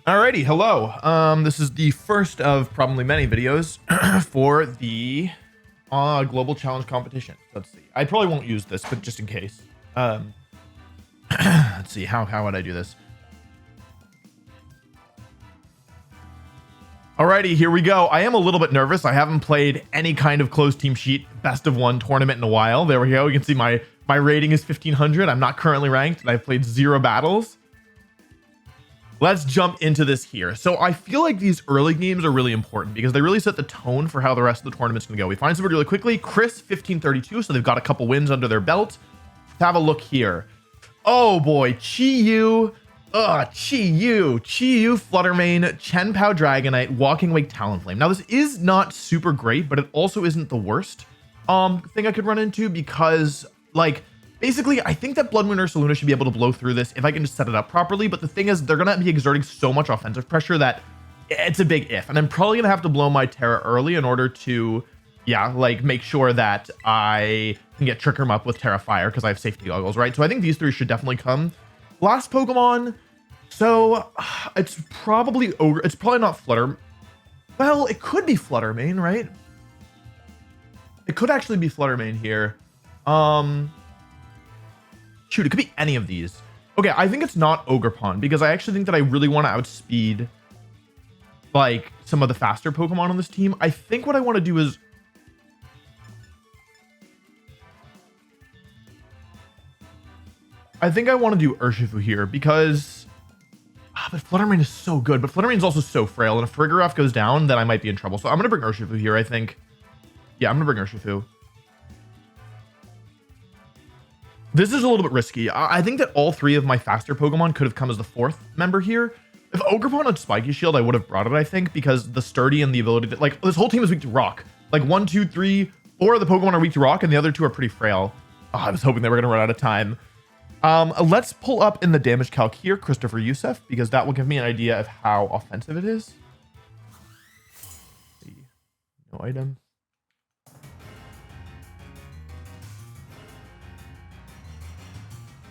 Alrighty, hello. This is the first of probably many videos for the global challenge competition. Let's see. I probably won't use this, but just in case. Let's see. How would I do this? Alrighty, here we go. I am a little bit nervous. I haven't played any kind of closed team sheet best of one tournament in a while. There we go. You can see my rating is 1500. I'm not currently ranked, and I've played 0 battles. Let's jump into this here. So I feel like these early games are really important because they really set the tone for how the rest of the tournament's gonna go. We find somebody really quickly. Chris 1532, so they've got a couple wins under their belt. Let's have a look here. Oh boy, Chi-Yu, Fluttermane, Chen Pao Dragonite, Walking Wake Talonflame. Now this is not super great, but it also isn't the worst thing I could run into because like basically, I think that Blood Moon Ursaluna should be able to blow through this if I can just set it up properly. But the thing is, they're going to be exerting so much offensive pressure that it's a big if. And I'm probably going to have to blow my Terra early in order to, like make sure that I can get Trick Room up with Terra Fire because I have safety goggles, right? So I think these three should definitely come. Last Pokemon. So it's probably Ogre. It's probably not Flutter. Well, it could be Fluttermane, right? It could actually be Fluttermane here. Shoot, it could be any of these. Okay, I think it's not Ogerpon because I actually think that I really want to outspeed like some of the faster Pokemon on this team. I think what I want to do is I think I want to do Urshifu here because but Fluttermane is so good, but Fluttermane is also so frail, and if Farigiraf goes down, then I might be in trouble. So I'm gonna bring Urshifu here, I think. Yeah, I'm gonna bring Urshifu. This is a little bit risky. I think that all three of my faster Pokemon could have come as the fourth member here. If Ogerpon had Spiky Shield, I would have brought it, I think, because the sturdy and the ability to, like, this whole team is weak to rock. Like 1, 2, 3, 4 of the Pokemon are weak to rock, and the other 2 are pretty frail. Oh, I was hoping they were going to run out of time. Let's pull up in the damage calc here, Christopher Youssef, because that will give me an idea of how offensive it is. Let's see. No item.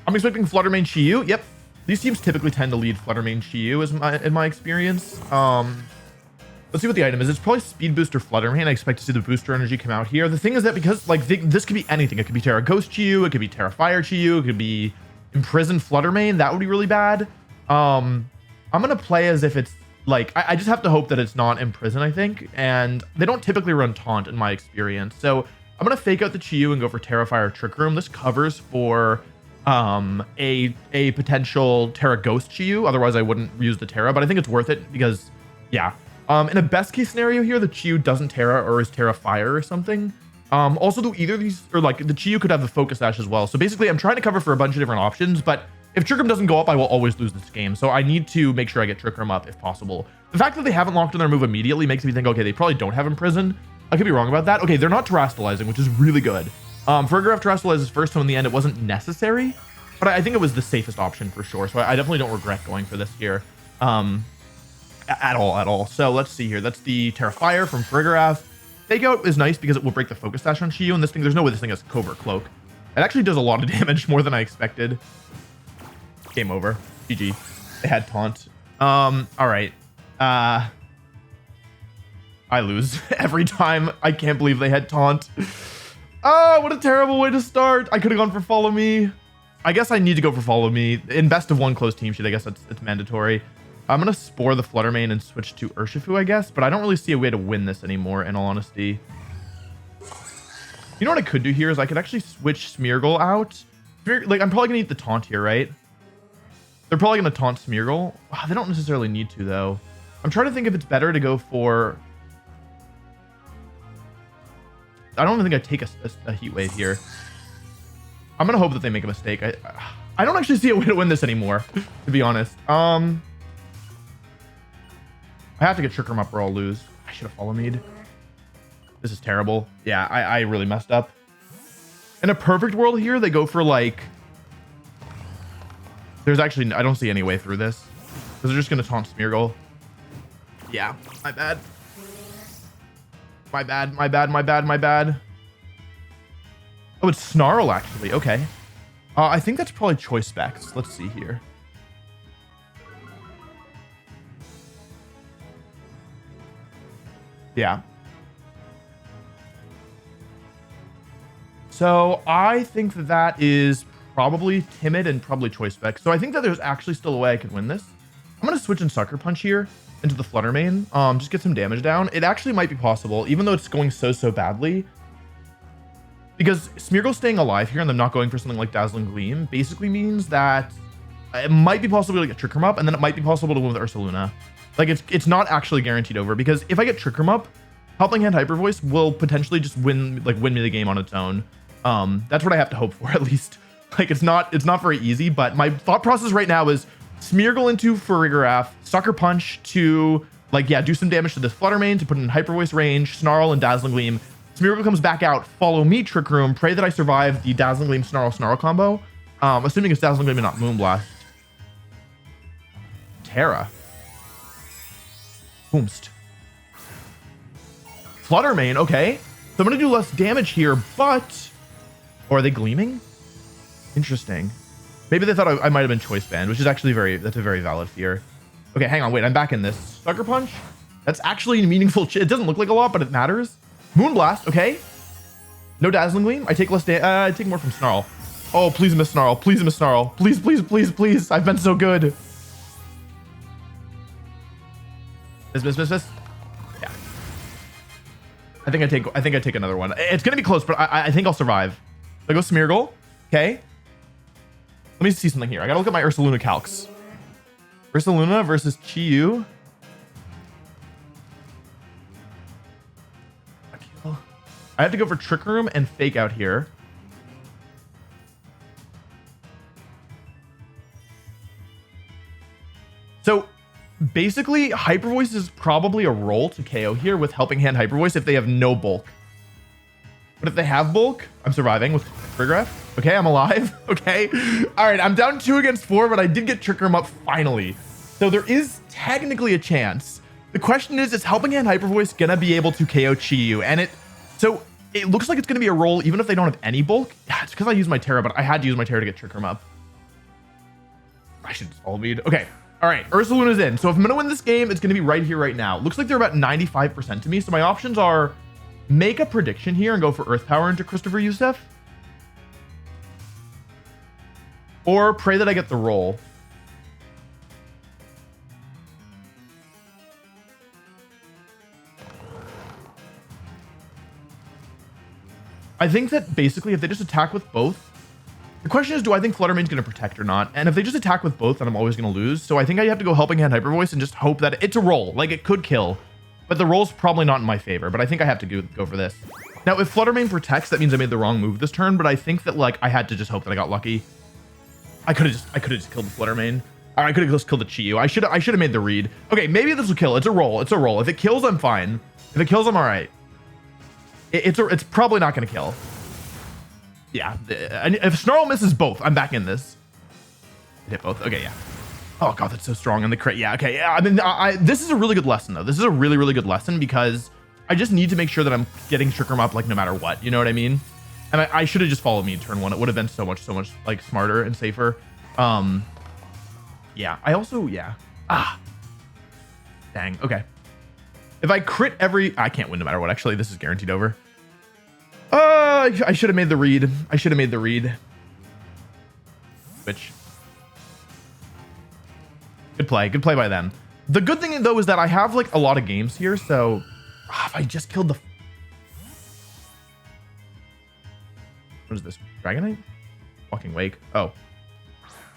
I'm expecting Fluttermane Chi-Yu. Yep. These teams typically tend to lead Fluttermane Chi-Yu in my experience. Let's see what the item is. It's probably Speed Booster Fluttermane. I expect to see the booster energy come out here. The thing is that because like this could be anything. It could be Terra Ghost Chi-Yu. It could be Terra Fire Chi-Yu. It could be Imprisoned Fluttermane. That would be really bad. I'm going to play as if it's like, I just have to hope that it's not Imprison, I think. And they don't typically run Taunt in my experience. So I'm going to fake out the Chi-Yu and go for Terra Fire Trick Room. This covers for a potential Terra Ghost Chi-Yu. Otherwise I wouldn't use the Terra, but I think it's worth it because yeah. In a best case scenario here, the Chi-Yu doesn't Terra or is Terra Fire or something. Also though either of these, or like the Chi-Yu could have the Focus Sash as well. So basically I'm trying to cover for a bunch of different options, but if Trick Room doesn't go up, I will always lose this game. So I need to make sure I get Trick Room up if possible. The fact that they haven't locked in their move immediately makes me think, okay, they probably don't have Imprison. I could be wrong about that. Okay, they're not Terastallizing, which is really good. Farigiraf Terastallizes first, so in the end it wasn't necessary. But I think it was the safest option for sure. So I definitely don't regret going for this here. At all. So let's see here. That's the Terra Fire from Farigiraf. Fake Out is nice because it will break the Focus Sash on Chi-Yu. And this thing, there's no way this thing has Covert Cloak. It actually does a lot of damage, more than I expected. Game over. GG. They had Taunt. All right. I lose every time. I can't believe they had Taunt. Oh, what a terrible way to start. I could have gone for Follow Me. I guess I need to go for Follow Me. In best of one closed team sheet, I guess it's mandatory. I'm going to Spore the Fluttermane and switch to Urshifu, I guess. But I don't really see a way to win this anymore, in all honesty. You know what I could do here is I could actually switch Smeargle out. Like, I'm probably going to eat the Taunt here, right? They're probably going to Taunt Smeargle. Wow, they don't necessarily need to, though. I'm trying to think if it's better to go for... I don't even think I take a Heat Wave here. I'm going to hope that they make a mistake. I don't actually see a way to win this anymore, to be honest. I have to get Trick Room up or I'll lose. I should have Follow Me'd. This is terrible. Yeah, I really messed up. In a perfect world here, they go for like... There's actually... I don't see any way through this. Because they're just going to Taunt Smeargle. Yeah, my bad. My bad. Oh, it's Snarl, actually. Okay. I think that's probably Choice Specs. Let's see here. Yeah. So I think that that is probably timid and probably choice spec. So I think that there's actually still a way I could win this. I'm going to switch in Sucker Punch here into the Flutter Mane. Just get some damage down. It actually might be possible, even though it's going so badly. Because Smeargle staying alive here and them not going for something like Dazzling Gleam basically means that it might be possible to get Trick Room up, and then it might be possible to win with Ursaluna. Like, it's not actually guaranteed over, because if I get Trick Room up, Helping Hand Hyper Voice will potentially just win me the game on its own. That's what I have to hope for, at least. Like, it's not very easy, but my thought process right now is Smeargle into Farigiraf, Sucker Punch to, like, yeah, do some damage to this Flutter Mane to put in Hyper Voice range, Snarl and Dazzling Gleam. Smeargle comes back out, follow me, Trick Room, pray that I survive the Dazzling Gleam Snarl combo. Assuming it's Dazzling Gleam and not Moonblast. Terra. Boomst. Flutter Mane, okay. So I'm gonna do less damage here, but... Or are they gleaming? Interesting. Maybe they thought I might have been choice banned, which is actually that's a very valid fear. Okay, hang on, wait, I'm back in this. Sucker Punch? That's actually meaningful. It doesn't look like a lot, but it matters. Moonblast, okay. No Dazzling Gleam. I take less I take more from Snarl. Oh, please miss Snarl. Please miss Snarl. Please, please, please, please. I've been so good. Miss. Yeah. I think I take another one. It's gonna be close, but I think I'll survive. So I go Smeargle. Okay. Let me see something here. I gotta look at my Ursaluna calcs. Ursaluna versus Chi-Yu. I have to go for Trick Room and Fake Out here. So basically, Hyper Voice is probably a roll to KO here with Helping Hand Hyper Voice if they have no bulk. But if they have bulk, I'm surviving with Farigiraf. Okay, I'm alive. Okay. All right, I'm down 2 against 4, but I did get Trick Room up finally. So there is technically a chance. The question is Helping Hand Hyper Voice gonna be able to KO Chi-Yu? And so it looks like it's going to be a roll even if they don't have any bulk. Yeah, it's because I used my Terra, but I had to use my Terra to get Trick Room up. I should just all lead. Okay. All right. Ursaluna's in. So if I'm going to win this game, it's going to be right here, right now. Looks like they're about 95% to me. So my options are make a prediction here and go for Earth Power into Christopher Youssef. Or pray that I get the roll. I think that basically if they just attack with both, the question is, do I think Flutter Mane's going to protect or not? And if they just attack with both, then I'm always going to lose. So I think I have to go Helping Hand Hyper Voice and just hope that it's a roll. Like, it could kill, but the roll's probably not in my favor. But I think I have to go for this. Now, if Flutter Mane protects, that means I made the wrong move this turn. But I think that, like, I had to just hope that I got lucky. I could have just killed the Flutter Mane. Or I could have just killed the Chi-Yu. I should have made the read. Okay, maybe this will kill. It's a roll. It's a roll. If it kills, I'm fine. If it kills, I'm all right. It's probably not going to kill. Yeah, if Snarl misses both, I'm back in this. Hit both. Okay, yeah. Oh god, that's so strong on the crit. Yeah, okay. Yeah, I mean, this is a really good lesson though. This is a really, really good lesson because I just need to make sure that I'm getting Trick Room up like no matter what. You know what I mean? And I should have just followed me turn 1. It would have been so much like smarter and safer. Yeah. I also dang. Okay. If I crit I can't win no matter what. Actually, this is guaranteed over. I should have made the read. Which good play by them. The good thing though is that I have like a lot of games here, so if I just killed the what is this? Dragonite? Walking Wake. Oh.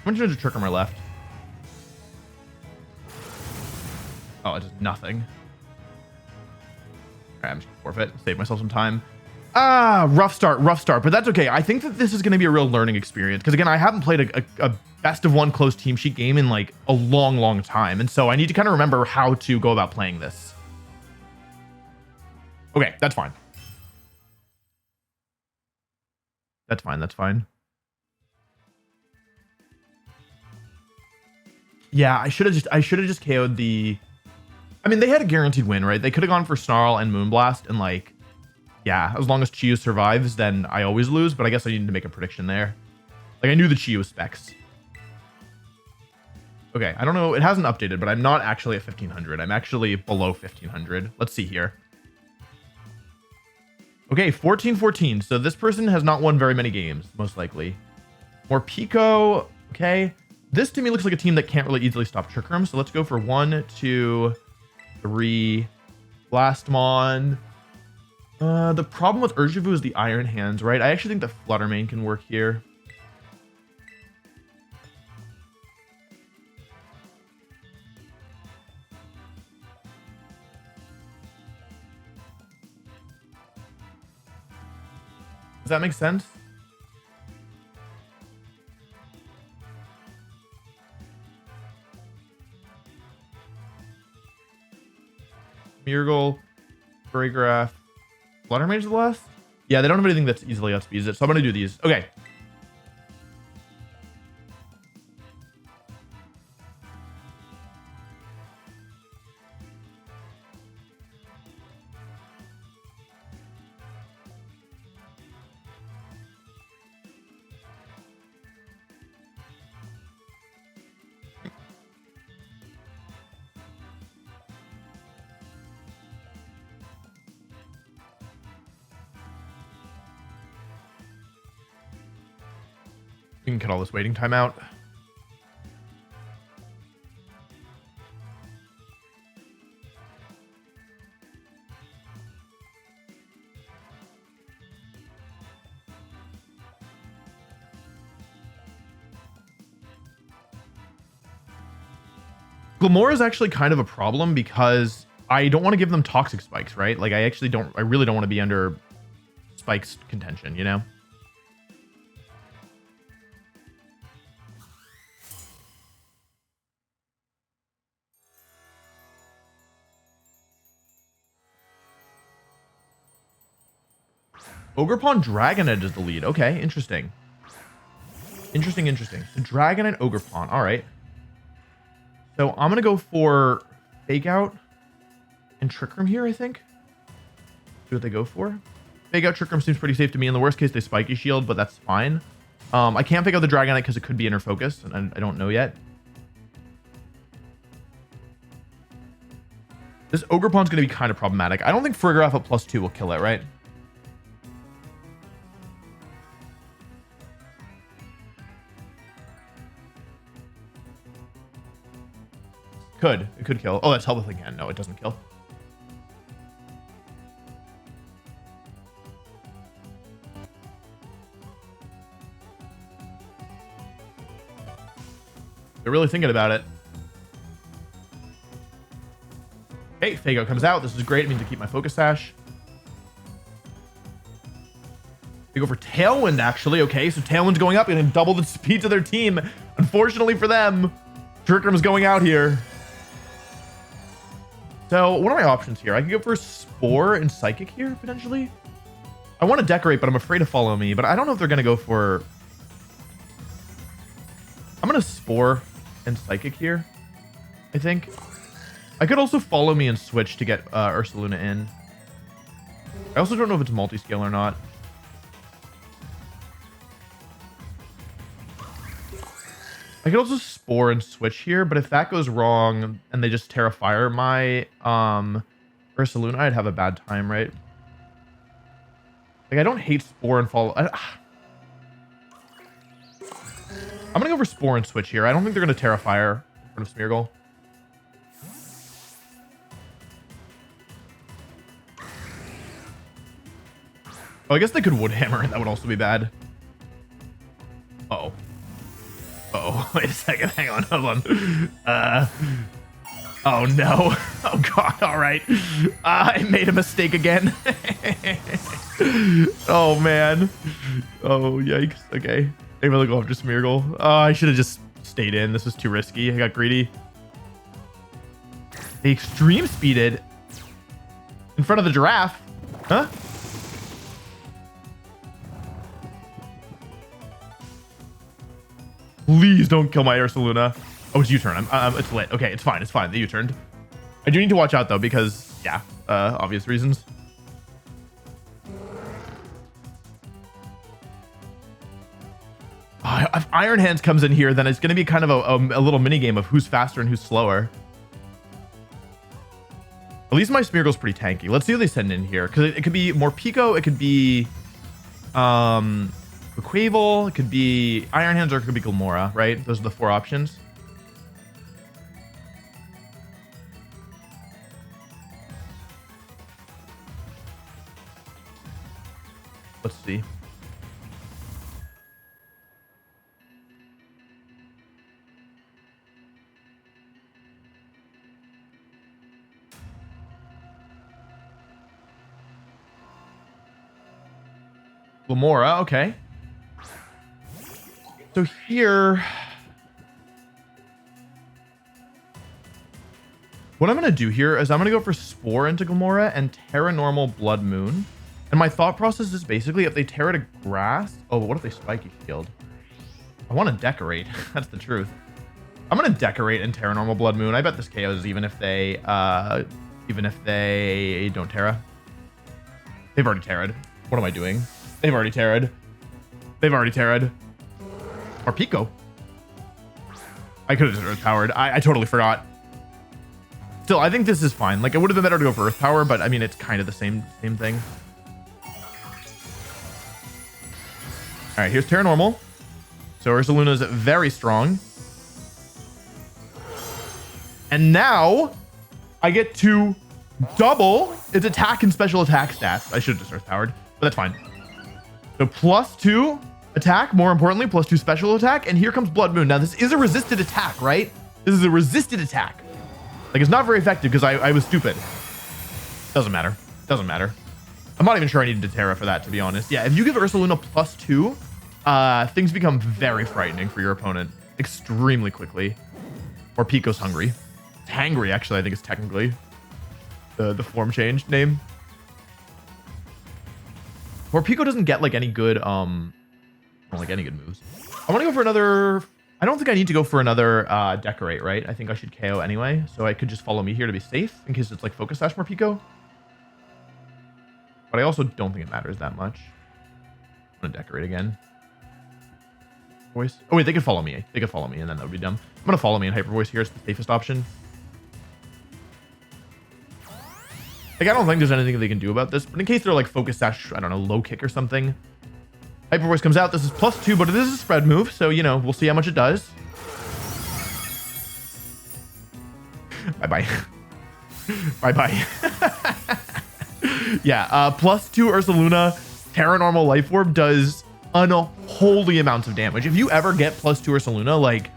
How much Trick Room are left? Oh, it's just nothing. Alright, I'm just gonna forfeit. Save myself some time. Rough start, but that's okay. I think that this is going to be a real learning experience because again, I haven't played a best of 1 closed team sheet game in like a long time, and so I need to kind of remember how to go about playing this. Okay, that's fine. That's fine. Yeah, I should have just KO'd the. I mean, they had a guaranteed win, right? They could have gone for Snarl and Moonblast and like. Yeah, as long as Chi-Yu survives, then I always lose, but I guess I needed to make a prediction there. Like, I knew the Chi-Yu was specs. Okay, I don't know. It hasn't updated, but I'm not actually at 1500. I'm actually below 1500. Let's see here. Okay, 14-14. So this person has not won very many games, most likely. More Pico. Okay. This to me looks like a team that can't really easily stop Trick Room. So let's go for 1, 2, 3. Blastmon. The problem with Urshifu is the Iron Hands, right? I actually think the Fluttermane can work here. Does that make sense? Smeargle, Choreograph, Fluttermage is the last? Yeah, they don't have anything that's easily outspeeds it, so I'm gonna do these. Okay. We can cut all this waiting time out. Glamora is actually kind of a problem because I don't want to give them toxic spikes, right? Like I really don't want to be under spikes contention, you know? Ogerpon Dragonite is the lead. Okay, interesting. Interesting. So Dragonite, Ogerpon. All right. So I'm gonna go for Fake Out and Trick Room here, I think. See what they go for. Fake Out, Trick Room seems pretty safe to me. In the worst case, they Spiky Shield, but that's fine. I can't fake out the Dragonite because it could be Inner Focus, and I don't know yet. This Ogerpon's gonna be kind of problematic. I don't think Frigoraph at +2 will kill it, right? It could kill. Oh, that's Helpless again. No, it doesn't kill. They're really thinking about it. Okay, Fake Out comes out. This is great. It means to keep my Focus Sash. They go for Tailwind, actually. Okay, so Tailwind's going up and double the speed to their team. Unfortunately for them, Trick Room is going out here. So what are my options here? I can go for Spore and Psychic here, potentially. I want to Decorate, but I'm afraid to Follow Me. But I don't know if they're going to go for... I'm going to Spore and Psychic here, I think. I could also Follow Me and switch to get Ursaluna in. I also don't know if it's multi-scale or not. I could also Spore and switch here, but if that goes wrong and they just Terra Fire my Ursaluna, I'd have a bad time, right? Like, I don't hate Spore and Follow. I'm gonna go for Spore and switch here. I don't think they're gonna Terra Fire in front of Smeargle. Oh, I guess they could Woodhammer, and that would also be bad. Uh-oh. Oh, wait a second. Hang on. Hold on. Oh, no. Oh, God. All right. I made a mistake again. Oh, man. Oh, yikes. Okay. Maybe I'll go after Smeargle. Oh, I should have just stayed in. This was too risky. I got greedy. They extreme speeded in front of the giraffe. Huh? Please don't kill my Ursaluna. Oh, it's U-turn. It's lit. Okay, it's fine. It's fine. They U-turned. I do need to watch out though, because yeah, obvious reasons. If Iron Hands comes in here, then it's going to be kind of a little mini game of who's faster and who's slower. At least my Smeargle's pretty tanky. Let's see what they send in here. Because it could be more Pico. It could be Quavel. It could be Iron Hands, or it could be Gilmora, right? Those are the 4 options. Let's see. Gilmora, okay. So here, what I'm going to do here is I'm going to go for Spore into Gilmora and Terra Normal Blood Moon. And my thought process is basically if they Terra to Grass. Oh, but what if they Spiky Shield? I want to Decorate. That's the truth. I'm going to Decorate and Terra Normal Blood Moon. I bet this KOs even if they don't Terra. They've already Terra'd. What am I doing? They've already Terra'd. They've already Terra'd. Or Pico. I could have just Earth Powered. I totally forgot. Still, I think this is fine. Like, it would have been better to go for Earth Power, but I mean, it's kind of the same thing. All right, here's Terra Normal. So Ursaluna's very strong. And now I get to double its attack and special attack stats. I should have just Earth Powered, but that's fine. So +2 attack, more importantly, +2 special attack. And here comes Blood Moon. Now, this is a resisted attack, right? This is a resisted attack. Like, it's not very effective because I was stupid. Doesn't matter. Doesn't matter. I'm not even sure I needed to Terra for that, to be honest. Yeah, if you give Ursaluna +2, things become very frightening for your opponent extremely quickly. Or Pico's hungry. It's hangry, actually, I think it's technically the form change name. Or Pico doesn't get like any good moves. I want to go for another. I don't think I need to go for another Decorate, right? I think I should KO anyway, so I could just follow me here to be safe in case it's like Focus Sash more Pico. But I also don't think it matters that much. I'm gonna Decorate again. Voice. Oh wait, they could follow me. They could follow me, and then that would be dumb. I'm gonna follow me in Hyper Voice here. It's the safest option. Like, I don't think there's anything they can do about this, but in case they're like Focus Sash, I don't know, low kick or something. Hyper Voice comes out. This is +2, but it is a spread move, so, you know, we'll see how much it does. Bye-bye. Bye-bye. Yeah, +2 Ursaluna, Terra Normal Life Orb does unholy amounts of damage. If you ever get +2 Ursaluna, like,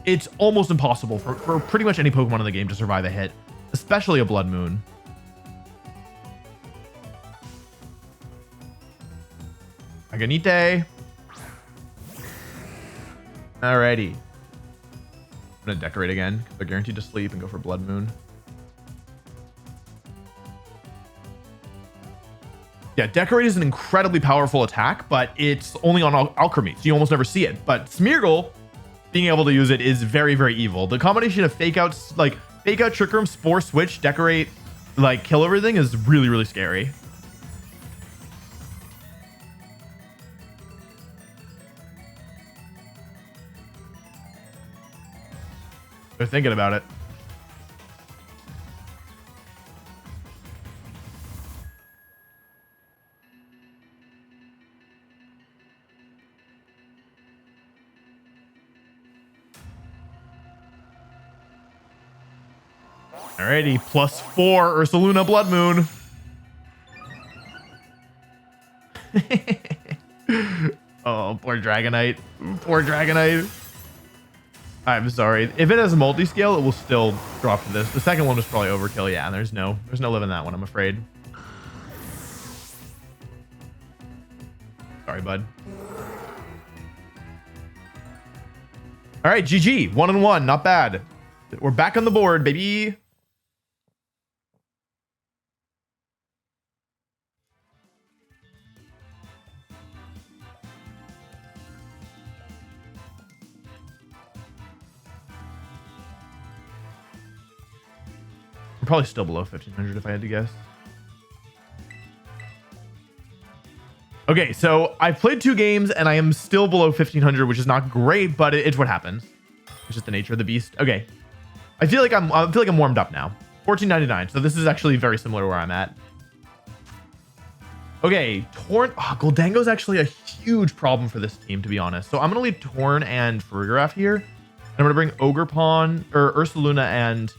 it's almost impossible for pretty much any Pokemon in the game to survive a hit, especially a Blood Moon. Aganite. Alrighty. I'm gonna Decorate again because they're guaranteed to sleep and go for Blood Moon. Yeah, Decorate is an incredibly powerful attack, but it's only on Alchemy, so you almost never see it. But Smeargle, being able to use it is very, very evil. The combination of Fake Out, Trick Room, Spore, Switch, Decorate, like, kill everything is really, really scary. They're thinking about it. Alrighty, +4 Ursaluna Blood Moon. Oh, poor Dragonite. Poor Dragonite. I'm sorry. If it has a multi-scale, it will still drop to this. The second one was probably overkill. Yeah, there's no living that one, I'm afraid. Sorry, bud. All right, GG. 1-1. Not bad. We're back on the board, baby. I'm probably still below 1500 if I had to guess. Okay, so I've played 2 games and I am still below 1500, which is not great, but it's what happens. It's just the nature of the beast. Okay, I feel like I'm warmed up now. 14.99. So this is actually very similar to where I'm at. Okay, Torn. Oh, Gholdengo is actually a huge problem for this team, to be honest. So I'm going to leave Torn and Farigiraf here. And I'm going to bring Ogerpon or Ursaluna, and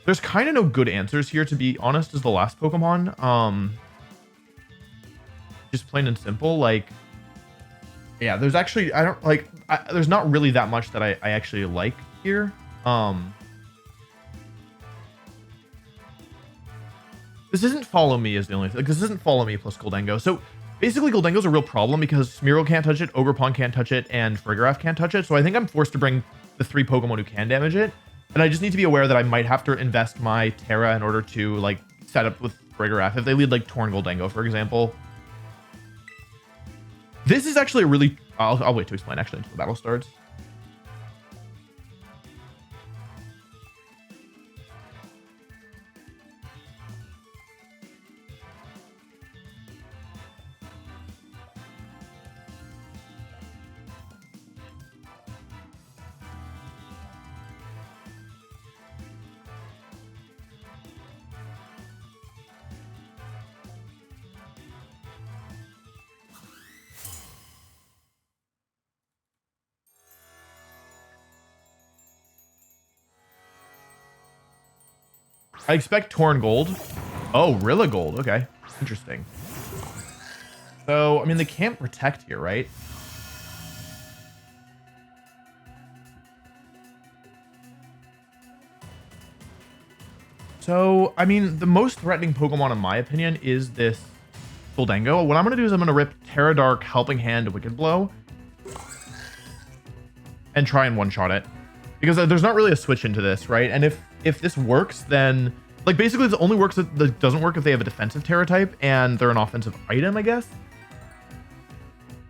there's kind of no good answers here, to be honest, as the last Pokemon. Just plain and simple. Like, yeah, there's actually, I don't like, there's not really that much that I actually like here. This isn't Follow Me is the only thing. Like, this isn't Follow Me plus Gholdengo. So basically Gholdengo's a real problem because Smeargle can't touch it, Ogerpon can't touch it, and Farigiraf can't touch it. So I think I'm forced to bring the 3 Pokemon who can damage it. And I just need to be aware that I might have to invest my Terra in order to like set up with Farigiraf if they lead like Torn Gholdengo, for example. This is actually a really, I'll wait to explain actually until the battle starts. I expect Torn Gold. Oh, Rilla Gold. Okay. Interesting. So, I mean, they can't protect here, right? So, I mean, the most threatening Pokemon, in my opinion, is this Gholdengo. What I'm going to do is I'm going to rip Terra Dark, Helping Hand, Wicked Blow, and try and one-shot it. Because there's not really a switch into this, right? And if this works, then like basically this only works, that doesn't work if they have a defensive Terra type and they're an offensive item, I guess.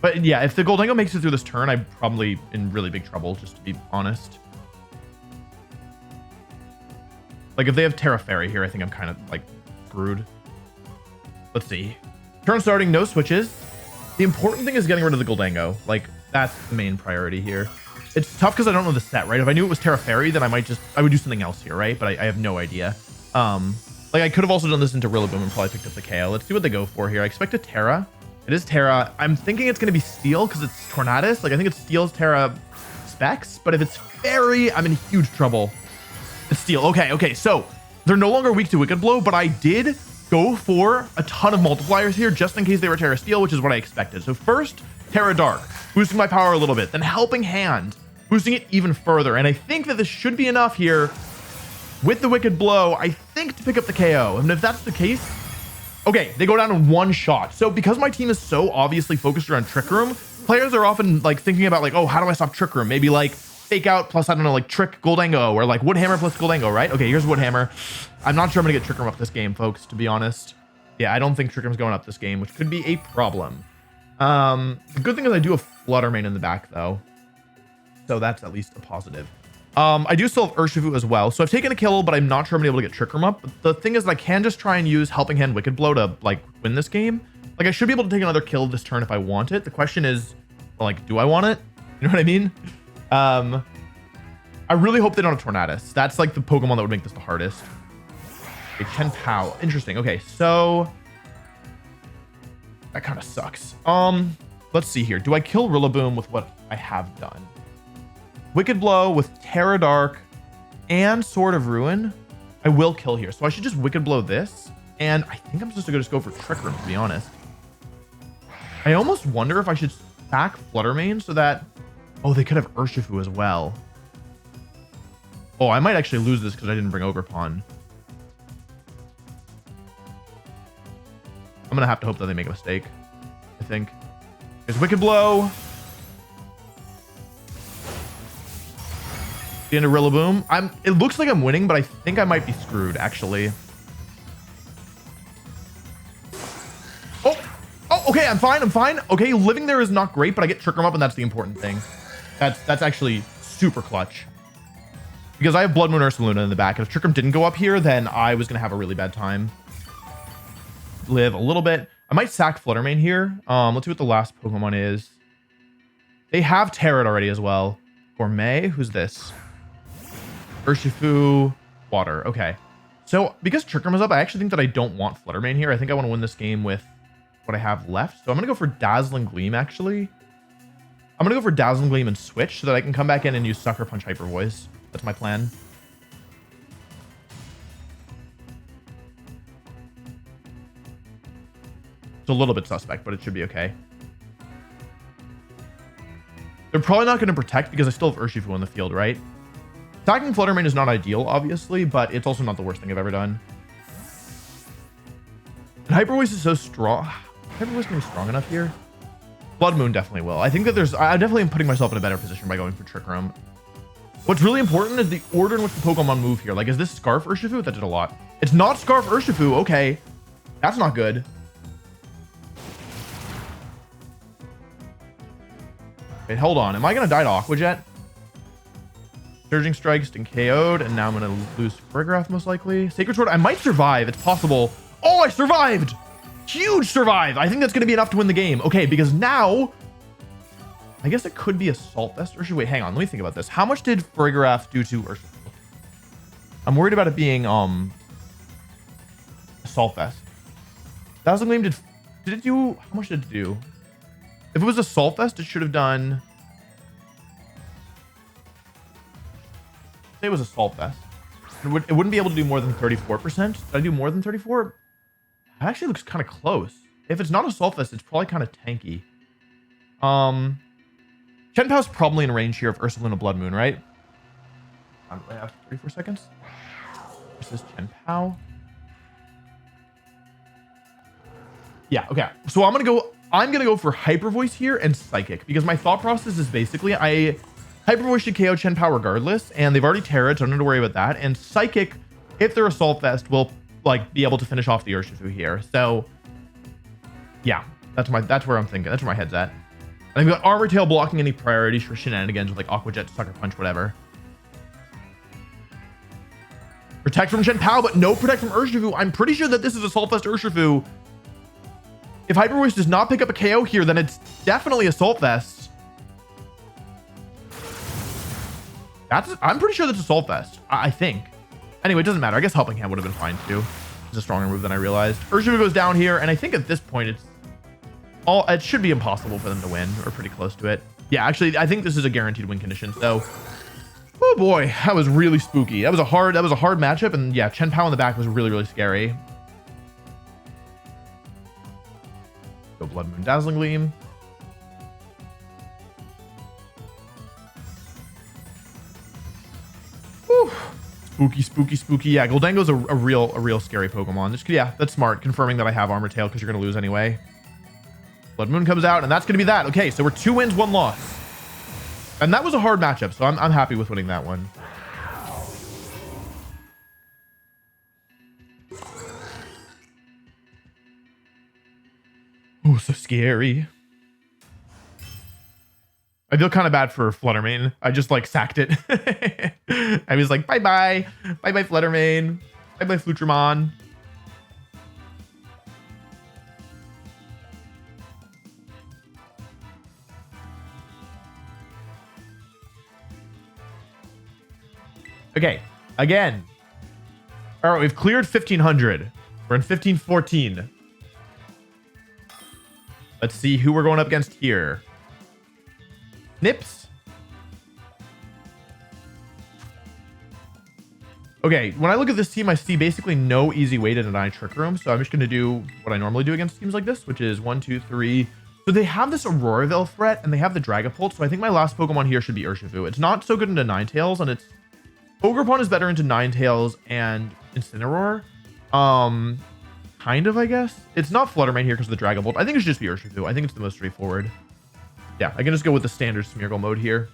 But yeah, if the Gholdengo makes it through this turn, I'm probably in really big trouble, just to be honest. Like if they have Terra Fairy here, I think I'm kind of like screwed. Let's see. Turn starting, no switches. The important thing is getting rid of the Gholdengo. Like that's the main priority here. It's tough because I don't know the set, right? If I knew it was Terra Fairy, then I would do something else here, right? But I have no idea. Like I could have also done this into Rillaboom and probably picked up the KO. Let's see what they go for here. I expect a Terra. It is Terra. I'm thinking it's going to be Steel because it's Tornadus. Like I think it's Steel's Terra specs, but if it's Fairy, I'm in huge trouble. It's Steel. Okay. So they're no longer weak to Wicked Blow, but I did go for a ton of multipliers here just in case they were Terra Steel, which is what I expected. So first, Terra Dark, boosting my power a little bit, then Helping Hand, boosting it even further. And I think that this should be enough here with the Wicked Blow, I think, to pick up the KO. And if that's the case, okay, they go down in one shot. So because my team is so obviously focused around Trick Room, players are often like thinking about like, oh, how do I stop Trick Room? Maybe like Fake Out plus, I don't know, like Trick Gholdengo or like Wood Hammer plus Gholdengo, right? Okay, here's Wood Hammer. I'm not sure I'm gonna get Trick Room up this game, folks, to be honest. Yeah, I don't think Trick Room's going up this game, which could be a problem. The good thing is I do have Flutter Mane in the back though. So that's at least a positive. I do still have Urshifu as well. So I've taken a kill, but I'm not sure I'm gonna be able to get Trick Room up. But the thing is that I can just try and use Helping Hand Wicked Blow to like win this game. Like I should be able to take another kill this turn if I want it. The question is, like, do I want it? You know what I mean? I really hope they don't have Tornadus. That's like the Pokemon that would make this the hardest. Okay, Chen Pao. Interesting. Okay, so that kind of sucks. Let's see here. Do I kill Rillaboom with what I have done? Wicked Blow with Terra Dark and Sword of Ruin. I will kill here. So I should just Wicked Blow this. And I think I'm supposed to just go for Trick Room, to be honest. I almost wonder if I should sack Flutter Mane so that... Oh, they could have Urshifu as well. Oh, I might actually lose this because I didn't bring Ogerpon. I'm going to have to hope that they make a mistake, I think. There's Wicked Blow. The end of Rillaboom. It looks like I'm winning, but I think I might be screwed, actually. Oh, okay, I'm fine. Okay, living there is not great, but I get Trick Room up, and that's the important thing. That's actually super clutch. Because I have Blood Moon Ursaluna in the back. If Trick Room didn't go up here, then I was going to have a really bad time. Live a little bit. I might sack Flutter Mane here. Let's see what the last Pokemon is. They have Terra already as well. Gourmet, who's this? Urshifu, Water. Okay. So because Trick Room is up, I actually think that I don't want Fluttermane here. I think I want to win this game with what I have left. So I'm going to go for Dazzling Gleam, actually. I'm going to go for Dazzling Gleam and switch so that I can come back in and use Sucker Punch Hyper Voice. That's my plan. It's a little bit suspect, but it should be okay. They're probably not going to protect because I still have Urshifu on the field, right? Attacking Fluttermane is not ideal, obviously, but it's also not the worst thing I've ever done. And Hyper Voice is so strong. Hyper Voice can be strong enough here. Blood Moon definitely will. I think that I definitely am putting myself in a better position by going for Trick Room. What's really important is the order in which the Pokemon move here. Like, is this Scarf Urshifu? That did a lot. It's not Scarf Urshifu. Okay. That's not good. Wait, hold on. Am I going to die to Aqua Jet? Surging Strikes and KO'd, and now I'm going to lose Farigiraf most likely. Sacred Sword, I might survive. It's possible. Oh, I survived! Huge survive! I think that's going to be enough to win the game. Okay, because now... I guess it could be Assault Vest Urshifu. Wait, hang on. Let me think about this. How much did Farigiraf do to Urshifu? I'm worried about it being Assault Vest. Dazzling Gleam did it do... How much did it do? If it was Assault Vest, it should have done... Say it was Assault Vest. It wouldn't be able to do more than 34%. Did I do more than 34? It actually looks kind of close. If it's not Assault Vest, it's probably kind of tanky. Chien-Pao's probably in range here of Ursaluna Blood Moon, right? I have 34 seconds. This is Chien-Pao. Yeah, okay. So I'm gonna go for Hyper Voice here and Psychic, because my thought process is basically Hyper Voice should KO Chien-Pao regardless, and they've already Terra, so I don't need to worry about that. And Psychic, if they're Assault Vest, will like be able to finish off the Urshifu here. So yeah, that's where I'm thinking. That's where my head's at. And I've got Armor Tail blocking any priorities for shenanigans with like Aqua Jet, Sucker Punch, whatever. Protect from Chien-Pao, but no protect from Urshifu. I'm pretty sure that this is Assault Vest Urshifu. If Hyper Voice does not pick up a KO here, then it's definitely Assault Vest. I'm pretty sure that's Assault Vest. I think. Anyway, it doesn't matter. I guess Helping Hand would have been fine too. It's a stronger move than I realized. Urshifu goes down here, and I think at this point it should be impossible for them to win, or pretty close to it. Yeah, actually, I think this is a guaranteed win condition. So, oh boy, that was really spooky. That was a hard matchup, and yeah, Chien-Pao in the back was really, really scary. Go Blood Moon, Dazzling Gleam. Whew. Spooky, spooky, spooky. Yeah, Gholdengo's a real scary Pokemon. Just, yeah, that's smart. Confirming that I have Armor Tail because you're going to lose anyway. Blood Moon comes out, and that's going to be that. Okay, so we're 2 wins, 1 loss. And that was a hard matchup, so I'm happy with winning that one. Oh, so scary. I feel kind of bad for Fluttermane. I just like sacked it. I was like, bye-bye. Bye-bye, Fluttermane. Bye-bye, Flutramon. Okay, again. All right, we've cleared 1500. We're in 1514. Let's see who we're going up against here. Nips. Okay, when I look at this team, I see basically no easy way to deny Trick Room. So I'm just going to do what I normally do against teams like this, which is 1, 2, 3. So they have this Auroraville threat, and they have the Dragapult. So I think my last Pokemon here should be Urshifu. It's not so good into Ninetales, and it's... Ogerpon is better into Ninetales and Incineroar. Kind of, I guess. It's not Fluttermane here because of the Dragapult. I think it should just be Urshifu. I think it's the most straightforward. Yeah, I can just go with the standard Smeargle mode here.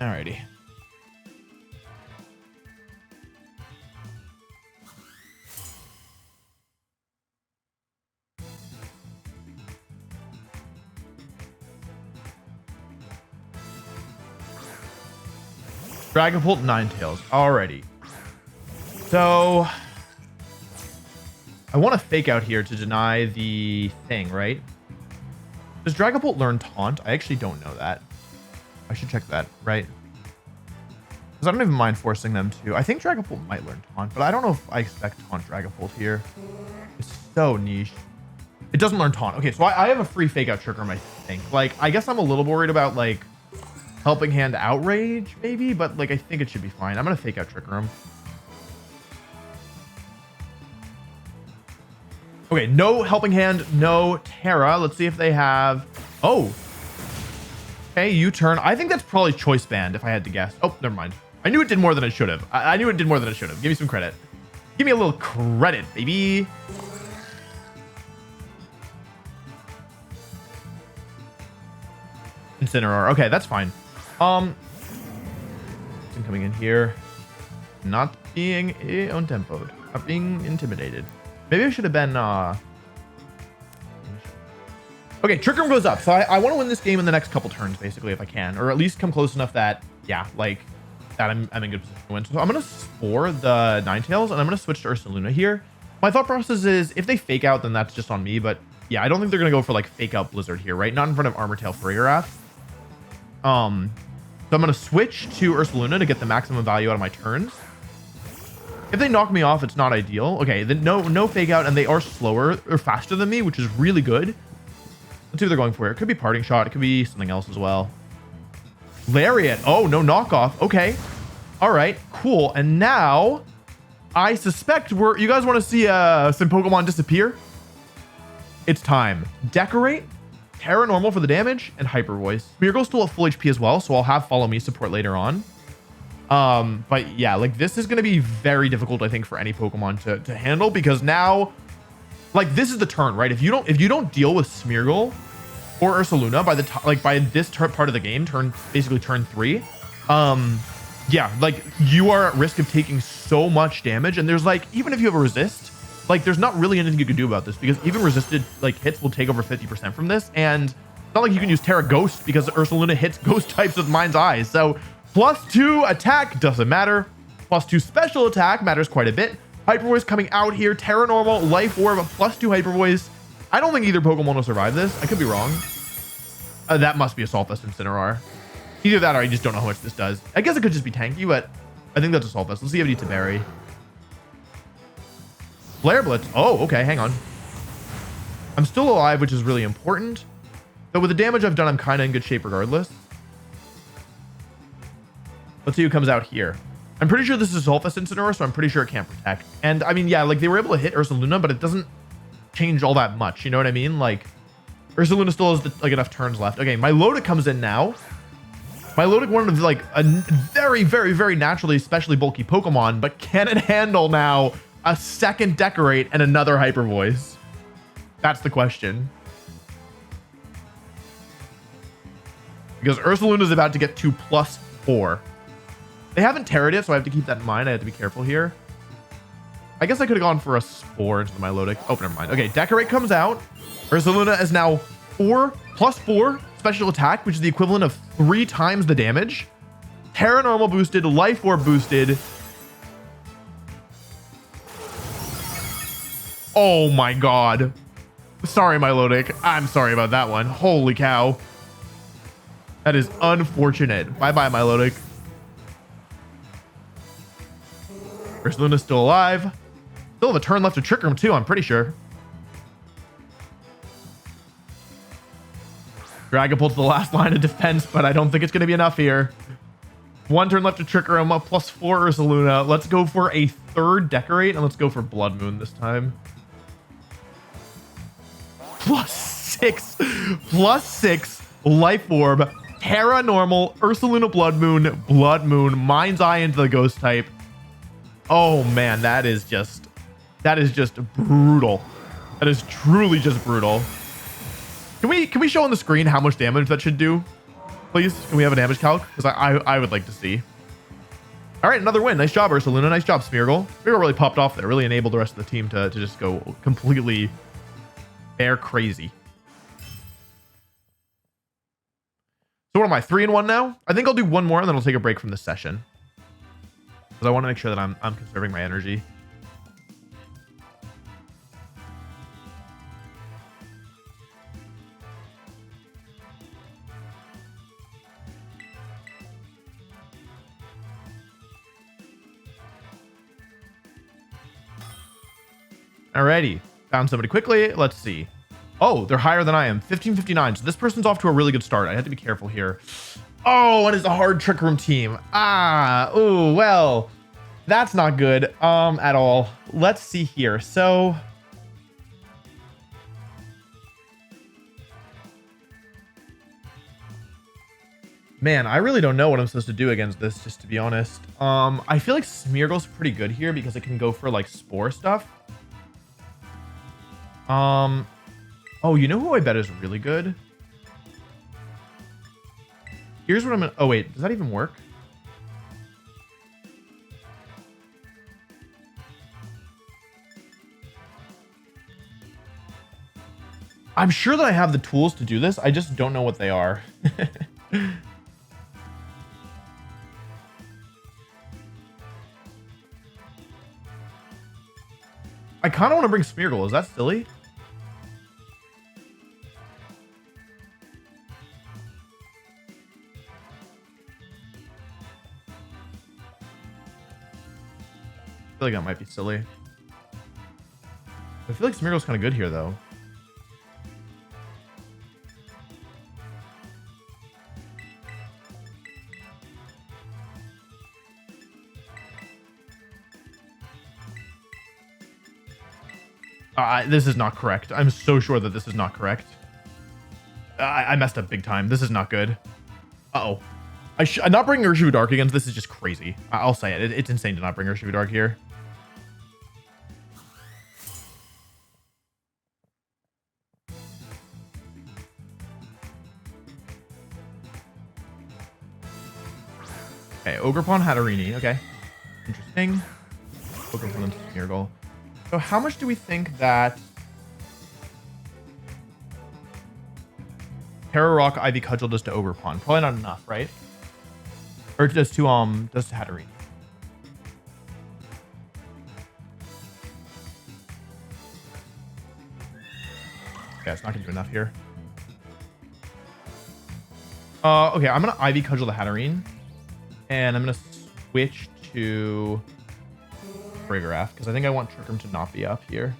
Alrighty. Dragapult, Ninetales. Alrighty. So I want to fake out here to deny the thing, right? Does Dragapult learn Taunt? I actually don't know that. I should check that, right? Because I don't even mind forcing them to. I think Dragapult might learn Taunt, but I don't know if I expect Taunt Dragapult here. It's so niche. It doesn't learn Taunt. Okay, so I have a free fake out Trick Room, I think. Like, I guess I'm a little worried about, like, Helping Hand Outrage, maybe, but, like, I think it should be fine. I'm going to fake out Trick Room. Okay, no Helping Hand, no Terra. Let's see if they have... Oh. Okay, U-turn. I think that's probably Choice Band, if I had to guess. Oh, never mind. I knew it did more than it should have. I knew it did more than it should have. Give me some credit. Give me a little credit, baby. Incineroar. Okay, that's fine. Coming in here. Not being on-tempoed. Not being intimidated. Maybe I should have been, Okay, Trick Room goes up. So I want to win this game in the next couple turns, basically, if I can. Or at least come close enough that, yeah, like, that I'm in good position to win. So I'm going to Spore the Ninetales, and I'm going to switch to Ursaluna here. My thought process is, if they fake out, then that's just on me. But, yeah, I don't think they're going to go for, like, fake out Blizzard here, right? Not in front of Armortail Farigiraf. So I'm going to switch to Ursaluna to get the maximum value out of my turns. If they knock me off, it's not ideal. Okay, then no fake out, and they are slower or faster than me, which is really good. Let's see what they're going for. It could be Parting Shot. It could be something else as well. Lariat. Oh, no knockoff. Okay. All right, cool. And now I suspect you guys want to see some Pokemon disappear? It's time. Decorate, Terra Normal for the damage, and Hyper Voice. Smeargle's still at full HP as well, so I'll have Follow Me support later on. But yeah, like this is going to be very difficult, I think, for any Pokemon to handle, because now, like, this is the turn, right? If you don't deal with Smeargle or Ursaluna by the by this part of the game, basically turn 3, yeah, like you are at risk of taking so much damage. And there's like, even if you have a resist, like there's not really anything you can do about this, because even resisted like hits will take over 50% from this. And it's not like you can use Terra Ghost, because Ursaluna hits ghost types with Mind's Eyes. So +2 attack doesn't matter. +2 special attack matters quite a bit. Hyper Voice coming out here. Terra Normal, Life Orb, +2 Hyper Voice. I don't think either Pokemon will survive this. I could be wrong. That must be Assault Vest Incineroar. Either that or I just don't know how much this does. I guess it could just be tanky, but I think that's Assault Vest. Let's see if it needs to bury. Flare Blitz. Oh, okay. Hang on. I'm still alive, which is really important. But with the damage I've done, I'm kind of in good shape regardless. Let's see who comes out here. I'm pretty sure this is Assault Vest Incineroar, so I'm pretty sure it can't protect. And I mean, yeah, like they were able to hit Ursaluna, but it doesn't change all that much. You know what I mean? Like Ursaluna still has like enough turns left. Okay, my Milotic comes in now. My Milotic, one of like a very, very, very naturally, especially bulky Pokemon, but can it handle now a second Decorate and another Hyper Voice? That's the question. Because Ursaluna is about to get to +4. They haven't Terra'd yet, so I have to keep that in mind. I have to be careful here. I guess I could have gone for a Spore into the Milotic. Oh, never mind. Okay, Decorate comes out. Ursaluna is now +4 special attack, which is the equivalent of 3 times the damage. Terra Normal boosted, Life Orb boosted. Oh my god. Sorry, Milotic. I'm sorry about that one. Holy cow. That is unfortunate. Bye-bye, Milotic. Ursaluna's still alive. Still have a turn left to Trick Room too, I'm pretty sure. Dragapult's the last line of defense, but I don't think it's going to be enough here. 1 turn left to Trick Room, up +4 Ursaluna. Let's go for a 3rd Decorate, and let's go for Blood Moon this time. +6 Life Orb, Terra Normal, Ursaluna Blood Moon, Mind's Eye into the Ghost type. Oh man, that is just brutal. That is truly just brutal. Can we show on the screen how much damage that should do? Please, can we have a damage calc? Because I would like to see. All right, another win. Nice job, Ursaluna. Nice job, Smeargle. Smeargle really popped off there. Really enabled the rest of the team to just go completely air crazy. So what am I, 3-1 now? I think I'll do one more and then I'll take a break from this session. Because I want to make sure that I'm conserving my energy. Alrighty, found somebody quickly. Let's see. Oh, they're higher than I am. 1559. So this person's off to a really good start. I have to be careful here. Oh, and it's a hard trick room team. Oh, well, that's not good at all. Let's see here. So man, I really don't know what I'm supposed to do against this, just to be honest. I feel like Smeargle's pretty good here because it can go for like spore stuff. Oh, you know who I bet is really good? Here's what I'm gonna, oh wait, does that even work? I'm sure that I have the tools to do this. I just don't know what they are. I kind of want to bring Smeargle. Is that silly? I feel like that might be silly. I feel like Smeargle's kind of good here, though. This is not correct. I'm so sure that this is not correct. I messed up big time. This is not good. Uh-oh. I'm not bringing Urshifu Dark against this is just crazy. I'll say it. It's insane to not bring Urshifu Dark here. Okay, Ogerpon Hatterini. Okay. Interesting. Ogerpon and Smeargle. So how much do we think that Terra Rock Ivy Cudgel does to Ogerpon? Probably not enough, right? Or does to Hatterini. Yeah, it's not gonna do enough here. Okay, I'm gonna Ivy Cudgel the Hatterene. And I'm gonna switch to Brigarath, because I think I want Trick Room to not be up here.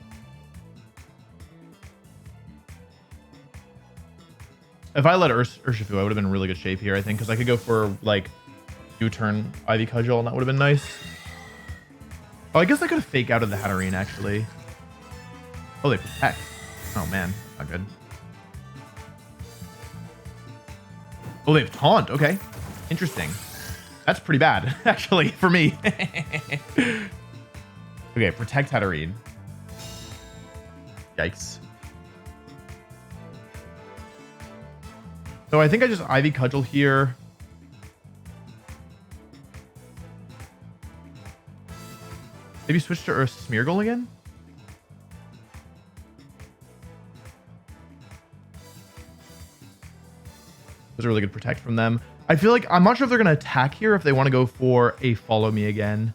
If I let Urshifu, I would have been in really good shape here, I think, because I could go for, like, U-turn Ivy Cudgel, and that would have been nice. Oh, I guess I could have fake out of the Hatterene, actually. Oh, they protect. Oh, man. Not good. Oh, they have Taunt. Okay. Interesting. That's pretty bad, actually, for me. Okay, protect Hatterene. Yikes. So I think I just Ivy Cudgel here. Maybe switch to Earth Smeargle again? There's a really good protect from them. I feel like I'm not sure if they're going to attack here, if they want to go for a follow me again.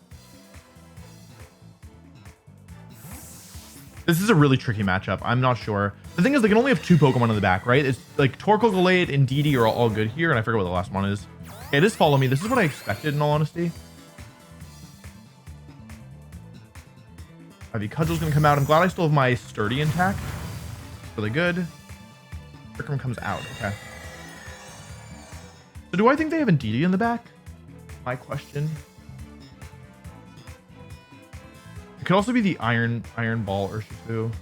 This is a really tricky matchup. I'm not sure. The thing is, they can only have 2 Pokemon in the back, right? It's like Torkoal, Gallade, and Didi are all good here, and I forget what the last one is. Okay, it is follow me. This is what I expected, in all honesty. Ivy Cudgel's going to come out. I'm glad I still have my Sturdy intact. Really good. Trick Room comes out. Okay. So do I think they have Indeedee in the back? My question. It could also be the Iron Ball Urshifu.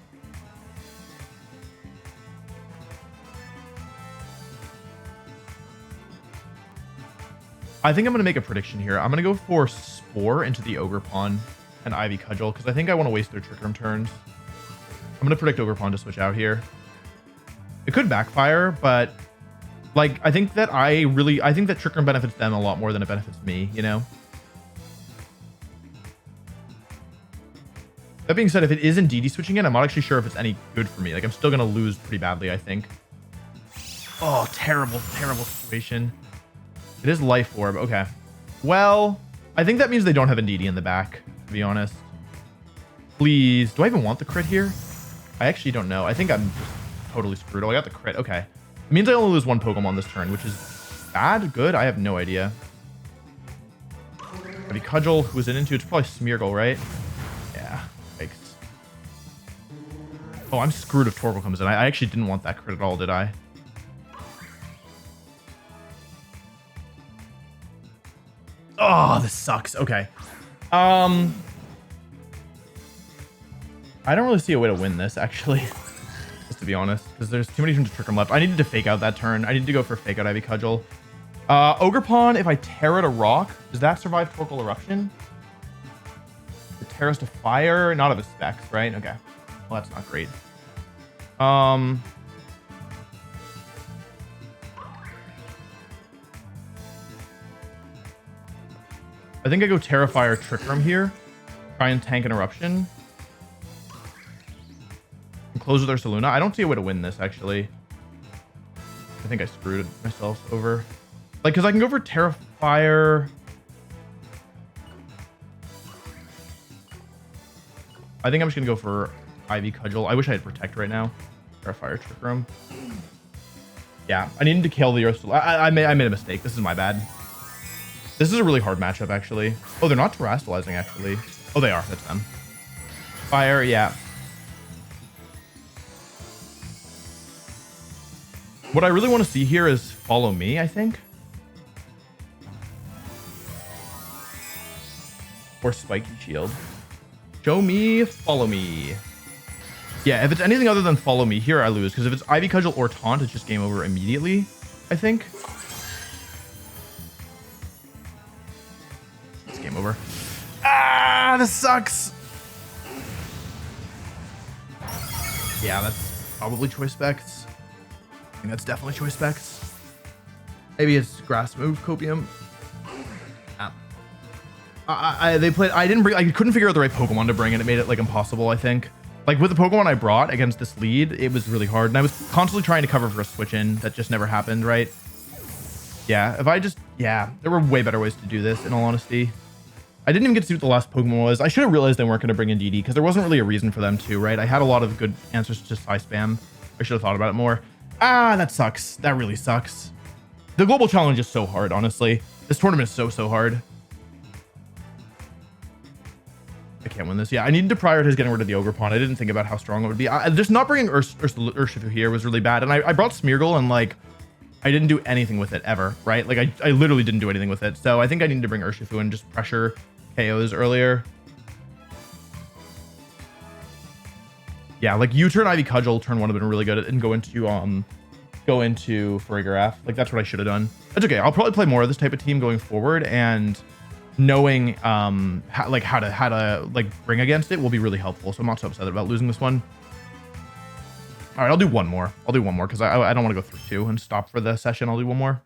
I think I'm going to make a prediction here. I'm going to go for Spore into the Ogerpon and Ivy Cudgel because I think I want to waste their Trick Room turns. I'm going to predict Ogerpon to switch out here. It could backfire, but Like, I think that Trick Room benefits them a lot more than it benefits me, you know? That being said, if it is indeed switching in, I'm not actually sure if it's any good for me. Like, I'm still going to lose pretty badly, I think. Oh, terrible, terrible situation. It is Life Orb. Okay. Well, I think that means they don't have Indeedee in the back, to be honest. Please. Do I even want the crit here? I actually don't know. I think I'm just totally screwed. Oh, I got the crit. Okay. It means I only lose one Pokemon this turn, which is bad, good. I have no idea. Maybe Cudgel, who is it into? It's probably Smeargle, right? Yeah. Yikes. Oh, I'm screwed if Torkoal comes in. I actually didn't want that crit at all, did I? Oh, this sucks. Okay. I don't really see a way to win this, actually. Just to be honest, because there's too many turns to Trick Room left. I needed to fake out that turn. I need to go for fake out Ivy Cudgel. Ogerpon, if I tear it a rock, does that survive Torkoal Eruption? The Terrace to Fire? Not of its specs, right? Okay. Well, that's not great. I think I go Terrifier Trick Room here. Try and tank an Eruption. And close with Ursaluna. I don't see a way to win this, actually. I think I screwed myself over. Like, because I can go for Terrifier. I think I'm just going to go for Ivy Cudgel. I wish I had Protect right now. Terrifier Trick Room. Yeah, I needed to kill the Ursaluna. I made a mistake. This is my bad. This is a really hard matchup, actually. Oh, they're not terastallizing, actually. Oh, they are. That's them. Fire, yeah. What I really want to see here is Follow Me, I think. Or Spiky Shield. Show me, follow me. Yeah, if it's anything other than Follow Me, here I lose. Because if it's Ivy Cudgel or Taunt, it's just game over immediately, I think. Game over. Ah, this sucks. Yeah, that's probably Choice Specs. I think that's definitely Choice Specs. Maybe it's Grass Move Copium. They played. I couldn't figure out the right Pokemon to bring, and it made it like impossible. I think. Like with the Pokemon I brought against this lead, it was really hard, and I was constantly trying to cover for a switch in that just never happened. Right? Yeah. If I just there were way better ways to do this. In all honesty. I didn't even get to see what the last Pokemon was. I should have realized they weren't going to bring in DD because there wasn't really a reason for them to, right? I had a lot of good answers to Psy Spam. I should have thought about it more. Ah, that sucks. That really sucks. The global challenge is so hard, honestly. This tournament is so hard. I can't win this. Yeah, I needed to prioritize getting rid of the Ogerpon. I didn't think about how strong it would be. Just not bringing Urshifu here was really bad. And I brought Smeargle and like, I didn't do anything with it ever, right? Like I literally didn't do anything with it. So I think I need to bring Urshifu and just pressure KOs earlier. Yeah, like U-turn Ivy Cudgel turn 1 would have been really good and go into Farigiraf. Like that's what I should have done. That's okay. I'll probably play more of this type of team going forward, and knowing how to like bring against it will be really helpful. So I'm not so upset about losing this one. All right, I'll do one more. Because I don't want to go through 2 and stop for the session. I'll do one more.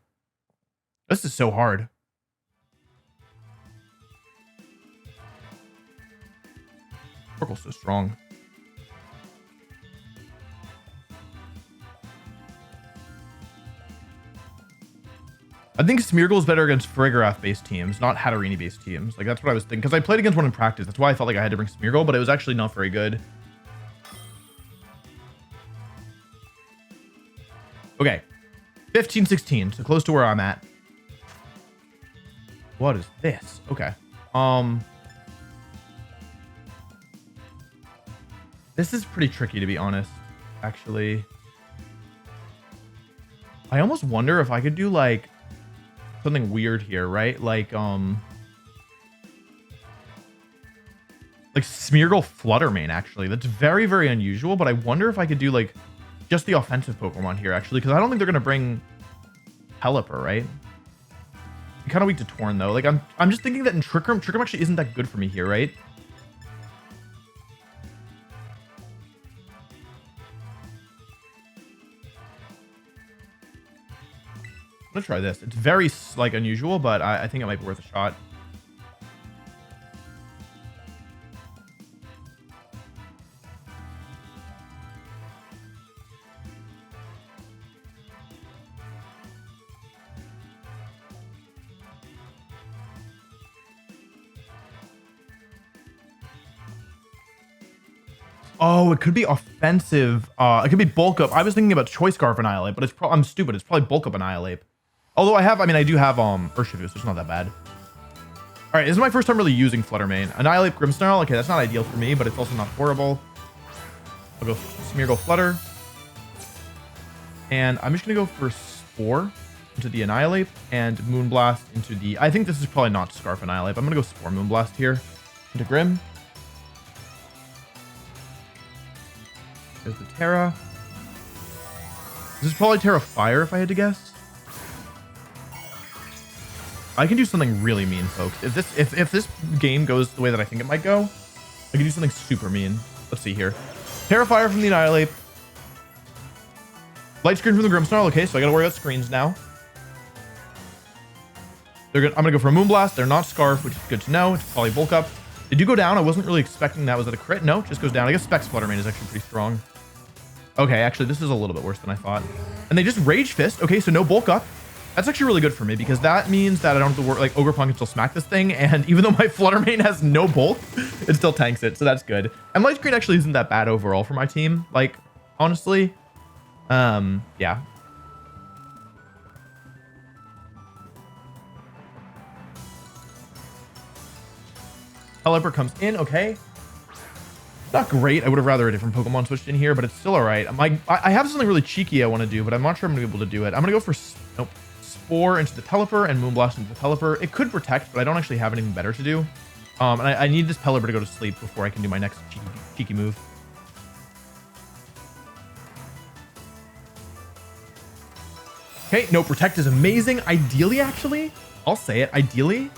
This is so hard. Torkoal's so strong. I think Smeargle is better against Farigiraf-based teams, not Hatterene-based teams. Like, that's what I was thinking. Because I played against one in practice. That's why I felt like I had to bring Smeargle, but it was actually not very good. Okay. 15-16. So close to where I'm at. What is this? Okay. This is pretty tricky, to be honest, actually. I almost wonder if I could do, like, something weird here, right? Like Smeargle Fluttermane, actually. That's very, very unusual, but I wonder if I could do, like, just the offensive Pokemon here, actually, because I don't think they're going to bring Pelipper, right? I'm kind of weak to Torn, though. Like, I'm just thinking that in Trick Room actually isn't that good for me here, right? I'm gonna try this. It's very like unusual, but I think it might be worth a shot. Oh, it could be offensive. It could be bulk up. I was thinking about choice scarf annihilate, but I'm stupid. It's probably bulk up annihilate. Although I do have Urshifu, so it's not that bad. All right, this is my first time really using Flutter Mane. Annihilate Grimmsnarl. Okay, that's not ideal for me, but it's also not horrible. I'll go Smeargle Flutter. And I'm just gonna go for Spore into the Annihilate and Moonblast into the, I think this is probably not Scarf Annihilate, but I'm gonna go Spore Moonblast here into Grimm. There's the Terra. This is probably Terra Fire if I had to guess. I can do something really mean, folks. If this game goes the way that I think it might go, I can do something super mean. Let's see here. Terra Fire from the Annihilate. Light Screen from the Grimmsnarl. Okay, so I gotta worry about screens now. I'm gonna go for a Moonblast. They're not Scarf, which is good to know. It's probably Bulk Up. They do go down. I wasn't really expecting that. Was that a crit? No, it just goes down. I guess Specs Flutter Mane is actually pretty strong. Okay, actually, this is a little bit worse than I thought. And they just Rage Fist. Okay, so no Bulk Up. That's actually really good for me because that means that I don't have to work, like Ogerpon can still smack this thing. And even though my Flutter Mane has no bulk, it still tanks it. So that's good. And Light Screen actually isn't that bad overall for my team. Like, honestly, yeah. Pelipper comes in. Okay. Not great. I would have rather a different Pokemon switched in here, but it's still all right. I have something really cheeky I want to do, but I'm not sure I'm going to be able to do it. I'm going to go for nope. Spore into the Pelipper and Moonblast into the Pelipper. It could protect, but I don't actually have anything better to do. And I need this Pelipper to go to sleep before I can do my next cheeky move. Okay, no, Protect is amazing. Ideally, actually, I'll say it. Ideally,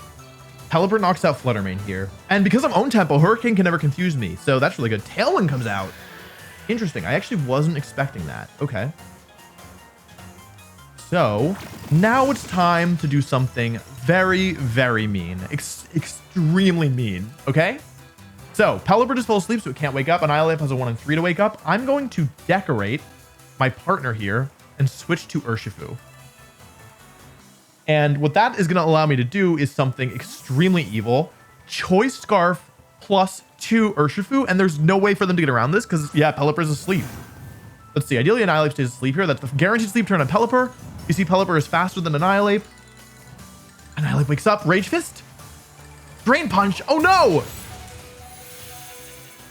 Pelipper knocks out Flutter Mane here. And because I'm own tempo, Hurricane can never confuse me. So that's really good. Tailwind comes out. Interesting. I actually wasn't expecting that. Okay. So now it's time to do something very, very mean. Extremely mean. Okay. So Pelipper just fell asleep, so it can't wake up. Annihilate has a 1 in 3 to wake up. I'm going to decorate my partner here and switch to Urshifu. And what that is going to allow me to do is something extremely evil. Choice Scarf +2 Urshifu, and there's no way for them to get around this because, yeah, Pelipper's asleep. Let's see. Ideally, Annihilate stays asleep here. That's the guaranteed sleep turn on Pelipper. You see Pelipper is faster than Annihilate. Annihilate wakes up. Rage Fist. Drain Punch. Oh, no!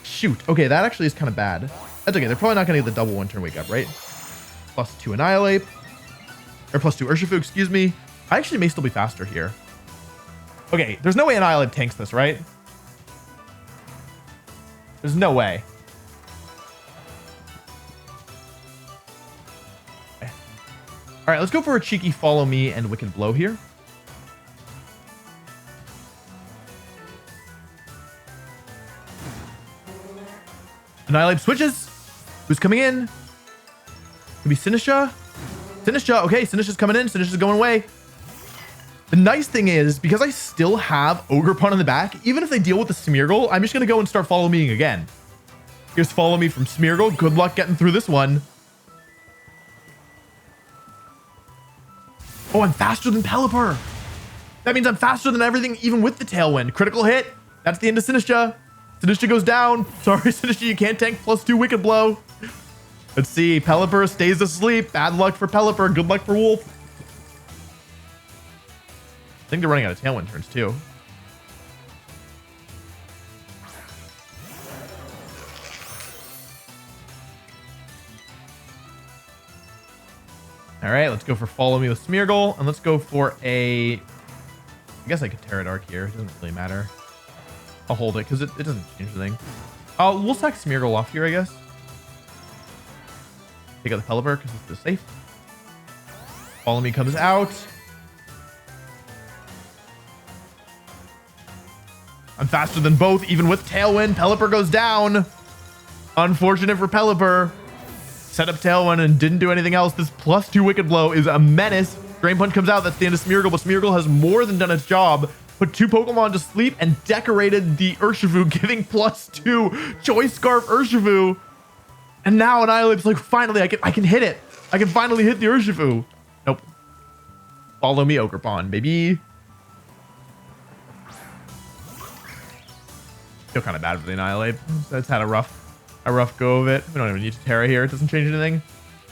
Shoot. Okay, that actually is kind of bad. That's okay. They're probably not going to get the double 1-turn wake up, right? +2 Annihilate. Or +2 Urshifu, excuse me. I actually may still be faster here. Okay, there's no way Annihilate tanks this, right? There's no way. Okay. All right, let's go for a cheeky Follow Me and Wicked Blow here. Annihilate switches. Who's coming in? Could be Sinistra. Sinistra. Okay, Sinistra's coming in. Sinistra's going away. The nice thing is, because I still have Ogerpon in the back, even if they deal with the Smeargle, I'm just going to go and start Follow Meing again. Here's Follow Me from Smeargle. Good luck getting through this one. Oh, I'm faster than Pelipper. That means I'm faster than everything, even with the Tailwind. Critical hit. That's the end of Sinistra. Sinistra goes down. Sorry, Sinistra, you can't tank +2 Wicked Blow. Let's see. Pelipper stays asleep. Bad luck for Pelipper. Good luck for Wolfe. I think they're running out of Tailwind turns too. All right, let's go for Follow Me with Smeargle, and let's go for a... I guess I could Terradark here. It doesn't really matter. I'll hold it because it doesn't change anything. We'll sack Smeargle off here, I guess. Take out the Pelipper because it's safe. Follow Me comes out. I'm faster than both, even with Tailwind. Pelipper goes down. Unfortunate for Pelipper. Set up Tailwind and didn't do anything else. This +2 Wicked Blow is a menace Drain Punch comes out. That's the end of Smeargle, but Smeargle has more than done its job. Put 2 Pokemon to sleep and decorated the Urshifu, giving +2 Choice Scarf Urshifu. And now Annihilape's like, finally, I can hit it. I can finally hit the Urshifu. Nope. Follow me, Ogerpon, baby. Feel kind of bad for the Annihilape. That's had a rough go of it. We don't even need to Terra here. It doesn't change anything.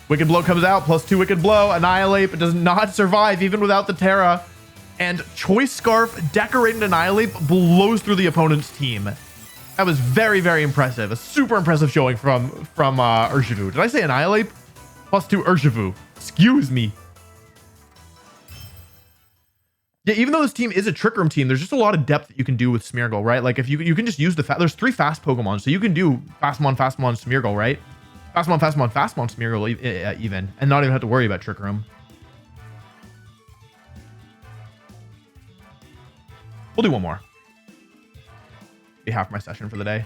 Wicked Blow comes out, +2 Wicked Blow. Annihilape does not survive even without the Terra. And Choice Scarf, decorated Annihilape, blows through the opponent's team. That was very, very impressive. A super impressive showing from Urshifu. Did I say Annihilape? +2 Urshifu. Excuse me. Yeah, even though this team is a Trick Room team, there's just a lot of depth that you can do with Smeargle, right? Like if you can just use there's 3 fast Pokemon, so you can do Fastmon, Smeargle, right? Fastmon, Smeargle even, and not even have to worry about Trick Room. We'll do one more. Be half my session for the day.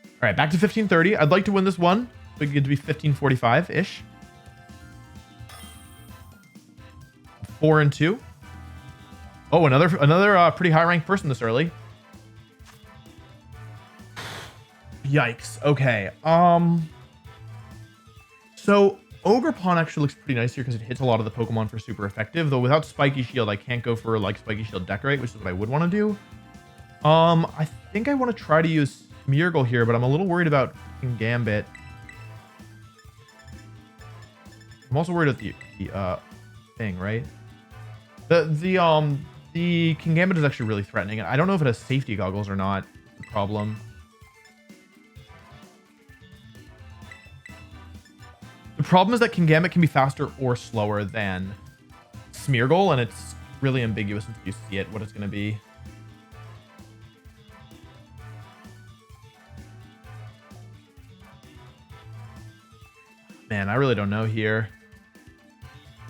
All right, back to 1530. I'd like to win this one. We get to be 1545-ish. 4-2. Oh, another pretty high ranked person this early. Yikes. Okay. So Ogerpon actually looks pretty nice here because it hits a lot of the Pokemon for super effective. Though without Spiky Shield, I can't go for like Spiky Shield Decorate, which is what I would want to do. I think I want to try to use Smeargle here, but I'm a little worried about King Gambit. I'm also worried about the thing, right? The King Gambit is actually really threatening. I don't know if it has safety goggles or not. The problem. The problem is that King Gambit can be faster or slower than Smeargle, and it's really ambiguous until you see it what it's going to be. Man, I really don't know here.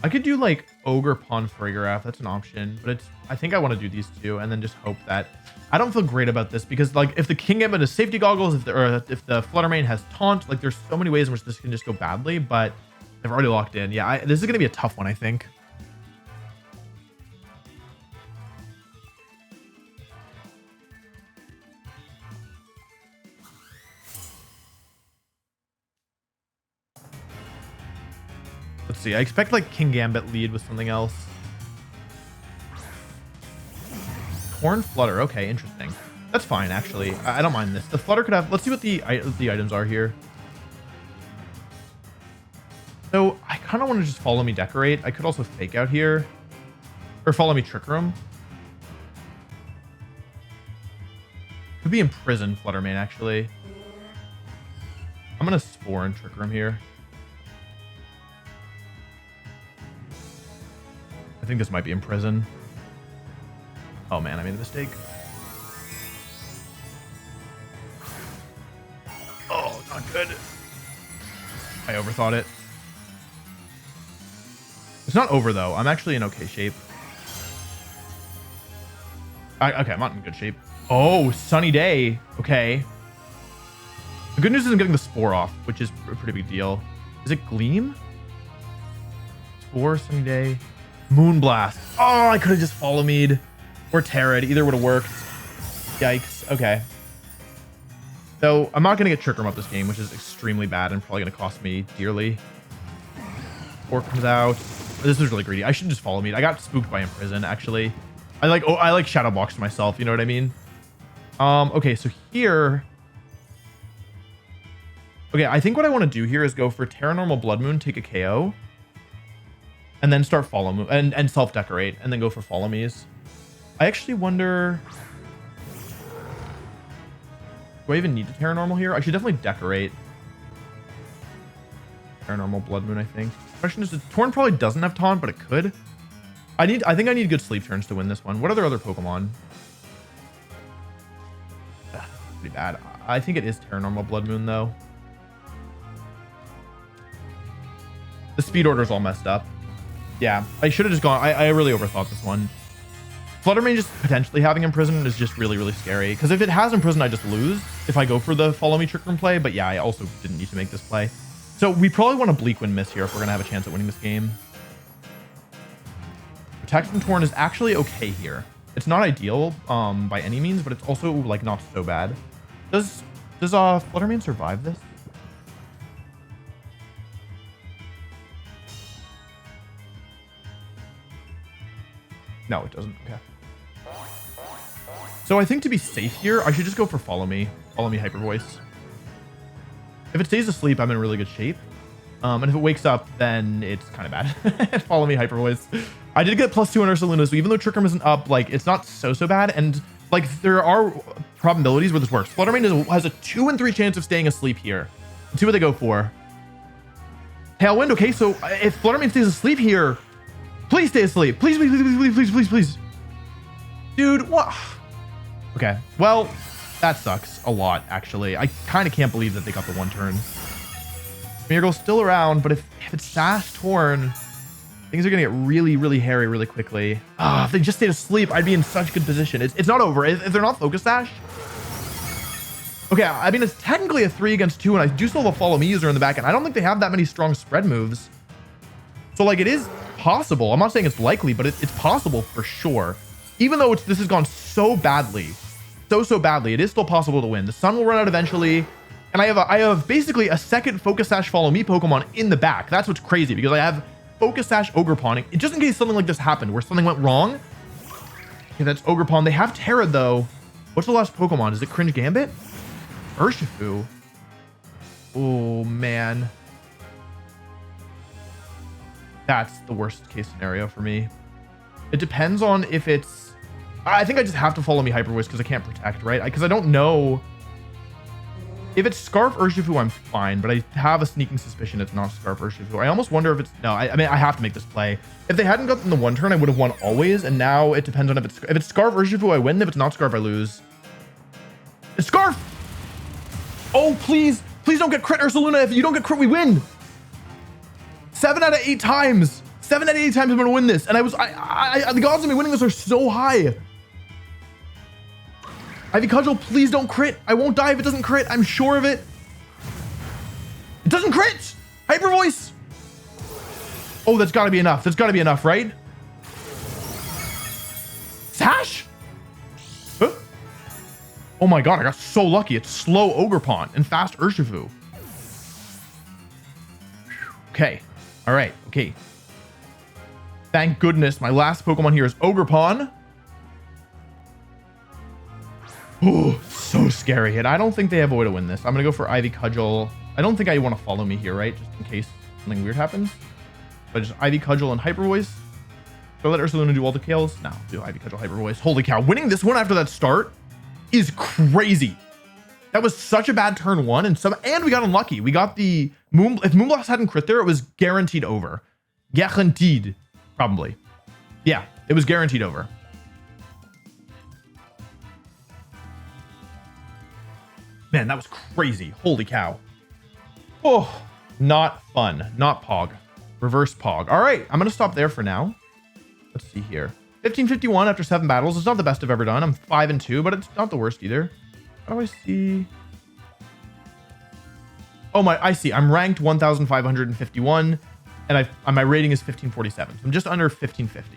I could do like Ogerpon Frigoraph. That's an option, but I think I want to do these two and then just hope that I don't feel great about this because like if the King Gambit has safety goggles, if the Flutter Mane has taunt, like there's so many ways in which this can just go badly, but I've already locked in. Yeah, this is going to be a tough one, I think. Let's see. I expect like King Gambit lead with something else. Torn Flutter. Okay, interesting. That's fine, actually. I don't mind this. The Flutter could have... Let's see what the items are here. So, I kind of want to just Follow Me Decorate. I could also Fake Out here. Or Follow Me Trick Room. Could be Imprison Flutter Mane, actually. I'm going to Spore and Trick Room here. I think this might be Imprison. Oh man, I made a mistake. Oh, not good. I overthought it. It's not over though. I'm actually in okay shape. Okay, I'm not in good shape. Oh, Sunny Day. Okay. The good news is I'm getting the Spore off, which is a pretty big deal. Is it Gleam? Spore, Sunny Day. Moonblast. Oh, I could have just Follow Me'd or Terra'd. Either would have worked. Yikes. Okay. So I'm not going to get Trick Room up this game, which is extremely bad and probably going to cost me dearly. Spore comes out. This was really greedy. I should just Follow Me'd. I got spooked by Imprison, actually. I like Shadow Boxed myself. You know what I mean? Okay, so here... Okay, I think what I want to do here is go for Terra Normal Blood Moon, take a KO. And then start Follow Me and self-decorate and then go for Follow Me's. I actually wonder... Do I even need to Terra Normal here? I should definitely decorate. Terra Normal Blood Moon, I think. Question is, Torn probably doesn't have taunt, but it could. I think I need good sleep turns to win this one. What are their other Pokemon? Pretty bad. I think it is Terra Normal Blood Moon, though. The speed order is all messed up. Yeah, I should have just gone. I really overthought this one. Flutter Mane just potentially having Imprison is just really, really scary. Because if it has Imprison, I just lose if I go for the Follow Me Trick Room play. But yeah, I also didn't need to make this play. So we probably want to Bleak Wind Miss here if we're going to have a chance at winning this game. Protect from Torn is actually okay here. It's not ideal by any means, but it's also like not so bad. Does Fluttermane survive this? No, it doesn't. Okay. So I think to be safe here, I should just go for Follow Me. Follow Me Hyper Voice. If it stays asleep, I'm in really good shape. And if it wakes up, then it's kind of bad. Follow Me Hyper Voice. I did get +2 on Ursaluna, so even though Trick Room isn't up, like, it's not so bad. And, like, there are probabilities where this works. Fluttermane has a 2 in 3 chance of staying asleep here. Let's see what they go for. Tailwind, okay, so if Fluttermane stays asleep here, please stay asleep. Please, please, please, please, please, please, please. Dude, what? Okay, well, that sucks a lot, actually. I kind of can't believe that they got the 1 turn. Smeargle's still around, but if it's Sash Torn, things are going to get really, really hairy really quickly. If they just stayed asleep, I'd be in such good position. It's not over. If they're not Focus Sash. Okay, I mean, it's technically a 3 against 2, and I do still have a Follow Me user in the back end. I don't think they have that many strong spread moves. So, like, it is possible. I'm not saying it's likely, but it's possible for sure. Even though this has gone so badly, so badly, it is still possible to win. The sun will run out eventually. And I have basically a second Focus Sash Follow Me Pokemon in the back. That's what's crazy, because I have Focus Sash Ogerpon. Just in case something like this happened, where something went wrong. Okay, that's Ogerpon. They have Terra, though. What's the last Pokemon? Is it Cringe Gambit? Urshifu. Oh, man. That's the worst case scenario for me. It depends on if it's... I think I just have to Follow Me Hyper Voice because I can't Protect, right? Because I don't know... If it's Scarf Urshifu, I'm fine, but I have a sneaking suspicion it's not Scarf Urshifu. I almost wonder if it's... No, I mean, I have to make this play. If they hadn't gotten the 1 turn, I would have won always, and now it depends on if it's Scarf Urshifu, I win. If it's not Scarf, I lose. It's Scarf! Oh, please. Please don't get crit, Ursaluna. If you don't get crit, we win. 7 out of 8 times. 7 out of 8 times I'm going to win this. And the odds of me winning this are so high. Ivy Cudgel, please don't crit. I won't die if it doesn't crit. I'm sure of it. It doesn't crit. Hyper Voice. Oh, that's got to be enough. That's got to be enough, right? Sash? Huh? Oh my god, I got so lucky. It's slow Ogerpon and fast Urshifu. Okay. All right. Okay. Thank goodness my last Pokemon here is Ogerpon. Oh, so scary. And I don't think they have a way to win this. I'm going to go for Ivy Cudgel. I don't think I want to Follow Me here, right? Just in case something weird happens. But just Ivy Cudgel and Hyper Voice. Do I let Ursaluna do all the kills? No, do Ivy Cudgel, Hyper Voice. Holy cow. Winning this one after that start is crazy. That was such a bad turn 1. And we got unlucky. We got the Moon. If Moonblast hadn't crit there, it was guaranteed over. Guaranteed. Probably. Yeah, it was guaranteed over. Man, that was crazy. Holy cow. Oh, not fun. Not Pog. Reverse Pog. All right, I'm going to stop there for now. Let's see here. 1551 after 7 battles. It's not the best I've ever done. I'm 5-2, but it's not the worst either. How do I see? Oh, I see. I'm ranked 1,551, and my rating is 1547. So I'm just under 1550.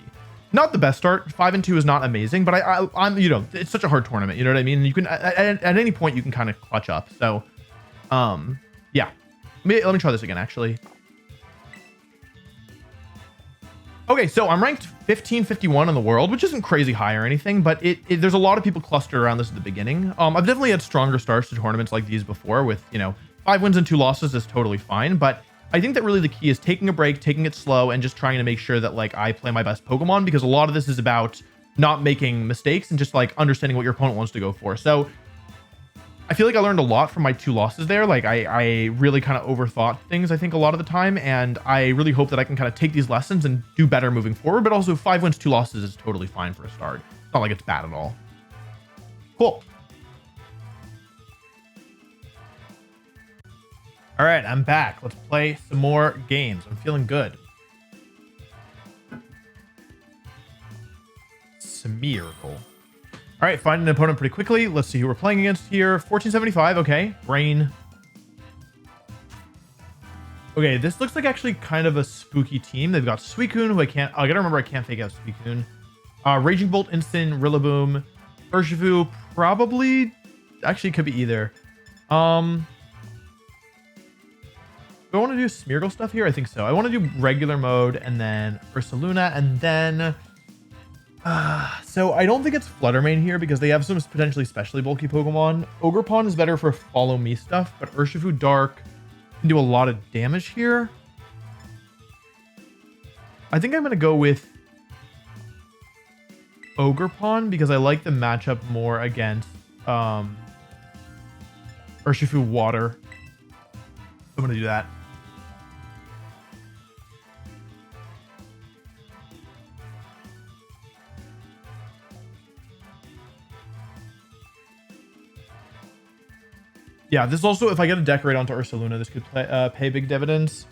Not the best start. 5-2 is not amazing, but I'm you know, it's such a hard tournament. You know what I mean? You can at any point you can kind of clutch up. So, yeah. Let me try this again. Actually. Okay, so I'm ranked 1551 in the world, which isn't crazy high or anything, but there's a lot of people clustered around this at the beginning. I've definitely had stronger starts to tournaments like these before with, you know, 5 wins and 2 losses is totally fine, but I think that really the key is taking a break, taking it slow, and just trying to make sure that like I play my best Pokemon, because a lot of this is about not making mistakes and just like understanding what your opponent wants to go for. So I feel like I learned a lot from my 2 losses there. Like I really kind of overthought things, I think, a lot of the time, and I really hope that I can kind of take these lessons and do better moving forward. But also 5 wins, 2 losses is totally fine for a start. It's not like it's bad at all. Cool. All right, I'm back. Let's play some more games. I'm feeling good. Smeargle. All right, find an opponent pretty quickly. Let's see who we're playing against here. 1475, okay. Brain. Okay, this looks like actually kind of a spooky team. They've got Suicune, who I gotta remember I can't fake out Suicune. Raging Bolt, Instant, Rillaboom, Urshifu, probably, actually could be either. Do I want to do Smeargle stuff here? I think so. I want to do regular mode and then Ursaluna and then... so I don't think it's Fluttermane here because they have some potentially specially bulky Pokemon. Ogerpon is better for follow me stuff, but Urshifu Dark can do a lot of damage here. I think I'm going to go with Ogerpon because I like the matchup more against Urshifu Water. I'm going to do that. Yeah, this also, if I get a Decorate onto Ursaluna, this could pay big dividends.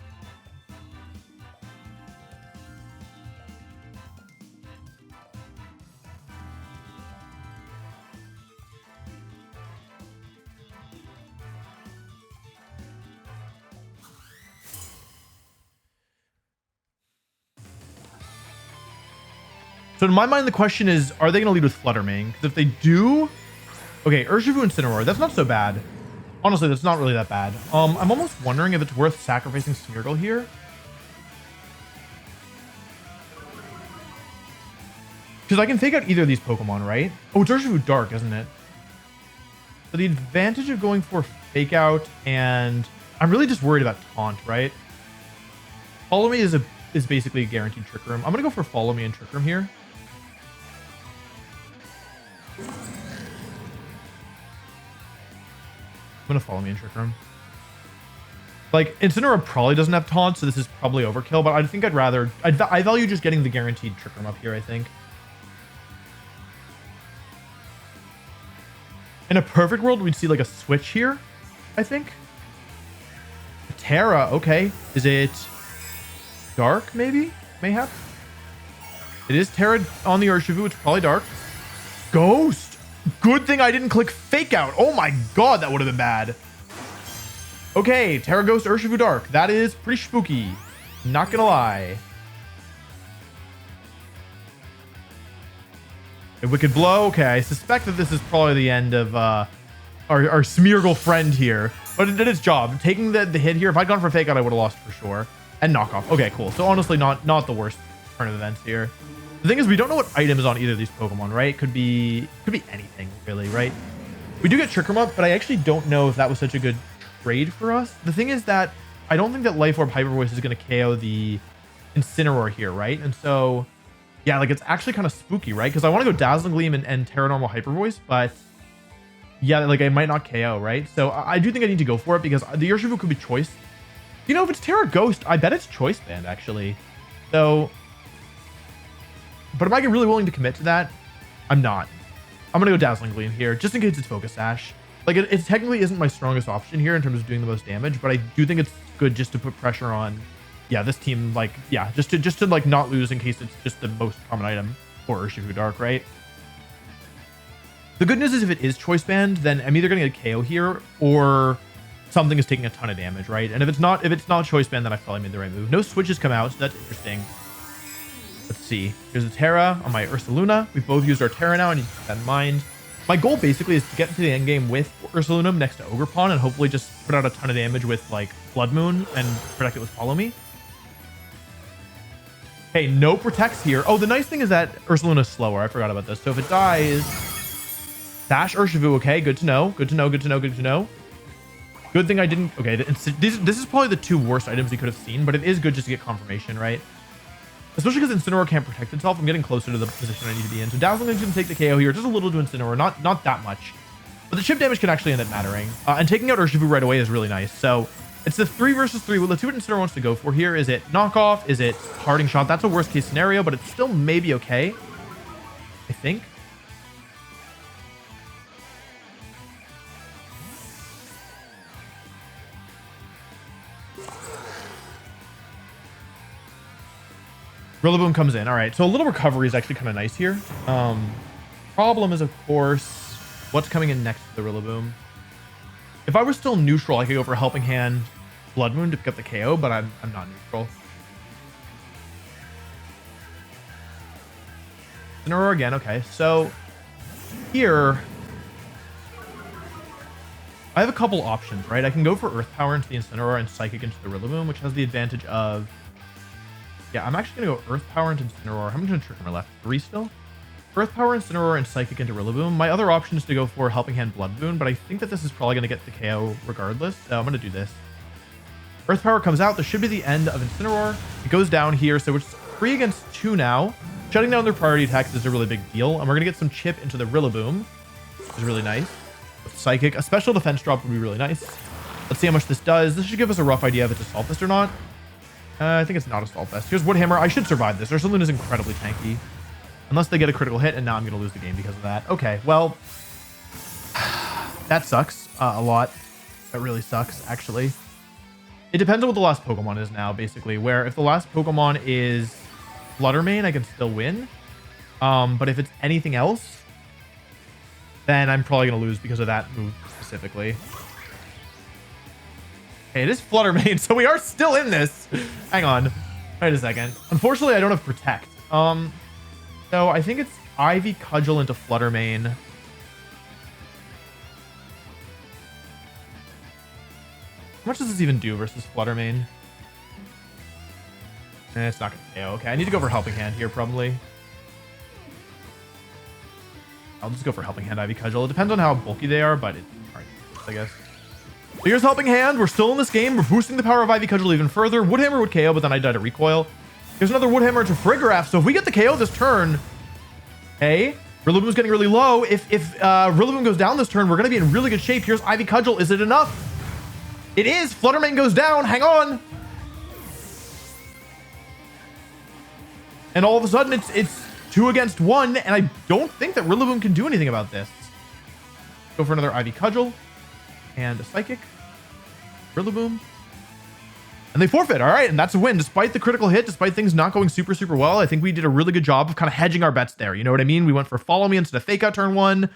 So in my mind, the question is, are they going to lead with Fluttermane? Because if they do... Okay, Urshifu Incineroar, that's not so bad. Honestly, that's not really that bad. I'm almost wondering if it's worth sacrificing Smeargle here. Because I can fake out either of these Pokemon, right? Oh, it's Urshifu Dark, isn't it? So the advantage of going for fake out, and I'm really just worried about Taunt, right? Follow Me is basically a guaranteed Trick Room. I'm gonna go for Follow Me and Trick Room here. I'm gonna Follow Me in Trick Room. Like, Incineroar probably doesn't have Taunt, so this is probably overkill, but I think I'd rather... I value just getting the guaranteed Trick Room up here, I think. In a perfect world, we'd see, like, a switch here, I think. Terra, okay. Is it Dark, maybe? Mayhap? It is Terra on the Urshifu. It's probably Dark. Ghost! Good thing I didn't click Fake Out. Oh my god, that would have been bad. Okay, Terra Ghost Urshifu Dark. That is pretty spooky. Not gonna lie. A Wicked Blow. Okay, I suspect that this is probably the end of our Smeargle friend here. But it did its job. Taking the hit here, if I'd gone for Fake Out, I would have lost for sure. And Knockoff. Okay, cool. So honestly, not the worst turn of events here. The thing is, we don't know what item is on either of these Pokemon, right? Could be anything, really, right? We do get Trick Room up, but I actually don't know if that was such a good trade for us. The thing is that I don't think that Life Orb Hyper Voice is going to KO the Incineroar here, right? And so, yeah, like, it's actually kind of spooky, right? Because I want to go Dazzling Gleam and Terra Normal Hyper Voice, but yeah, like, I might not KO, right? So I do think I need to go for it because the Urshifu could be choice. You know, if it's Terra Ghost, I bet it's Choice Band, actually. So... But am I really willing to commit to that? I'm not. I'm going to go Dazzling Gleam here, just in case it's Focus Sash. Like, it technically isn't my strongest option here in terms of doing the most damage, but I do think it's good just to put pressure on, yeah, this team, like, yeah, just to like, not lose in case it's just the most common item for Urshifu Dark, right? The good news is if it is Choice Band, then I'm either going to get a KO here, or something is taking a ton of damage, right? And if it's not Choice Band, then I probably made the right move. No switches come out, so that's interesting. Let's see. Here's a Terra on my Ursaluna. We've both used our Terra now. I need to keep that in mind. My goal basically is to get into the end game with Ursaluna next to Ogerpon and hopefully just put out a ton of damage with like Blood Moon and protect it with Follow Me. Okay, no protects here. Oh, the nice thing is that Ursaluna is slower. I forgot about this. So if it dies, Dash Urshifu. Okay, good to know. Good to know. Good to know. Good to know. Good thing I didn't. Okay, this is probably the two worst items we could have seen, but it is good just to get confirmation, right? Especially because Incineroar can't protect itself. I'm getting closer to the position I need to be in. So Dazzling is going to take the KO here. Just a little to Incineroar. Not that much. But the chip damage can actually end up mattering. And taking out Urshifu right away is really nice. So it's the 3 versus 3. Well, let's see what Incineroar wants to go for here. Is it Knockoff? Is it Parting Shot? That's a worst case scenario, but it's still maybe okay, I think. Rillaboom comes in. All right, so a little recovery is actually kind of nice here. Problem is, of course, what's coming in next to the Rillaboom. If I was still neutral, I could go for Helping Hand, Blood Moon to pick up the KO, but I'm not neutral. Incineroar again. Okay, so here I have a couple options, right? I can go for Earth Power into the Incineroar and Psychic into the Rillaboom, which has the advantage of... Yeah, I'm actually going to go Earth Power into Incineroar. How many Trick Hammer left? 3 still? Earth Power, Incineroar, and Psychic into Rillaboom. My other option is to go for Helping Hand Blood Moon, but I think that this is probably going to get the KO regardless, so I'm going to do this. Earth Power comes out. This should be the end of Incineroar. It goes down here, so it's 3 against 2 now. Shutting down their priority attacks is a really big deal, and we're going to get some chip into the Rillaboom, which is really nice. With Psychic, a special defense drop would be really nice. Let's see how much this does. This should give us a rough idea of if it's Assault Vest or not. I think it's not Assault Vest. Here's Wood Hammer. I should survive this. Ursaluna is incredibly tanky. Unless they get a critical hit, and now I'm going to lose the game because of that. Okay, well, that sucks a lot. That really sucks, actually. It depends on what the last Pokemon is now, basically, where if the last Pokemon is Fluttermane, I can still win. But if it's anything else, then I'm probably going to lose because of that move specifically. Okay, it is Fluttermane, so we are still in this. Hang on. Wait a second. Unfortunately, I don't have Protect. So I think it's Ivy Cudgel into Fluttermane. How much does this even do versus Fluttermane? It's not gonna KO. Okay, I need to go for Helping Hand here, probably. I'll just go for Helping Hand Ivy Cudgel. It depends on how bulky they are, but it's alright, I guess. So here's Helping Hand. We're still in this game. We're boosting the power of Ivy Cudgel even further. Wood Hammer would KO, but then I died to recoil. Here's another Wood Hammer into Frigoraph. So if we get the KO this turn, hey, Rillaboom's getting really low. If Rillaboom goes down this turn, we're going to be in really good shape. Here's Ivy Cudgel. Is it enough? It is. Fluttermane goes down. Hang on. And all of a sudden, it's 2 against 1, and I don't think that Rillaboom can do anything about this. Go for another Ivy Cudgel and a Psychic. Rillaboom. And they forfeit. All right, and that's a win. Despite the critical hit, despite things not going super, super well, I think we did a really good job of kind of hedging our bets there. You know what I mean? We went for Follow Me instead of Fake Out turn 1.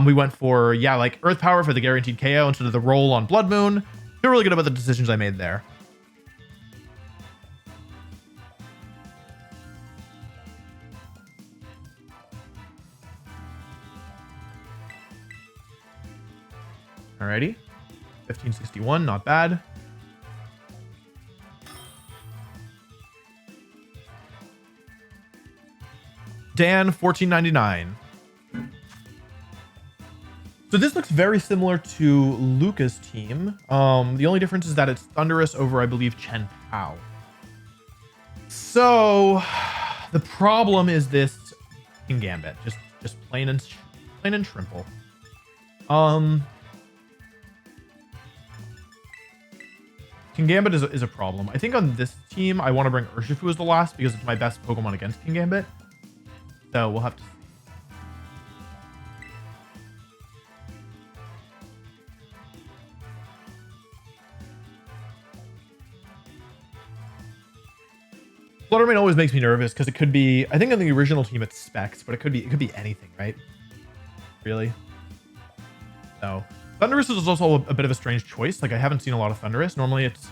We went for, yeah, like Earth Power for the guaranteed KO instead of the roll on Blood Moon. Feel really good about the decisions I made there. Alrighty. 1561, not bad. Dan, 1499. So this looks very similar to Luca's team. The only difference is that it's Thundurus over, I believe, Chen Pao. So the problem is this King Gambit, just plain and shrimple. King Gambit is a problem. I think on this team, I want to bring Urshifu as the last because it's my best Pokemon against King Gambit. So we'll have to see. Fluttermane always makes me nervous because it could be, I think on the original team it's Specs, but it could be anything, right? Really? So Thundurus is also a bit of a strange choice. Like I haven't seen a lot of Thundurus. Normally it's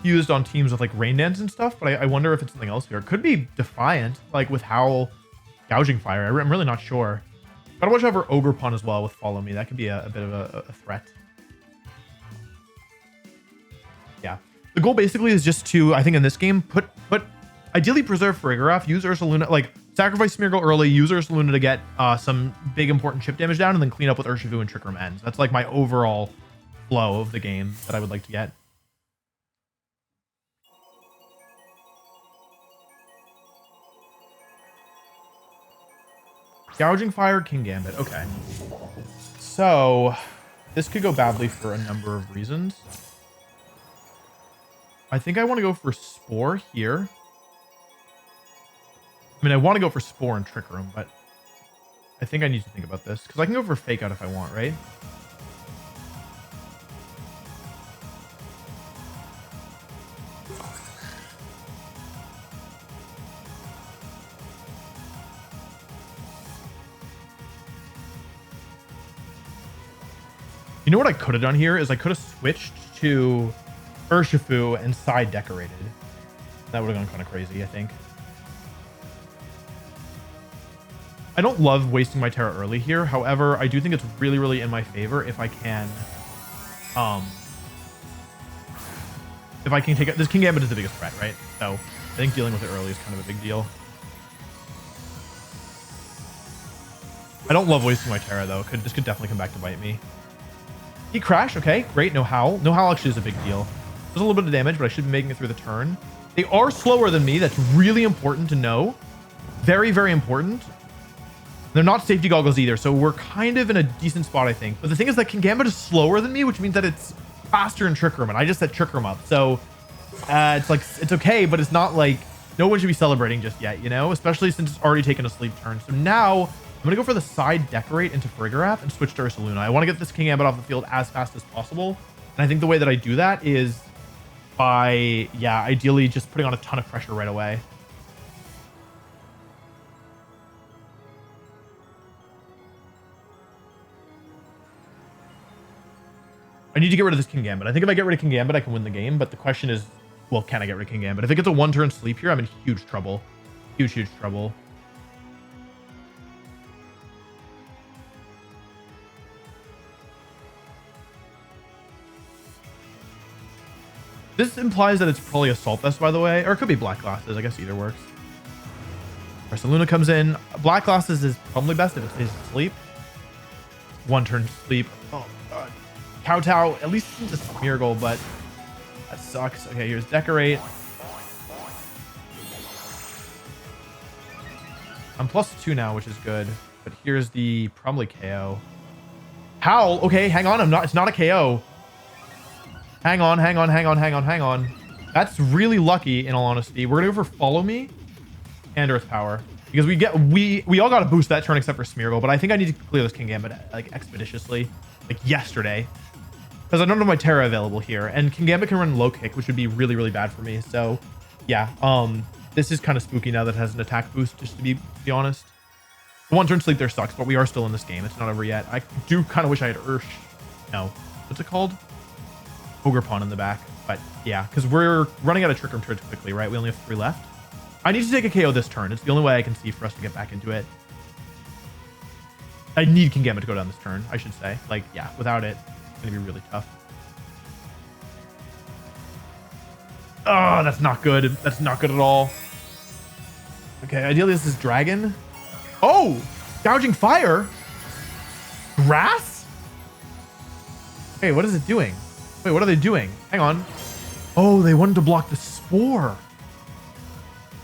used on teams with like Rain Dance and stuff, but I wonder if it's something else here. It could be Defiant, like with Howl, Gouging Fire. I'm really not sure. Gotta watch out for Ogerpon as well with Follow Me. That could be a bit of a threat. Yeah. The goal basically is just to, I think in this game, put ideally preserve Frigoraph, use Ursaluna, like sacrifice Smeargle early, use Ursaluna to get some big important chip damage down, and then clean up with Urshifu and Trick Room ends. That's like my overall flow of the game that I would like to get. Gouging Fire, King Gambit. Okay. So this could go badly for a number of reasons. I think I want to go for Spore here. I mean, I want to go for Spore and Trick Room, but I think I need to think about this because I can go for Fake Out if I want, right? You know what I could have done here is I could have switched to Urshifu and side decorated. That would have gone kind of crazy, I think. I don't love wasting my Terra early here. However, I do think it's really, really in my favor if I can take it. This King Gambit is the biggest threat, right? So I think dealing with it early is kind of a big deal. I don't love wasting my Terra though. This could definitely come back to bite me. He crashed. Okay, great. No howl. No howl actually is a big deal. There's a little bit of damage, but I should be making it through the turn. They are slower than me. That's really important to know. Very, very important. They're not safety goggles either, so we're kind of in a decent spot, I think. But the thing is that King Gambit is slower than me, which means that it's faster in Trick Room, and I just set Trick Room up. So it's like, it's okay, but it's not like no one should be celebrating just yet, you know, especially since it's already taken a sleep turn. So now I'm going to go for the side decorate into Farigiraf and switch to Ursaluna. I want to get this King Gambit off the field as fast as possible. And I think the way that I do that is by, yeah, ideally just putting on a ton of pressure right away. I need to get rid of this King Gambit. I think if I get rid of King Gambit, I can win the game. But the question is, well, can I get rid of King Gambit? If it gets a one-turn sleep here, I'm in huge trouble. Huge, huge trouble. This implies that it's probably Assault Vest, by the way. Or it could be Black Glasses. I guess either works. Ursaluna comes in. Black Glasses is probably best if it stays asleep. One-turn sleep. Oh, God. Kowtow, at least it's a Smeargle, but that sucks. Okay, here's Decorate. I'm +2 now, which is good. But here's the probably KO. Howl. Okay, hang on. It's not a KO. Hang on. That's really lucky, in all honesty. We're gonna go for Follow Me and Earth Power. Because we all got to boost that turn except for Smeargle, but I think I need to clear this King Gambit like expeditiously, like yesterday. Because I don't have my Terra available here, and King Gambit can run low kick, which would be really, really bad for me. So, yeah, this is kind of spooky now that it has an attack boost. Just to be honest, the one turn sleep there sucks, but we are still in this game. It's not over yet. I do kind of wish I had No, what's it called? Ogre Pawn in the back. But yeah, because we're running out of Trick Room turns quickly, right? We only have 3 left. I need to take a KO this turn. It's the only way I can see for us to get back into it. I need King Gambit to go down this turn, I should say. Like, yeah, without it, it's going to be really tough. Oh, that's not good. That's not good at all. Okay, ideally this is Dragon. Oh, Gouging Fire. Grass? Hey, what is it doing? Wait, what are they doing? Hang on. Oh, they wanted to block the Spore.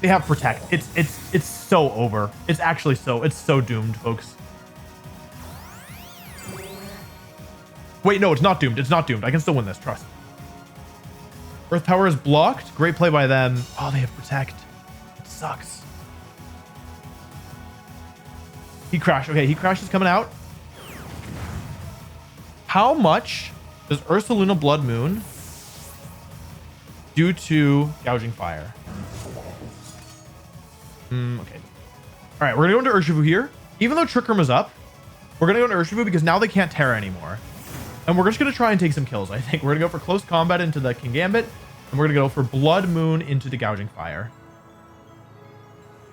They have Protect. It's so over. It's actually it's so doomed, folks. Wait, no, it's not doomed. It's not doomed. I can still win this. Trust. Earth Power is blocked. Great play by them. Oh, they have Protect. It sucks. He crashed. Okay, he crashed is coming out. How much does Ursaluna Blood Moon do to Gouging Fire? Okay. All right, we're gonna go into Urshifu here. Even though Trick Room is up, we're gonna go into Urshifu because now they can't Terra anymore. And we're just gonna try and take some kills, I think. We're gonna go for close combat into the King Gambit, and we're gonna go for Blood Moon into the Gouging Fire.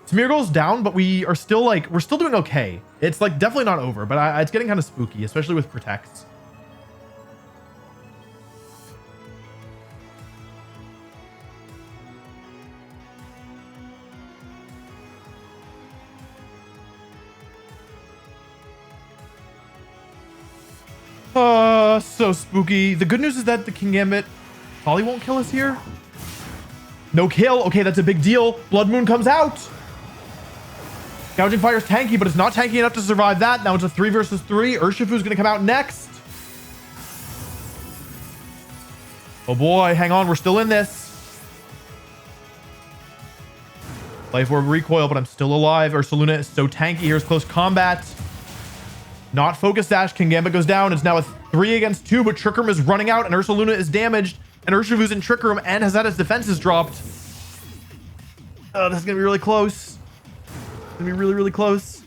Smeargle's down, but we are still we're still doing okay. It's like definitely not over, but it's getting kind of spooky, especially with Protects. So spooky. The good news is that the King Gambit probably won't kill us here. No kill. Okay, that's a big deal. Blood Moon comes out. Gouging Fire is tanky, but it's not tanky enough to survive that. Now it's a 3 versus 3. Urshifu's going to come out next. Oh boy, hang on. We're still in this. Life Orb recoil, but I'm still alive. Ursaluna is so tanky. Here's close combat. Not Focus Dash. King Gambit goes down. It's now a 3 against 2, but Trick Room is running out and Ursaluna is damaged. And Urshifu's in Trick Room and has had his defenses dropped. Oh, this is going to be really close. It's going to be really, really close.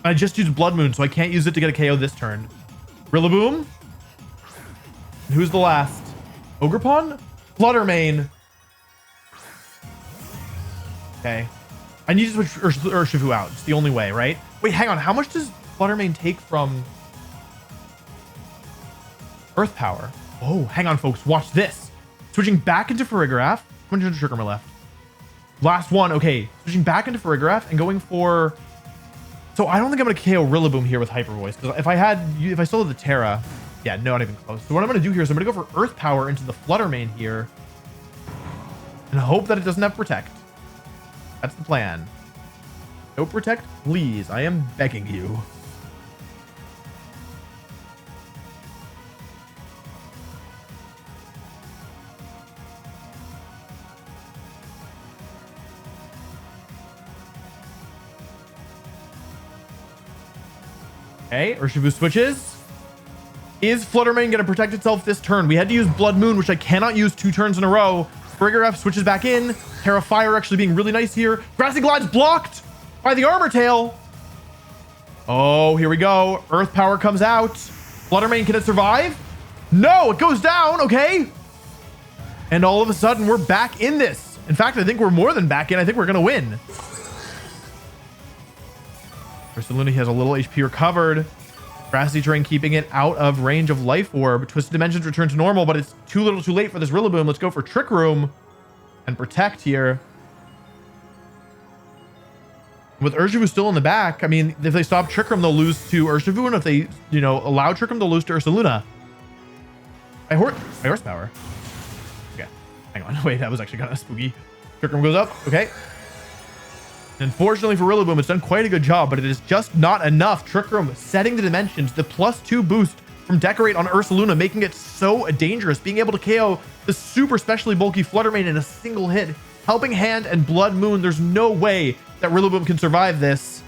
I just used Blood Moon, so I can't use it to get a KO this turn. Rillaboom. And who's the last? Ogerpon? Fluttermane. Okay. I need to switch Urshifu out. It's the only way, right? Wait, hang on. How much does Fluttermane take from Earth Power? Oh, hang on, folks. Watch this. Switching back into Farigiraf. How many Trick Room are left? Last one. Okay. Switching back into Farigiraf and going for... So I don't think I'm going to KO Rillaboom here with Hyper Voice. Because if I still have the Terra... Yeah, no, not even close. So what I'm going to do here is I'm going to go for Earth Power into the Fluttermane here. And hope that it doesn't have Protect. That's the plan. No Protect, please. I am begging you. Okay, Urshifu switches. Is Fluttermane going to protect itself this turn? We had to use Blood Moon, which I cannot use 2 turns in a row. Farigiraf switches back in. Terra Fire actually being really nice here. Grassy Glide's blocked by the Armor Tail. Oh, here we go. Earth Power comes out. Fluttermane, can it survive? No, it goes down. Okay. And all of a sudden, we're back in this. In fact, I think we're more than back in. I think we're going to win. Ursaluna has a little HP recovered. Grassy Terrain keeping it out of range of Life Orb. Twisted Dimensions return to normal, but it's too little too late for this Rillaboom. Let's go for Trick Room and Protect here. With Urshifu still in the back, I mean, if they stop Trick Room, they'll lose to Urshifu, and if they, allow Trick Room, they'll lose to Ursaluna. By Horsepower. Okay, hang on. Wait, that was actually kind of spooky. Trick Room goes up. Okay. Unfortunately for Rillaboom, it's done quite a good job, but it is just not enough. Trick Room setting the dimensions, the +2 boost from Decorate on Ursaluna, making it so dangerous, being able to KO the super specially bulky Fluttermane in a single hit. Helping Hand and Blood Moon, there's no way that Rillaboom can survive this.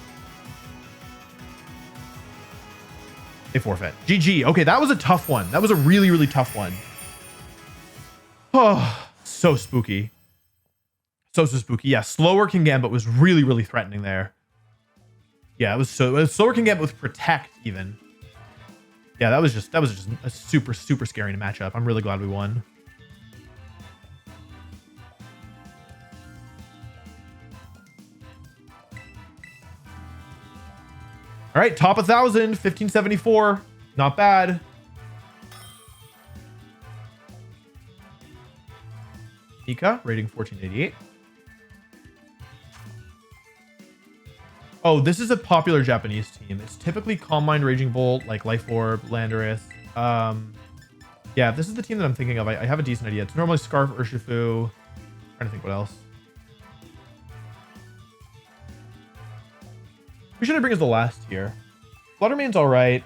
They forfeit. GG. Okay, that was a tough one. That was a really, really tough one. Oh, so spooky. So spooky. Yeah, slower King Gambit was really, really threatening there. Yeah, it was slower King Gambit with Protect even. Yeah, that was just a super, super scary matchup. I'm really glad we won. All right, top 1,000, 1574. Not bad. Nika, rating 1488. Oh, this is a popular Japanese team. It's typically Calm Mind, Raging Bolt, like Life Orb, Landorus. Yeah, this is the team that I'm thinking of. I have a decent idea. It's normally Scarf, Urshifu. Trying to think what else. Who should I bring as the last here? Fluttermane's all right.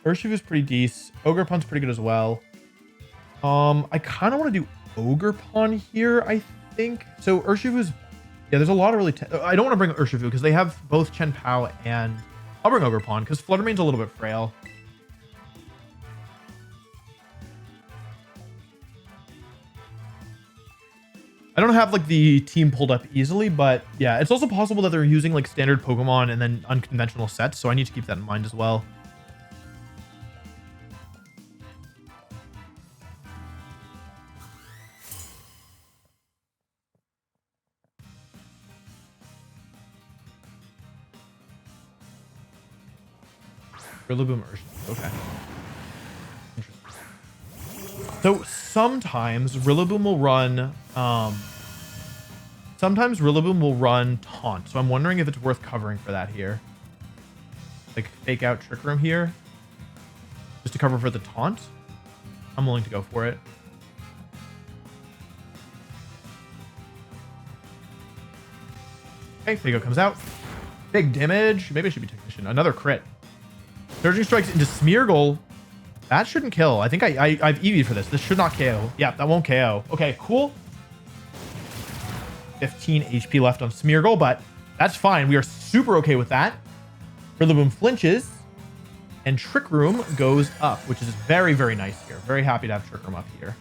Urshifu's pretty decent. Ogerpon's pretty good as well. I kind of want to do Ogerpon here, I think. So Urshifu's... Yeah, there's a lot of really... I don't want to bring Urshifu because they have both Chen Pao and... I'll bring Ogerpon because Fluttermane's a little bit frail. I don't have like the team pulled up easily, but yeah, it's also possible that they're using like standard Pokemon and then unconventional sets, so I need to keep that in mind as well. Rillaboom Urshifu. Okay. Interesting. So sometimes Rillaboom will run Taunt. So I'm wondering if it's worth covering for that here. Like fake out Trick Room here. Just to cover for the Taunt. I'm willing to go for it. Okay, Fago comes out. Big damage. Maybe I should be Technician. Another crit. Surging Strikes into Smeargle. That shouldn't kill. I think I've EV'd for this. This should not KO. Yeah, that won't KO. Okay, cool. 15 HP left on Smeargle, but that's fine. We are super okay with that. Rillaboom flinches, and Trick Room goes up, which is very, very nice here. Very happy to have Trick Room up here.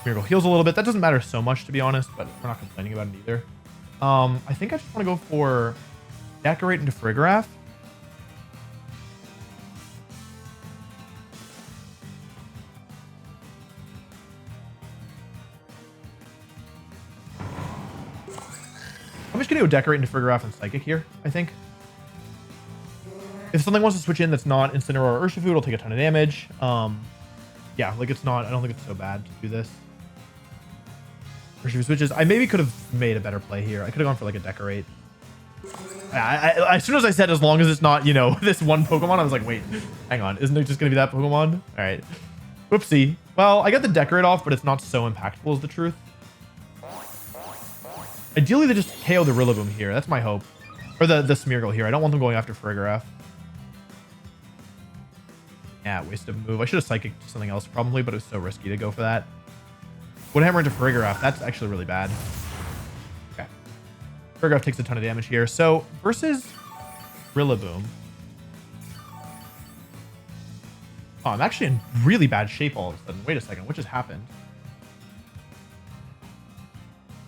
Smeargle heals a little bit. That doesn't matter so much, to be honest, but we're not complaining about it either. I think I just want to go for Decorate into Farigiraf. I'm just gonna go decorate into Farigiraf and Psychic here, I think. If something wants to switch in that's not Incineroar or Urshifu, it'll take a ton of damage. Yeah, like it's not, I don't think it's so bad to do this. Urshifu switches. I maybe could have made a better play here. I could have gone for like a decorate. As soon as I said as long as it's not, you know, this one Pokemon, I was like, wait, hang on. Isn't it just going to be that Pokemon? All right. Whoopsie. Well, I got the decorate off, but it's not so impactful is the truth. Ideally, they just KO the Rillaboom here. That's my hope. Or the Smeargle here. I don't want them going after Farigiraf. Yeah, waste of a move. I should have Psychic something else probably, but it was so risky to go for that. Would hammer into Farigiraf. That's actually really bad. Okay. Farigiraf takes a ton of damage here. So versus Rillaboom. Oh, I'm actually in really bad shape all of a sudden. Wait a second. What just happened?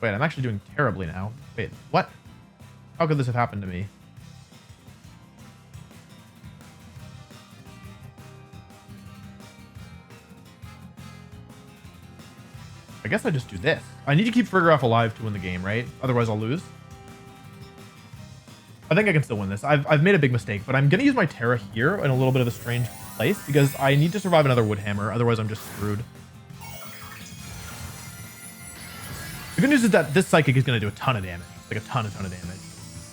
Wait, I'm actually doing terribly now. Wait, what? How could this have happened to me? I guess I just do this. I need to keep Farigiraf alive to win the game, right? Otherwise I'll lose. I think I can still win this. I've made a big mistake, but I'm going to use my Terra here in a little bit of a strange place because I need to survive another Wood Hammer. Otherwise I'm just screwed. The good news is that this Psychic is going to do a ton of damage. Like a ton of damage.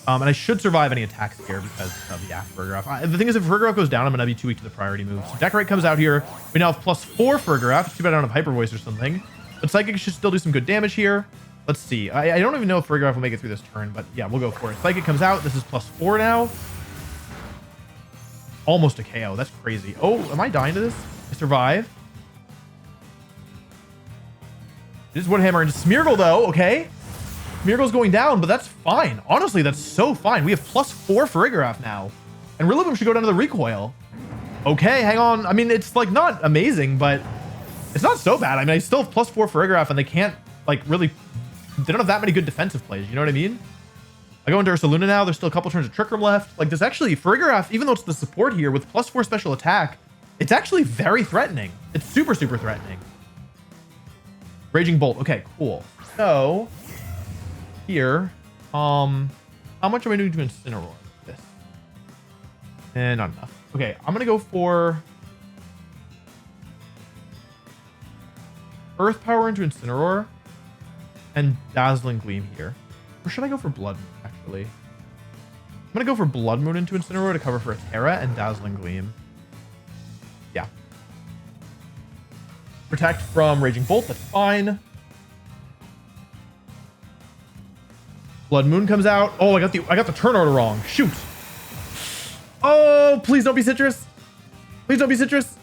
And I should survive any attacks here because of, yeah, Farigiraf. The thing is, if Farigiraf goes down, I'm going to be too weak to the priority move. So Decorate comes out here. We now have +4 Farigiraf. It's too bad I don't have Hyper Voice or something. But Psychic should still do some good damage here. Let's see. I don't even know if Farigiraf will make it through this turn, but yeah, we'll go for it. Psychic comes out. This is +4 now. Almost a KO. That's crazy. Oh, am I dying to this? I survive. This is Wood Hammer into Smeargle, though. Okay. Smeargle's going down, but that's fine. Honestly, that's so fine. We have +4 Farigiraf now. And Rillaboom should go down to the recoil. Okay, hang on. I mean, it's like not amazing, but it's not so bad. I mean, I still have +4 Farigiraf, and they can't like really. They don't have that many good defensive plays. You know what I mean? I go into Ursaluna now. There's still a couple turns of Trick Room left. Like, there's actually Farigiraf, even though it's the support here with +4 special attack, it's actually very threatening. It's super threatening. Raging Bolt. Okay, cool. So here, how much am I doing to Incineroar? This. And not enough. Okay, I'm gonna go for Earth Power into Incineroar and Dazzling Gleam here. Or should I go for Blood Moon, actually? I'm gonna go for Blood Moon into Incineroar to cover for a Terra and Dazzling Gleam. Yeah. Protect from Raging Bolt, that's fine. Blood Moon comes out. Oh, I got the turn order wrong. Shoot. Oh, please don't be Citrus. Please don't be Citrus.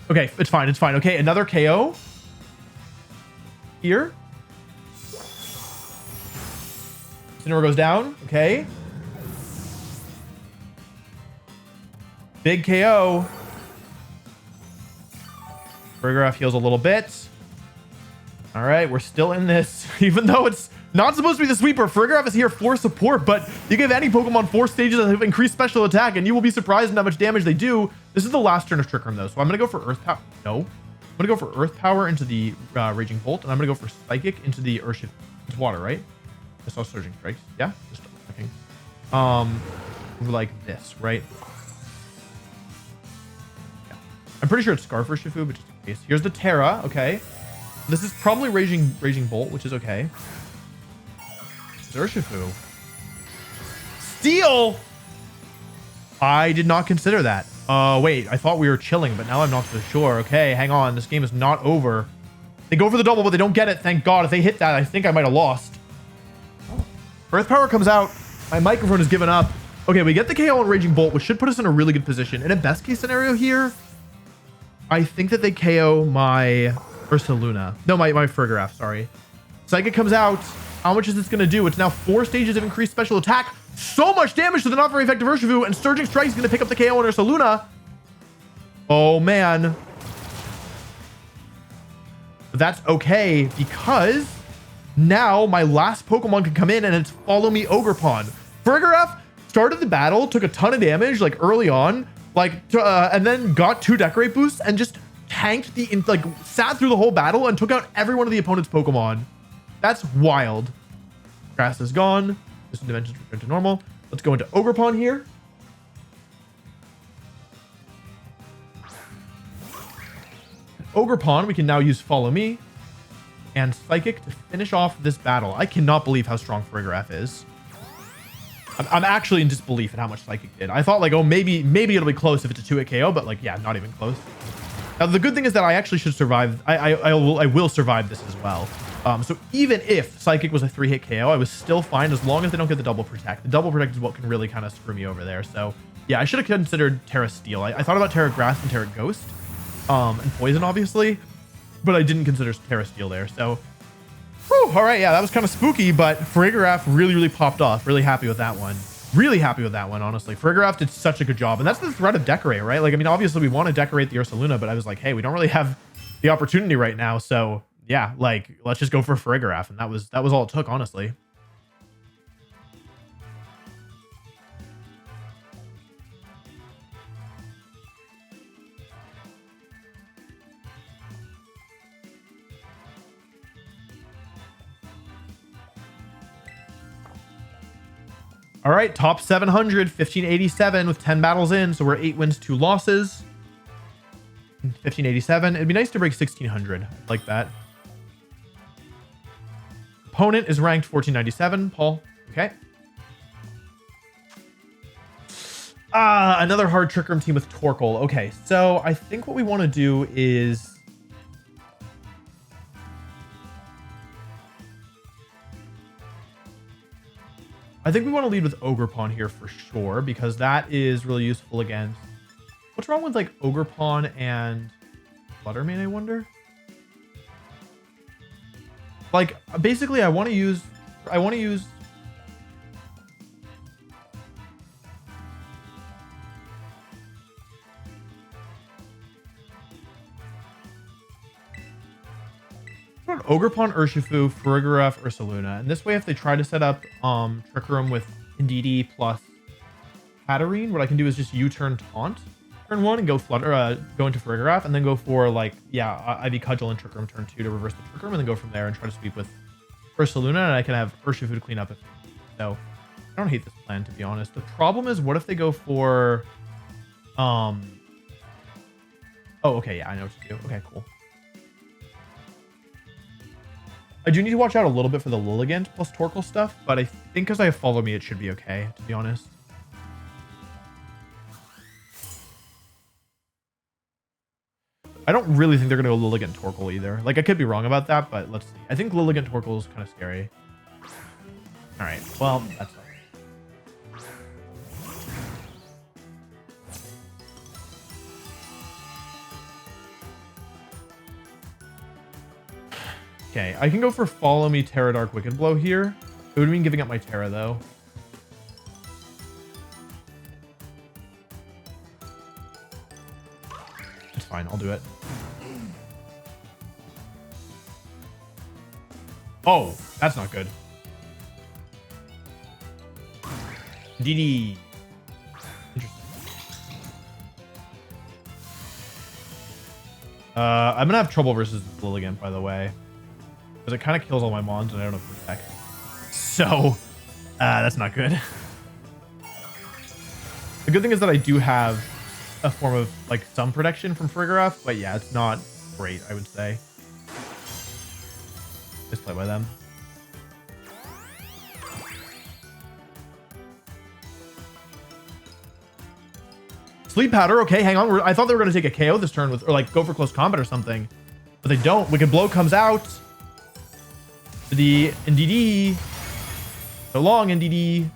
Okay, it's fine. It's fine. Okay, another KO. Here. Incineroar goes down. Okay. Big KO. Farigiraf heals a little bit. All right, we're still in this, even though it's not supposed to be the sweeper. Farigiraf is here for support, but you give any Pokemon 4 stages of increased special attack, and you will be surprised at how much damage they do. This is the last turn of Trick Room, though, so I'm going to go for Earth Power. No. I'm going to go for Earth Power into the Raging Bolt, and I'm going to go for Psychic into the Urshifu. It's water, right? I saw Surging Strikes. Yeah? Just checking. Like this, right? Yeah. I'm pretty sure it's Scarf Urshifu, but just in case. Here's the Terra, okay. This is probably Raging Bolt, which is okay. Urshifu. Steel! I did not consider that. Wait, I thought we were chilling, but now I'm not so sure. Okay, hang on. This game is not over. They go for the double, but they don't get it. Thank God. If they hit that, I think I might have lost. Earth Power comes out. My microphone has given up. Okay, we get the KO on Raging Bolt, which should put us in a really good position. In a best case scenario here, I think that they KO my Ursaluna. No, my Farigiraf, sorry. Psychic comes out. How much is this going to do? It's now 4 stages of increased special attack. So much damage to the not very effective Urshifu, and Surging Strike is going to pick up the KO on Ursaluna. Oh, man. But that's okay, because now my last Pokemon can come in, and it's Follow Me Ogerpon. Farigiraf started the battle, took a ton of damage, like, early on, like, and then got 2 Decorate boosts, and just tanked sat through the whole battle and took out every one of the opponent's Pokemon. That's wild. Grass is gone. Distant dimensions return to normal. Let's go into Ogerpon here. Ogerpon, we can now use Follow Me and Psychic to finish off this battle. I cannot believe how strong Farigiraf is. I'm actually in disbelief at how much Psychic did. I thought like, oh, maybe it'll be close if it's a 2-hit KO, but like, yeah, not even close. Now, the good thing is that I actually should survive. I will survive this as well. So even if Psychic was a 3-hit KO, I was still fine as long as they don't get the double protect. The double protect is what can really kind of screw me over there. So yeah, I should have considered Terra Steel. I thought about Terra Grass and Terra Ghost, and Poison obviously, but I didn't consider Terra Steel there. So, whew, all right, yeah, that was kind of spooky, but Farigiraf really popped off. Really happy with that one. Really happy with that one, honestly. Farigiraf did such a good job, and that's the threat of Decorate, right? Like, I mean, obviously we want to decorate the Ursaluna, but I was like, hey, we don't really have the opportunity right now, so yeah, like, let's just go for Farigiraf, and that was all it took, honestly. All right, top 700, 1587 with 10 battles in. So we're 8 wins, 2 losses. 1587. It'd be nice to break 1600. I'd like that. Opponent is ranked 1497. Paul. Okay. Another hard Trick Room team with Torkoal. Okay, so I think what we want to do is... I think we want to lead with Ogerpon here for sure, because that is really useful against... What's wrong with like Ogerpon and Fluttermane, I wonder? Like, basically I want to use... Ogerpon, Urshifu, Farigiraf, Ursaluna. And this way, if they try to set up Trick Room with Indeedee plus Hatterene, what I can do is just U-turn Taunt turn 1 and go go into Farigiraf, and then go for like, yeah, Ivy Cudgel and Trick Room turn 2 to reverse the Trick Room, and then go from there and try to sweep with Ursaluna, and I can have Urshifu to clean up if so. I don't hate this plan, to be honest. The problem is, what if they go for oh, okay, yeah, I know what to do. Okay, cool. I do need to watch out a little bit for the Lilligant plus Torkoal stuff, but I think because I have Follow Me, it should be okay, to be honest. I don't really think they're going to go Lilligant Torkoal either. Like, I could be wrong about that, but let's see. I think Lilligant Torkoal is kind of scary. All right, well, that's fine. Okay, I can go for Follow Me, Terra Dark, Wicked Blow here. It would mean giving up my Terra, though. It's fine, I'll do it. Oh, that's not good. DD. Interesting. I'm gonna have trouble versus Lilligant, by the way. Because it kind of kills all my mons and I don't have protect. So, that's not good. The good thing is that I do have a form of, like, some protection from Farigiraf, but yeah, it's not great, I would say. Just play by them. Sleep Powder, okay, hang on. I thought they were going to take a KO this turn with, or like go for close combat or something, but they don't. Wicked Blow comes out. The Indeedee. So long, Indeedee.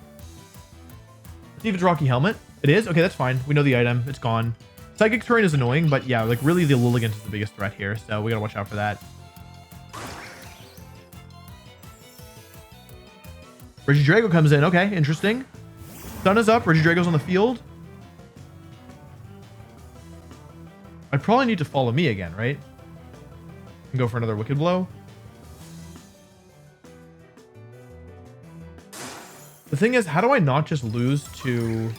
Let's see if it's Rocky Helmet. It is? Okay, that's fine. We know the item. It's gone. Psychic Terrain is annoying, but yeah, like really the Lilligant is the biggest threat here, so we gotta watch out for that. Regidrago comes in. Okay, interesting. Sun is up. Regidrago's on the field. I probably need to Follow Me again, right? And go for another Wicked Blow. The thing is, how do I not just lose to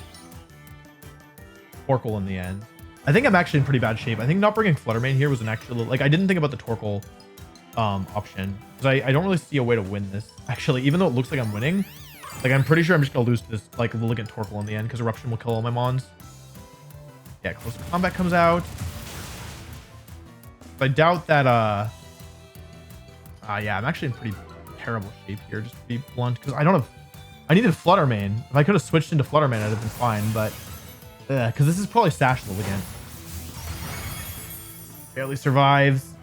Torkoal in the end? I think I'm actually in pretty bad shape. I think not bringing Fluttermane here was an actual... Like, I didn't think about the Torkoal option, because I don't really see a way to win this. Actually, even though it looks like I'm winning, like I'm pretty sure I'm just gonna lose this like Lilligant Torkoal in the end, because Eruption will kill all my mons. Yeah, close combat comes out. I doubt that yeah, I'm actually in pretty terrible shape here, just to be blunt, because I needed Flutter Mane. If I could have switched into Flutter Mane, I'd have been fine, but because this is probably Sash Lilligant. Barely survives.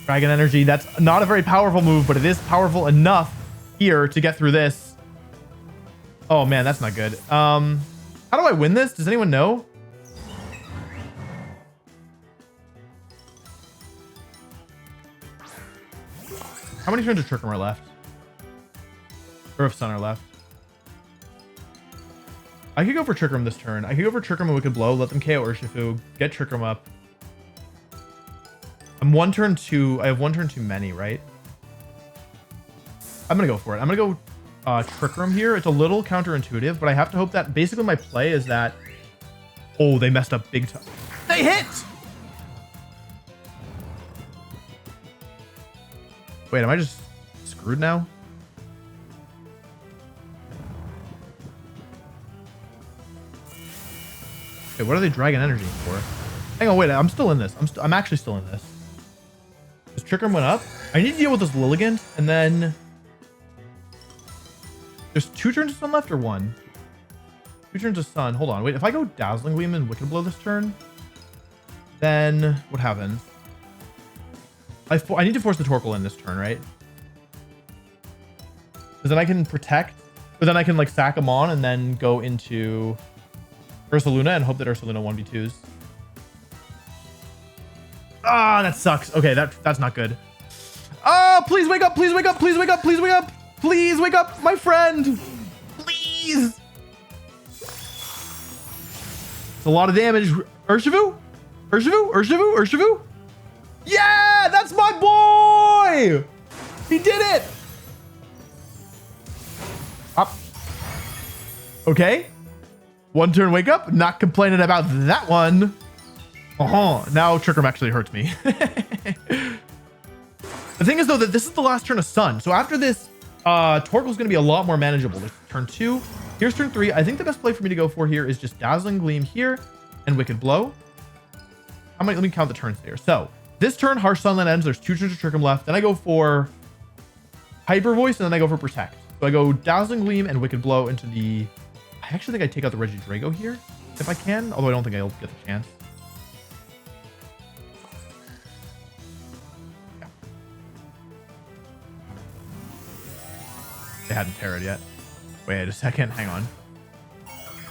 Dragon Energy, that's not a very powerful move, but it is powerful enough here to get through this. Oh man, that's not good. How do I win this? Does anyone know? How many turns of Trick Room are left? Or if Sun are left? I could go for Trick Room this turn. I could go for Trick Room and Wicked Blow, let them KO Urshifu, get Trick Room up. I'm one turn too. I have one turn too many, right? I'm gonna go for it. I'm gonna go Trick Room here. It's a little counterintuitive, but I have to hope that basically my play is that. Oh, they messed up big time. They hit. Wait, am I just screwed now? Okay, what are they Dragon Energy for? Hang on, wait, I'm still in this. I'm actually still in this. This Trick Room went up. I need to deal with this Lilligant, and then there's 2 turns of Sun left or 1? 2 turns of Sun. Hold on, wait. If I go Dazzling Gleam and Wicked Blow this turn, then what happens? I need to force the Torkoal in this turn, right? Because then I can protect, but then I can like sack them on and then go into Ursaluna and hope that Ursaluna 1v2s. Ah, that sucks. Okay, that's not good. Oh, please wake up, please wake up, please wake up, please wake up, please wake up, my friend. Please. It's a lot of damage. Urshifu? Urshifu? Urshifu? Urshifu? Yeah, that's my boy. He did it. Up. Okay. 1 turn wake up. Not complaining about that one. Now Trick Room actually hurts me. The thing is though that this is the last turn of Sun. So after this, Torkoal's going to be a lot more manageable. There's turn 2. Here's turn 3. I think the best play for me to go for here is just Dazzling Gleam here and Wicked Blow. Let me count the turns there. So this turn, Harsh Sunland ends. There's 2 turns of Trick Room left. Then I go for Hyper Voice, and then I go for Protect. So I go Dazzling Gleam and Wicked Blow into the... I actually think I take out the Regidrago here, if I can. Although I don't think I'll get the chance. Yeah. They hadn't parried yet. Wait a second. Hang on.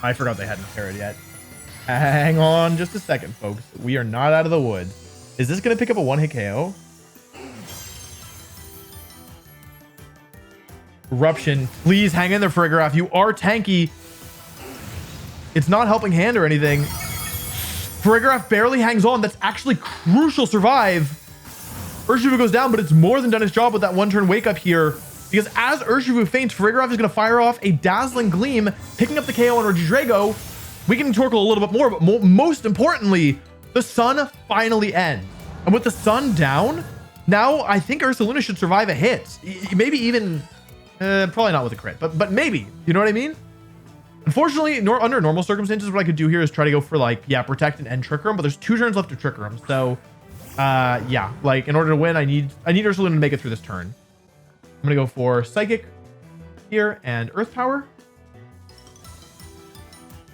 I forgot they hadn't parried yet. Hang on just a second, folks. We are not out of the woods. Is this going to pick up a 1-hit KO? Eruption. Please hang in there, Farigiraf. You are tanky. It's not helping hand or anything. Farigiraf barely hangs on. That's actually crucial survive. Urshifu goes down, but it's more than done its job with that 1-turn wake up here. Because as Urshifu faints, Farigiraf is going to fire off a Dazzling Gleam, picking up the KO on Regidrago. We can Torkoal a little bit more, but most importantly, the Sun finally ends. And with the Sun down, now I think Ursaluna should survive a hit. Maybe even, probably not with a crit, but maybe. You know what I mean? Unfortunately, under normal circumstances, what I could do here is try to go for like, yeah, Protect and end Trick Room, but there's 2 turns left to Trick Room. So, yeah, like in order to win, I need Ursaluna to make it through this turn. I'm going to go for Psychic here and Earth Power.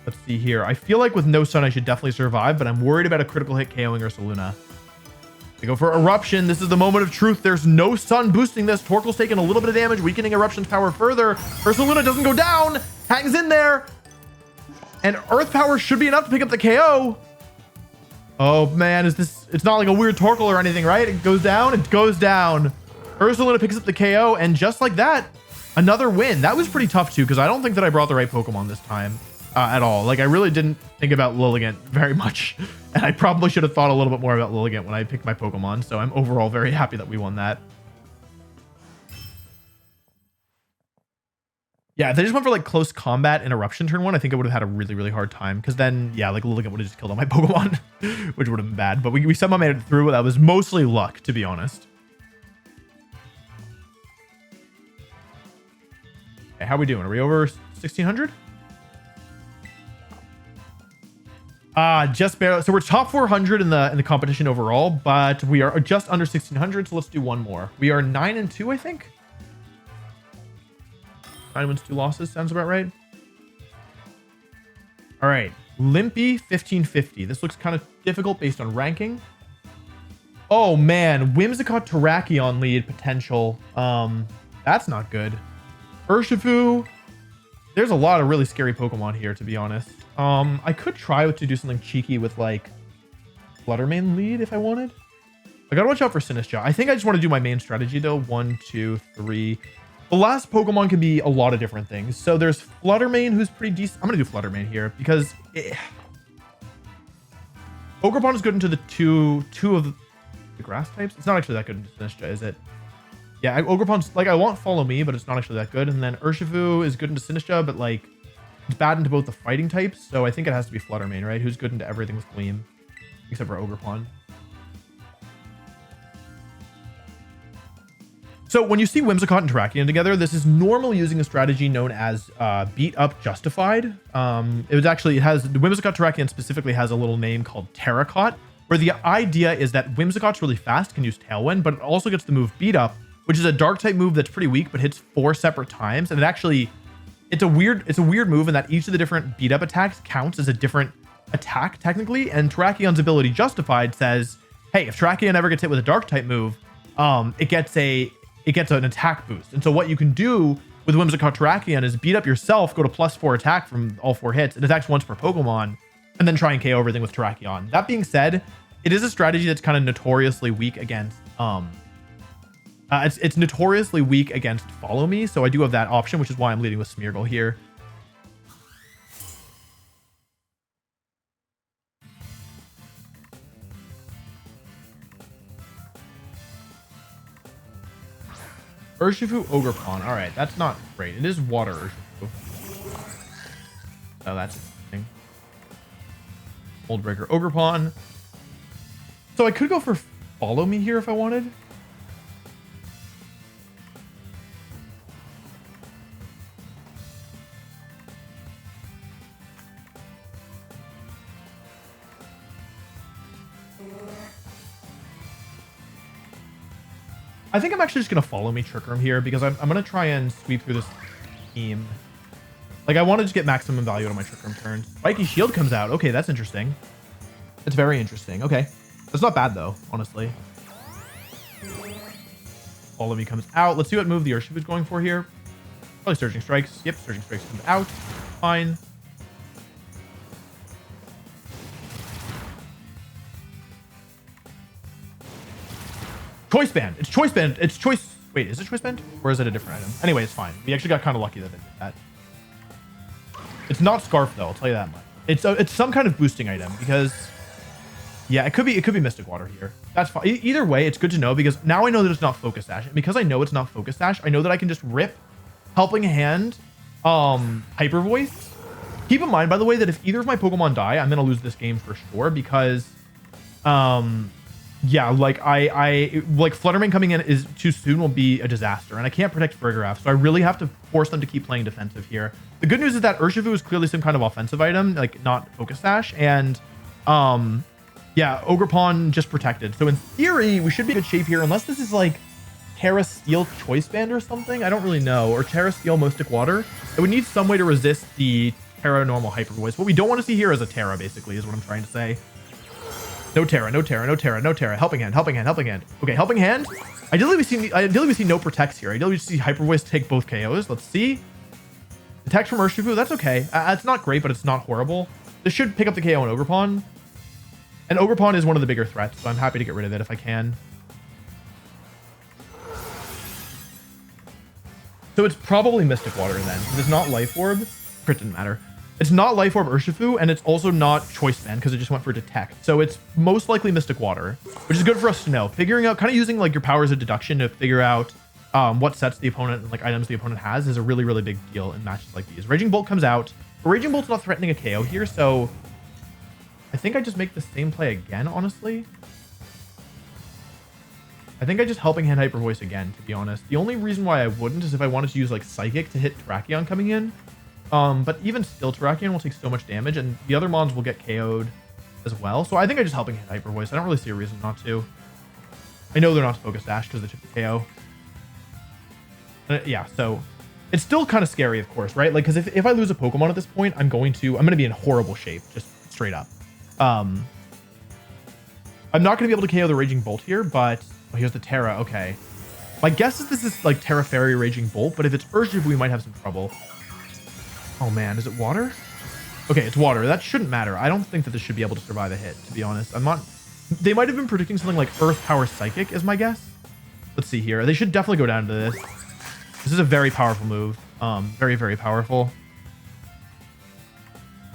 Let's see here. I feel like with no Sun, I should definitely survive, but I'm worried about a critical hit KOing Ursaluna. I go for Eruption. This is the moment of truth. There's no Sun boosting this. Torkoal's taking a little bit of damage, weakening Eruption's power further. Ursaluna doesn't go down, hangs in there, and Earth Power should be enough to pick up the KO. Oh man, it's not like a weird Torkoal or anything, right? It goes down, it goes down. Ursaluna picks up the KO, and just like that, another win. That was pretty tough too, because I don't think that I brought the right Pokemon this time. At all. Like I really didn't think about Lilligant very much, and I probably should have thought a little bit more about Lilligant when I picked my Pokemon, so I'm overall very happy that we won that. Yeah, if they just went for like close combat and Eruption turn 1, I think I would have had a really hard time, because then yeah, like Lilligant would have just killed all my Pokemon, which would have been bad, but we somehow made it through. That was mostly luck, to be honest. Okay, how are we doing? Are we over 1600? Just barely. So we're top 400 in the competition overall, but we are just under 1600. So let's do one more. We are 9-2, I think. 9 wins, 2 losses. Sounds about right. All right. Limpy 1550. This looks kind of difficult based on ranking. Oh man, Whimsicott Terrakion lead potential. That's not good. Urshifu. There's a lot of really scary Pokemon here, to be honest. I could try to do something cheeky with like Fluttermane lead if I wanted. I gotta watch out for Sinistcha. I think I just want to do my main strategy though. 1, 2, 3. The last Pokemon can be a lot of different things. So there's Fluttermane, who's pretty decent. I'm gonna do Fluttermane here because Ogerpon is good into the two of the grass types. It's not actually that good into Sinistcha, is it? Yeah, Ogerpon's like, I want Follow Me, but it's not actually that good. And then Urshifu is good into Sinistcha, but like it's bad into both the fighting types. So I think it has to be Fluttermane, right? Who's good into everything with Gleam, except for Ogerpon. So when you see Whimsicott and Terrakion together, this is normally using a strategy known as Beat Up Justified. The Whimsicott Terrakion specifically has a little name called Terracott, where the idea is that Whimsicott's really fast, can use Tailwind, but it also gets the move Beat Up, which is a dark type move that's pretty weak, but hits 4 separate times. And it's a weird move in that each of the different Beat Up attacks counts as a different attack technically. And Terrakion's ability Justified says, hey, if Terrakion ever gets hit with a dark type move, it gets an attack boost. And so what you can do with Whimsicott Terrakion is beat up yourself, go to +4 attack from all 4 hits. It attacks once per Pokemon, and then try and KO everything with Terrakion. That being said, it is a strategy that's kind of notoriously weak against it's notoriously weak against Follow Me, so I do have that option, which is why I'm leading with Smeargle here. Urshifu, Ogerpon. All right, that's not great. It is water Urshifu. Oh, that's interesting. Mold Breaker, Ogerpon. So I could go for Follow Me here if I wanted. I think I'm actually just going to Follow Me Trick Room here because I'm going to try and sweep through this team. Like, I want to just get maximum value out of my Trick Room turns. Spiky Shield comes out. Okay, that's interesting. That's very interesting. Okay. That's not bad, though, honestly. Follow Me comes out. Let's see what move the Urshifu's going for here. Probably Surging Strikes. Yep, Surging Strikes comes out. Fine. Choice Band. It's Choice Band. It's Choice. Wait, is it Choice Band? Or is it a different item? Anyway, it's fine. We actually got kind of lucky that it did that. It's not Scarf, though. I'll tell you that much. It's some kind of boosting item because, yeah, it could be Mystic Water here. That's fine. Either way, it's good to know because now I know that it's not Focus Sash. And because I know it's not Focus Sash, I know that I can just rip Helping Hand, Hyper Voice. Keep in mind, by the way, that if either of my Pokemon die, I'm gonna lose this game for sure because, yeah, like like Fluttermane coming in is too soon will be a disaster, and I can't protect Farigiraf, so I really have to force them to keep playing defensive here. The good news is that Urshifu is clearly some kind of offensive item, like not Focus Sash, and yeah, Ogerpon just protected. So in theory, we should be in good shape here, unless this is like Terra Steel Choice Band or something. I don't really know, or Terra Steel Mystic Water. It would need some way to resist the Terra normal Hyper Voice. What we don't want to see here is a Terra, basically, is what I'm trying to say. No Terra, no Terra, no Terra, no Terra. Helping Hand, Helping Hand, Helping Hand. Okay, Helping Hand. Ideally, we see no protects here. Ideally, we see Hyper Voice take both KOs. Let's see. Attack from Urshifu. That's okay. It's not great, but it's not horrible. This should pick up the KO on Ogerpon. And Ogerpon is one of the bigger threats, so I'm happy to get rid of it if I can. So it's probably Mystic Water then. It's not Life Orb. Crit didn't matter. It's not Life Orb Urshifu, and it's also not Choice Band because it just went for Detect. So it's most likely Mystic Water, which is good for us to know. Figuring out, kind of using like your powers of deduction to figure out what sets the opponent and like items the opponent has is a really, really big deal in matches like these. Raging Bolt comes out. But Raging Bolt's not threatening a KO here, so I think I just make the same play again, honestly. I think I just Helping Hand Hyper Voice again, to be honest. The only reason why I wouldn't is if I wanted to use like Psychic to hit Terrakion coming in. But even still, Terrakion will take so much damage, and the other mons will get KO'd as well. So I think I just Helping Hand Hyper Voice. I don't really see a reason not to. I know they're not Focus Dash because they took the KO. Yeah, so it's still kind of scary, of course, right? Like, because if I lose a Pokemon at this point, I'm going to be in horrible shape, just straight up. I'm not going to be able to KO the Raging Bolt here, but oh, here's the Terra. Okay. My guess is this is like Terra Fairy Raging Bolt, but if it's Urshifu, we might have some trouble. Oh man, is it water? Okay, it's water. That shouldn't matter. I don't think that this should be able to survive a hit, to be honest. I'm not... They might have been predicting something like Earth Power Psychic is my guess. Let's see here. They should definitely go down to this. This is a very powerful move. Very, very powerful.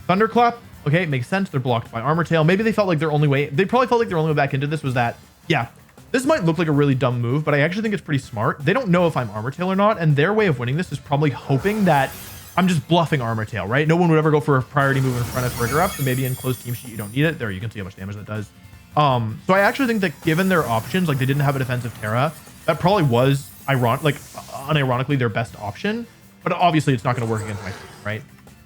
Thunderclap. Okay, it makes sense. They're blocked by Armor Tail. Maybe they felt like their only way... They probably felt like their only way back into this was that... Yeah, this might look like a really dumb move, but I actually think it's pretty smart. They don't know if I'm Armor Tail or not, and their way of winning this is probably hoping that I'm just bluffing Armor Tail, right? No one would ever go for a priority move in front of Trigger Up, so maybe in closed team sheet you don't need it. There, you can see how much damage that does. So I actually think that given their options, like they didn't have a defensive Terra, that probably was unironically their best option, but obviously it's not going to work against my team, right?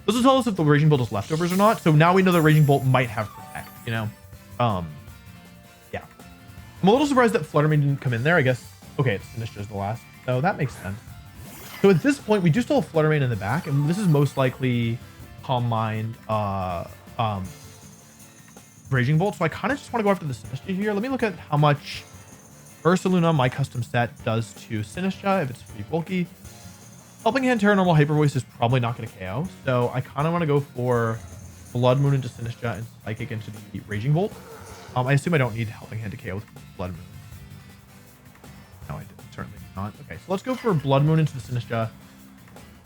This will tell us if the Raging Bolt is leftovers or not. So now we know the Raging Bolt might have Protect, you know? Yeah. I'm a little surprised that Flutter Mane didn't come in there. I guess, okay, it's Sinistcha the last, so that makes sense. So at this point, we do still have Flutter Mane in the back, and this is most likely Calm Mind, Raging Bolt. So I kind of just want to go after the Sinistcha here. Let me look at how much Ursaluna, my custom set, does to Sinistcha if it's pretty bulky. Helping Hand Terra Normal Hyper Voice is probably not going to KO. So I kind of want to go for Blood Moon into Sinistcha and Psychic into the Raging Bolt. I assume I don't need Helping Hand to KO with Blood Moon. No, I certainly not. Okay, so let's go for Blood Moon into the Sinistcha.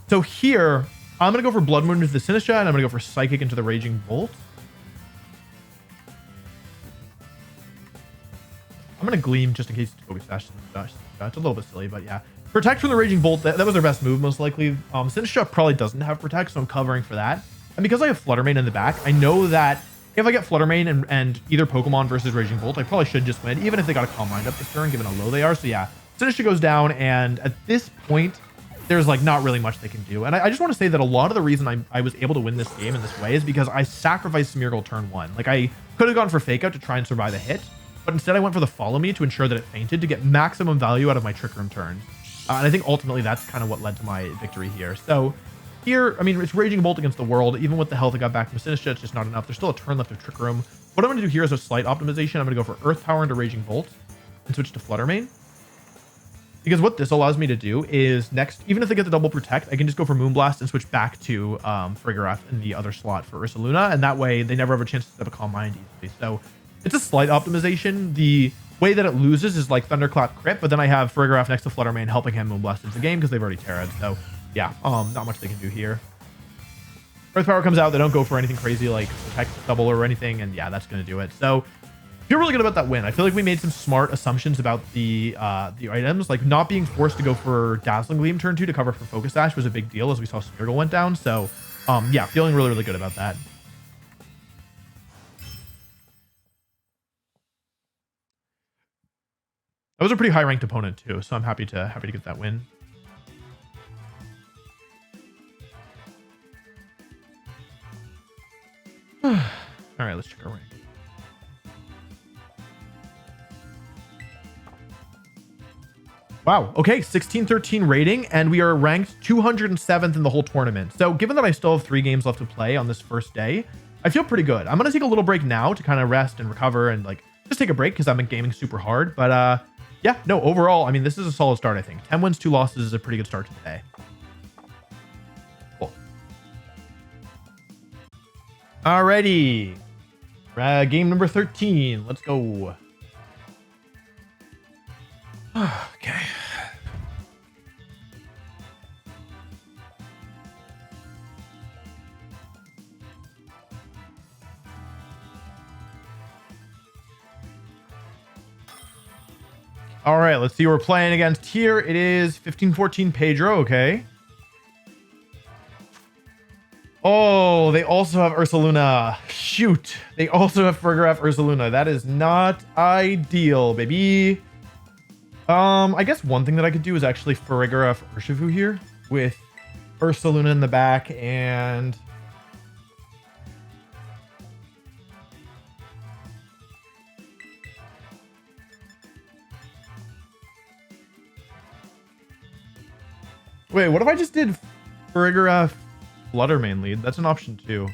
So here, I'm going to go for Blood Moon into the Sinistcha, and I'm going to go for Psychic into the Raging Bolt. I'm going to Gleam just in case Focus Dash. It's a little bit silly, but yeah. Protect from the Raging Bolt, that was their best move, most likely. Sinistcha probably doesn't have Protect, so I'm covering for that. And because I have Flutter Mane in the back, I know that if I get Flutter Mane and either Pokemon versus Raging Bolt, I probably should just win, even if they got a Calm Mind up this turn, given how low they are. So yeah, Sinistcha goes down, and at this point, there's like not really much they can do. And I just want to say that a lot of the reason I was able to win this game in this way is because I sacrificed Smeargle turn 1. Like, I could have gone for Fake Out to try and survive a hit, but instead I went for the Follow Me to ensure that it fainted to get maximum value out of my Trick Room turns. And I think ultimately that's kind of what led to my victory here. So here, I mean, it's Raging Bolt against the world. Even with the health I got back from Sinistcha, it's just not enough. There's still a turn left of Trick Room. What I'm going to do here is a slight optimization. I'm going to go for Earth Power into Raging Bolt and switch to Flutter Mane. Because what this allows me to do is next, even if they get the double Protect, I can just go for Moonblast and switch back to Frigoraph in the other slot for Ursaluna. And that way they never have a chance to set up a Calm Mind easily. So it's a slight optimization. The way that it loses is like Thunderclap crit, but then I have Frigoraph next to Flutter Mane helping him Moonblast into the game because they've already Terra'd. So yeah, not much they can do here. Earth Power comes out. They don't go for anything crazy like Protect double or anything, and yeah, that's going to do it. So I feel really good about that win. I feel like we made some smart assumptions about the items, like not being forced to go for Dazzling Gleam turn 2 to cover for Focus Dash was a big deal as we saw Smeargle went down. So yeah, feeling really, really good about that. That was a pretty high ranked opponent too, so I'm happy to get that win. All right, let's check our rank. Wow. Okay, 1613 rating, and we are ranked 207th in the whole tournament. So given that I still have 3 games left to play on this first day, I feel pretty good. I'm gonna take a little break now to kind of rest and recover and like just take a break because I've been gaming super hard. But yeah, no, overall, I mean, this is a solid start, I think. 10 wins, 2 losses is a pretty good start to the day. Cool. Alrighty. Game number 13. Let's go. Okay. All right, let's see who we're playing against here. It is 1514 Pedro, okay. Oh, they also have Ursaluna. Shoot. They also have Frigoraph Ursaluna. That is not ideal, baby. I guess one thing that I could do is actually Farigiraf Urshifu here with Ursaluna in the back and wait, what if I just did Farigiraf Fluttermane lead? That's an option too.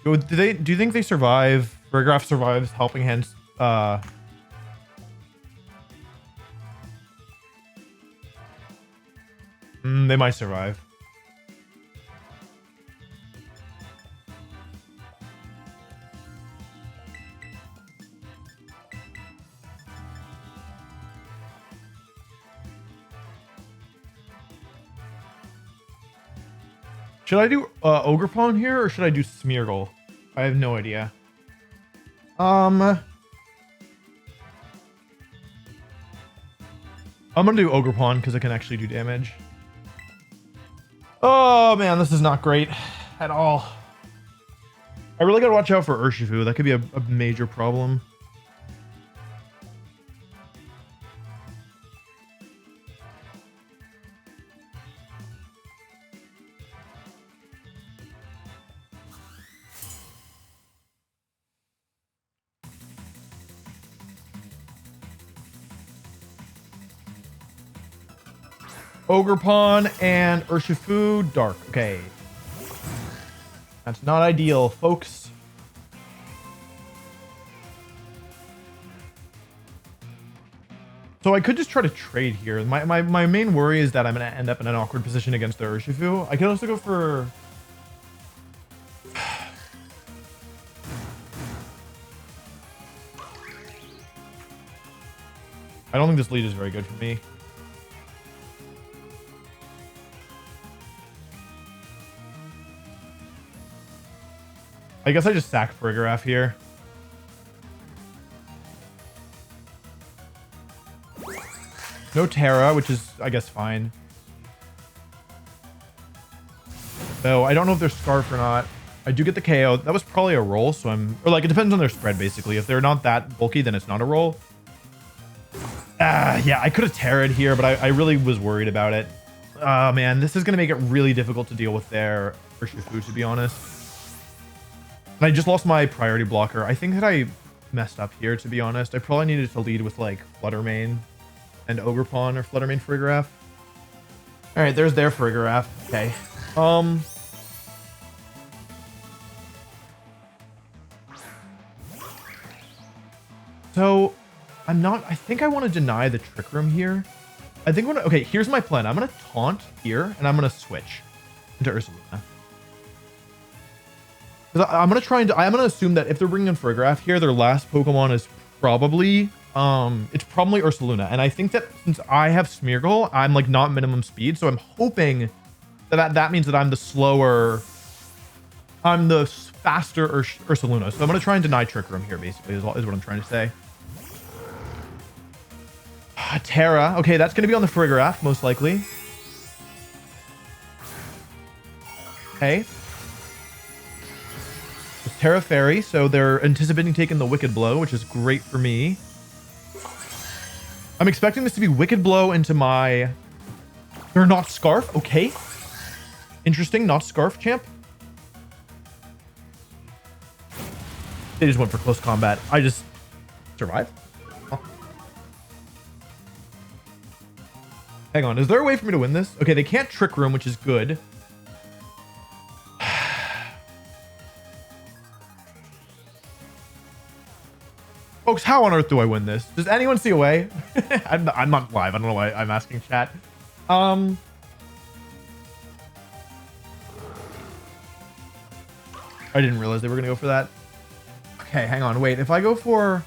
Do you think they survive? Farigiraf survives Helping Hands. They might survive. Should I do Ogerpon here or should I do Smeargle? I have no idea. I'm gonna do Ogerpon because it can actually do damage. Oh man, this is not great at all. I really gotta watch out for Urshifu. That could be a major problem. Ogerpon and Urshifu Dark. Okay. That's not ideal, folks. So I could just try to trade here. My main worry is that I'm going to end up in an awkward position against the Urshifu. I could also go for... I don't think this lead is very good for me. I guess I just sack Farigiraf here. No Terra, which is, I guess, fine. So I don't know if they're Scarf or not. I do get the KO. That was probably a roll, so I'm... Or, like, it depends on their spread, basically. If they're not that bulky, then it's not a roll. Yeah, I could have Terra'd here, but I really was worried about it. Oh, man, this is going to make it really difficult to deal with their Urshifu, to be honest. And I just lost my priority blocker. I think that I messed up here, to be honest. I probably needed to lead with, like, Fluttermane and Ogerpon or Fluttermane Farigiraf. All right, there's their Farigiraf. Okay. So, I think I want to deny the Trick Room here. I think okay, here's my plan. I'm going to taunt here, and I'm going to switch into Ursaluna. I'm going to assume that if they're bringing in Farigiraf here, their last Pokemon is probably, it's probably Ursaluna. And I think that since I have Smeargle, I'm like not minimum speed. So I'm hoping that means that I'm the faster Ursaluna. So I'm going to try and deny Trick Room here, basically, is what I'm trying to say. Terra. Okay, that's going to be on the Farigiraf, most likely. Okay. Terra Fairy, so they're anticipating taking the Wicked Blow, which is great for me. I'm expecting this to be Wicked Blow into my... They're not Scarf, okay. Interesting, not Scarf, champ. They just went for close combat. I just survived. Oh. Hang on, is there a way for me to win this? Okay, they can't Trick Room, which is good. Folks, how on earth do I win this? Does anyone see a way? I'm not live. I don't know why I'm asking chat. I didn't realize they were going to go for that. Okay, hang on. Wait, if I go for...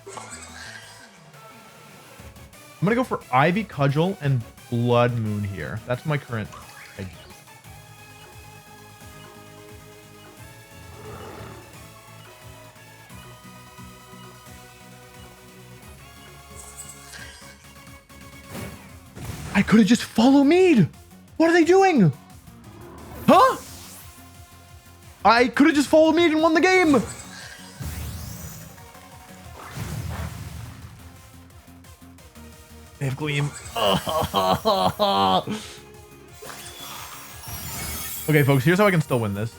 I'm going to go for Ivy Cudgel and Blood Moon here. That's my current idea. I could have just followed Mead. What are they doing? Huh? I could have just followed me and won the game. They have Gleam. Okay, folks, here's how I can still win this.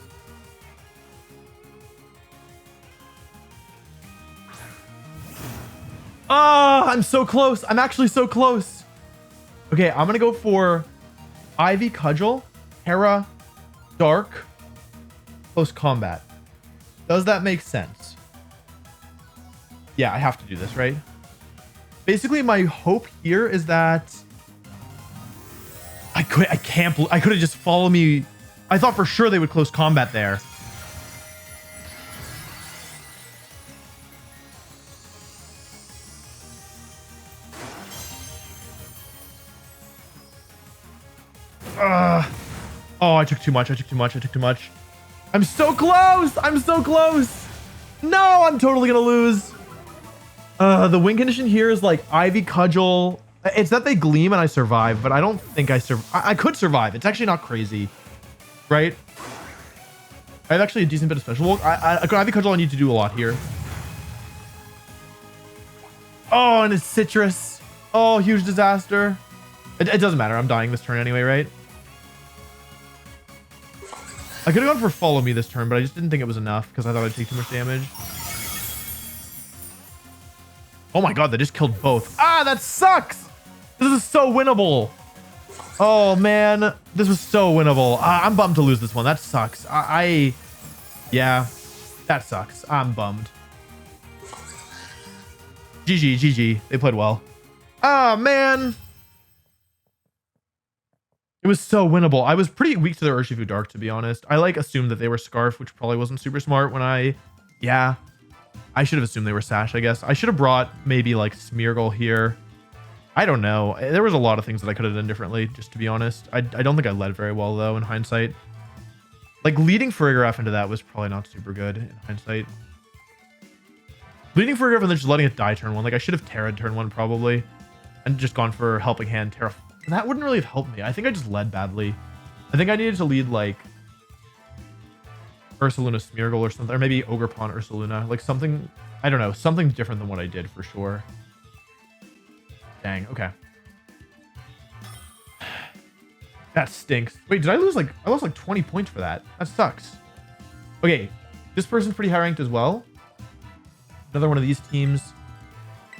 I'm so close. I'm actually so close. Okay, I'm going to go for Ivy Cudgel, Hera, Dark, close combat. Does that make sense? Yeah, I have to do this, right? Basically, my hope here is that I could have just followed me. I thought for sure they would close combat there. Oh, I took too much. I took too much. I took too much. I'm so close. I'm so close. No, I'm totally going to lose. The win condition here is like Ivy Cudgel. It's that they gleam and I survive, but I don't think I could survive. It's actually not crazy, right? I have actually a decent bit of special bulk. Ivy Cudgel, I need to do a lot here. Oh, and it's citrus. Oh, huge disaster. It doesn't matter. I'm dying this turn anyway, right? I could have gone for follow me this turn, but I just didn't think it was enough because I thought I'd take too much damage. Oh my god, they just killed both. Ah, that sucks. This is so winnable. Oh man, this was so winnable. I'm bummed to lose this one. That sucks. Yeah, that sucks. I'm bummed. GG, GG. They played well. Ah, man. It was so winnable. I was pretty weak to their Urshifu Dark, to be honest. I like assumed that they were Scarf, which probably wasn't super smart when yeah. I should have assumed they were Sash, I guess. I should have brought maybe like Smeargle here. I don't know. There was a lot of things that I could have done differently, just to be honest. I don't think I led very well, though, in hindsight. Like, leading Farigiraf into that was probably not super good in hindsight. Leading Farigiraf and then just letting it die turn one. Like, I should have Terra'd turn one, probably. And just gone for Helping Hand, Terra. That wouldn't really have helped me. I think I just led badly. I think I needed to lead, like, Ursaluna Smeargle or something. Or maybe Ogerpon Ursaluna. Like, something... I don't know. Something different than what I did, for sure. Dang, okay. That stinks. Wait, did I lose, like... I lost, like, 20 points for that. That sucks. Okay. This person's pretty high ranked as well. Another one of these teams.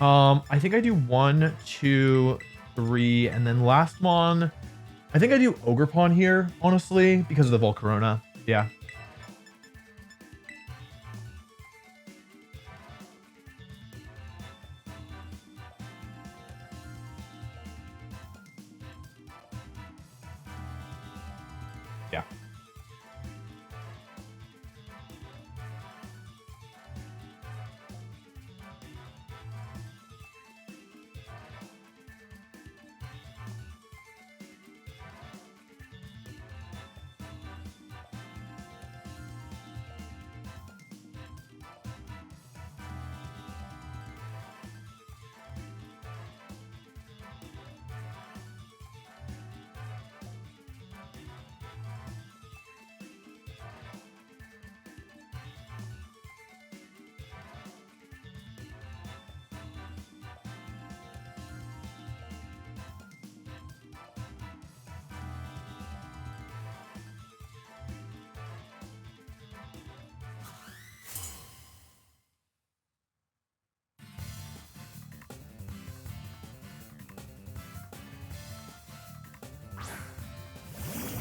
I think I do 1, 2... 3, and then last one, I think I do Ogerpon here, honestly, because of the Volcarona. Yeah. Yeah.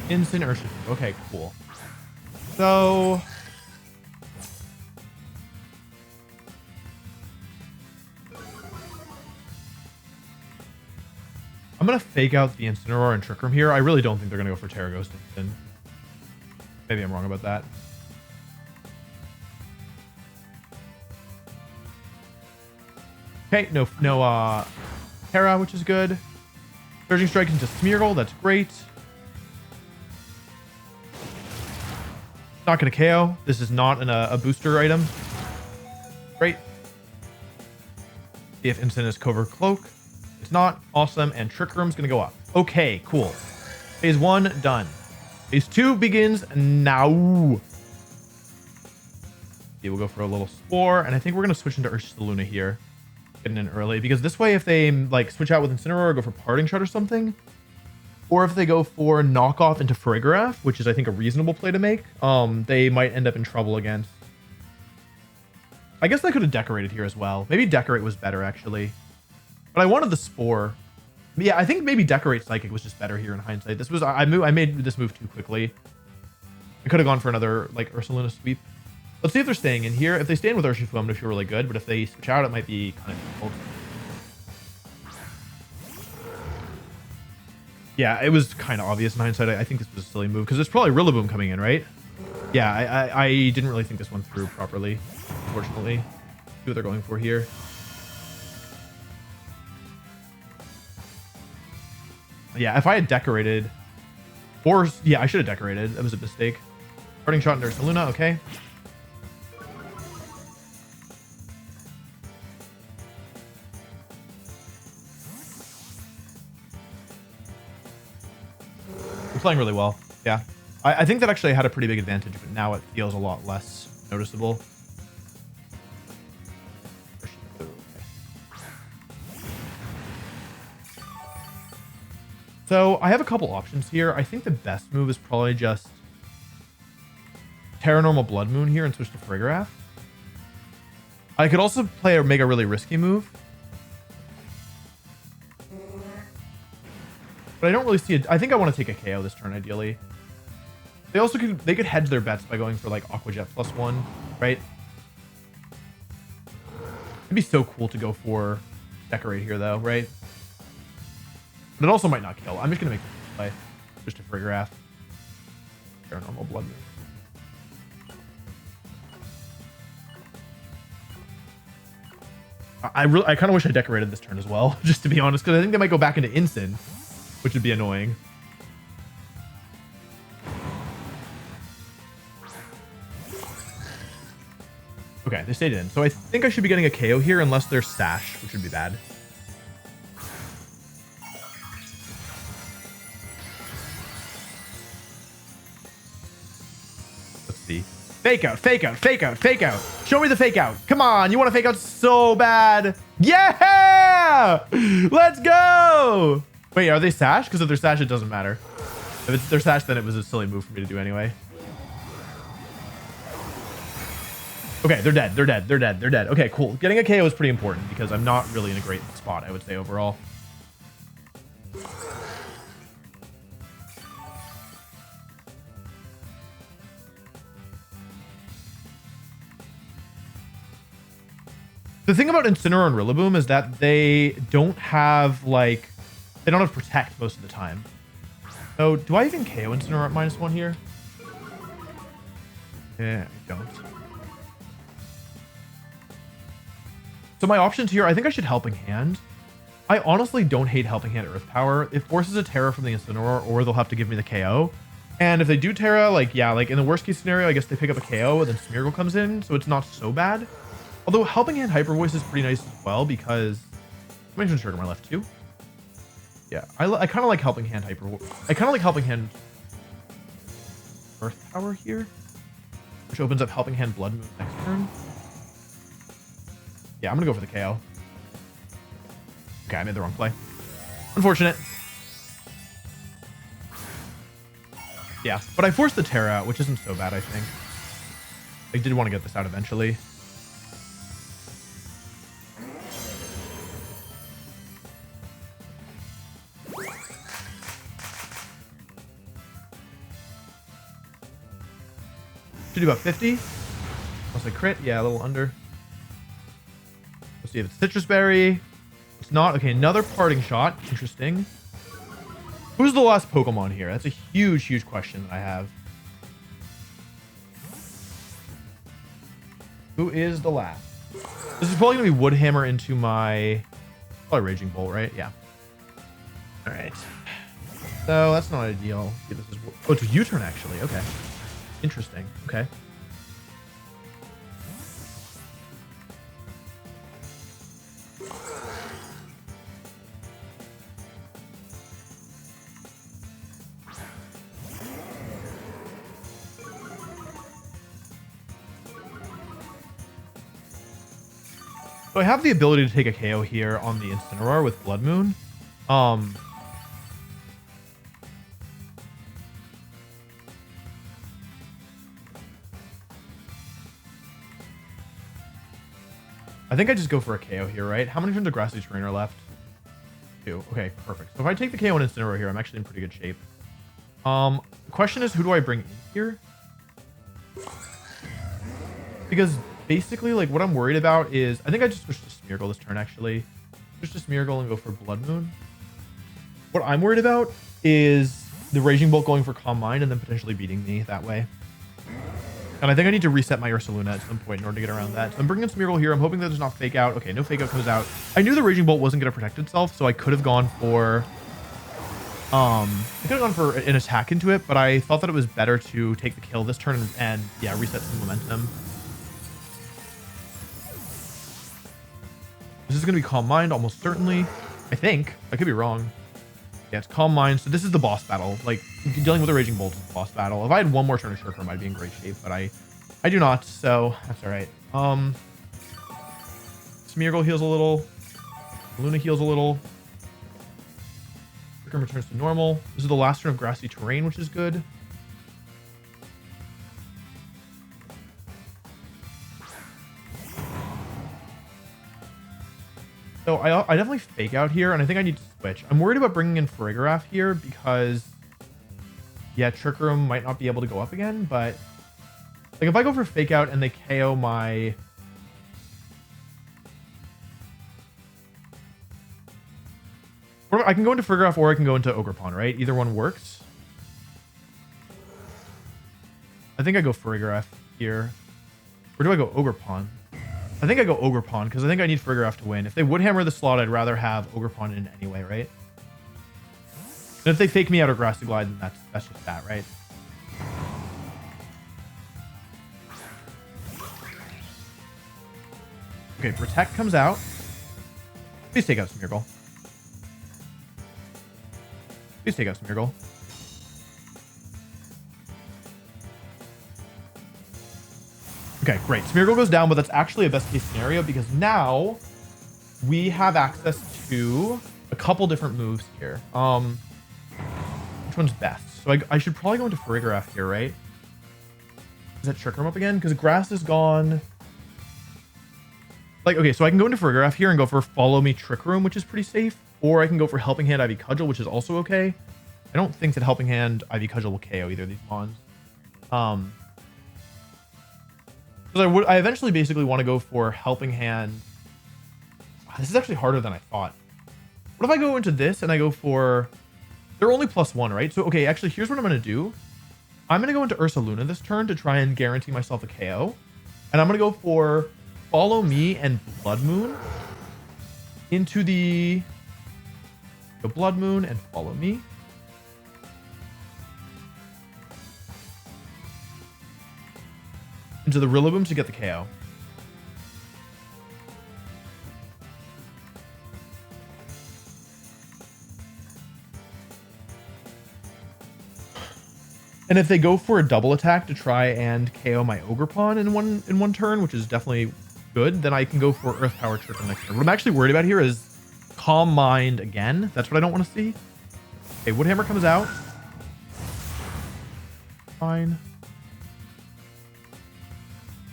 Instant Urshifu. Okay, cool. So... I'm going to fake out the Incineroar and Trick Room here. I really don't think they're going to go for Terra Ghost Instant. Maybe I'm wrong about that. Okay, no Terra, which is good. Surging Strike into Smeargle. That's great. Not going to KO. This is not a booster item. Great. See if Instant is Covert Cloak. It's not. Awesome. And Trick Room's going to go up. Okay, cool. Phase 1 done. Phase 2 begins now. We'll go for a little Spore, and I think we're going to switch into Ursaluna here. Getting in early, because this way if they like switch out with Incineroar or go for Parting Shot or something, or if they go for knockoff into Farigiraf, which is I think a reasonable play to make, they might end up in trouble against. I guess I could have Decorated here as well. Maybe Decorate was better actually, but I wanted the Spore. Yeah, I think maybe Decorate Psychic was just better here in hindsight. This was I made this move too quickly. I could have gone for another like Ursaluna sweep. Let's see if they're staying in here. If they stay in with Urshifu, I'm going to feel really good. But if they switch out, it might be kind of difficult. Yeah, it was kind of obvious in hindsight. I think this was a silly move because there's probably Rillaboom coming in, right? Yeah, I didn't really think this one through properly, unfortunately. See what they're going for here. Yeah, if I had Decorated, or yeah, I should have Decorated. That was a mistake. Parting Shot into Ursaluna, okay. Playing really well. Yeah, I think that actually had a pretty big advantage, but now it feels a lot less noticeable. So I have a couple options here. I think the best move is probably just Terra Normal Blood Moon here and switch to Farigiraf. I could also make a really risky move, but I don't really see it. I think I want to take a KO this turn, ideally. They also could hedge their bets by going for like Aqua Jet +1, right? It'd be so cool to go for Decorate here though, right? But it also might not kill. I'm just gonna make this play. Just to Farigiraf. Paranormal Blood Moon. I kind of wish I Decorated this turn as well, just to be honest, because I think they might go back into Incin, which would be annoying. Okay, they stayed in. So I think I should be getting a KO here unless they're Sash, which would be bad. Let's see. Fake out, fake out, fake out, fake out. Show me the fake out. Come on, you want to fake out so bad. Yeah! Let's go! Wait, are they Sash? Because if they're Sash, it doesn't matter. If it's their Sash, then it was a silly move for me to do anyway. Okay, they're dead. They're dead. They're dead. They're dead. Okay, cool. Getting a KO is pretty important because I'm not really in a great spot, I would say, overall. The thing about Incineroar and Rillaboom is that they don't have, like... They don't have Protect most of the time. So, do I even KO Incineroar at -1 here? Yeah, I don't. So my options here, I think I should Helping Hand. I honestly don't hate Helping Hand Earth Power. It forces a Terra from the Incineroar, or they'll have to give me the KO. And if they do Terra, like, yeah, like in the worst case scenario, I guess they pick up a KO and then Smeargle comes in, so it's not so bad. Although Helping Hand Hyper Voice is pretty nice as well because... I'm making sure to my left too. Yeah, I kind of like Helping Hand Hyper Voice. I kind of like Helping Hand Earth Power here, which opens up Helping Hand Blood Moon next turn. Yeah, I'm gonna go for the KO. Okay, I made the wrong play. Unfortunate. Yeah, but I forced the Terra out, which isn't so bad, I think. I did want to get this out eventually. Should do about 50. Unless I crit. Yeah, a little under. Let's see if it's Citrus Berry. It's not. Okay, another Parting Shot. Interesting. Who's the last Pokemon here? That's a huge, huge question that I have. Who is the last? This is probably going to be Woodhammer into my... Probably Raging Bolt, right? Yeah. All right. So that's not ideal. Yeah, this is... Oh, it's a U-turn, actually. Okay. Interesting. Okay. So I have the ability to take a KO here on the Incineroar with Blood Moon. I think I just go for a KO here, right? How many turns of Grassy Terrain are left? 2. Okay, perfect. So if I take the KO on Incineroar here, I'm actually in pretty good shape. The question is, who do I bring in here? Because basically, like, what I'm worried about is, I think I just switch to Smeargle this turn, actually. Switch to Smeargle and go for Blood Moon. What I'm worried about is the Raging Bolt going for Calm Mind and then potentially beating me that way. And I think I need to reset my Ursaluna at some point in order to get around that. So I'm bringing in Smeargle here. I'm hoping that there's not Fake Out. Okay, no Fake Out comes out. I knew the Raging Bolt wasn't going to protect itself, so I could have gone for... I could have gone for an attack into it, but I thought that it was better to take the kill this turn and yeah, reset some momentum. This is going to be Calm Mind, almost certainly. I think. I could be wrong. Yeah, it's Calm Mind. So this is the boss battle. Like, dealing with a Raging Bolt is the boss battle. If I had one more turn of Chakra, I'd be in great shape, but I do not, so that's all right. Smeargle heals a little. Luna heals a little. Chakra returns to normal. This is the last turn of Grassy Terrain, which is good. So I definitely Fake Out here, and I think I need to switch. I'm worried about bringing in Farigiraf here because, yeah, Trick Room might not be able to go up again, but like if I go for Fake Out and they KO my... I can go into Farigiraf or I can go into Ogerpon, right? Either one works. I think I go Farigiraf here. Or do I go Ogerpon? I think I go Ogerpon because I think I need Farigiraf to win. If they would hammer the slot, I'd rather have Ogerpon in anyway, right? And if they Fake me out or Grassy Glide, then that's just that, right? Okay, Protect comes out. Please take out Smeargle. Please take out Smeargle. Okay, great. Smeargle goes down, but that's actually a best case scenario because now we have access to a couple different moves here. Which one's best? So I should probably go into Farigiraf here, right? Is that Trick Room up again? Because Grass is gone. Like, okay, so I can go into Farigiraf here and go for Follow Me Trick Room, which is pretty safe. Or I can go for Helping Hand Ivy Cudgel, which is also okay. I don't think that Helping Hand Ivy Cudgel will KO either of these mons. Because I eventually basically want to go for Helping Hand. This is actually harder than I thought. What if I go into this and I go for... They're only +1, right? So, okay, actually, here's what I'm going to do. I'm going to go into Ursaluna this turn to try and guarantee myself a KO. And I'm going to go for Follow Me and Blood Moon into the Blood Moon and Follow Me. Into the Rillaboom to get the KO. And if they go for a double attack to try and KO my Ogerpon in one turn, which is definitely good, then I can go for Earth Power Trick next turn. What I'm actually worried about here is Calm Mind again. That's what I don't want to see. Okay, Woodhammer comes out. Fine.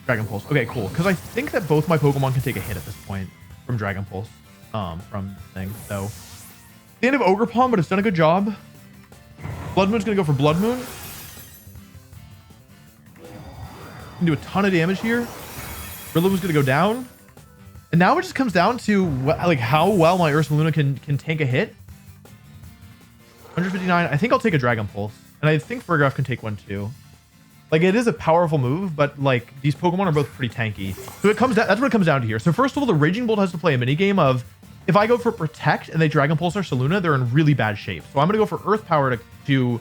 Dragon Pulse. Okay, cool. Because I think that both my Pokemon can take a hit at this point from Dragon Pulse. From this thing. So, the end of Ogerpon, but it's done a good job. Blood Moon's going to go for Blood Moon. Can do a ton of damage here. Rillaboom's going to go down. And now it just comes down to like how well my Ursaluna can tank a hit. 159. I think I'll take a Dragon Pulse. And I think Farigiraf can take one too. Like, it is a powerful move, but like these Pokemon are both pretty tanky. So it comes down, that's what it comes down to here. So first of all, the Raging Bolt has to play a mini game of if I go for Protect and they Dragon Pulse Ursaluna, they're in really bad shape. So I'm going to go for Earth Power to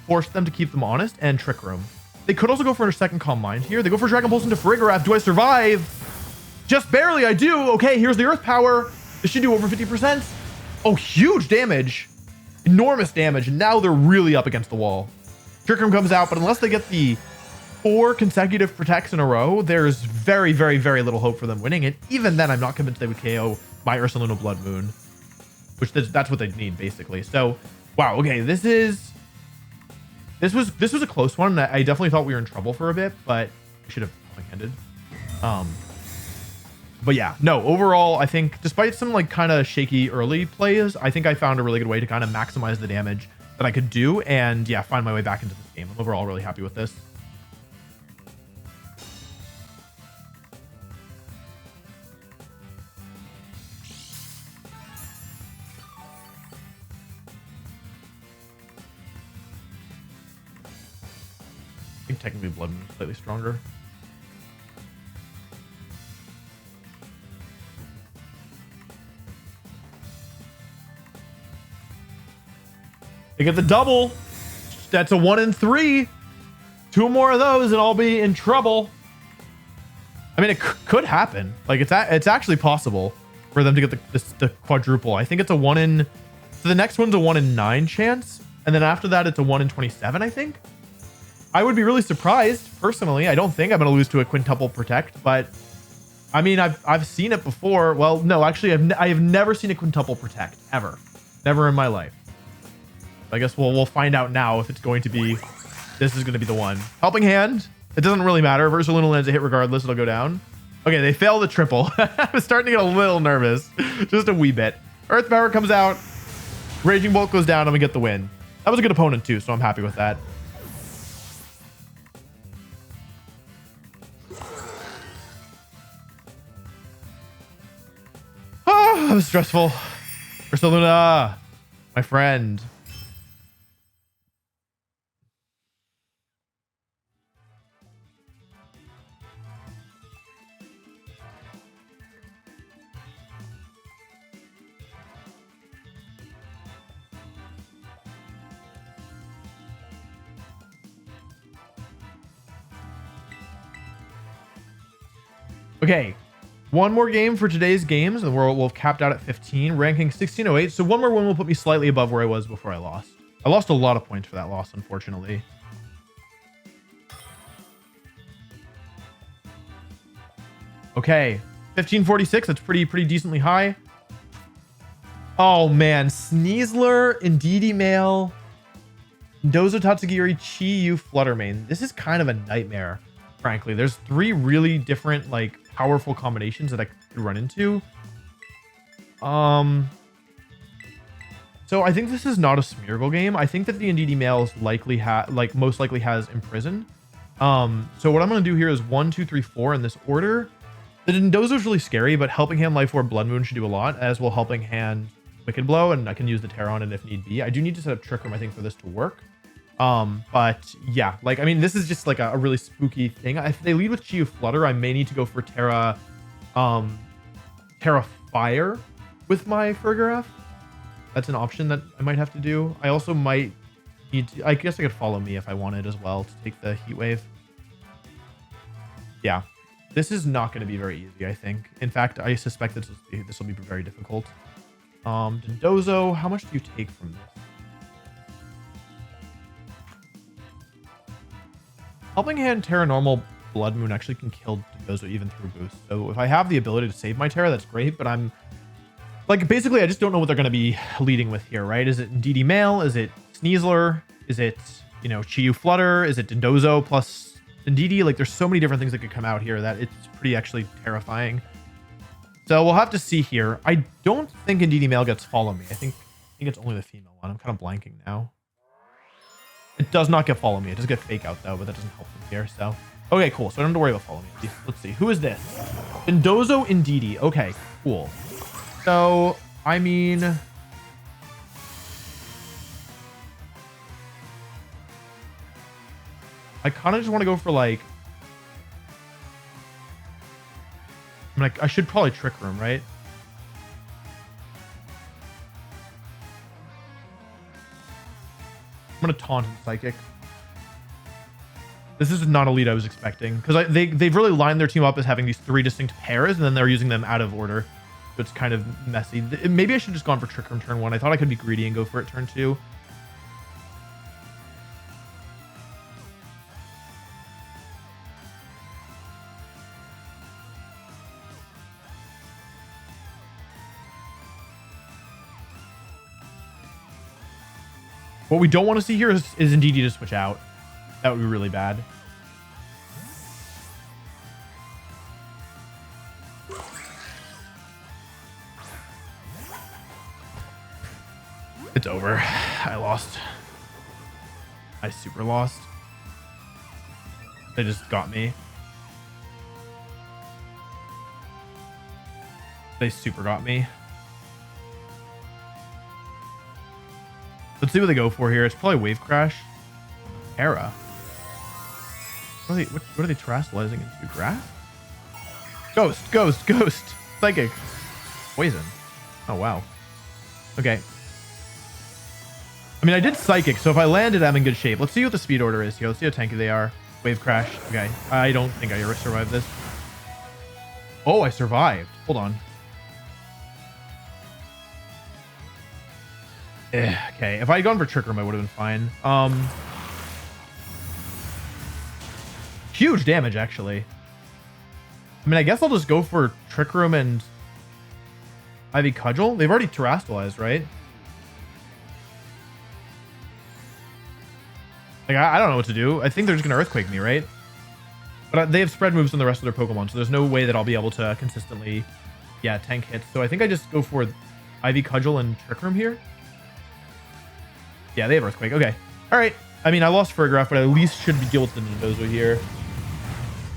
force them to keep them honest and Trick Room. They could also go for a second Calm Mind here. They go for Dragon Pulse into Farigiraf. Do I survive? Just barely, I do. Okay, here's the Earth Power. This should do over 50%. Oh, huge damage. Enormous damage. And now they're really up against the wall. Trick Room comes out, but unless they get the 4 consecutive protects in a row, there's very, very, very little hope for them winning it. Even then, I'm not convinced they would KO my Ursaluna Blood Moon, which that's what they need basically. So, wow. Okay, this was a close one. I definitely thought we were in trouble for a bit, but we should have handed. But yeah, no, overall, I think despite some like kind of shaky early plays, I think I found a really good way to kind of maximize the damage that I could do and yeah, find my way back into this game. I'm overall really happy with this. I think technically Blood Moon is slightly stronger. They get the double. That's a 1 in 3. 2 more of those and I'll be in trouble. I mean, it could happen. Like it's actually possible for them to get the quadruple. I think it's a 1 in. So the next one's a 1 in 9 chance, and then after that it's a 1 in 27. I think. I would be really surprised personally. I don't think I'm going to lose to a quintuple protect, but I mean, I've seen it before. Well, no, actually, I have never seen a quintuple protect ever, never in my life. I guess we'll find out now if it's going to be, this is going to be the one. Helping Hand. It doesn't really matter. Ursaluna lands a hit regardless. It'll go down. Okay, they fail the triple. I was starting to get a little nervous. Just a wee bit. Earth Power comes out. Raging Bolt goes down and we get the win. That was a good opponent too, so I'm happy with that. Ah, that was stressful. Ursaluna, my friend. Okay, one more game for today's games, and we'll have capped out at 15, ranking 1608. So one more win will put me slightly above where I was before I lost. I lost a lot of points for that loss, unfortunately. Okay, 1546. That's pretty decently high. Oh man, Sneasler, Indeedee Mail, Dozo Tatsugiri, Chi-Yu, Fluttermane. This is kind of a nightmare, frankly. There's 3 really different like powerful combinations that I could run into. So I think this is not a Smeargle game. I think that the Indeedee Mail is likely most likely has Imprison. So what I'm going to do here is 1, 2, 3, 4 in this order. The Dendozo is really scary, but Helping Hand, Life Orb, Blood Moon should do a lot, as will Helping Hand, Wicked Blow, and I can use the Terror on it if need be. I do need to set up Trick Room, I think, for this to work. But yeah, like, I mean, this is just like a really spooky thing. If they lead with Chi-Yu Flutter, I may need to go for Terra Fire with my Fergaref. That's an option that I might have to do. I also might need to, I guess I could Follow Me if I wanted as well to take the Heat Wave. Yeah, this is not going to be very easy, I think. In fact, I suspect this will be very difficult. Dendozo, how much do you take from this? Helping Hand, Terra Normal, Blood Moon actually can kill Dendozo even through boost. So if I have the ability to save my Terra, that's great. But I'm like, basically, I just don't know what they're going to be leading with here, right? Is it Indeedee Mail? Is it Sneasler? Is it, you know, Chi-Yu Flutter? Is it Dendozo plus Indeedee? Like, there's so many different things that could come out here that it's pretty actually terrifying. So we'll have to see here. I don't think Indeedee Mail gets Follow Me. I think it's only the female one. I'm kind of blanking now. It does not get Follow Me. It does get Fake Out though, but that doesn't help them here. So okay, cool. So I don't have to worry about Follow Me. Let's see. Who is this? Dendozo Indeedee. Okay, cool. So I mean, I kind of just want to go for like, I mean, I should probably Trick Room, right? I'm gonna Taunt and Psychic. This is not a lead I was expecting, because they've really lined their team up as having these 3 distinct pairs, and then they're using them out of order. So it's kind of messy. Maybe I should have just gone for Trick Room turn 1. I thought I could be greedy and go for it turn 2. What we don't want to see here is Indeedee to switch out. That would be really bad. It's over. I lost. I super lost. They just got me. They super got me. Let's see what they go for here. It's probably Wave Crash. Era. What are they terrestrializing into? Grass? Ghost, ghost, ghost. Psychic. Poison. Oh, wow. Okay. I mean, I did Psychic, so if I landed, I'm in good shape. Let's see what the speed order is here. Let's see how tanky they are. Wave Crash. Okay. I don't think I ever survived this. Oh, I survived. Hold on. Okay. If I had gone for Trick Room, I would have been fine. Huge damage, actually. I mean, I guess I'll just go for Trick Room and Ivy Cudgel. They've already terrestrialized, right? Like, I don't know what to do. I think they're just going to Earthquake me, right? But they have spread moves on the rest of their Pokemon, so there's no way that I'll be able to consistently, yeah, tank hits. So I think I just go for Ivy Cudgel and Trick Room here. Yeah, they have Earthquake. Okay. All right. I mean, I lost Fergraph, but I at least should deal with the Nindozo here.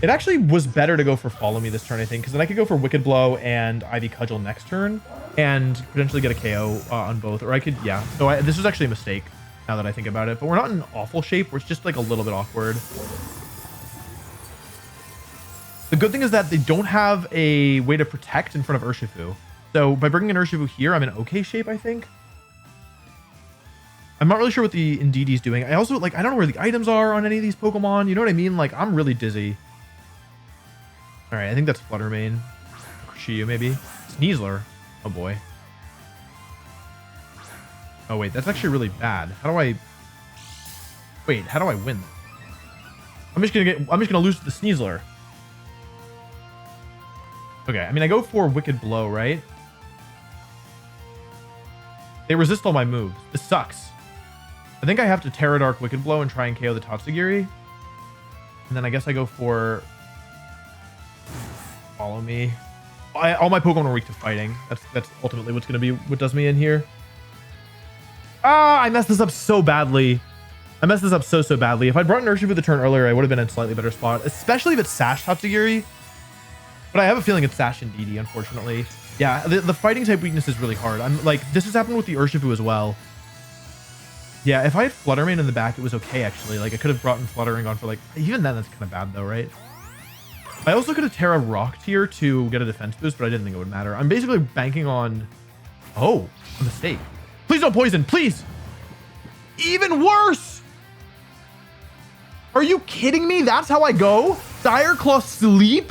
It actually was better to go for Follow Me this turn, I think, because then I could go for Wicked Blow and Ivy Cudgel next turn and potentially get a KO on both. Or I could, yeah. So this was actually a mistake now that I think about it. But we're not in awful shape. We're just like a little bit awkward. The good thing is that they don't have a way to protect in front of Urshifu. So by bringing in Urshifu here, I'm in okay shape, I think. I'm not really sure what the Indeedee's doing. I also, like, I don't know where the items are on any of these Pokemon. You know what I mean? Like, I'm really dizzy. All right, I think that's Flutter Mane. Shiyu, maybe. Sneasler. Oh, boy. Oh, wait, that's actually really bad. How do I... Wait, how do I win? I'm just gonna lose to the Sneasler. Okay, I mean, I go for Wicked Blow, right? They resist all my moves. This sucks. I think I have to Terra Dark Wicked Blow and try and KO the Tatsugiri. And then I guess I go for Follow Me. All my Pokemon are weak to fighting. That's ultimately what's going to be what does me in here. Ah, I messed this up so badly. I messed this up so badly. If I'd brought an Urshifu the turn earlier, I would have been in a slightly better spot, especially if it's Sash Tatsugiri. But I have a feeling it's Sash Indeedee, unfortunately. Yeah, the fighting type weakness is really hard. I'm like, this has happened with the Urshifu as well. Yeah, if I had Flutter Mane in the back, it was okay, actually. Like, I could have brought in Flutter and gone for, like... Even then, that's kind of bad, though, right? I also could have Terra Rocked here to get a defense boost, but I didn't think it would matter. I'm basically banking on... Oh, a mistake. Please don't poison, please! Even worse! Are you kidding me? That's how I go? Dire Claw Sleep?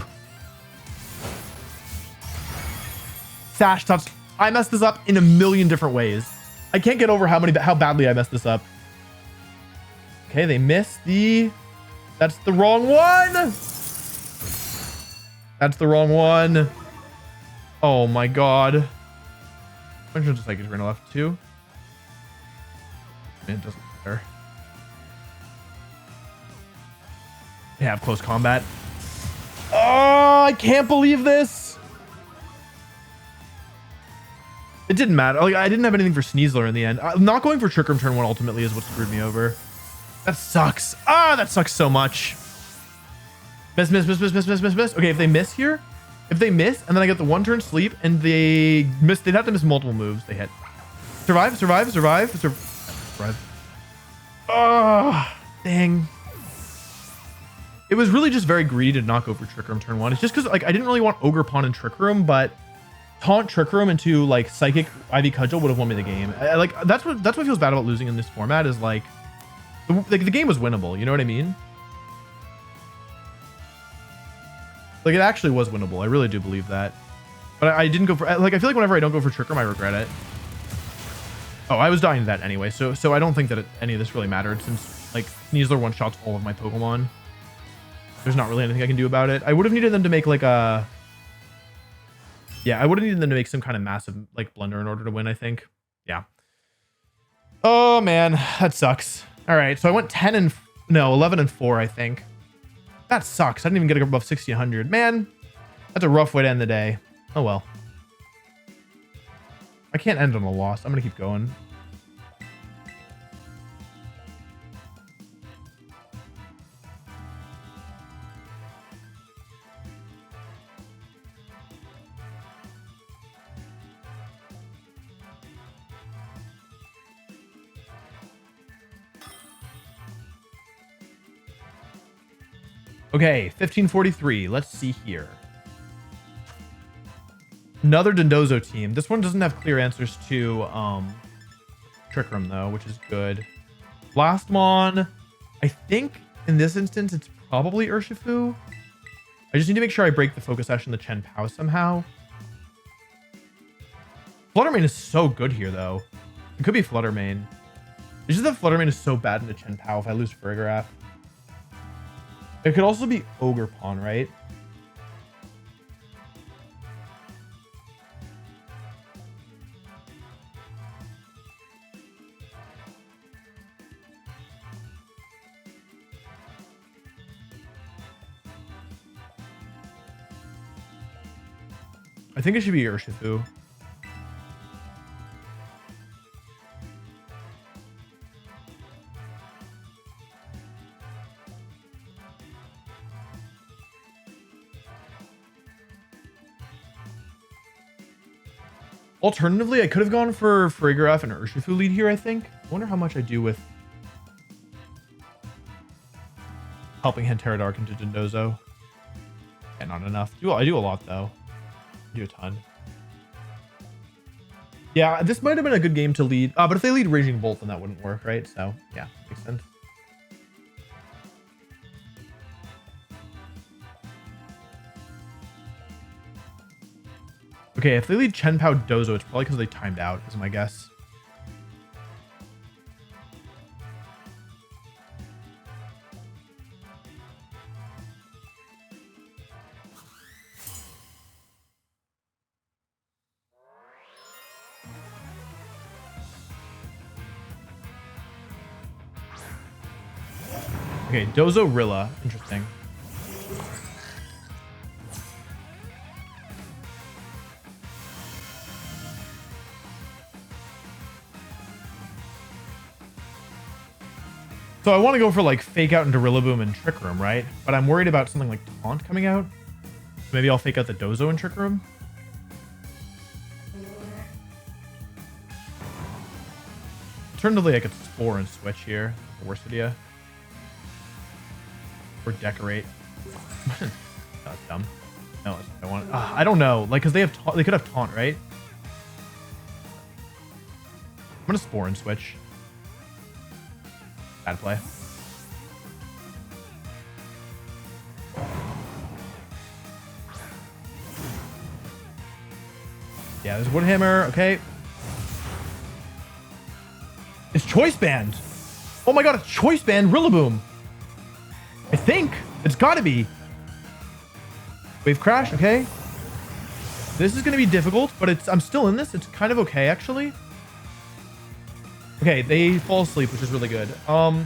Sash Touch. I messed this up in a million different ways. I can't get over how badly I messed this up. Okay, they missed the... That's the wrong one! That's the wrong one. Oh my god. I'm sure just like it's gonna left too. It doesn't matter. They have close combat. Oh, I can't believe this. It didn't matter. Like, I didn't have anything for Sneasler in the end. Not going for Trick Room turn 1 ultimately is what screwed me over. That sucks. Ah, that sucks so much. Miss. Okay, if they miss here, and then I get the 1 turn sleep, and they miss, they'd have to miss multiple moves. They hit. Survive. Oh, dang. It was really just very greedy to not go for Trick Room turn 1. It's just because, like, I didn't really want Ogre Pawn and Trick Room, but Taunt Trick Room into like Psychic Ivy Cudgel would have won me the game. Like that's what feels bad about losing in this format is like the game was winnable. You know what I mean? Like it actually was winnable. I really do believe that. But I didn't go for like I feel like whenever I don't go for Trick Room, I regret it. Oh, I was dying to that anyway. So I don't think that any of this really mattered since like Sneasler one shots all of my Pokemon. There's not really anything I can do about it. I would have needed them to make like a... Yeah, I would have needed them to make some kind of massive like blunder in order to win, I think. Yeah. Oh man, that sucks. All right, so I went 11 and 4, I think. That sucks. I didn't even get above 1600. Man, that's a rough way to end the day. Oh well. I can't end on a loss. I'm gonna keep going. Okay, 1543. Let's see here. Another Dondozo team. This one doesn't have clear answers to Trick Room though, which is good. Last one, I think in this instance it's probably Urshifu. I just need to make sure I break the focus ash in the Chen Pao somehow. Fluttermane is so good here though. It could be Fluttermane. It's just that Fluttermane is so bad into Chen Pao if I lose Farigiraf. It could also be Ogre Pawn, right? I think it should be Urshifu. Alternatively, I could have gone for Farigiraf and Urshifu lead here, I think. I wonder how much I do with helping hand Terradark into Dondozo. Yeah, not enough. I do a lot, though. I do a ton. Yeah, this might have been a good game to lead. But if they lead Raging Bolt, then that wouldn't work, right? So, yeah, makes sense. Okay, if they lead Chen Pao Dozo, it's probably because they timed out, is my guess. Okay, Dozo Rilla. Interesting. So I want to go for like Fake Out into Rillaboom and Trick Room, right? But I'm worried about something like Taunt coming out. Maybe I'll Fake Out the Dozo and Trick Room. Alternatively, I could Spore and Switch here. Worst idea. Or Decorate. That's dumb. No, I want. I don't know. Like, cause they could have Taunt, right? I'm gonna Spore and Switch. Bad play. Yeah, there's Woodhammer. Okay. It's Choice Band. Oh my god, it's Choice Band Rillaboom. I think. It's gotta be. Wave Crash, okay. This is gonna be difficult, but I'm still in this. It's kind of okay, actually. Okay, they fall asleep, which is really good. I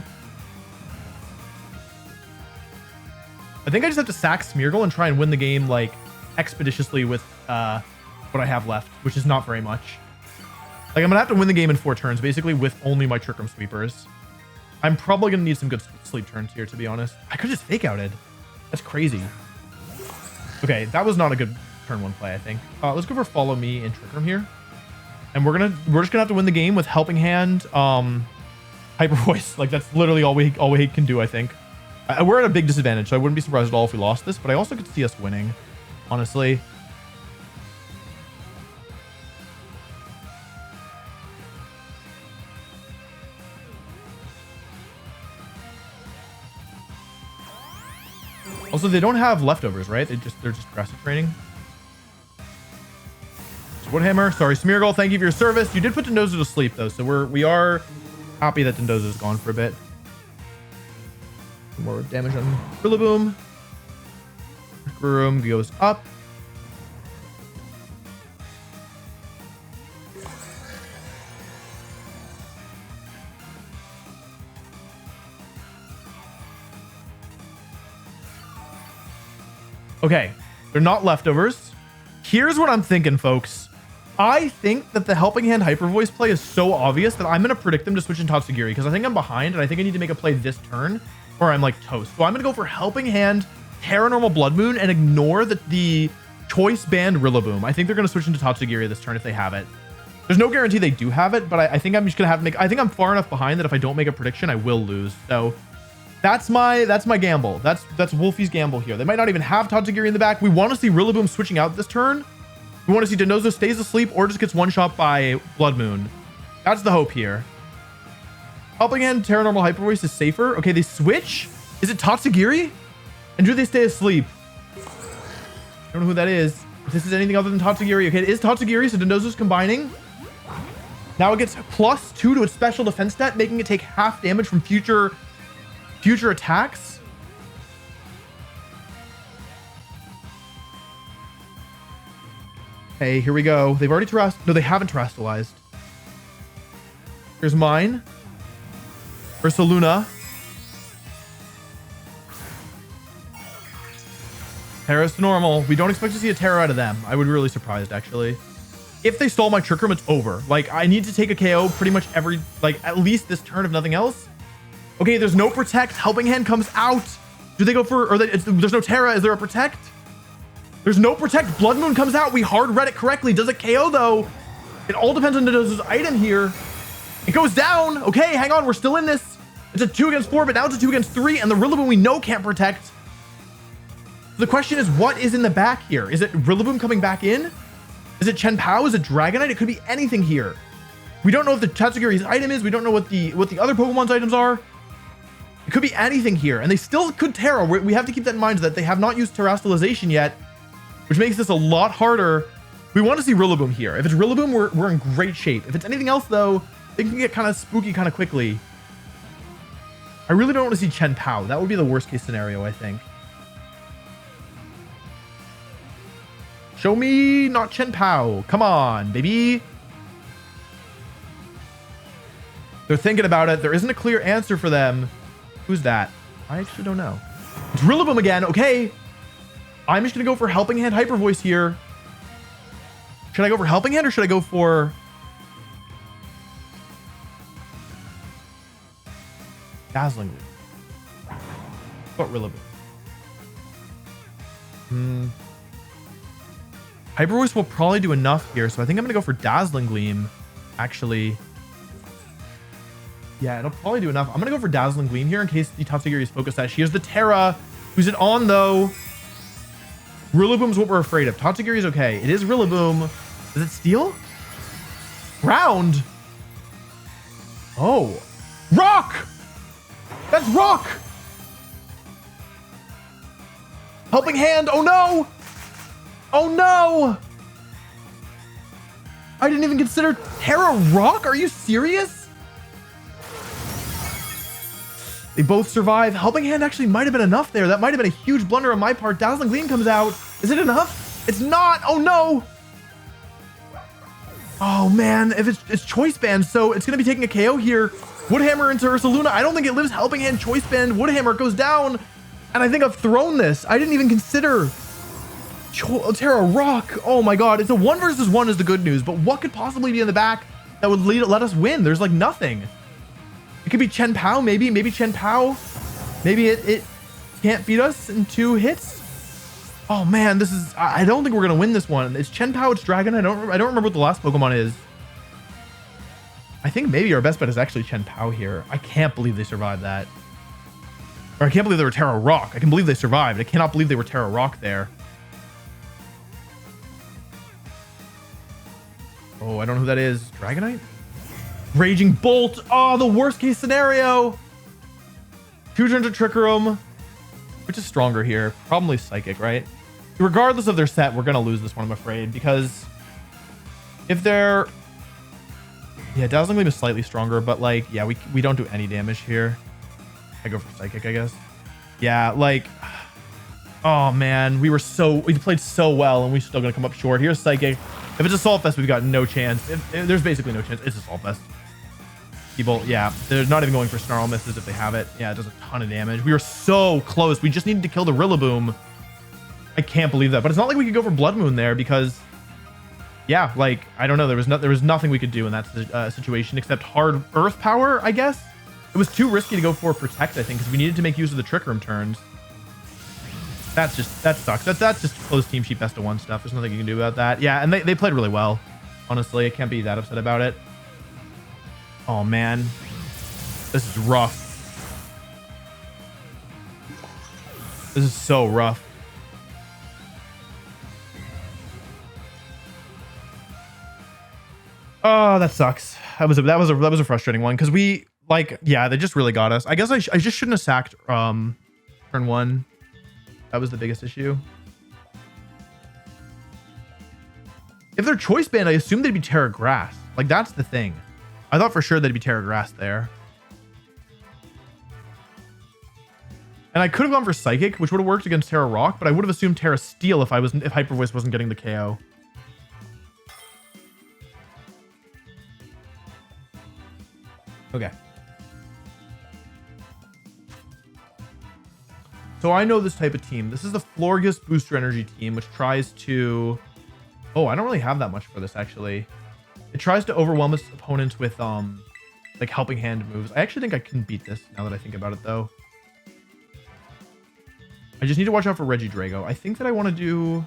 think I just have to sack Smeargle and try and win the game, like, expeditiously with what I have left, which is not very much. Like, I'm gonna have to win the game in 4 turns, basically, with only my Trick Room Sweepers. I'm probably gonna need some good sleep turns here, to be honest. I could just Fake Outed. That's crazy. Okay, that was not a good turn 1 play, I think. Let's go for Follow Me and Trick Room here. And we're just gonna have to win the game with Helping Hand, Hyper Voice. Like, that's literally all we can do, I think. We're at a big disadvantage, so I wouldn't be surprised at all if we lost this, but I also could see us winning, honestly. Also, they don't have leftovers, right? They're just aggressive training. Woodhammer, sorry, Smeargle, thank you for your service. You did put Dondozo to sleep though, so we are happy that Dondozo's gone for a bit. More damage on Rillaboom. Room goes up. Okay, they're not leftovers. Here's what I'm thinking, folks. I think that the Helping Hand Hyper Voice play is so obvious that I'm going to predict them to switch in Tatsugiri because I think I'm behind and I think I need to make a play this turn or I'm like toast. So I'm going to go for Helping Hand, Terra Normal Blood Moon, and ignore the Choice Band Rillaboom. I think they're going to switch into Tatsugiri this turn if they have it. There's no guarantee they do have it, but I think I'm just going to have to make... I think I'm far enough behind that if I don't make a prediction, I will lose. So that's my gamble. That's Wolfey's gamble here. They might not even have Tatsugiri in the back. We want to see Rillaboom switching out this turn. We want to see Denozo stays asleep or just gets one shot by Blood Moon. That's the hope here. Helping Hand Terra Normal Hyper Voice is safer. Okay, they switch. Is it Tatsugiri? And do they stay asleep? I don't know who that is. If this is anything other than Tatsugiri. Okay, it is Tatsugiri, so Denozo's combining. Now it gets +2 to its special defense stat, making it take half damage from future attacks. Okay, here we go. They've already no, they haven't terrestrialized. Here's mine. Ursaluna. Terra's normal. We don't expect to see a Terra out of them. I would be really surprised, actually. If they stole my Trick Room, it's over. Like, I need to take a KO pretty much every, like, at least this turn, if nothing else. Okay, there's no Protect. Helping Hand comes out. Do they go for, or there's no Terra. Is there a Protect? There's no Protect. Blood Moon comes out. We hard read it correctly. Does it KO, though? It all depends on Denozo's item here. It goes down. Okay, hang on. We're still in this. It's a 2 against 4, but now it's a 2 against 3, and the Rillaboom we know can't protect. The question is, what is in the back here? Is it Rillaboom coming back in? Is it Chen Pao? Is it Dragonite? It could be anything here. We don't know if the Tatsugiri's item is. We don't know what the other Pokemon's items are. It could be anything here, and they still could Terra. We have to keep that in mind that they have not used Terrestrialization yet, which makes this a lot harder. We want to see Rillaboom here. If it's Rillaboom, we're in great shape. If it's anything else, though, they can get kind of spooky kind of quickly. I really don't want to see Chen Pao. That would be the worst case scenario, I think. Show me not Chen Pao. Come on, baby. They're thinking about it. There isn't a clear answer for them. Who's that? I actually don't know. It's Rillaboom again. Okay. I'm just going to go for Helping Hand Hyper Voice here. Should I go for Helping Hand or should I go for... Dazzling Leaf? What Rillaboom? Hyper Voice will probably do enough here, so I think I'm going to go for Dazzling Gleam, actually. Yeah, it'll probably do enough. I'm going to go for Dazzling Gleam here in case the Tatsugiri's Focus Sash. Here's the Terra. Who's it on, though? Rillaboom's what we're afraid of. Tatsugiri's okay. It is Rillaboom. Does it steal? Ground. Oh. Rock! That's Rock! Helping Hand. Oh, no! Oh no! I didn't even consider Terra Rock? Are you serious? They both survive. Helping Hand actually might have been enough there. That might have been a huge blunder on my part. Dazzling Gleam comes out. Is it enough? It's not. Oh no! Oh man, if it's Choice Band, so it's going to be taking a KO here. Woodhammer into Ursaluna. I don't think it lives. Helping Hand, Choice Band, Woodhammer goes down. And I think I've thrown this. I didn't even consider... Terra Rock. Oh my god. It's a 1 versus 1 is the good news, but what could possibly be in the back that would let us win? There's like nothing. It could be Chen Pao, maybe Chen Pao. Maybe it can't beat us in 2 hits. Oh man, this is... I don't think we're gonna win this one. It's Chen Pao, it's Dragon. I don't remember what the last Pokemon is. I think maybe our best bet is actually Chen Pao here. I can't believe they survived that. Or I can't believe they were Terra Rock. I can believe they survived. I cannot believe they were Terra Rock there. Oh, I don't know who that is. Dragonite? Raging Bolt. Oh, the worst case scenario. 2 turns to Trick Room. Which is stronger here? Probably Psychic, right? Regardless of their set, we're going to lose this one, I'm afraid. Because if they're... Yeah, Dazzling Gleam is slightly stronger, but like, yeah, we don't do any damage here. I go for Psychic, I guess. Yeah, like... Oh, man. We played so well, and we're still going to come up short. Here's Psychic. If it's Assault Vest, we've got no chance. There's basically no chance. It's Assault Vest. People, yeah, they're not even going for Snarl Misses if they have it. Yeah, it does a ton of damage. We were so close. We just needed to kill the Rillaboom. I can't believe that. But it's not like we could go for Blood Moon there because, yeah, like, I don't know. There was nothing we could do in that situation except hard Earth Power, I guess. It was too risky to go for Protect, I think, because we needed to make use of the Trick Room turns. That sucks. That's just close team sheet best of one stuff. There's nothing you can do about that. Yeah, and they played really well. Honestly, I can't be that upset about it. Oh, man. This is rough. This is so rough. Oh, that sucks. That was a frustrating one because we yeah, they just really got us. I guess I just shouldn't have sacked turn 1. That was the biggest issue. If they're choice band, I assume they'd be Terra Grass. Like, that's the thing. I thought for sure they'd be Terra Grass there. And I could have gone for Psychic, which would have worked against Terra Rock, but I would have assumed Terra Steel if Hyper Voice wasn't getting the KO. Okay. So I know this type of team. This is the Florgus Booster Energy team, which tries to... Oh, I don't really have that much for this, actually. It tries to overwhelm its opponents with, like, helping hand moves. I actually think I can beat this, now that I think about it, though. I just need to watch out for Regidrago. I think that I want to do...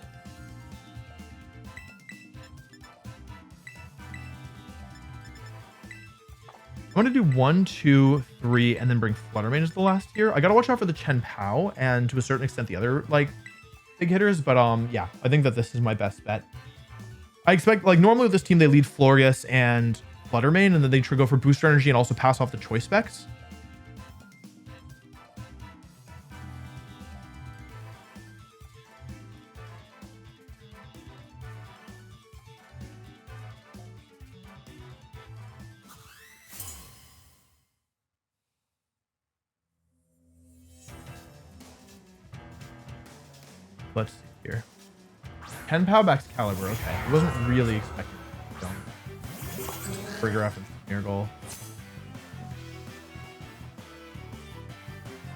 I want to do 1, 2, 3, and then bring Fluttermane as the last tier. I gotta watch out for the Chen Pao and to a certain extent the other like big hitters, but yeah, I think that this is my best bet. I expect, like, normally with this team they lead Florius and Fluttermane, and then they go for Booster Energy and also pass off the choice specs. Let's see here. 10 Pow backs Caliber. Okay. I wasn't really expecting Choreograph and Smeargle.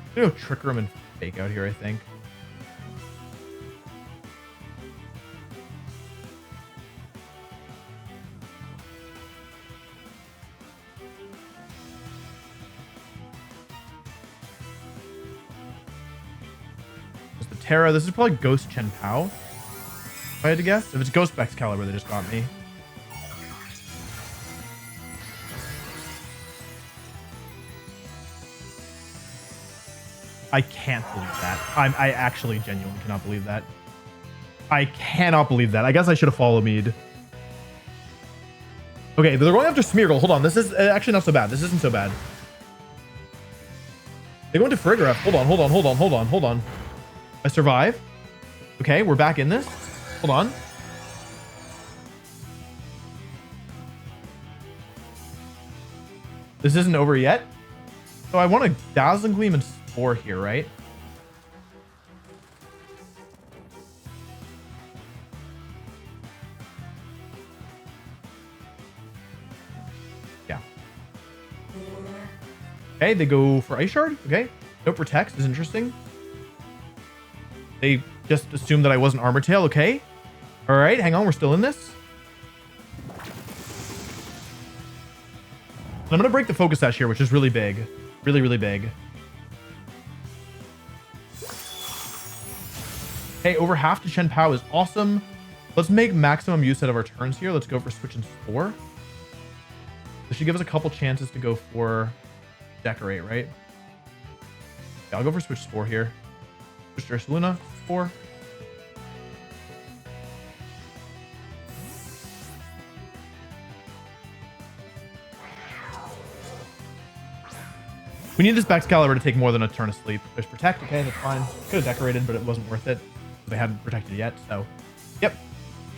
I'm gonna go Trick Room and Fake Out here, I think. Terra, this is probably Ghost Chen Pao, if I had to guess. If it's Ghost Bex Caliber, they just got me. I can't believe that. I actually genuinely cannot believe that. I cannot believe that. I guess I should have followed Mead. Okay, they're going after Smeargle. Hold on, this is actually not so bad. This isn't so bad. They go into Frigoraph. Hold on. I survive. Okay, we're back in this. Hold on. This isn't over yet. So I want a Dazzling Gleam and Spore here, right? Yeah. Okay, they go for Ice Shard. Okay. No Protect is interesting. They just assumed that I wasn't Armor Tail. Okay. All right. Hang on. We're still in this. And I'm going to break the Focus Sash here, which is really big. Really, really big. Okay. Over half to Chen Pao is awesome. Let's make maximum use out of our turns here. Let's go for Switch and Spore. This should give us a couple chances to go for Decorate, right? Yeah, I'll go for Switch Spore here. Switch Luna, Spore. We need this Baxcalibur to take more than a turn of sleep. There's Protect, okay, that's fine. Could have Decorated, but it wasn't worth it. They hadn't protected yet, so. Yep.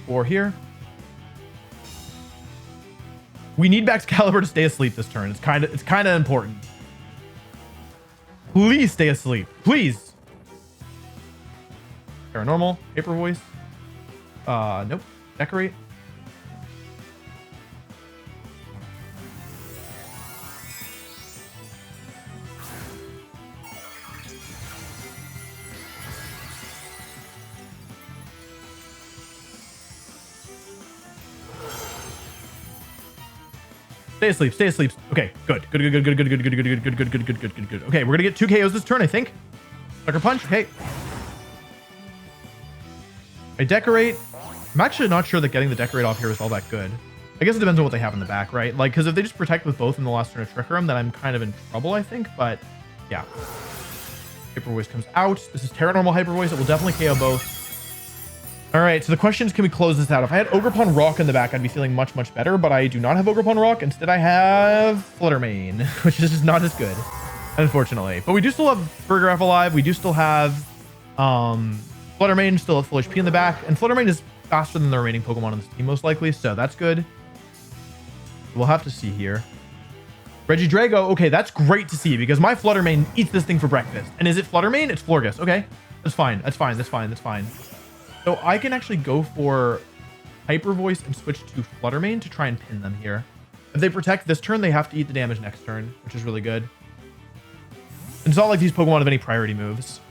Spore here. We need Baxcalibur to stay asleep this turn. It's kind of important. Please stay asleep. Please. Paranormal, Paper Voice. Nope. Decorate. Stay asleep. Stay asleep. Okay, good. Good, good, good, good, good, good, good, good, good, good, good, good, good, good, good, good. Okay, we're gonna get 2 KOs this turn, I think. Sucker punch. Okay. I decorate. I'm actually not sure that getting the decorate off here is all that good. I guess it depends on what they have in the back, right? Like, because if they just protect with both in the last turn of Trick Room, then I'm kind of in trouble, I think. But yeah. Hyper Voice comes out. This is Terra Normal Hyper Voice. It will definitely KO both. All right, so the question is, can we close this out? If I had Ogerpon Rock in the back, I'd be feeling much, much better, but I do not have Ogerpon Rock. Instead, I have Fluttermane, which is just not as good, unfortunately. But we do still have Burgraph alive. We do still have Fluttermane still at full HP in the back, and Fluttermane is faster than the remaining Pokemon on this team, most likely, so that's good. We'll have to see here. Regidrago, okay, that's great to see, because my Fluttermane eats this thing for breakfast. And is it Fluttermane? It's Florges. Okay, that's fine. That's fine. That's fine. That's fine. So I can actually go for Hyper Voice and switch to Fluttermane to try and pin them here. If they protect this turn, they have to eat the damage next turn, which is really good. It's not like these Pokemon have any priority moves.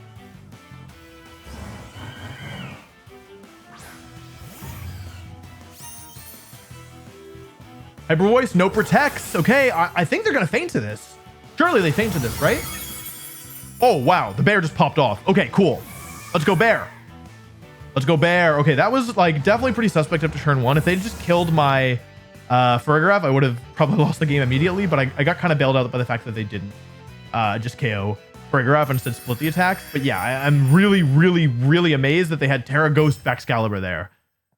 Hyper Voice, no protects. Okay, I think they're going to feint to this. Surely they feint to this, right? Oh, wow. The bear just popped off. Okay, cool. Let's go bear. Let's go bear. Okay, that was like definitely pretty suspect up to turn 1. If they just killed my Farigiraf, I would have probably lost the game immediately, but I got kind of bailed out by the fact that they didn't just KO Farigiraf and instead split the attacks. But yeah, I'm really, really, really amazed that they had Terra Ghost Baxcalibur there.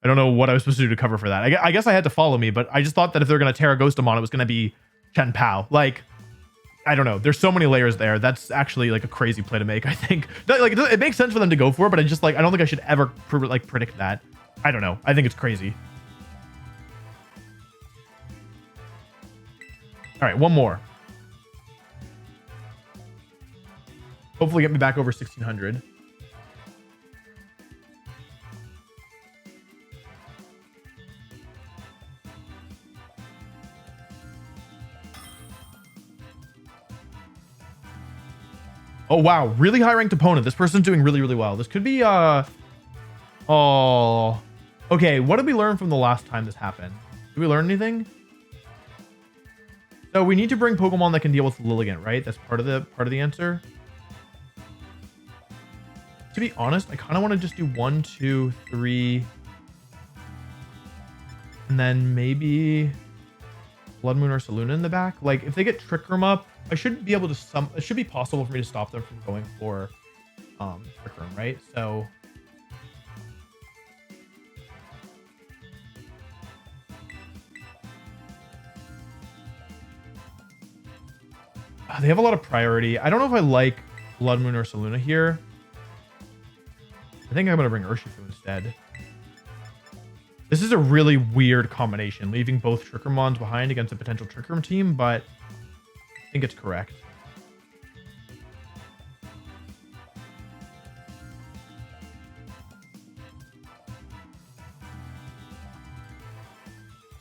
I don't know what I was supposed to do to cover for that. I guess I had to follow me, but I just thought that if they're going to Terra Ghost him on, it was going to be Chen Pao. Like, I don't know. There's so many layers there. That's actually like a crazy play to make, I think. Like, it makes sense for them to go for it, but I just like, I don't think I should ever predict that. I don't know. I think it's crazy. All right, one more. Hopefully get me back over 1600. Oh, wow. Really high ranked opponent. This person's doing really, really well. This could be, oh, okay. What did we learn from the last time this happened? Did we learn anything? So we need to bring Pokemon that can deal with Lilligant, right? That's part of the answer. To be honest, I kind of want to just do 1, 2, 3. And then maybe Blood Moon or Saluna in the back. Like, if they get Trick Room up, I should be able to it should be possible for me to stop them from going for Trick Room, right? So they have a lot of priority. I don't know if I like Blood Moon or Saluna here. I think I'm going to bring Urshifu instead. This is a really weird combination, leaving both Trick Room behind against a potential Trick Room team, but I think it's correct.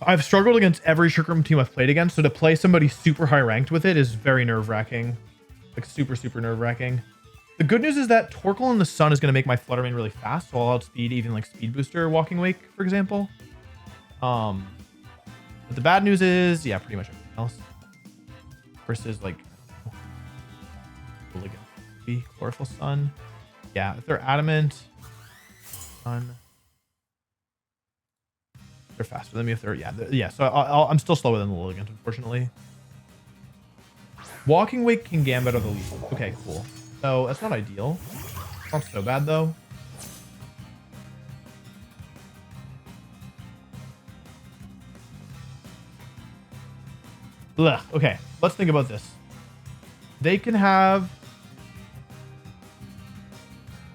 I've struggled against every Trick Room team I've played against, so to play somebody super high ranked with it is very nerve-wracking. Like super, super nerve-wracking. The good news is that Torkoal in the Sun is going to make my Fluttermane really fast, so I'll outspeed even like Speed Booster Walking Wake, for example. But the bad news is, yeah, pretty much everything else. Versus like Chlorophyll Sun. Yeah, if they're Adamant Sun, they're faster than me. If they're yeah. So I'm still slower than the Lilligant, unfortunately. Walking Wake can Gambit or the lead. Okay, cool. So that's not ideal. It's not so bad though. Ugh, okay, let's think about this. They can have...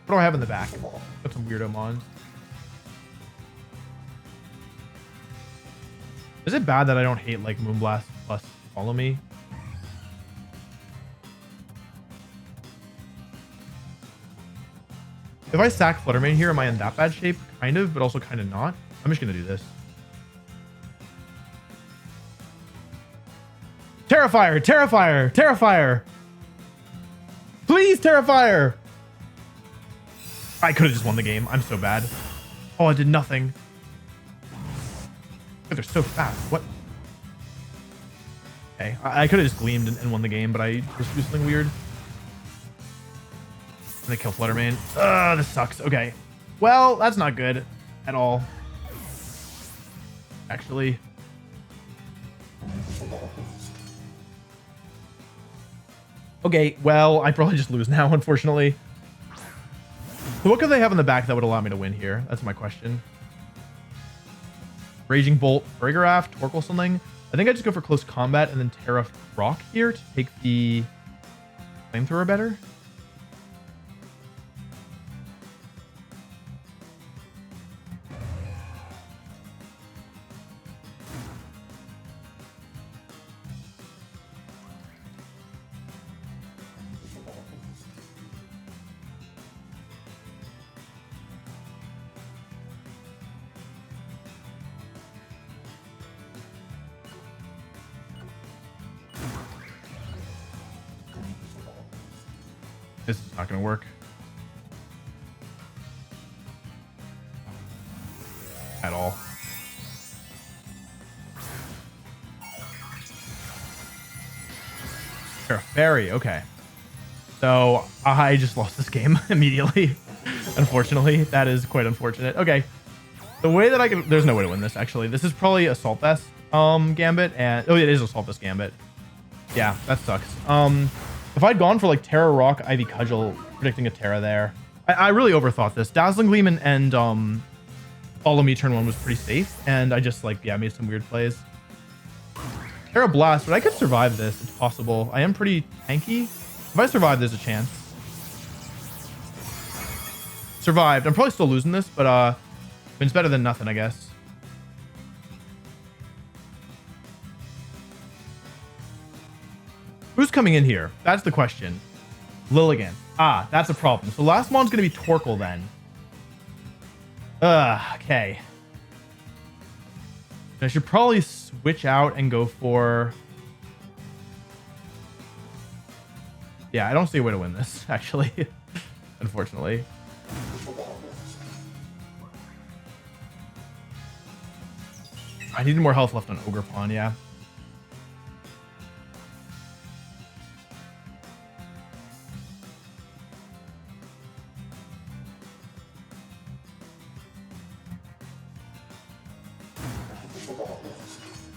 What do I have in the back? Got some weirdo mons. Is it bad that I don't hate like Moonblast plus Follow Me? If I sack Fluttermane here, am I in that bad shape? Kind of, but also kind of not. I'm just going to do this. Terrifier! Terrifier! Terrifier! Please, Terrifier! I could have just won the game. I'm so bad. Oh, I did nothing. They're so fast. What? Okay, I could have just gleamed and won the game, but I just do something weird. And they kill Fluttermane. Ugh, this sucks. Okay. Well, that's not good at all. Actually. Okay, well, I probably just lose now, unfortunately. So what could they have in the back that would allow me to win here? That's my question. Raging Bolt, Brigaraft, Torkoal something. I think I just go for close combat and then Terra Rock here to take the flamethrower better. This is not going to work. At all. Terra Fairy, okay. So I just lost this game immediately. Unfortunately, that is quite unfortunate. Okay. The way that I can, there's no way to win this actually. This is probably Assault Vest Gambit, and oh, it is Assault Vest Gambit. Yeah, that sucks. If I'd gone for like Terra Rock, Ivy Cudgel, predicting a Terra there. I really overthought this. Dazzling Gleam and Follow Me turn 1 was pretty safe, and I just like, yeah, made some weird plays. Terra Blast, but I could survive this. It's possible. I am pretty tanky. If I survive, there's a chance. Survived. I'm probably still losing this, but it's better than nothing, I guess. Who's coming in here? That's the question. Lilligant. Ah, that's a problem. So last mon's going to be Torkoal then. Okay. I should probably switch out and go for... Yeah, I don't see a way to win this, actually. Unfortunately. I needed more health left on Ogre Pawn, yeah.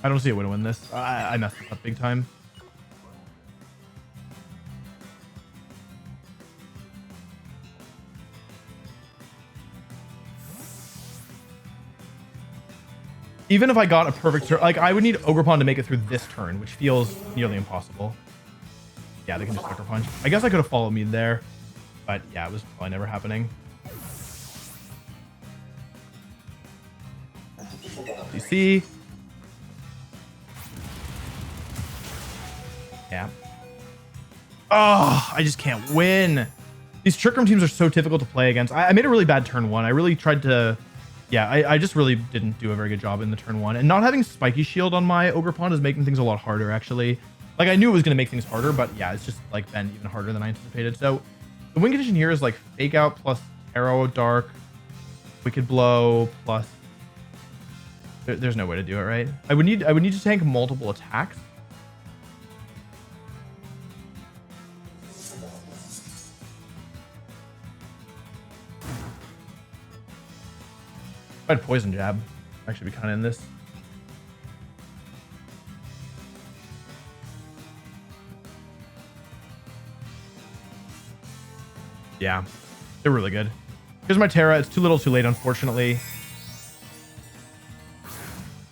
I don't see a way to win this. I messed up big time. Even if I got a perfect turn, like I would need Ogre Pawn to make it through this turn, which feels nearly impossible. Yeah, they can just Sucker Punch. I guess I could have followed me there, but yeah, it was probably never happening. You see? Yeah. Oh, I just can't win. These Trick Room teams are so difficult to play against. I made a really bad turn 1. I really tried to... Yeah, I just really didn't do a very good job in the turn 1. And not having Spiky Shield on my Ogre Pawn is making things a lot harder, actually. Like, I knew it was going to make things harder, but yeah, it's just, like, been even harder than I anticipated. So, the win condition here is, like, Fake Out plus Arrow Dark, Wicked Blow plus... There's no way to do it, right? I would need to tank multiple attacks. I'd Poison Jab. Actually be kind of in this. Yeah, they're really good. Here's my Terra. It's too little too late, unfortunately.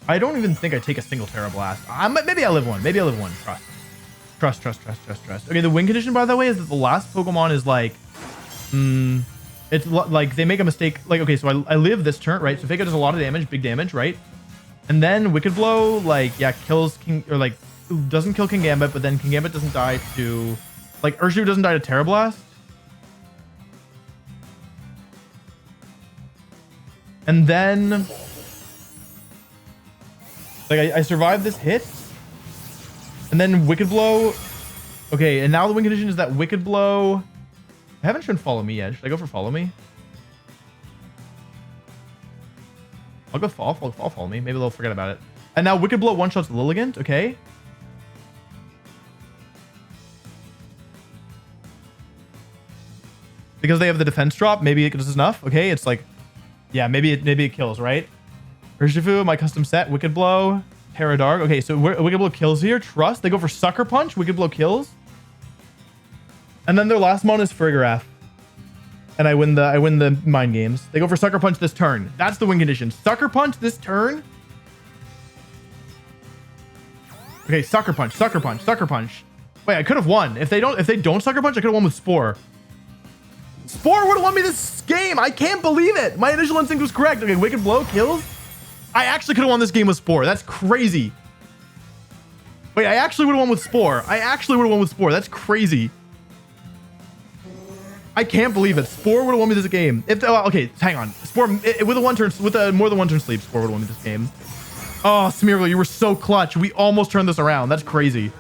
I don't even think I take a single Terra Blast. Maybe I live one. Maybe I live one. Trust. Okay, the win condition, by the way, is that the last Pokemon is like... It's like they make a mistake. Like, okay, so I live this turn, right? So Fake Out does a lot of damage, big damage, right? And then Wicked Blow, like, yeah, kills King, or like, doesn't kill King Gambit, but then King Gambit doesn't die to, like, Urshifu doesn't die to Terra Blast. And then, like, I survived this hit. And then Wicked Blow. Okay, and now the win condition is that Wicked Blow. I haven't shown Follow Me yet. Should I go for Follow Me? I'll go Follow Me. Maybe they'll forget about it. And now Wicked Blow one-shots Lilligant. Okay. because they have the defense drop. Maybe it is enough. Okay, it's like, yeah, maybe it kills, right? Urshifu, my custom set, Wicked Blow, Terra Dark. Okay, so Wicked Blow kills here. Trust. They go for Sucker Punch. Wicked Blow kills. And then their last mon is Farigiraf. And I win the mind games. They go for Sucker Punch this turn. That's the win condition. Sucker Punch this turn. Okay, Sucker Punch, Sucker Punch, Sucker Punch. Wait, I could have won. If they don't Sucker Punch, I could have won with Spore. Spore would have won me this game. I can't believe it. My initial instinct was correct. Okay, Wicked Blow kills. I actually could have won this game with Spore. That's crazy. Wait, I actually would have won with Spore. That's crazy. I can't believe it. Spore would have won me this game. Okay, hang on. Spore with a more than one turn sleep, Spore would have won me this game. Oh, Smeargle, you were so clutch. We almost turned this around. That's crazy.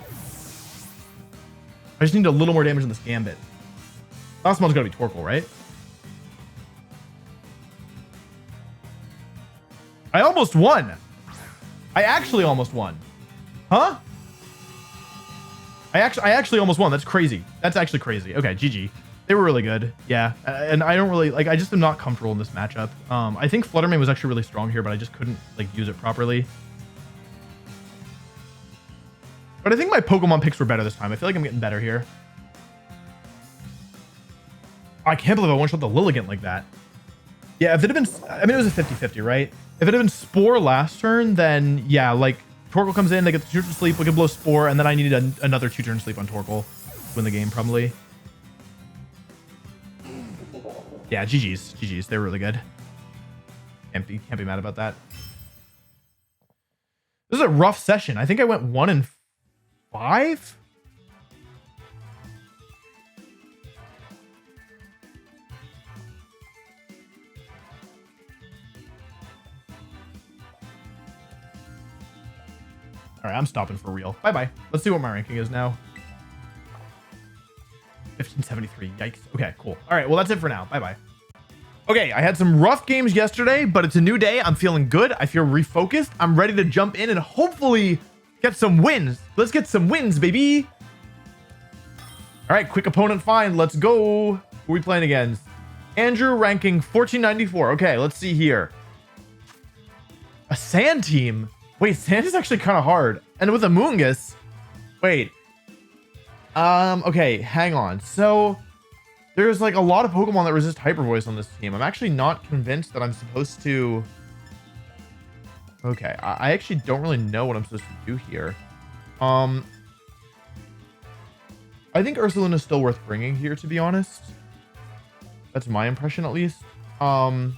I just need a little more damage in this Gambit. Last one's gotta be Torkoal, right? I almost won. I actually almost won. Huh? I actually almost won. That's crazy. That's actually crazy. Okay, GG. They were really good. Yeah. And I don't really like, I just am not comfortable in this matchup. I think Fluttermane was actually really strong here, but I just couldn't like use it properly. But I think my Pokemon picks were better this time. I feel like I'm getting better here. I can't believe I one-shot the Lilligant like that. Yeah, if it had been, I mean, it was a 50-50, right? If it had been Spore last turn, then yeah, like Torkoal comes in, they get the 2-turn sleep, we can blow Spore, and then I needed another 2-turn sleep on Torkoal to win the game, probably. Yeah, GG's. They were really good. Can't be mad about that. This is a rough session. I think I went 1-5. All right, I'm stopping for real. Bye-bye. Let's see what my ranking is now. 1573. Yikes. Okay, cool. All right, well, that's it for now. Bye-bye. Okay, I had some rough games yesterday, but it's a new day. I'm feeling good. I feel refocused. I'm ready to jump in and hopefully get some wins. Let's get some wins, baby. All right, quick opponent find. Let's go. Who are we playing against? Andrew, ranking 1494. Okay, let's see here. A sand team. Wait, sand is actually kind of hard. And with a Moongus. Wait. Okay, hang on. So there's like a lot of Pokemon that resist Hyper Voice on this team. I'm actually not convinced that I'm supposed to. Okay, I actually don't really know what I'm supposed to do here. I think Ursaluna is still worth bringing here, to be honest. That's my impression, at least. And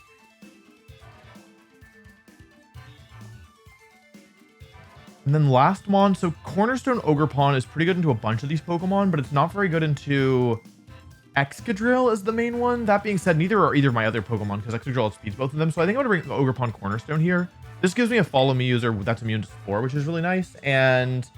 then last mon, so Cornerstone Ogerpon is pretty good into a bunch of these Pokemon, but it's not very good into Excadrill as the main one. That being said, neither are either of my other Pokemon, because Excadrill outspeeds both of them. So I think I'm going to bring Ogerpon Cornerstone here. This gives me a Follow Me user that's immune to Spore, which is really nice. And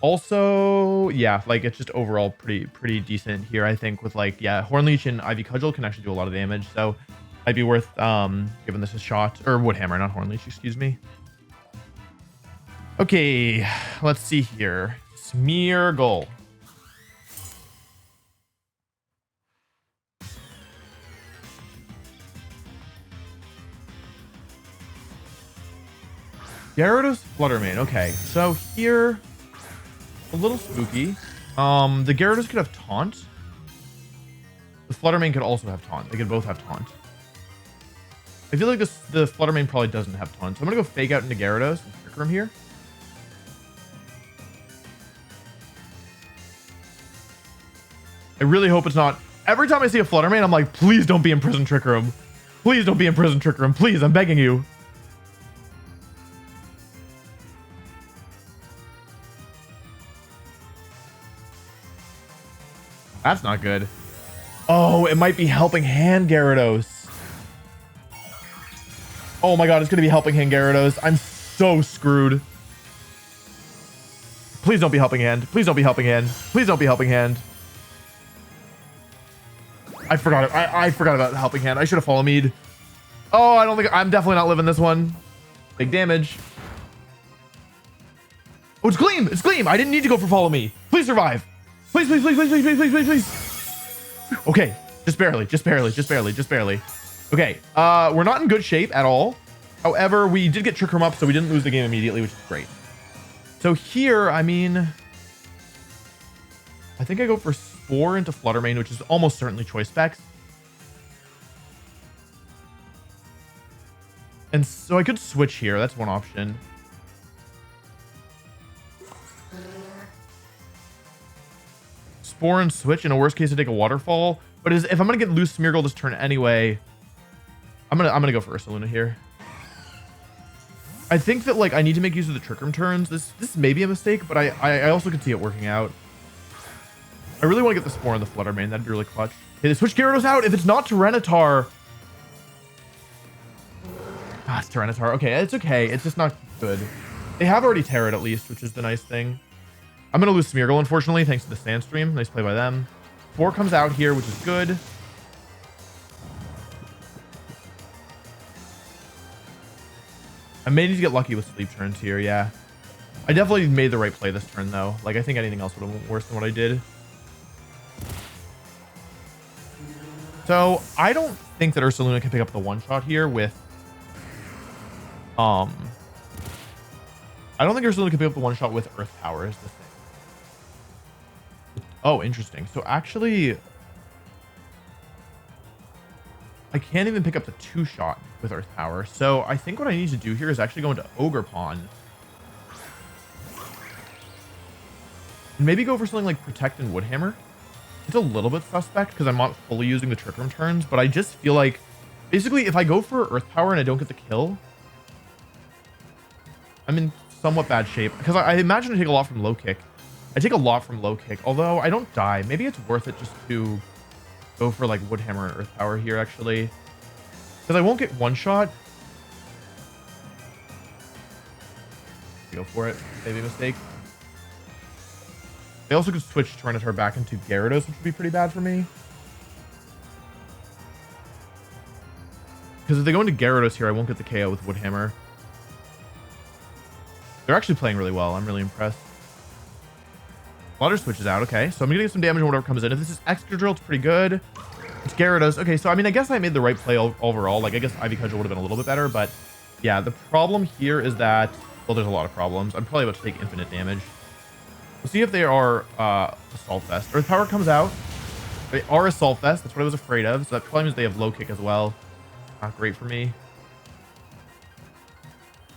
also, yeah, like it's just overall pretty decent here, I think, with like, yeah, Hornleech and Ivy Cudgel can actually do a lot of damage. So might be worth giving this a shot. Or Woodhammer, not Hornleech, excuse me. Okay, let's see here. Smeargle. Gyarados, Fluttermane. Okay, so here, a little spooky. The Gyarados could have Taunt. The Fluttermane could also have Taunt. They could both have Taunt. I feel like the Fluttermane probably doesn't have Taunt. So I'm going to go Fake Out into Gyarados and Trick Room here. I really hope it's not. Every time I see a Fluttermane, I'm like, please don't be in Prison Trick Room. Please don't be in Prison Trick Room. Please, I'm begging you. That's not good. Oh, it might be Helping Hand Gyarados. Oh my god, it's going to be Helping Hand Gyarados. I'm so screwed. Please don't be Helping Hand. Please don't be Helping Hand. Please don't be Helping Hand. I forgot it. I forgot about Helping Hand. I should have Follow Me'd. Oh, I don't think I'm definitely not living this one. Big damage. Oh, it's Gleam. It's Gleam. I didn't need to go for Follow Me. Please survive. Please, please, please, please, please, please, please, please, please. Okay. Just barely, just barely, just barely, just barely. Okay, we're not in good shape at all. However, we did get Trick Room up, so we didn't lose the game immediately, which is great. So here, I mean, I think I go for Spore into Fluttermane, which is almost certainly choice specs. And so I could switch here. That's one option. Spore and switch. In a worst case, I take a Waterfall. But if I'm gonna get loose Smeargle this turn anyway, I'm gonna go for Ursaluna here. I think that like I need to make use of the Trick Room turns. This may be a mistake, but I also could see it working out. I really want to get the Spore and the Fluttermane. That'd be really clutch. Okay, they switch Gyarados out. If it's not Tyranitar. Ah, it's Tyranitar. Okay, it's okay. It's just not good. They have already Terra'd at least, which is the nice thing. I'm going to lose Smeargle, unfortunately, thanks to the Sandstream. Nice play by them. 4 comes out here, which is good. I may need to get lucky with sleep turns here, yeah. I definitely made the right play this turn, though. Like, I think anything else would have been worse than what I did. So, I don't think that Ursaluna can pick up the one-shot here with... I don't think Ursaluna can pick up the one-shot with Earth Power is the thing. Oh, interesting. So, actually... I can't even pick up the two-shot with Earth Power. So, I think what I need to do here is actually go into Ogre Pond. And maybe go for something like Protect and Woodhammer. It's a little bit suspect because I'm not fully using the Trick Room turns, but I just feel like basically if I go for Earth Power and I don't get the kill, I'm in somewhat bad shape because I imagine I take a lot from low kick. I take a lot from low kick, although I don't die. Maybe it's worth it just to go for like Woodhammer and Earth Power here actually, because I won't get one shot. Go for it. Maybe a mistake. They also could switch Tyranitar back into Gyarados, which would be pretty bad for me. Because if they go into Gyarados here, I won't get the KO with Woodhammer. They're actually playing really well. I'm really impressed. Water switches out. Okay, so I'm going to get some damage on whatever comes in. If this is Excadrill, it's pretty good. It's Gyarados. Okay, so I mean, I guess I made the right play overall. Like, I guess Ivy Cudgel would have been a little bit better, but yeah, the problem here is that, well, there's a lot of problems. I'm probably about to take infinite damage. We'll see if they are Assault Vest. Earth Power comes out. They are Assault Vest. That's what I was afraid of. So that probably means they have low kick as well. Not great for me.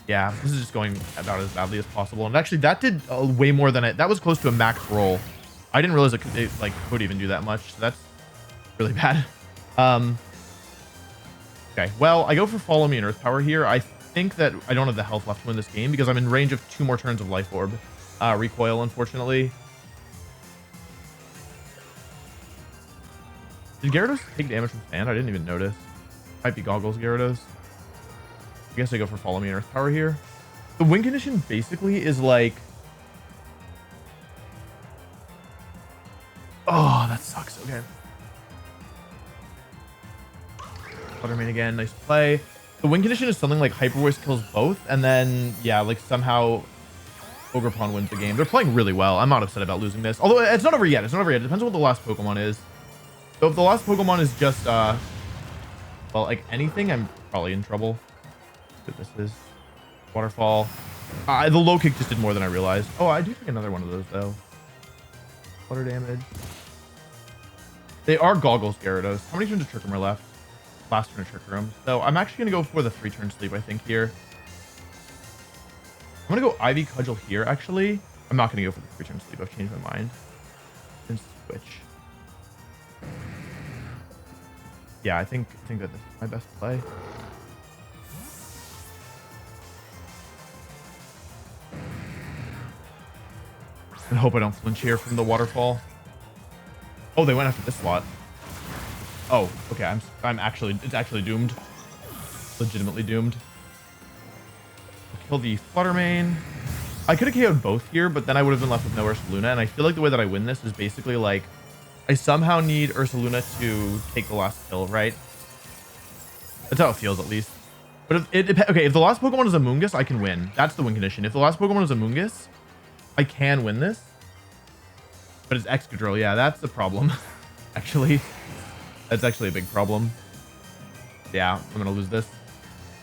Yeah, this is just going about as badly as possible. And actually, that did way more than it. That was close to a max roll. I didn't realize it could even do that much. So that's really bad. Okay, well, I go for Follow Me and Earth Power here. I think that I don't have the health left to win this game because I'm in range of 2 more turns of Life Orb. Recoil, unfortunately. Did Gyarados take damage from Sand? I didn't even notice. Might be Goggles Gyarados. I guess I go for Follow Me and Earth Power here. The win condition basically is like... Oh, that sucks. Okay. Fluttermane again. Nice play. The win condition is something like Hyper Voice kills both. And then, yeah, like somehow... Ogre Pond wins the game. They're playing really well. I'm not upset about losing this. Although it's not over yet. It's not over yet. It depends on what the last Pokemon is. So if the last Pokemon is just, well, like anything, I'm probably in trouble. What this is. Waterfall. The low kick just did more than I realized. Oh, I do think another one of those, though. Water damage. They are Goggles Gyarados. How many turns of Trick Room are left? Last turn of Trick Room. So I'm actually going to go for the 3-turn sleep, I think, here. I'm going to go Ivy Cudgel here, actually. I'm not going to go for the 3-turn sleep. I've changed my mind. And switch. Yeah, I think that this is my best play. And hope I don't flinch here from the waterfall. Oh, they went after this slot. Oh, okay. I'm actually, it's actually doomed. Legitimately doomed. Kill the Fluttermane. I could have KO'd both here, but then I would have been left with no Ursaluna. And I feel like the way that I win this is basically like I somehow need Ursaluna to take the last kill, right? That's how it feels, at least. But if the last Pokemon is a Mungus, I can win. That's the win condition. If the last Pokemon is a Mungus, I can win this. But it's Excadrill. Yeah, that's the problem, actually. That's actually a big problem. Yeah, I'm gonna lose this.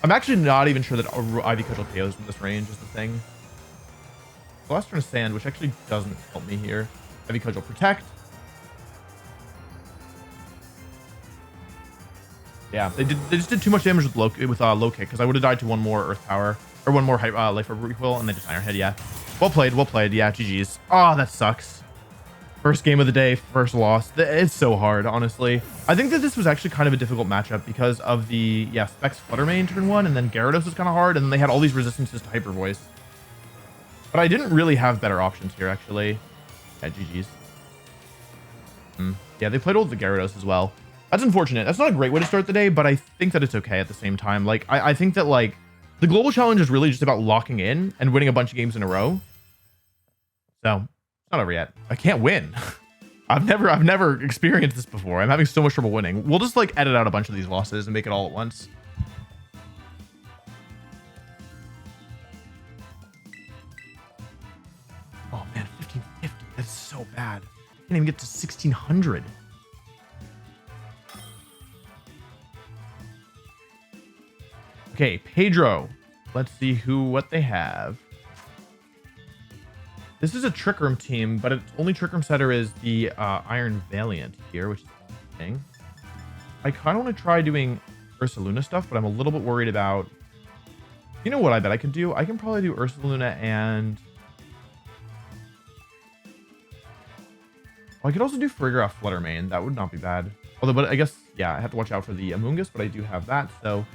I'm actually not even sure that Ivy Cudgel KOs from this range is the thing. The last turn of Sand, which actually doesn't help me here. Ivy Cudgel Protect. Yeah, they just did too much damage with low kick, because I would have died to one more Earth Power or one more Life Orb recoil, and then just Iron Head. Yeah, well played. Yeah, GG's. Oh, that sucks. First game of the day, first loss. It's so hard, honestly. I think that this was actually kind of a difficult matchup because of the Specs Fluttermane turn 1, and then Gyarados was kind of hard, and then they had all these resistances to Hyper Voice. But I didn't really have better options here, actually. Yeah, GG's. Yeah, they played old the Gyarados as well. That's unfortunate. That's not a great way to start the day, but I think that it's okay at the same time. Like, I think that, like, the global challenge is really just about locking in and winning a bunch of games in a row. So, it's not over yet. I can't win. I've never experienced this before. I'm having so much trouble winning. We'll just, like, edit out a bunch of these losses and make it all at once. Oh, man, 1550. That's so bad. I can't even get to 1600. Okay, Pedro. Let's see what they have. This is a Trick Room team, but its only Trick Room setter is the Iron Valiant here, which is interesting. I kind of want to try doing Ursaluna stuff, but I'm a little bit worried about... You know what I bet I could do? I can probably do Ursaluna and... Oh, I could also do Farigiraf Fluttermane. That would not be bad. Although, but I guess, yeah, I have to watch out for the Amoonguss, but I do have that, so...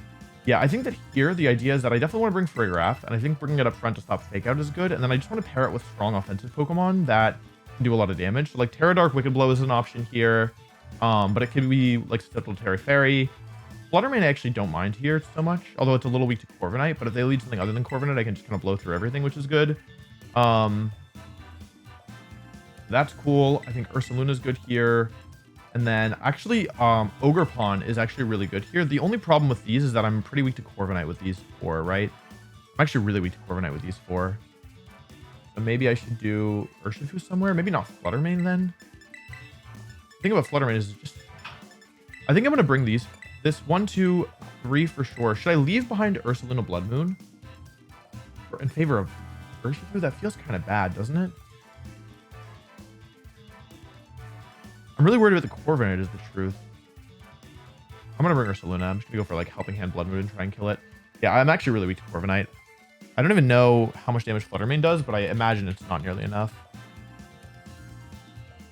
Yeah, I think that here, the idea is that I definitely want to bring Farigiraf, and I think bringing it up front to stop Fake Out is good, and then I just want to pair it with strong offensive Pokemon that can do a lot of damage. So, like, Terra Dark Wicked Blow is an option here, but it could be, like, Susceptible to Terra Fairy. Fluttermane I actually don't mind here so much, although it's a little weak to Corviknight, but if they lead something other than Corviknight, I can just kind of blow through everything, which is good. That's cool. I think Ursaluna is good here. And then actually, Ogerpon is actually really good here. The only problem with these is that I'm pretty weak to Corviknight with these 4, right? I'm actually really weak to Corviknight with these 4. So maybe I should do Urshifu somewhere. Maybe not Fluttermane then. The thing about Fluttermane is just... I think I'm going to bring these. This 1, 2, 3 for sure. Should I leave behind Ursaluna Blood Moon? Or in favor of Urshifu? That feels kind of bad, doesn't it? I'm really worried about the Corviknight is the truth. I'm going to bring Ursaluna. I'm just going to go for like Helping Hand Blood Moon and try and kill it. Yeah, I'm actually really weak to Corviknight. I don't even know how much damage Fluttermane does, but I imagine it's not nearly enough.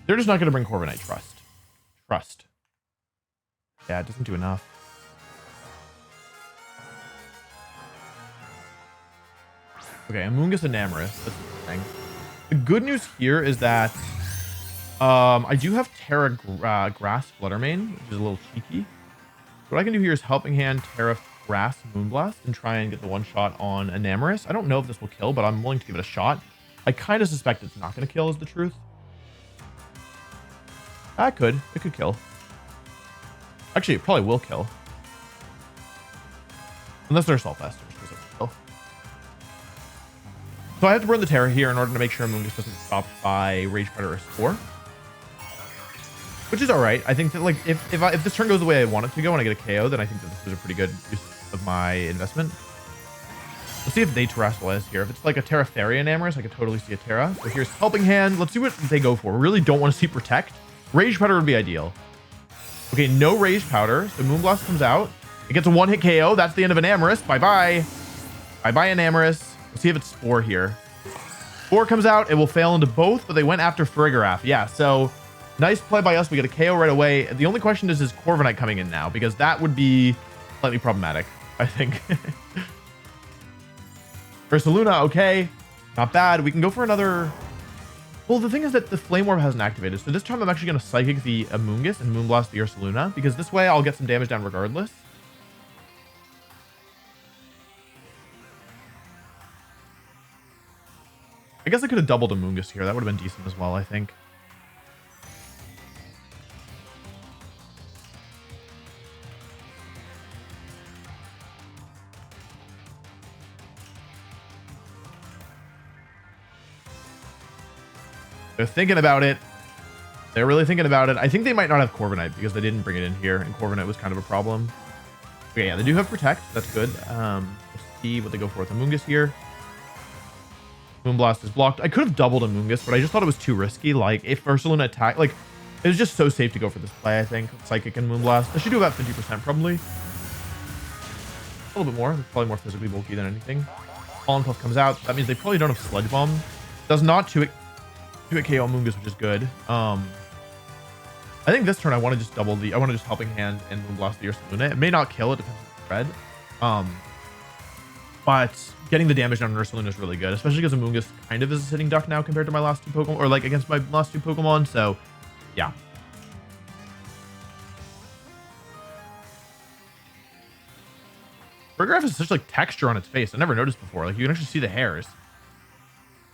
They're just not going to bring Corviknight. Trust. Yeah, it doesn't do enough. Okay, Amoonguss and Amoris. That's the thing. The good news here is that I do have Terra Grass Fluttermane, which is a little cheeky. What I can do here is Helping Hand, Terra Grass Moonblast, and try and get the one shot on Enamoris. I don't know if this will kill, but I'm willing to give it a shot. I kind of suspect it's not going to kill, is the truth. It could kill. Actually, it probably will kill. Unless they're Assault Vest, which will kill. So I have to burn the Terra here in order to make sure Amoonguss doesn't stop by Rage Predator or Spore. Which is alright. I think that, like, if this turn goes the way I want it to go and I get a KO, then I think that this is a pretty good use of my investment. Let's see if they Terrestrialize here. If it's like a Terra Fairy and Amoris, I could totally see a Terra. So here's Helping Hand. Let's see what they go for. We really don't want to see Protect. Rage Powder would be ideal. Okay, no Rage Powder. So Moonblast comes out. It gets a one-hit KO. That's the end of an Amoris. Bye-bye. Bye-bye, an Amoris. Let's see if it's Spore here. Spore comes out. It will fail into both, but they went after Farigiraf. Yeah, so... Nice play by us. We get a KO right away. The only question is Corviknight coming in now? Because that would be slightly problematic, I think. Ursaluna, okay. Not bad. We can go for another... Well, the thing is that the Flame Orb hasn't activated. So this time I'm actually going to Psychic the Amoonguss and Moonblast the Ursaluna. Because this way I'll get some damage down regardless. I guess I could have doubled Amoonguss here. That would have been decent as well, I think. They're thinking about it. They're really thinking about it. I think they might not have Corviknight because they didn't bring it in here, and Corviknight was kind of a problem. Okay, yeah, they do have Protect. That's good. Let's see what they go for with Amoonguss here. Moonblast is blocked. I could have doubled Amoonguss, but I just thought it was too risky. Like, if Ursaluna attacked, like, it was just so safe to go for this play, I think. Psychic and Moonblast. I should do about 50% probably. A little bit more. Probably more physically bulky than anything. Pollen Puff comes out. That means they probably don't have Sludge Bomb. Does not 2-hit KO Amoonguss, which is good. I think this turn I want to just double the... I want to just Helping Hand and Moonblast the Ursaluna. It may not kill. It depends on the spread. But getting the damage down on Ursaluna is really good, especially because Amoonguss kind of is a sitting duck now compared to my last two Pokemon, or like against my last two Pokemon. So, yeah. Burgraff has such like texture on its face. I never noticed before. Like you can actually see the hairs.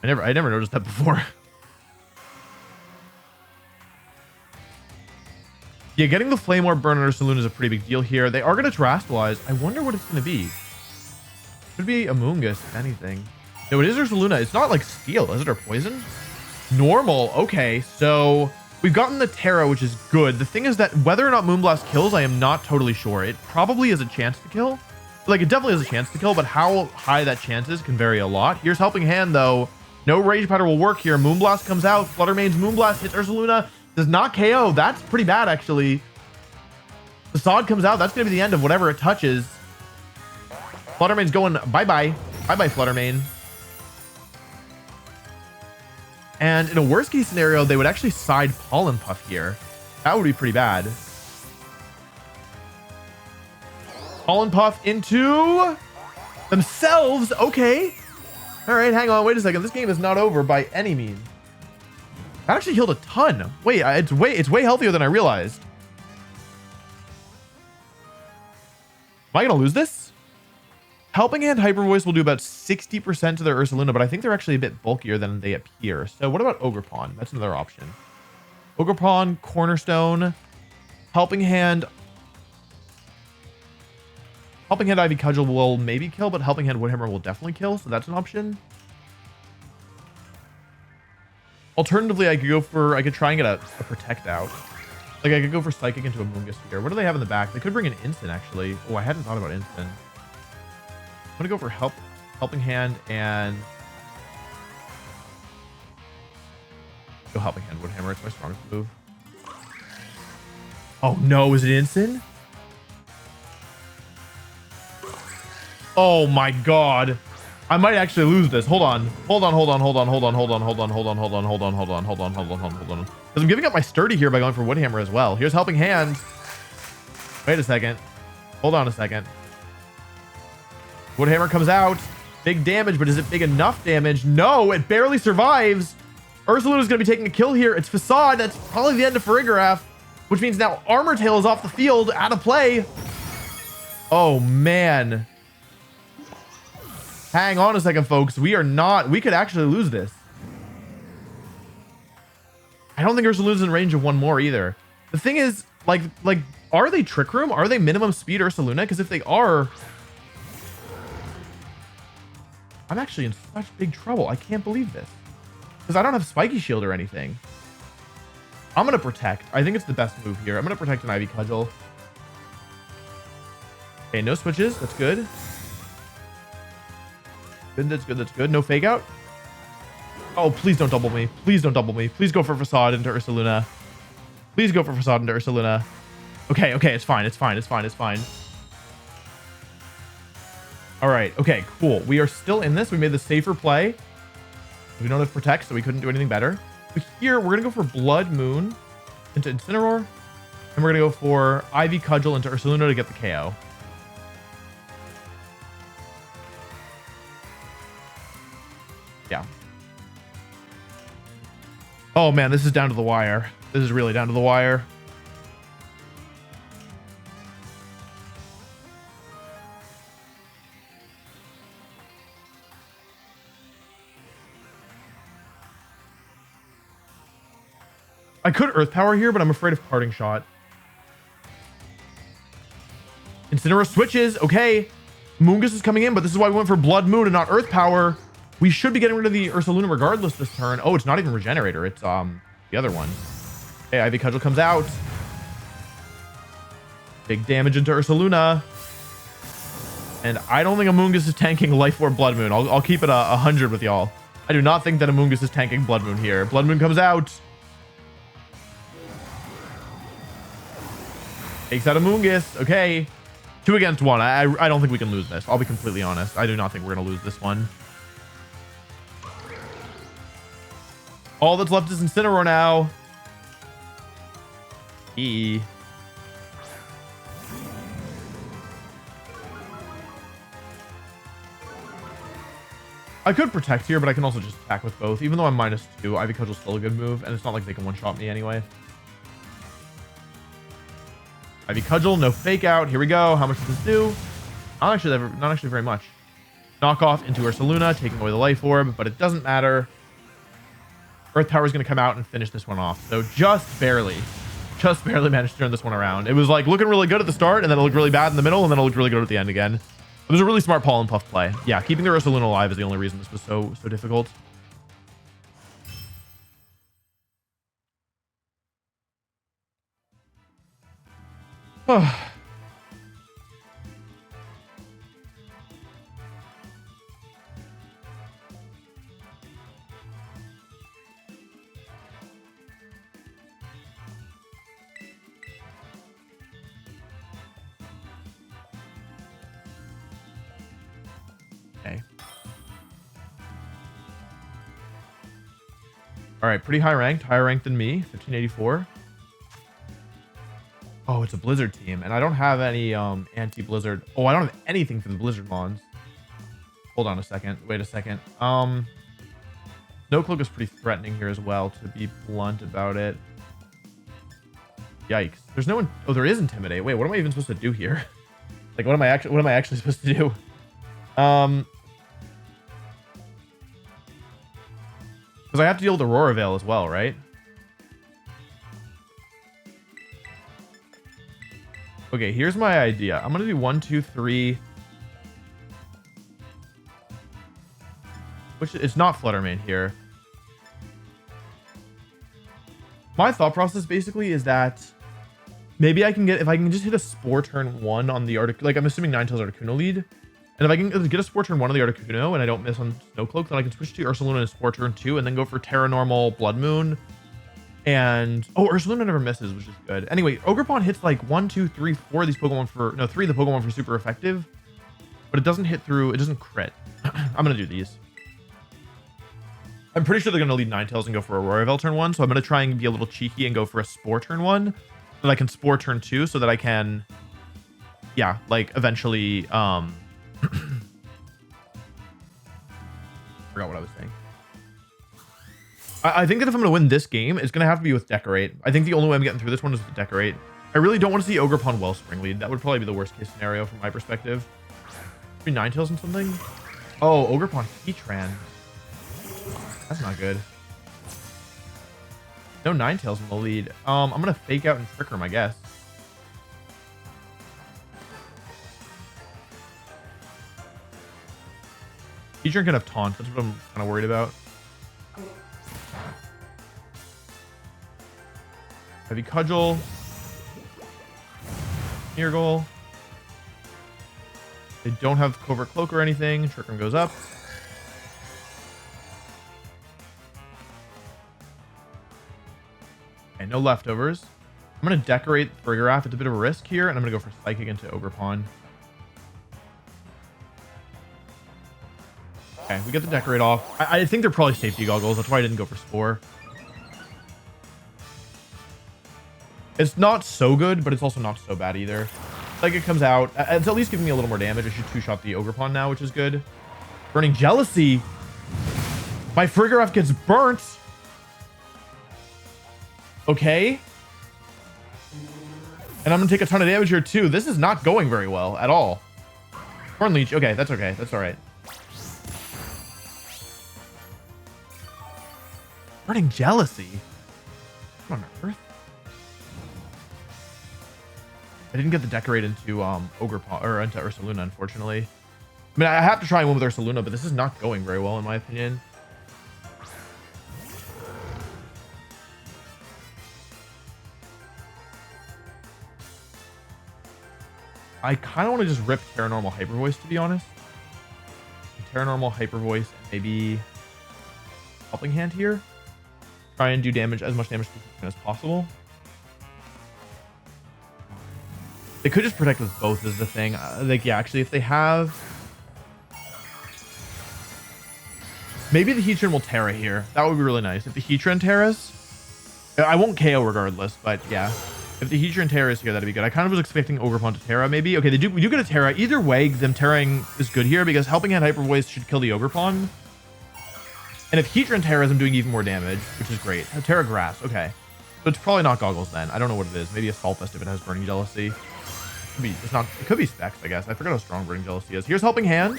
I never noticed that before. Yeah, getting the Flame Orb burn on Ursaluna is a pretty big deal here. They are going to Terastallize. I wonder what it's going to be. Could be Amoonguss, if anything. No, it is Ursaluna. It's not like Steel, is it? Or Poison? Normal. Okay, so we've gotten the Terra, which is good. The thing is that whether or not Moonblast kills, I am not totally sure. It probably has a chance to kill. Like, it definitely has a chance to kill, but how high that chance is can vary a lot. Here's Helping Hand, though. No Rage Powder will work here. Moonblast comes out. Flutter Mane's Moonblast hits Ursaluna. Does not KO. That's pretty bad, actually. Facade comes out. That's going to be the end of whatever it touches. Flutter Mane's going bye-bye. Bye-bye, Flutter Mane. And in a worst-case scenario, they would actually side Pollen Puff here. That would be pretty bad. Pollen Puff into themselves. Okay. All right, hang on. Wait a second. This game is not over by any means. That actually healed a ton. Wait, it's way healthier than I realized. Am I going to lose this? Helping Hand Hyper Voice will do about 60% to their Ursaluna, but I think they're actually a bit bulkier than they appear. So what about Ogerpon? That's another option. Ogerpon, Cornerstone, Helping Hand. Helping Hand Ivy Cudgel will maybe kill, but Helping Hand Woodhammer will definitely kill, so that's an option. Alternatively, I could try and get a Protect out. Like, I could go for Psychic into Amoonguss here. What do they have in the back? They could bring an Instant, actually. Oh, I hadn't thought about Instant. I'm gonna go for Helping Hand and go Helping Hand Woodhammer. It's my strongest move. Oh no, is it Instant? Oh my god. I might actually lose this. Hold on. Hold on. Because I'm giving up my Sturdy here by going for Woodhammer as well. Here's Helping Hand. Wait a second. Hold on a second. Woodhammer comes out. Big damage, but is it big enough damage? No, it barely survives. Ursaluna is going to be taking a kill here. It's Facade. That's probably the end of Farigiraf, which means now Armor Tail is off the field, out of play. Oh, man. Hang on a second, folks. We could actually lose this. I don't think Ursaluna's in range of one more either. The thing is, like, are they Trick Room? Are they minimum speed Ursaluna? Because if they are, I'm actually in such big trouble. I can't believe this. Because I don't have Spiky Shield or anything. I'm going to Protect. I think it's the best move here. I'm going to Protect an Ivy Cudgel. Okay, no switches. That's good. Good, that's good, that's good. No Fake Out. Oh, please don't double me. Please don't double me. Please go for Facade into Ursaluna. Please go for Facade into Ursaluna. Okay, okay, it's fine. It's fine. It's fine. It's fine. All right. Okay, cool. We are still in this. We made the safer play. We don't have Protect, so we couldn't do anything better. But here, we're going to go for Blood Moon into Incineroar. And we're going to go for Ivy Cudgel into Ursaluna to get the KO. Yeah. Oh, man, this is down to the wire. This is really down to the wire. I could Earth Power here, but I'm afraid of Parting Shot. Incineroar switches. Okay. Moongus is coming in, but this is why we went for Blood Moon and not Earth Power. We should be getting rid of the Ursaluna regardless this turn. Oh, it's not even Regenerator. It's the other one. Okay, Ivy Cudgel comes out. Big damage into Ursaluna. And I don't think Amoonguss is tanking Life Orb Blood Moon. I'll keep it 100 with y'all. I do not think that Amoonguss is tanking Blood Moon here. Blood Moon comes out. Takes out Amoonguss. Okay. 2 against 1. I don't think we can lose this. I'll be completely honest. I do not think we're going to lose this one. All that's left is Incineroar now. I could protect here, but I can also just attack with both. Even though I'm -2, Ivy Cudgel's still a good move, and it's not like they can one-shot me anyway. Ivy Cudgel, no fake out. Here we go. How much does this do? Not actually very much. Knock off into Ursaluna, taking away the Life Orb, but it doesn't matter. Earth Power is going to come out and finish this one off. So just barely managed to turn this one around. It was like looking really good at the start, and then it looked really bad in the middle, and then it looked really good at the end again. It was a really smart Pollen Puff play. Yeah, keeping the Ursaluna alive is the only reason this was so difficult. Okay. All right, pretty high ranked, higher ranked than me, 1584. Oh, it's a Blizzard team, and I don't have any anti-Blizzard. Oh, I don't have anything for the Blizzard mons. Hold on a second. Wait a second. Snowcloak is pretty threatening here as well, to be blunt about it. Yikes. There's no one. Oh, there is Intimidate. Wait, what am I even supposed to do here? Like, what am I actually supposed to do? Because I have to deal with Aurora Veil as well, right? Okay, here's my idea. I'm gonna do 1, 2, 3. Which it's not Fluttermane here. My thought process basically is that maybe I can get, if I can just hit a Spore turn 1 on the Articuno, like I'm assuming Ninetales Articuno lead. And if I can get a Spore turn 1 on the Articuno and I don't miss on Snowcloak, then I can switch to Ursaluna and Spore turn 2 and then go for Terra Normal Blood Moon. And oh, Ursaluna never misses, which is good. Anyway, Ogerpon hits like 1, 2, 3, 4 of these Pokemon for, no, 3 of the Pokemon for super effective, but it doesn't hit through, it doesn't crit. I'm gonna do these. I'm pretty sure they're gonna lead Ninetales and go for Aurora Veil turn 1, so I'm gonna try and be a little cheeky and go for a Spore turn 1, so that I can Spore turn 2, so that I can, yeah, like eventually, forgot what I was saying. I think that if I'm going to win this game, it's going to have to be with Decorate. I think the only way I'm getting through this one is with Decorate. I really don't want to see Ogerpon Wellspring lead. That would probably be the worst case scenario from my perspective. Maybe Ninetales and something? Oh, Ogerpon Heatran. That's not good. No Ninetales in the lead. I'm going to fake out and Trick Room, I guess. Heatran can have Taunt. That's what I'm kind of worried about. Heavy Cudgel. Smeargle. They don't have Covert Cloak or anything. Trick Room goes up. Okay, no leftovers. I'm going to Decorate Frigoraph. It's a bit of a risk here, and I'm going to go for Psychic into Ogerpon. Okay, we get the Decorate off. I think they're probably safety goggles. That's why I didn't go for Spore. It's not so good, but it's also not so bad either. Like, it comes out. It's at least giving me a little more damage. I should two-shot the Ogerpon now, which is good. Burning Jealousy. My Frigoraph gets burnt. Okay. And I'm going to take a ton of damage here, too. This is not going very well at all. Corn Leech. Okay, that's okay. That's all right. Burning Jealousy? What on earth? I didn't get the Decorate into Ogerpon or into Ursaluna, unfortunately. I mean, I have to try and win with Ursaluna, but this is not going very well in my opinion. I kind of want to just rip Terra Normal Hyper Voice, to be honest. Terra Normal Hyper Voice, and maybe Helping Hand here. Try and do damage, as much damage as possible. They could just protect with both is the thing. Like, yeah, actually, if they have... Maybe the Heatran will Terra here. That would be really nice. If the Heatran Terras... I won't KO regardless, but yeah. If the Heatran Terra is here, that'd be good. I kind of was expecting Ogerpon to Terra, maybe. Okay, we do get a Terra. Either way, them Terraing is good here because Helping Hand Hyper Voice should kill the Ogerpon. And if Heatran Terras, I'm doing even more damage, which is great. Terra Grass, okay. So it's probably not Goggles then. I don't know what it is. Maybe a Saltfest if it has Burning Jealousy. It could be Specs, I guess. I forgot how strong Burning Jealousy is. Here's Helping Hand.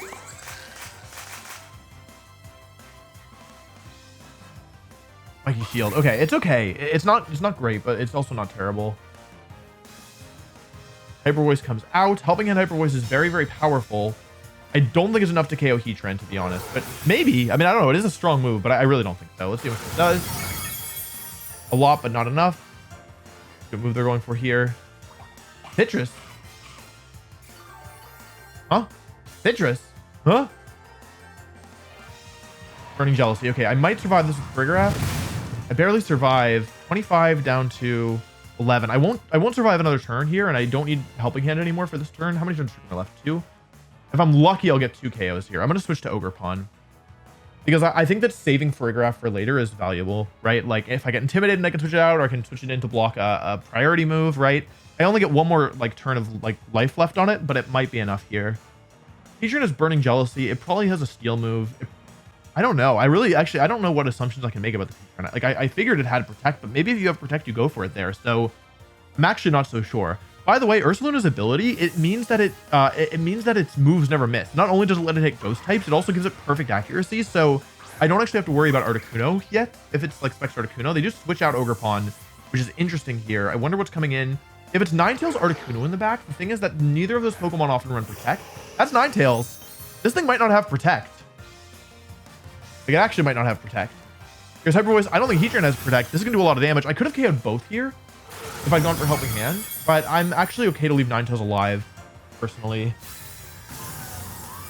Mighty Shield. Okay, it's okay. It's not great, but it's also not terrible. Hyper Voice comes out. Helping Hand Hyper Voice is very, very powerful. I don't think it's enough to KO Heatran, to be honest. But maybe. I mean, I don't know. It is a strong move, but I really don't think so. Let's see what it does. A lot, but not enough. Good move they're going for here. Citrus. Huh? Citrus? Huh? Burning Jealousy. Okay, I might survive this with Trigger. I barely survive. 25 down to 11. I won't survive another turn here, and I don't need Helping Hand anymore for this turn. How many turns are left? 2. If I'm lucky, I'll get 2 KOs here. I'm going to switch to Ogerpon because I think that saving Farigiraf for later is valuable, right? Like if I get intimidated, I can switch it out, or I can switch it in to block a priority move, right? I only get one more like turn of like life left on it, but it might be enough here. Heatran has Burning Jealousy. It probably has a Steel move. I don't know. I don't know what assumptions I can make about the Heatran. Like I figured it had Protect, but maybe if you have Protect, you go for it there. So I'm actually not so sure. By the way, Ursaluna's ability, it means that its moves never miss. Not only does it let it hit ghost types, it also gives it perfect accuracy. So I don't actually have to worry about Articuno yet. If it's like Specs Articuno, they just switch out Ogerpon, which is interesting here. I wonder what's coming in. If it's Ninetales Articuno in the back, the thing is that neither of those Pokemon often run Protect. That's Ninetales. This thing might not have Protect. Like, it actually might not have Protect. Here's Hyper Voice. I don't think Heatran has Protect. This is going to do a lot of damage. I could have KO'd both here if I'd gone for Helping Hand, but I'm actually okay to leave Ninetales alive, personally.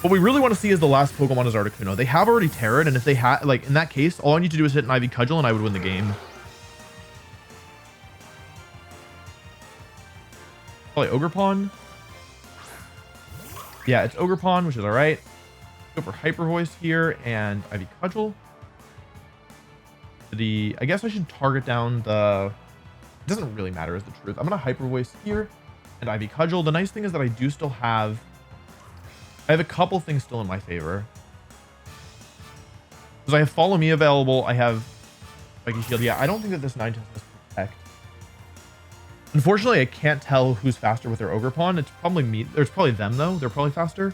What we really want to see is the last Pokemon is Articuno. They have already Terra'd, and if they had, like, in that case, all I need to do is hit an Ivy Cudgel, and I would win the game. Probably Ogerpon. Yeah, it's Ogerpon, which is all right. Go for Hyper Voice here and Ivy Cudgel. I guess I should target down the... It doesn't really matter is the truth. I'm going to Hyper Voice here and Ivy Cudgel. The nice thing is that I do still have... I have a couple things still in my favor. Because I have Follow Me available. I have Mighty Shield. Yeah, I don't think that this Ninetales has Protect. Unfortunately, I can't tell who's faster with their Ogerpon. It's probably me. There's probably them, though. They're probably faster.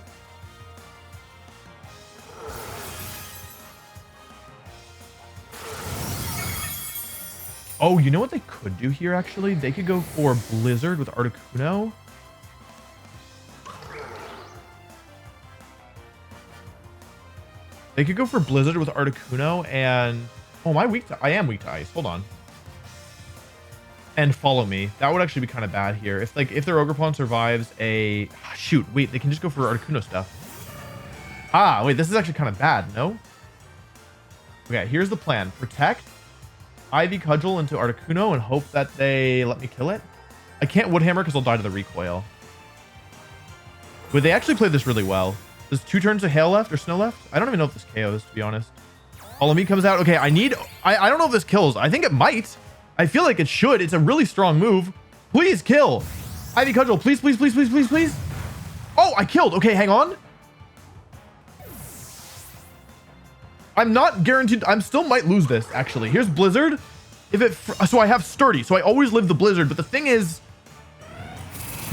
Oh, you know what they could do here, actually? They could go for Blizzard with Articuno. They could go for Blizzard with Articuno and... Oh, I am weak to Ice. Hold on. And Follow Me. That would actually be kind of bad here. If their Ogerpon survives a... Shoot, wait, they can just go for Articuno stuff. Ah, wait, this is actually kind of bad, no? Okay, here's the plan. Protect. Ivy Cudgel into Articuno and hope that they let me kill it. I can't Woodhammer because I'll die to the recoil. But they actually played this really well. There's 2 turns of Hail left or Snow left. I don't even know if this KOs, to be honest. Follow Me comes out. Okay, I don't know if this kills. I think it might. I feel like it should. It's a really strong move. Please kill. Ivy Cudgel, please, please, please, please, please, please. Oh, I killed. Okay, hang on. I'm not guaranteed. I still might lose this, actually. Here's Blizzard. So I have Sturdy. So I always live the Blizzard. But the thing is,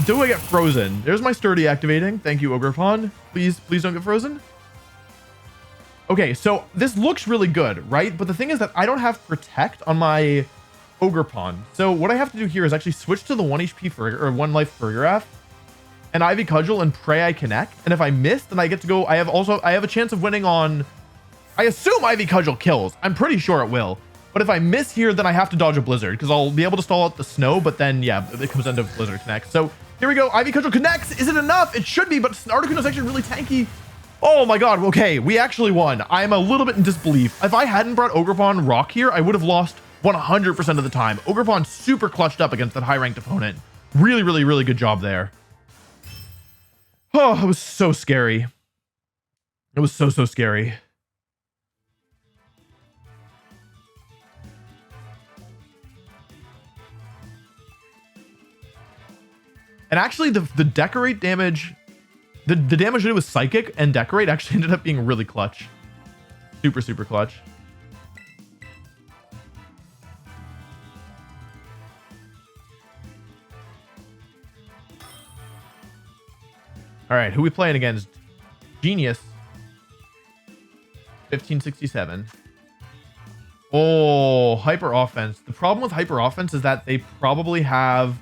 do I get frozen? There's my Sturdy activating. Thank you, Ogerpon. Please, please don't get frozen. Okay, so this looks really good, right? But the thing is that I don't have Protect on my Ogerpon. So what I have to do here is actually switch to the 1 HP or 1 life Farigiraf and Ivy Cudgel and pray I connect. And if I miss, then I get to go. I have a chance of winning on... I assume Ivy Cudgel kills. I'm pretty sure it will. But if I miss here, then I have to dodge a Blizzard because I'll be able to stall out the Snow. But then, yeah, it comes down to Blizzard Connect. So Here we go. Ivy Cudgel connects. Is it enough? It should be, but Articuno's actually really tanky. Oh my god. Okay, we actually won. I'm a little bit in disbelief. If I hadn't brought Ogrepon Rock here, I would have lost 100% of the time. Ogrepon super clutched up against that high-ranked opponent. Really, really, really good job there. Oh, it was so scary. It was so scary. And actually, the decorate damage, the damage I did with Psychic and Decorate actually ended up being really clutch. Super clutch. All right, who we playing against? Genius. 1567. Oh, Hyper Offense. The problem with Hyper Offense is that they probably have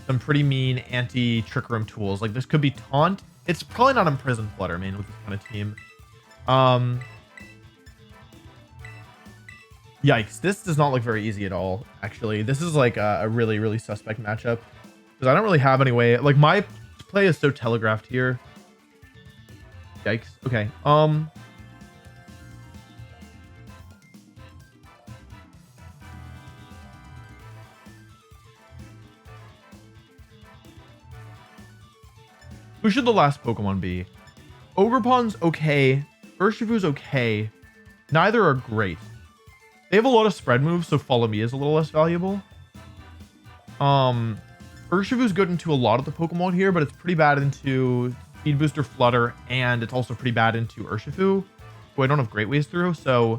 some pretty mean anti-trick room tools. Like this could be Taunt. It's probably not Imprison Fluttermane with this kind of team. Yikes. This does not look very easy at all, actually. This is like a really, really suspect matchup. Because I don't really have any way. Like my play is so telegraphed here. Yikes. Okay. Who should the last Pokemon be? Ogrepon's okay. Urshifu's okay. Neither are great. They have a lot of spread moves, so Follow Me is a little less valuable. Urshifu's good into a lot of the Pokemon here, but it's pretty bad into Speed Booster, Flutter, and it's also pretty bad into Urshifu, who I don't have great ways through. So,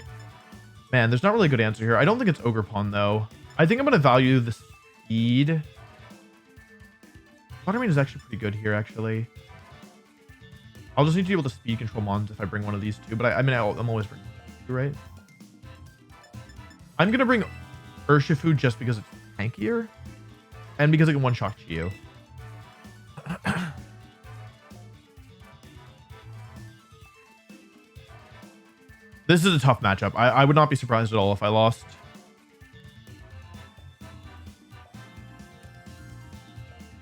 man, there's not really a good answer here. I don't think it's Ogrepon, though. I think I'm going to value the speed. Fluttermane is actually pretty good here, actually. I'll just need to be able to speed control Mons if I bring one of these two, but I'm always bringing two, right? I'm going to bring Urshifu just because it's tankier and because I can one-shot Chiyu. This is a tough matchup. I would not be surprised at all if I lost.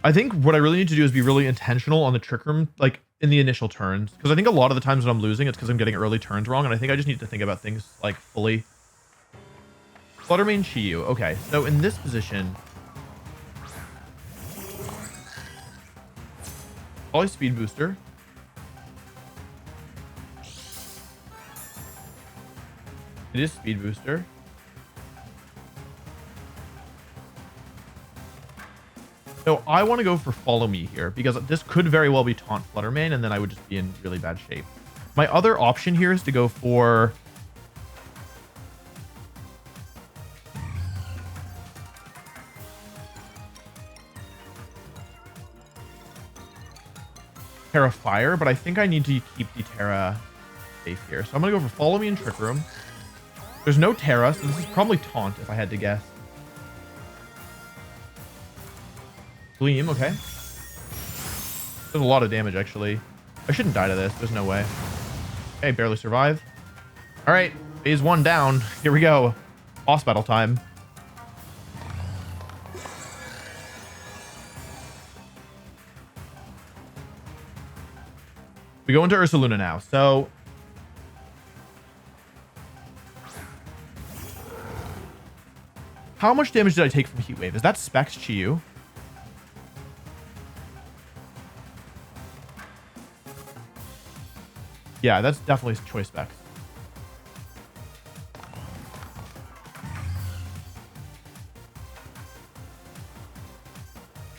I think what I really need to do is be really intentional on the Trick Room, like in the initial turns. Because I think a lot of the times when I'm losing, it's because I'm getting early turns wrong. And I think I just need to think about things like fully. Fluttermane Chiyu. Okay, so in this position, probably Speed Booster. It is Speed Booster. So I want to go for Follow Me here because this could very well be Taunt Fluttermane and then I would just be in really bad shape. My other option here is to go for Terra Fire, but I think I need to keep the Terra safe here. So I'm going to go for Follow Me and Trick Room. There's no Terra, so this is probably Taunt if I had to guess. Gleam, okay. There's a lot of damage, actually. I shouldn't die to this. There's no way. Okay, barely survive. All right, phase 1 down. Here we go. Boss battle time. We go into Ursaluna now. So how much damage did I take from Heat Wave? Is that Specs Chiyu? Yeah, that's definitely Choice Specs.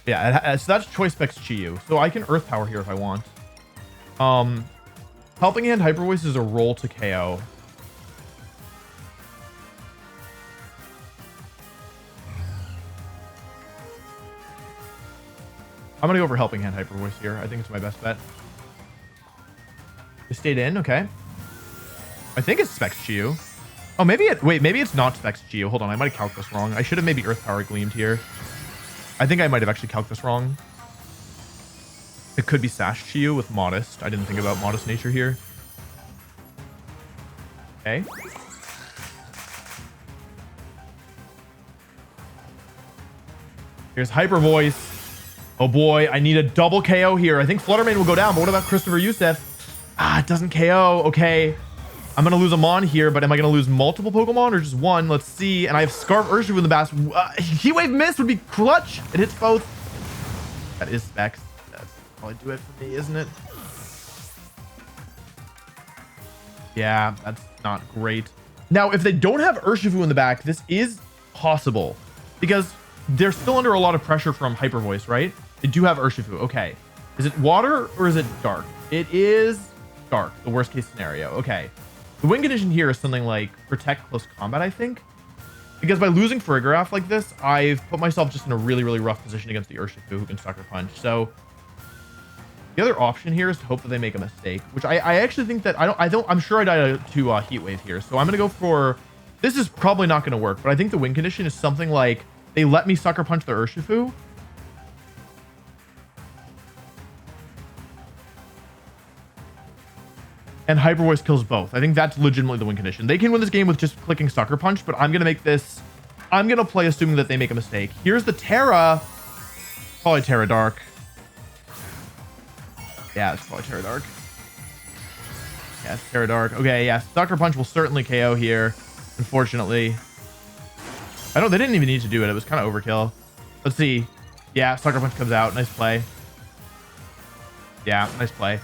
Yeah, so that's Choice Specs Chiyu. So I can Earth Power here if I want. Helping Hand Hyper Voice is a roll to KO. I'm gonna go for Helping Hand Hyper Voice here. I think it's my best bet. It stayed in, okay. I think it's Specs Chiyu. Oh, maybe it's not Specs Chiyu. Hold on, I might have calced this wrong. I should have maybe Earth Power Gleamed here. I think I might have actually calced this wrong. It could be Sash Chiyu with Modest. I didn't think about Modest Nature here. Okay. Here's Hyper Voice. Oh boy, I need a double KO here. I think Fluttermane will go down, but what about Christopher Youssef? Ah, it doesn't KO. Okay. I'm going to lose a Mon here, but am I going to lose multiple Pokemon or just one? Let's see. And I have Scarf Urshifu in the back. Heat Wave Miss would be clutch. It hits both. That is Specs. That's probably do it for me, isn't it? Yeah, that's not great. Now, if they don't have Urshifu in the back, this is possible because they're still under a lot of pressure from Hyper Voice, right? They do have Urshifu. Okay. Is it water or is it dark? It is dark, the worst case scenario. Okay. The win condition here is something like protect close combat, I think. Because by losing Farigiraf like this, I've put myself just in a really, really rough position against the Urshifu who can Sucker Punch. So the other option here is to hope that they make a mistake, which I actually think that I'm sure I die to Heat Wave here. So I'm going to go for, this is probably not going to work, but I think the win condition is something like they let me Sucker Punch the Urshifu. And Hyper Voice kills both. I think that's legitimately the win condition. They can win this game with just clicking Sucker Punch, but I'm going to make this, I'm going to play assuming that they make a mistake. Here's the Terra. Probably Terra Dark. Yeah, it's probably Terra Dark. Yeah, it's Terra Dark. Okay, yeah, Sucker Punch will certainly KO here, unfortunately. I don't, they didn't even need to do it. It was kind of overkill. Let's see. Yeah, Sucker Punch comes out. Nice play. Yeah, nice play.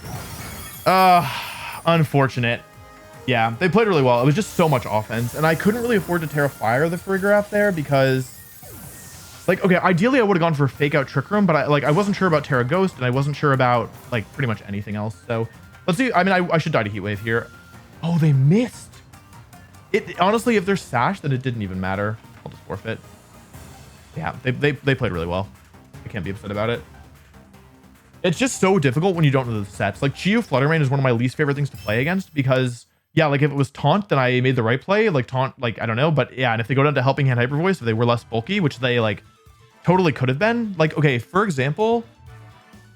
Unfortunate. Yeah, they played really well. It was just so much offense, and I couldn't really afford to Terra Fire the Farigiraf there because, like, okay, ideally I would have gone for Fake Out Trick Room, but I wasn't sure about Terra Ghost, and I wasn't sure about like pretty much anything else. So let's see. I mean, I should die to Heat Wave here. Oh, they missed. It honestly, if they're Sash, then it didn't even matter. I'll just forfeit. Yeah, they played really well. I can't be upset about it. It's just so difficult when you don't know the sets. Like Chi-Yu Fluttermane is one of my least favorite things to play against because, yeah, like if it was Taunt, then I made the right play. Like Taunt, like, I don't know. But yeah, and if they go down to Helping Hand Hyper Voice, if they were less bulky, which they like totally could have been. Like, okay, for example,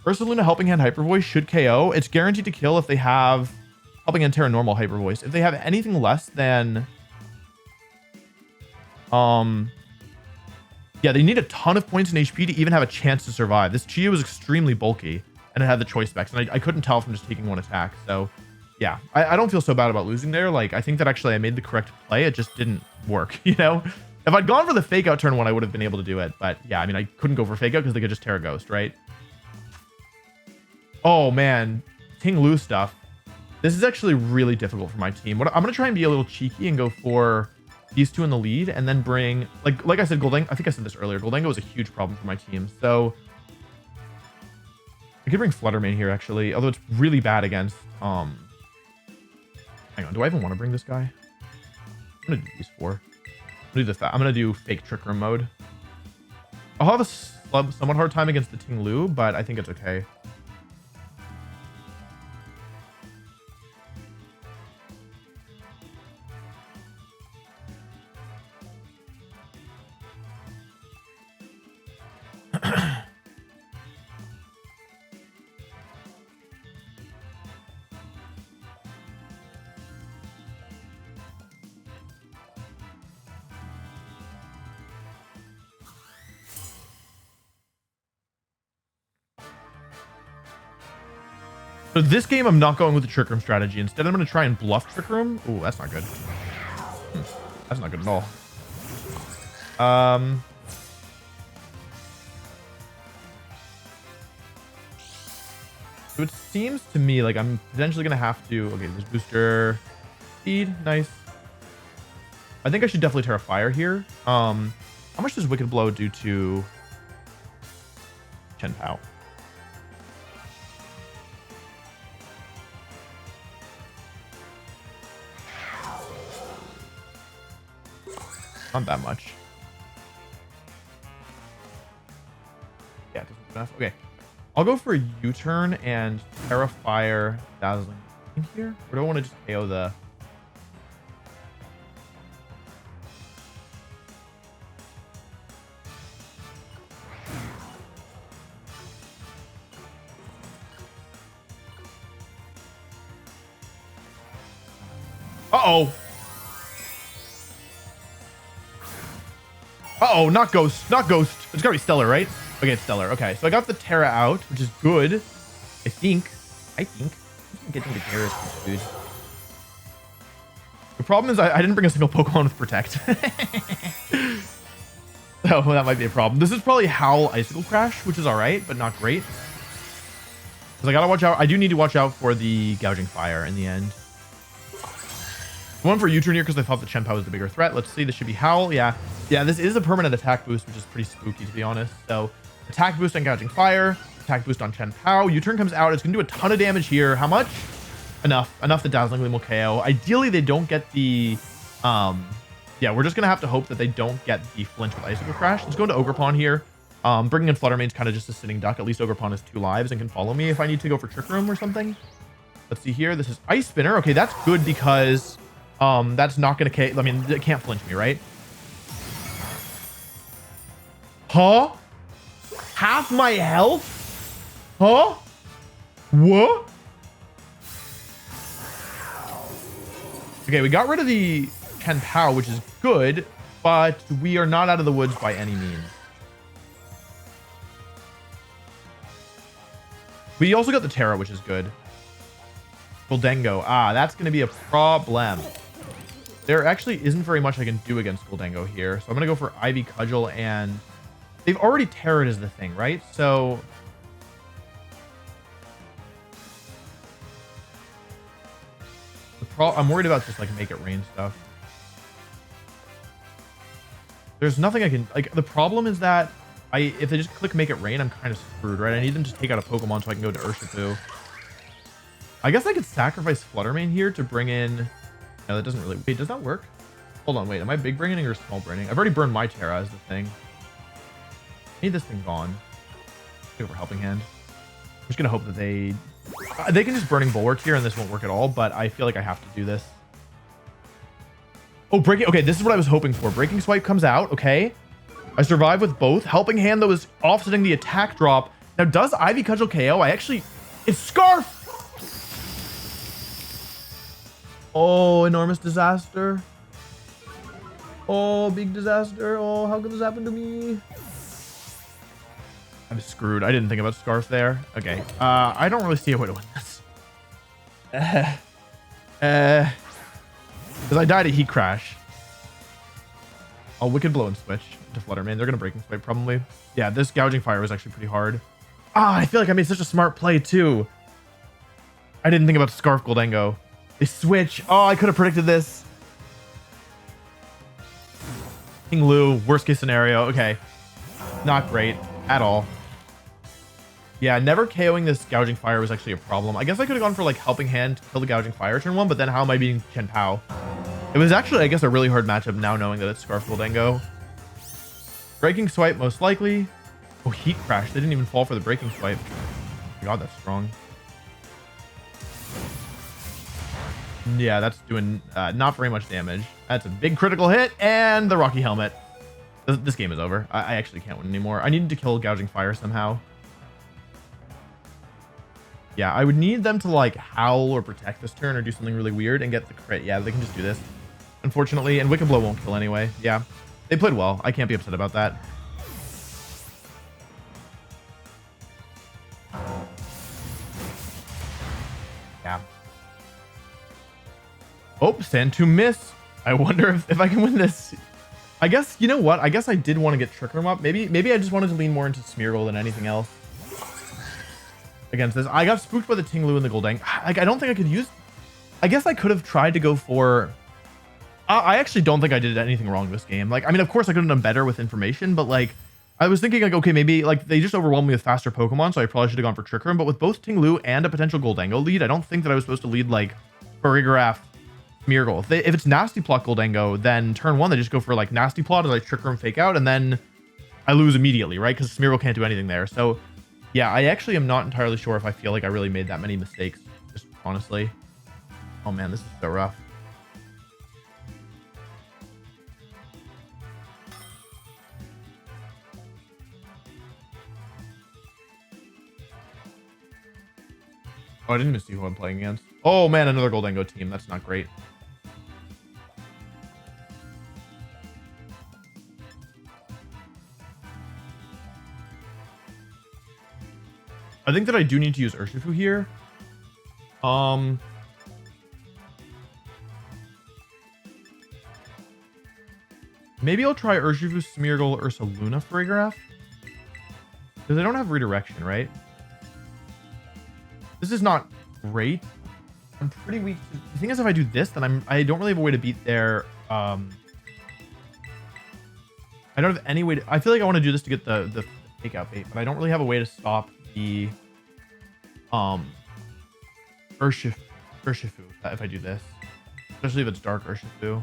Ursaluna Helping Hand Hyper Voice should KO. It's guaranteed to kill if they have Helping Hand Terra Normal Hyper Voice. If they have anything less than... Yeah, they need a ton of points in HP to even have a chance to survive. This Chi-Yu was extremely bulky, and it had the choice specs, and I couldn't tell from just taking one attack. So, yeah, I don't feel so bad about losing there. Like, I think that actually I made the correct play. It just didn't work, you know? If I'd gone for the Fake Out turn one, I would have been able to do it. But, yeah, I mean, I couldn't go for Fake Out because they could just Terra Ghost, right? Oh, man. Ting Lu stuff. This is actually really difficult for my team. I'm going to try and be a little cheeky and go for... these two in the lead, and then bring like I said, Gholdengo. I think I said this earlier. Gholdengo was a huge problem for my team, so I could bring Fluttermane here actually, although it's really bad against. Hang on, do I even want to bring this guy? I'm gonna do these four. I'm gonna do Fake Trick Room mode. I'll have a somewhat hard time against the Ting Lu, but I think it's okay. So this game, I'm not going with the Trick Room strategy. Instead, I'm going to try and bluff Trick Room. Ooh, that's not good. That's not good at all. So it seems to me like I'm potentially going to have to... Okay, there's booster speed. Nice. I think I should definitely Terra Fire here. How much does Wicked Blow do to Chen Pao? Not that much. Yeah, it doesn't do enough. Okay. I'll go for a U-turn and Terra Fire Dazzling in here. Or do I want to just KO the... Uh-oh. Uh-oh, not Ghost. Not Ghost. It's gotta be Stellar, right? Okay, it's stellar. Okay, so I got the Terra out, which is good. I think. I'm getting the Terra's confused. The problem is I didn't bring a single Pokemon with Protect. Oh, that might be a problem. This is probably Howl Icicle Crash, which is all right, but not great. Because I gotta watch out. I do need to watch out for the Gouging Fire in the end. One for U-turn here because I thought the Chien-Pao was the bigger threat. Let's see. This should be Howl. Yeah, this is a permanent attack boost, which is pretty spooky, to be honest. So attack boost on Gouging Fire, attack boost on Chien-Pao. U-turn comes out. It's going to do a ton of damage here. How much? Enough that Dazzling Gleam will KO. Ideally, they don't get the... Yeah, we're just going to have to hope that they don't get the flinch with Icicle Crash. Let's go into Ogerpon here. Bringing in Fluttermane's kind of just a sitting duck. At least Ogerpon has 2 lives and can follow me if I need to go for Trick Room or something. Let's see here. This is Ice Spinner. Okay, that's good because that's not going to... I mean, it can't flinch me, right? Huh? Half my health? Huh? What? Okay, we got rid of the Chien-Pao, which is good, but we are not out of the woods by any means. We also got the Terra, which is good. Gholdengo. Ah, that's going to be a problem. There actually isn't very much I can do against Gholdengo here. So I'm going to go for Ivy Cudgel, and they've already Terra'd as the thing, right? So I'm worried about just like make it rain stuff. There's nothing I can like. The problem is that if they just click make it rain, I'm kind of screwed, right? I need them to take out a Pokemon so I can go to Urshifu. I guess I could sacrifice Fluttermane here to bring in... No, that doesn't really... Wait, does that work? Hold on, wait. Am I big braining or small braining? I've already burned my Terra as the thing. I need this thing gone. Go for Helping Hand. I'm just going to hope that they can just Burning Bulwark here and this won't work at all, but I feel like I have to do this. Oh, Breaking... Okay, this is what I was hoping for. Breaking Swipe comes out, okay. I survive with both. Helping Hand, though, is offsetting the attack drop. Now, does Ivy Cudgel KO? It's Scarf! Oh, enormous disaster. Oh, big disaster. Oh, how could this happen to me? I'm screwed. I didn't think about Scarf there. Okay. I don't really see a way to win this. Because I died at Heat Crash. I'll Wicked Blow and switch to Fluttermane. They're going to Breaking Swipe probably. Yeah, this Gouging Fire was actually pretty hard. I feel like I made such a smart play too. I didn't think about Scarf Gholdengo. They switch. Oh, I could have predicted this. King Lu, worst case scenario. Okay. Not great at all. Yeah, never KOing this Gouging Fire was actually a problem. I guess I could have gone for like Helping Hand to kill the Gouging Fire turn 1, but then how am I beating Chien-Pao? It was actually, I guess, a really hard matchup now knowing that it's Scarf Gholdengo. Breaking Swipe, most likely. Oh, Heat Crash. They didn't even fall for the Breaking Swipe. Oh, God, that's strong. Yeah, that's doing not very much damage. That's a big critical hit, and the Rocky Helmet. This game is over. I actually can't win anymore. I needed to kill Gouging Fire somehow. Yeah, I would need them to like Howl or Protect this turn or do something really weird and get the crit. Yeah, they can just do this, unfortunately, and Wicked Blow won't kill anyway. Yeah, they played well. I can't be upset about that. Yeah. Oh, Sand to miss. I wonder if I can win this. I guess, you know what? I guess I did want to get Trick Room up. Maybe I just wanted to lean more into Smeargle than anything else against this. I got spooked by the Tinglu and the Gholdengo. Like, I don't think I could use... I guess I could have tried to go for... I actually don't think I did anything wrong this game. Like, I mean, of course I could have done better with information, but like, I was thinking like, okay, maybe like they just overwhelmed me with faster Pokemon, so I probably should have gone for Trick Room. But with both Tinglu and a potential Gholdengo lead, I don't think that I was supposed to lead like Choreograph Smeargle. If it's Nasty Plot Gholdengo, then turn 1 they just go for like Nasty Plot as I Trick Room Fake Out, and then I lose immediately, right? Because Smeargle can't do anything there. So yeah, I actually am not entirely sure if I feel like I really made that many mistakes, just honestly. Oh man, this is so rough. Oh, I didn't even see who I'm playing against. Oh man, another Gholdengo team. That's not great. I think that I do need to use Urshifu here. Maybe I'll try Urshifu, Smeargle, Ursaluna Farigiraf. Because I don't have redirection, right? This is not great. I'm pretty weak. The thing is, if I do this, then I don't really have a way to beat their I don't have any way to, I feel like I want to do this to get the takeout bait, but I don't really have a way to stop the Urshifu if I do this, especially if it's Dark Urshifu.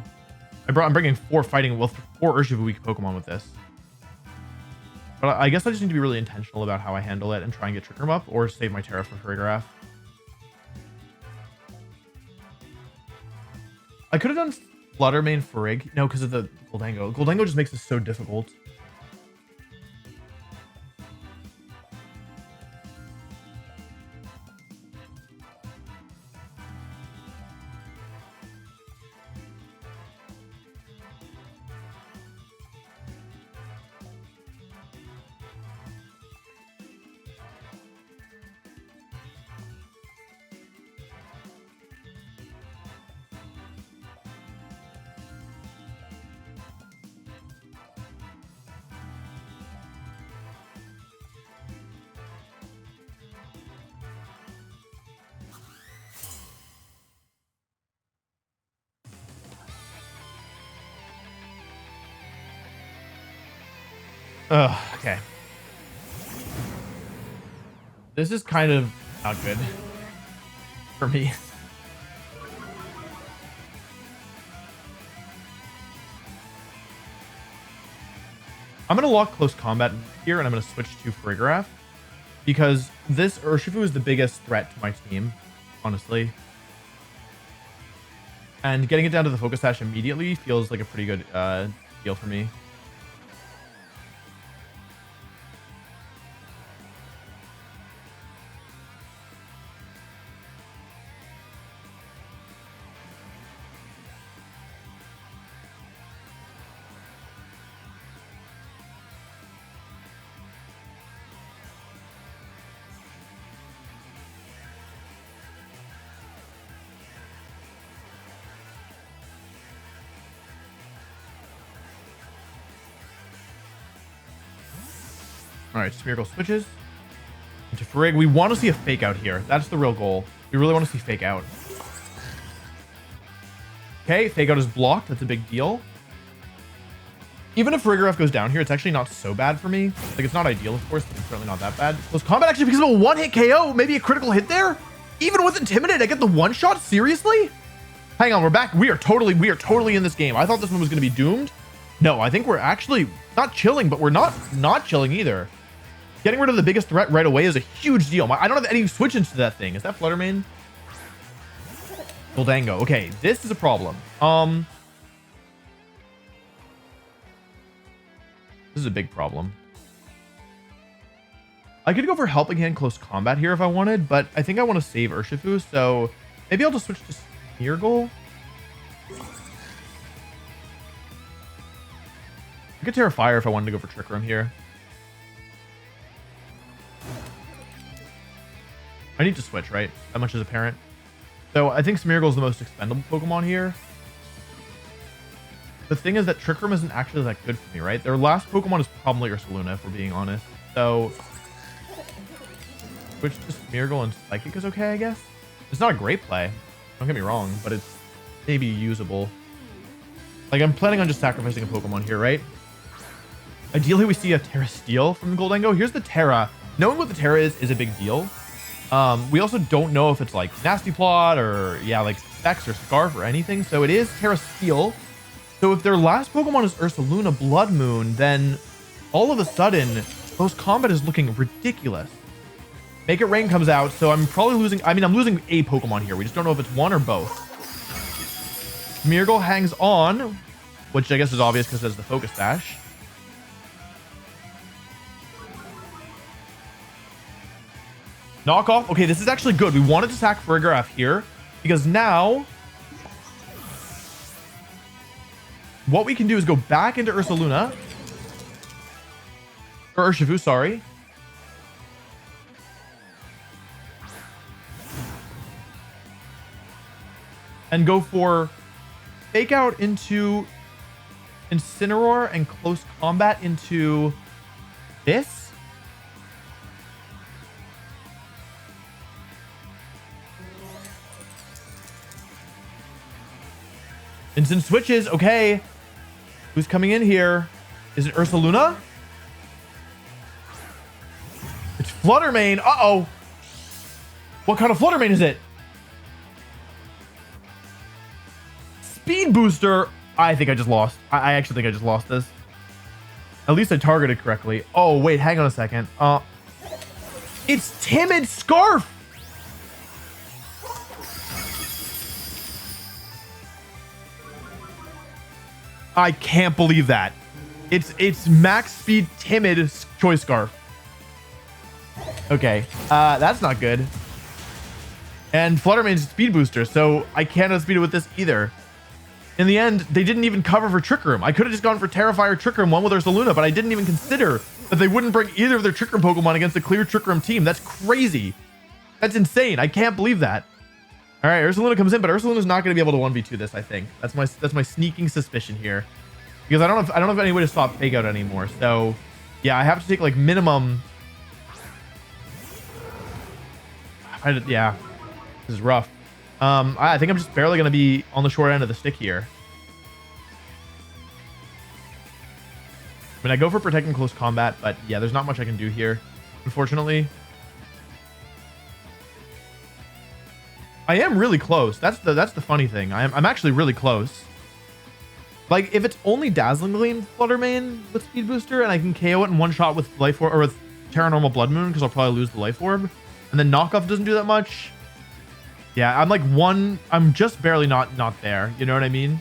I'm bringing 4 fighting, well, 4 Urshifu weak Pokemon with this. But I guess I just need to be really intentional about how I handle it and try and get Trick Room up or save my Terra for Farigiraf. I could have done Fluttermane Farig. No, because of the Gholdengo. Gholdengo just makes this so difficult. Okay. This is kind of not good for me. I'm going to lock close combat here, and I'm going to switch to Farigiraf because this Urshifu is the biggest threat to my team, honestly. And getting it down to the Focus Sash immediately feels like a pretty good deal for me. All right, Smeargle switches into Farig. We want to see a fake out here. That's the real goal. We really want to see fake out. Okay, fake out is blocked. That's a big deal. Even if Farigiraf goes down here, it's actually not so bad for me. Like, it's not ideal, of course, but it's certainly not that bad. Close combat actually because of a one-hit KO. Maybe a critical hit there? Even with Intimidate, I get the one-shot? Seriously? Hang on, we're back. We are totally in this game. I thought this one was going to be doomed. No, I think we're actually not chilling, but we're not chilling either. Getting rid of the biggest threat right away is a huge deal. I don't have any switch-ins to that thing. Is that Fluttermane? Gholdengo. Okay, this is a problem. This is a big problem. I could go for Helping Hand Close Combat here if I wanted, but I think I want to save Urshifu, so maybe I'll just switch to Smeargle. I could Terra Fire if I wanted to go for Trick Room here. I need to switch, right? That much is apparent. So I think Smeargle is the most expendable Pokemon here. The thing is that Trick Room isn't actually that good for me, right? Their last Pokemon is probably Ursaluna, if we're being honest. So switch to Smeargle and Psychic is okay, I guess. It's not a great play. Don't get me wrong, but it's maybe usable. Like, I'm planning on just sacrificing a Pokemon here, right? Ideally, we see a Terra Steel from Gholdengo. Here's the Terra. Knowing what the Terra is a big deal. We also don't know if it's like Nasty Plot or, yeah, like Specs or Scarf or anything. So it is Terra Steel. So if their last Pokemon is Ursaluna Blood Moon, then all of a sudden, Close Combat is looking ridiculous. Make It Rain comes out, so I'm probably losing... I mean, I'm losing a Pokemon here. We just don't know if it's one or both. Smeargle hangs on, which I guess is obvious because it has the Focus Sash. Knock off. Okay, this is actually good. We wanted to sack Farigiraf here because now what we can do is go back into Ursaluna. Or Urshifu, sorry. and go for fake out into Incineroar and close combat into this. Instant switches. Okay. Who's coming in here? Is it Ursaluna? It's Fluttermane. Uh-oh. What kind of Fluttermane is it? Speed booster. I think I just lost. I actually think I just lost this. At least I targeted correctly. Oh, wait. Hang on a second. It's Timid Scarf. I can't believe that. It's max speed Timid Choice Scarf. Okay. That's not good. And Fluttermane's speed booster, so I can't outspeed it with this either. In the end, they didn't even cover for Trick Room. I could have just gone for Terrifier Trick Room, one with Ursaluna, but I didn't even consider that they wouldn't bring either of their Trick Room Pokemon against a clear Trick Room team. That's crazy. That's insane. I can't believe that. All right, Ursaluna comes in, but Ursaluna's not going to be able to 1v2 this, I think. That's my sneaking suspicion here. Because I don't have any way to stop Fake Out anymore. So, yeah, I have to take like minimum. Yeah, this is rough. I think I'm just barely going to be on the short end of the stick here. I mean, I go for protecting close combat, but yeah, there's not much I can do here, unfortunately. I am really close. That's the funny thing. I'm actually really close. Like, if it's only Dazzling Gleam Fluttermane with Speed Booster, and I can KO it in one shot with Life Orb or with Terra Normal Blood Moon, because I'll probably lose the Life Orb, and then Knockoff doesn't do that much. Yeah, I'm like I'm just barely not there. You know what I mean?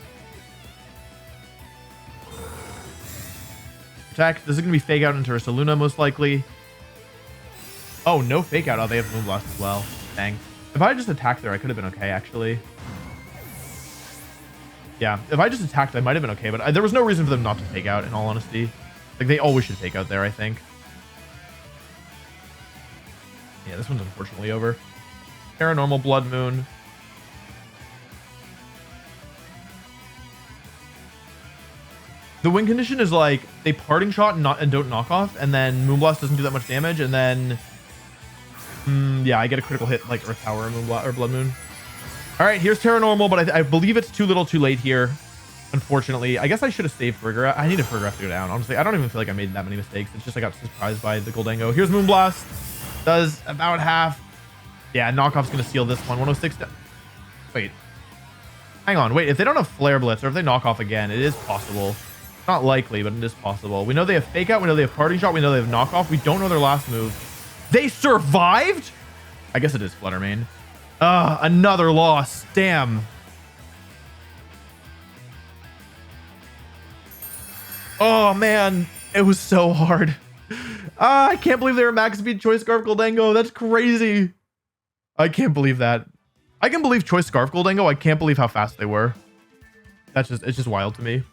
Protect. This is gonna be Fake Out into Ursaluna most likely. Oh, no Fake Out. Oh, they have Moonblast as well. Dang. If I just attacked there, I could have been okay, actually. Yeah, if I just attacked, I might have been okay, but there was no reason for them not to Fake Out, in all honesty. Like, they always should Fake Out there, I think. Yeah, this one's unfortunately over. Paranormal Blood Moon. The win condition is like they Parting Shot and don't knock off, and then Moonblast doesn't do that much damage, and then yeah, I get a critical hit like Earth Power or Blood Moon. All right, here's Terra Normal, but I believe it's too little too late here. Unfortunately, I guess I should have saved Farigiraf. I need a Farigiraf to go down. Honestly, I don't even feel like I made that many mistakes. It's just I got surprised by the Gholdengo. Here's Moonblast. Does about half. Yeah, Knockoff's going to steal this one. 106. Wait. Hang on. Wait, if they don't have Flare Blitz or if they knock off again, it is possible. Not likely, but it is possible. We know they have Fake Out. We know they have Parting Shot. We know they have Knockoff. We don't know their last move. They survived? I guess it is Fluttermane. Another loss. Damn. Oh, man. It was so hard. I can't believe they were Max Speed Choice Scarf Gholdengo. That's crazy. I can't believe that. I can believe Choice Scarf Gholdengo. I can't believe how fast they were. It's just wild to me.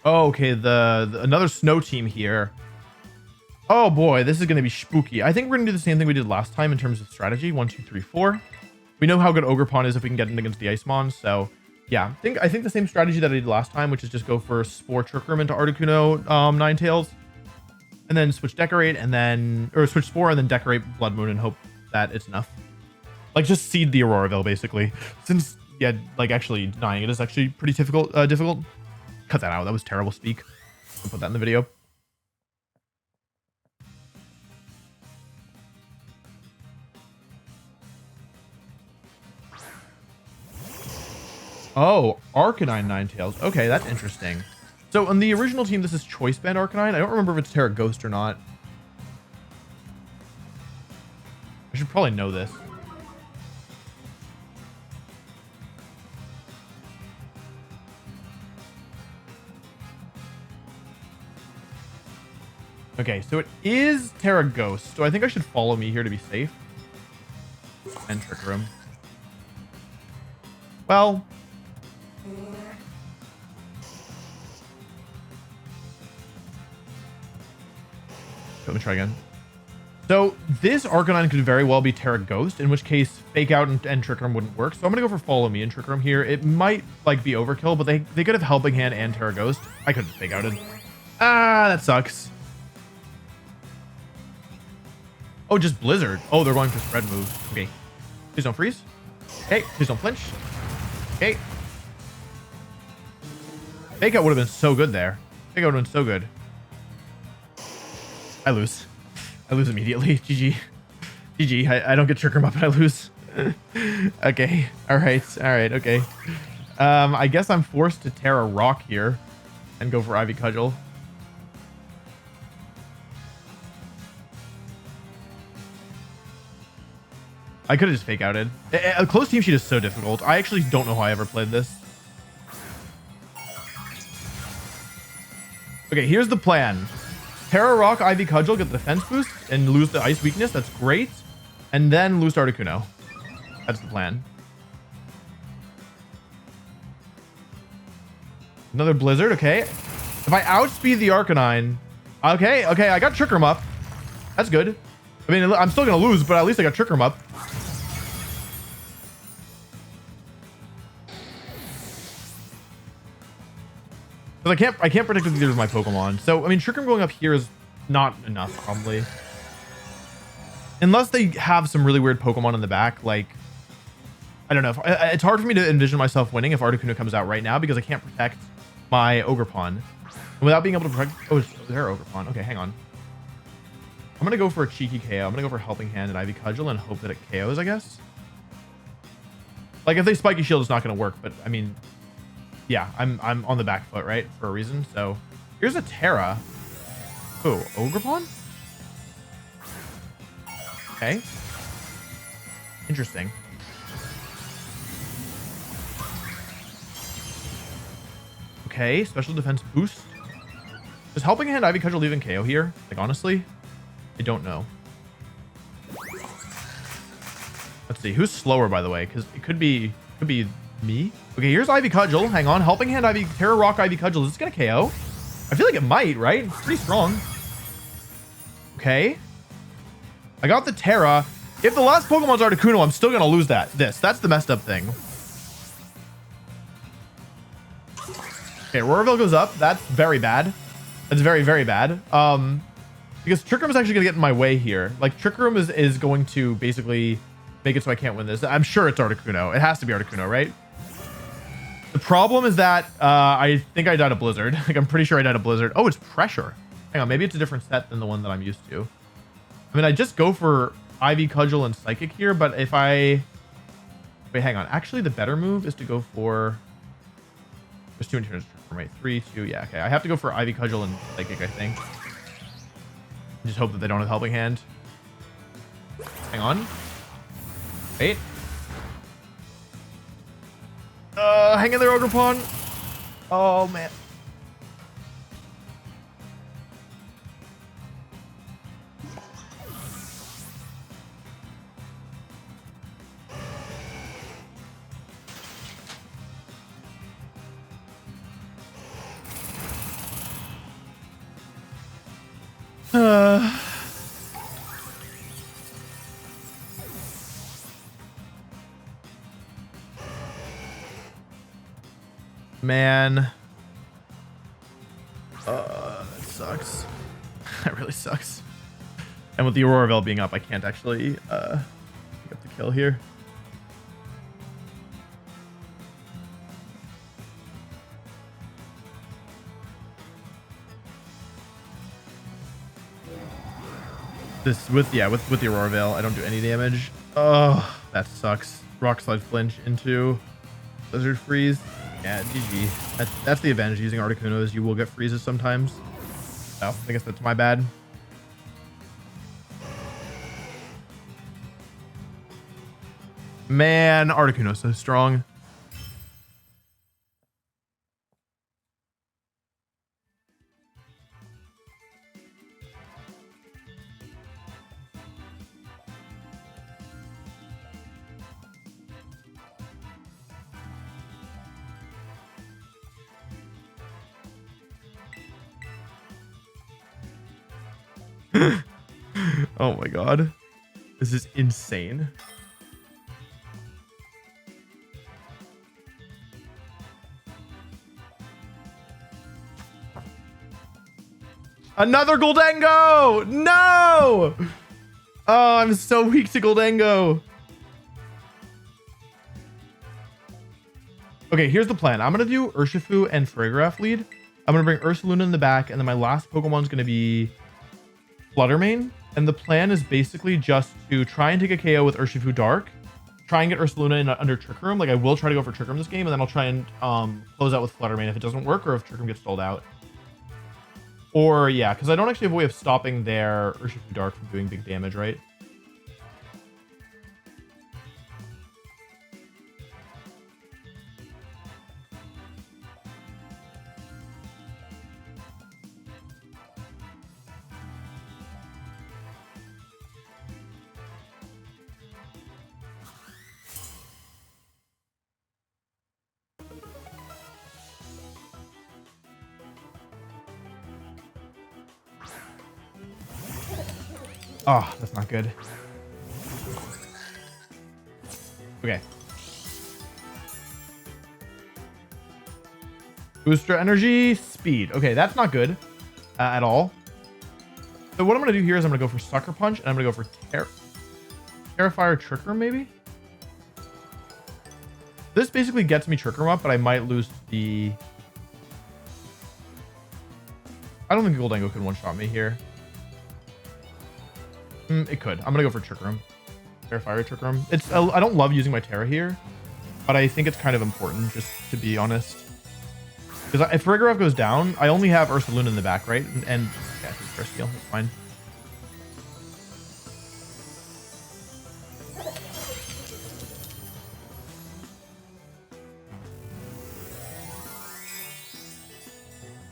Oh, okay, the another snow team here. Oh boy, this is going to be spooky. I think we're going to do the same thing we did last time in terms of strategy. 1, 2, 3, 4. We know how good Ogerpon is if we can get it against the Icemon. So yeah, I think the same strategy that I did last time, which is just go for Spore Trick Room into Articuno Ninetales, and then switch Decorate, and then switch Spore and then Decorate Blood Moon and hope that it's enough. Like just seed the Auroraville basically. Since yeah, like actually denying it is actually pretty difficult. Cut that out. That was terrible speak. I'll put that in the video. Oh, Arcanine Ninetales. Okay, that's interesting. So on the original team, this is Choice Band Arcanine. I don't remember if it's Terra Ghost or not. I should probably know this. Okay, so it is Terra Ghost. So I think I should follow me here to be safe. And Trick Room. Well. Let me try again. So this Arcanine could very well be Terra Ghost, in which case Fake Out and Trick Room wouldn't work. So I'm going to go for Follow Me and Trick Room here. It might like be overkill, but they could have Helping Hand and Terra Ghost. I couldn't Fake Outed. Ah, that sucks. Oh, just Blizzard. Oh, they're going for spread moves. Okay. Please don't freeze. Okay. Please don't flinch. Okay. Fake Out would have been so good there. Fake Out would have been so good. I lose. I lose immediately. GG. GG. I don't get Trick Room up and I lose. Okay. All right. All right. Okay. I guess I'm forced to Terra Rock here and go for Ivy Cudgel. I could have just Fake Outed. A close team sheet is so difficult. I actually don't know how I ever played this. Okay, here's the plan. Terra Rock, Ivy Cudgel, get the defense boost and lose the ice weakness. That's great. And then lose to Articuno. That's the plan. Another Blizzard, okay. If I outspeed the Arcanine... Okay, okay, I got Trick Room up. That's good. I mean, I'm still going to lose, but at least I got Trick Room up. Because I can't predict with either of my Pokemon. So, I mean, Trick Room going up here is not enough, probably. Unless they have some really weird Pokemon in the back, like... I don't know. It's hard for me to envision myself winning if Articuno comes out right now because I can't protect my Ogerpon. And without being able to protect... Oh, is there Ogerpon? Okay, hang on. I'm going to go for a cheeky KO. I'm going to go for Helping Hand and Ivy Cudgel and hope that it KOs, I guess. Like, if they Spiky Shield, it's not going to work. But, I mean... Yeah, I'm on the back foot, right? For a reason. So, here's a Terra. Oh, Ogerpon? Okay. Interesting. Okay, special defense boost. Does Helping Hand Ivy Cudgel even KO here? Like, honestly, I don't know. Let's see. Who's slower, by the way? Because it could be me. Okay, here's Ivy Cudgel. Hang on. Helping Hand Ivy, Terra Rock Ivy Cudgel. Is this going to KO? I feel like it might, right? It's pretty strong. Okay. I got the Terra. If the last Pokemon's Articuno, I'm still going to lose that. That's the messed up thing. Okay, Roarville goes up. That's very bad. That's very, very bad. Because Trick Room is actually going to get in my way here. Like, Trick Room is going to basically make it so I can't win this. I'm sure it's Articuno. It has to be Articuno, right? The problem is that I think I died a Blizzard. Like, I'm pretty sure I died a Blizzard. Oh, it's Pressure. Hang on, maybe it's a different set than the one that I'm used to. I mean, I just go for Ivy Cudgel and Psychic here, but if I... Wait, hang on. Actually, the better move is to go for... There's 2 turns, right? 3, 2, yeah, okay. I have to go for Ivy Cudgel and Psychic, I think. Just hope that they don't have Helping Hand. Hang on. Wait. Hang in there, Ogerpon. Oh, man. Man. That sucks. That really sucks. And with the Aurora being up, I can't actually pick up the kill here. This with the Aurora Veil, I don't do any damage. Oh, that sucks. Rock Slide flinch into Blizzard Freeze. Yeah, GG. That's the advantage using Articuno is you will get freezes sometimes. Oh, I guess that's my bad. Man, Articuno's so strong. Oh my god. This is insane. Another Gholdengo! No! Oh, I'm so weak to Gholdengo. Okay, here's the plan. I'm going to do Urshifu and Farigiraf lead. I'm going to bring Ursaluna in the back, and then my last Pokemon is going to be Fluttermane. And the plan is basically just to try and take a KO with Urshifu Dark, try and get Ursaluna in under Trick Room. Like, I will try to go for Trick Room this game, and then I'll try and close out with Fluttermane if it doesn't work or if Trick Room gets sold out. Or, yeah, because I don't actually have a way of stopping their Urshifu Dark from doing big damage, right? Oh, that's not good. Okay. Booster energy, speed. Okay, that's not good at all. So what I'm going to do here is I'm going to go for Sucker Punch, and I'm going to go for Terrifier Trick Room, maybe? This basically gets me Trick Room up, but I might lose the... I don't think Gholdengo can one-shot me here. It could. I'm gonna go for Trick Room. Terrifier Trick Room. It's I don't love using my Terra here, but I think it's kind of important, just to be honest. Because if Farigiraf goes down, I only have Ursaluna in the back, right? And yeah, it's first steal. That's fine.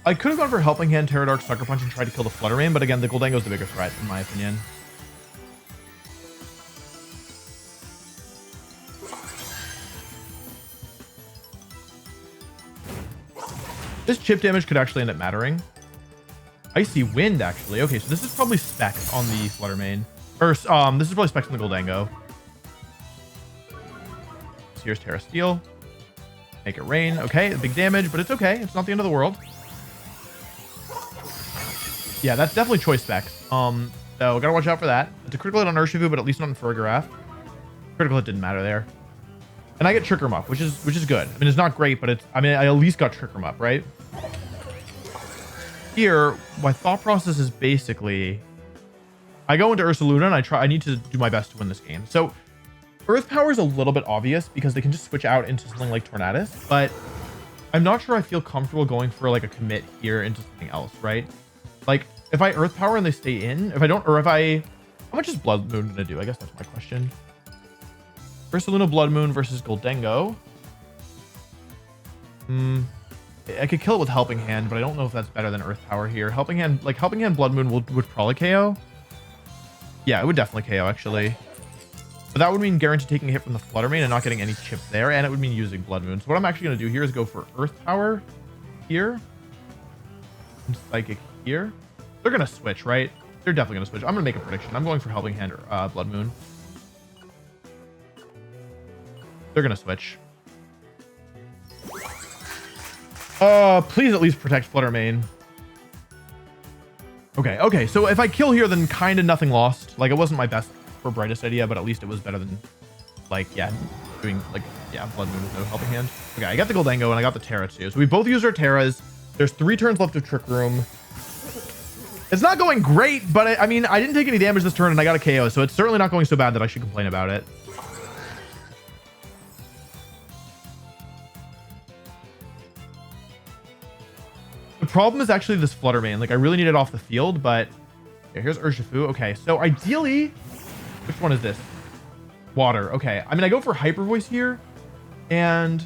I could have gone for Helping Hand, Terra Dark, Sucker Punch, and tried to kill the Fluttermane, but again, the Gholdengo is the bigger threat, in my opinion. This chip damage could actually end up mattering. Icy Wind, actually. Okay, so this is probably specs on the Fluttermane. Or, this is probably specs on the Gholdengo. So here's Terra Steel. Make it rain. Okay, big damage, but it's okay. It's not the end of the world. Yeah, that's definitely choice specs. So gotta watch out for that. It's a critical hit on Urshifu, but at least not on Farigiraf. Critical hit didn't matter there. And I get Trick Room up, which is good. I mean, it's not great, but it's, I mean, I at least got Trick Room up, right? Here, my thought process is basically, I go into Ursaluna and I need to do my best to win this game. So Earth Power is a little bit obvious because they can just switch out into something like Tornadus, but I'm not sure I feel comfortable going for like a commit here into something else, right? Like if I Earth Power and they stay in, if I don't, or if I, how much is Blood Moon gonna do? I guess that's my question. Ursaluna Blood Moon versus Gholdengo. I could kill it with Helping Hand, but I don't know if that's better than Earth Power here. Helping Hand Blood Moon would probably KO. Yeah, it would definitely KO actually. But that would mean guaranteed taking a hit from the Fluttermane and not getting any chip there, and it would mean using Blood Moon. So what I'm actually going to do here is go for Earth Power here. And Psychic here. They're going to switch, right? They're definitely going to switch. I'm going to make a prediction. I'm going for Helping Hand or Blood Moon. They're going to switch. Please at least protect Fluttermane. Okay, so if I kill here, then kind of nothing lost. Like, it wasn't my best or brightest idea, but at least it was better than, like, yeah, doing, like, yeah, Blood Moon with no Helping Hand. Okay, I got the Gholdengo, and I got the Terra, too. So we both used our Terras. There's 3 turns left of Trick Room. It's not going great, but I mean, I didn't take any damage this turn, and I got a KO, so it's certainly not going so bad that I should complain about it. The problem is actually this Fluttermane. Like, I really need it off the field, but yeah, here's Urshifu. Okay, so ideally, which one is this? Water. Okay, I mean, I go for Hyper Voice here, and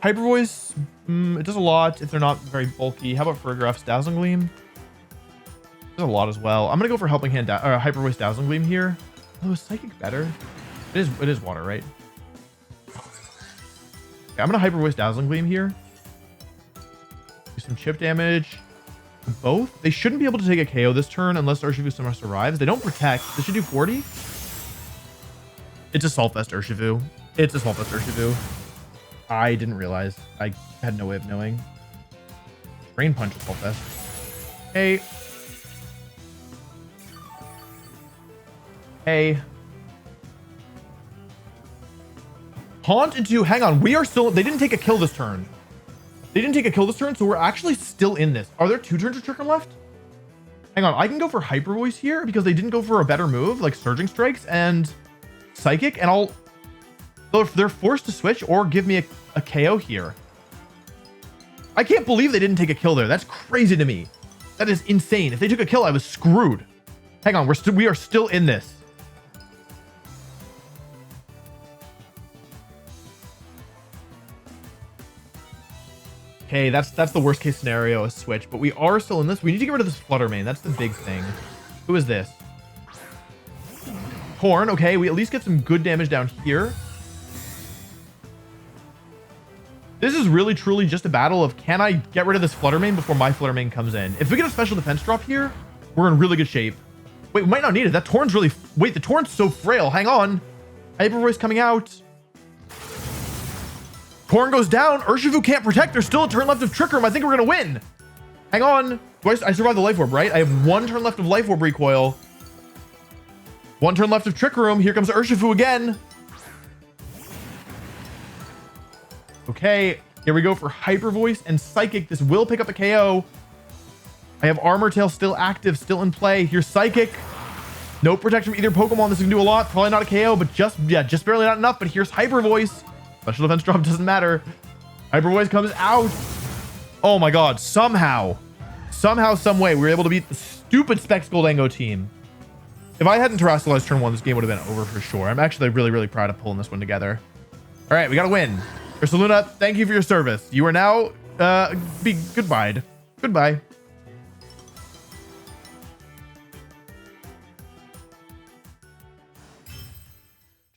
Hyper Voice, it does a lot if they're not very bulky. How about Farigiraf's Dazzling Gleam? It does a lot as well. I'm gonna go for Helping Hand, Hyper Voice Dazzling Gleam here. Oh, is Psychic better? It is water, right? Okay, I'm gonna Hyper Voice Dazzling Gleam here. some chip damage. Both. They shouldn't be able to take a KO this turn unless Urshifu somehow survives. They don't protect. This should do 40. It's Assault Vest Urshifu. It's Assault Vest Urshifu. I didn't realize. I had no way of knowing. Brain Punch Assault Vest. Hey. Hey. Haunt into... Hang on. We are still... They didn't take a kill this turn. They didn't take a kill this turn, so we're actually still in this. Are there 2 turns of Trick Room left? Hang on. I can go for Hyper Voice here because they didn't go for a better move, like Surging Strikes and Psychic, and I'll... They're forced to switch or give me a KO here. I can't believe they didn't take a kill there. That's crazy to me. That is insane. If they took a kill, I was screwed. Hang on. We are still in this. Okay, that's the worst case scenario, a switch, but we are still in this. We need to get rid of this Flutter Mane. That's the big thing. Who is this? Horn. Okay, we at least get some good damage down here. This is really truly just a battle of, can I get rid of this Flutter Mane before my Flutter Mane comes in? If we get a special defense drop here, we're in really good shape. Wait, we might not need it. That Torn's really... Wait, the Torn's so frail. Hang on. Hyper Voice coming out. Torn goes down. Urshifu can't protect. There's still a turn left of Trick Room. I think we're going to win. Hang on. I survived the Life Orb, right? I have 1 turn left of Life Orb recoil. 1 turn left of Trick Room. Here comes Urshifu again. Okay. Here we go for Hyper Voice and Psychic. This will pick up a KO. I have Armor Tail still active, still in play. Here's Psychic. No protection from either Pokemon. This can do a lot. Probably not a KO, but just barely not enough. But here's Hyper Voice. Special defense drop doesn't matter. Hyper Voice comes out. Oh my god. Somehow, some way, we were able to beat the stupid Specs Gholdengo team. If I hadn't Terrestrialized turn 1, this game would have been over for sure. I'm actually really, really proud of pulling this one together. All right, we got to win. Ursaluna, thank you for your service. You are now goodbye. Goodbye.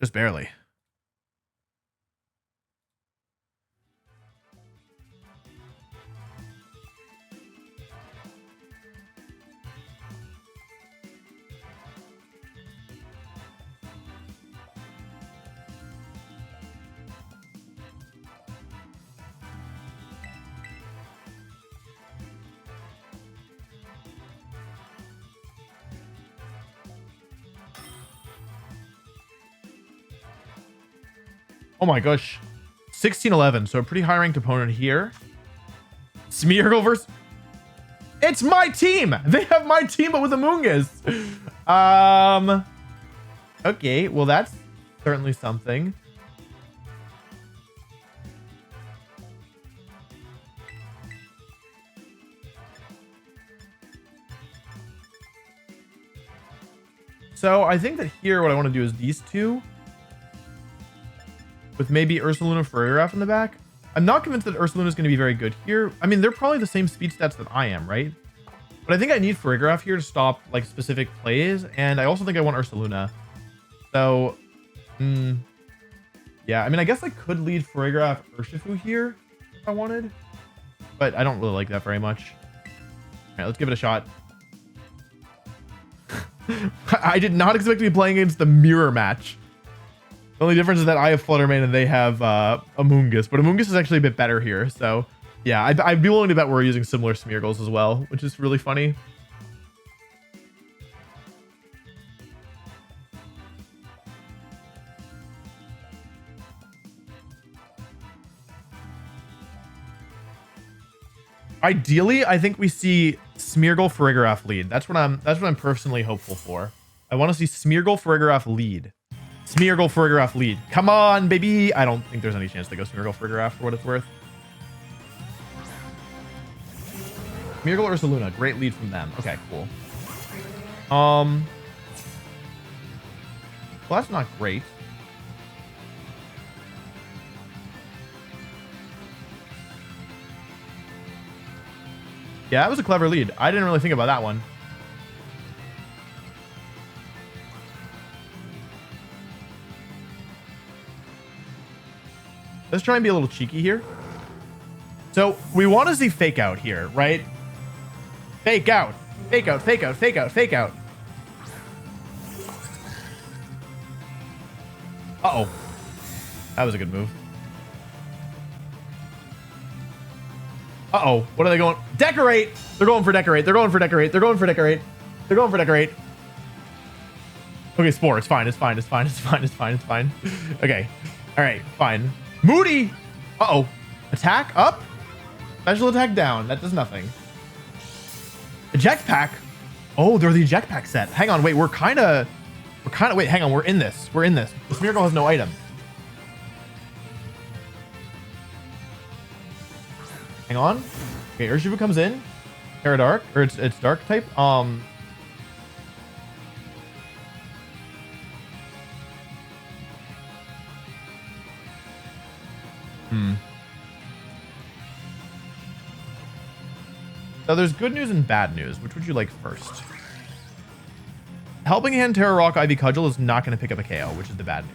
Just barely. Oh my gosh. 16-11. So a pretty high ranked opponent here. Smeargle versus... It's my team. They have my team, but with Amoonguss. Okay. Well, that's certainly something. So I think that here, what I want to do is these two. With maybe Ursaluna Farigiraf in the back. I'm not convinced that Ursaluna is going to be very good here. I mean, they're probably the same speed stats that I am, right? But I think I need Farigiraf here to stop like specific plays. And I also think I want Ursaluna. So, yeah, I mean, I guess I could lead Farigiraf Urshifu here if I wanted. But I don't really like that very much. All right, let's give it a shot. I did not expect to be playing against the mirror match. The only difference is that I have Flutter Mane and they have Amoonguss, but Amoonguss is actually a bit better here. So yeah, I'd be willing to bet we're using similar Smeargles as well, which is really funny. Ideally, I think we see Smeargle Farigiraf lead. That's what I'm personally hopeful for. I want to see Smeargle Farigiraf lead. Smeargle Farigiraf lead. Come on, baby. I don't think there's any chance to go Smeargle Farigiraf for what it's worth. Smeargle Ursaluna. Great lead from them. Okay, cool. Well, that's not great. Yeah, that was a clever lead. I didn't really think about that one. Let's try and be a little cheeky here. So we want to see fake out here, right? Fake out, fake out, fake out, fake out, fake out. Uh-oh. That was a good move. Uh-oh. What are they going? Decorate! They're going for decorate. They're going for decorate. They're going for decorate. They're going for decorate. Okay, Spore. It's fine. It's fine. It's fine. It's fine. It's fine. It's fine. Okay. All right. Fine. Moody. Uh-oh. Attack up. Special attack down. That does nothing. Eject pack. Oh, they're the eject pack set. Hang on. Wait, we're kind of, wait, hang on. We're in this. We're in this. The Smeargle has no item. Hang on. Okay, Urshifu comes in. Terra Dark, or it's dark type. So there's good news and bad news. Which would you like first? Helping Hand, Terra Rock, Ivy Cudgel is not going to pick up a KO, which is the bad news.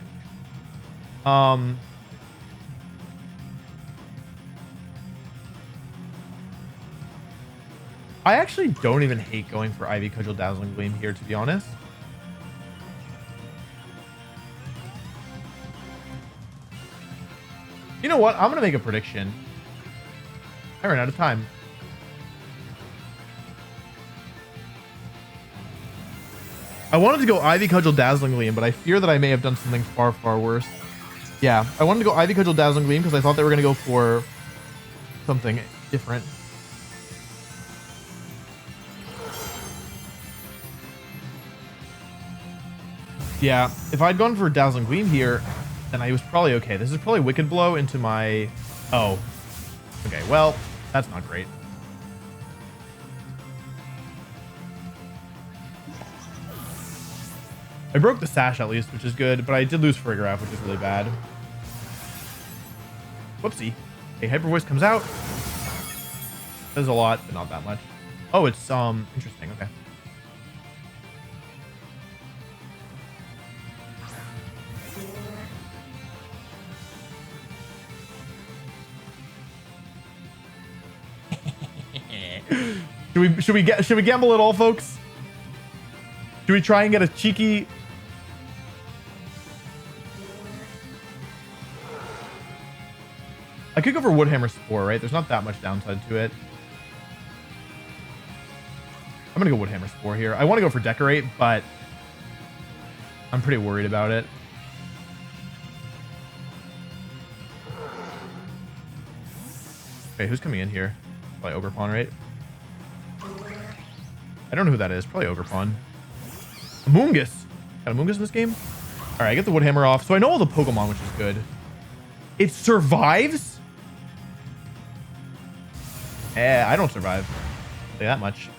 I actually don't even hate going for Ivy Cudgel Dazzling Gleam here, to be honest. You know what? I'm going to make a prediction. I ran out of time. I wanted to go Ivy Cudgel Dazzling Gleam, but I fear that I may have done something far, far worse. Yeah, I wanted to go Ivy Cudgel Dazzling Gleam because I thought they were going to go for something different. Yeah, if I'd gone for Dazzling Gleam here, then I was probably okay. This is probably Wicked Blow into my... Oh. Okay, well, that's not great. I broke the sash at least, which is good, but I did lose Frigoraph, which is really bad. Whoopsie. Okay, Hyper Voice comes out. Does a lot, but not that much. Oh, it's interesting. Okay. Should we gamble at all, folks? Should we try and get a cheeky... I could go for Woodhammer Spore, right? There's not that much downside to it. I'm gonna go Woodhammer Spore here. I want to go for Decorate, but I'm pretty worried about it. Okay, who's coming in here? Probably Ogerpon, right? I don't know who that is. Probably Ogerpon. Amoonguss. Got Amoonguss in this game? All right, I get the Woodhammer off. So I know all the Pokemon, which is good. It survives? I don't survive. I'll say that much.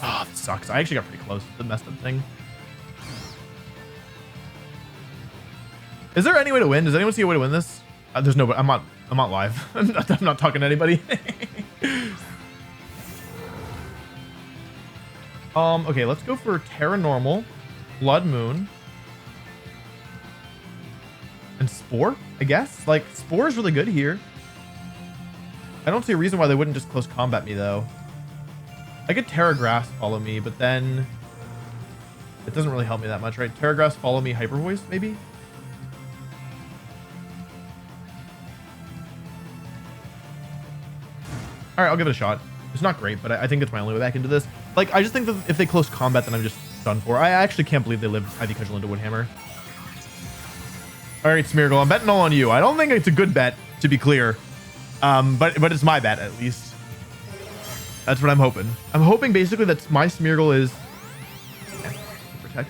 Ah, this sucks. I actually got pretty close to the messed up thing. Is there any way to win? Does anyone see a way to win this? There's no, I'm not live. I'm not talking to anybody. Okay, let's go for Terra Normal, Blood Moon, and Spore, I guess. Like, Spore is really good here. I don't see a reason why they wouldn't just close combat me, though. I could Terra Grass follow me, but then it doesn't really help me that much, right? Terra Grass follow me, Hyper Voice, maybe? All right, I'll give it a shot. It's not great, but I think it's my only way back into this. Like, I just think that if they close combat, then I'm just done for. I actually can't believe they lived Ivy Cudgel into Woodhammer. All right, Smeargle, I'm betting all on you. I don't think it's a good bet, to be clear. But it's my bet, at least. That's what I'm hoping. I'm hoping, basically, that my Smeargle is... Yeah, protect.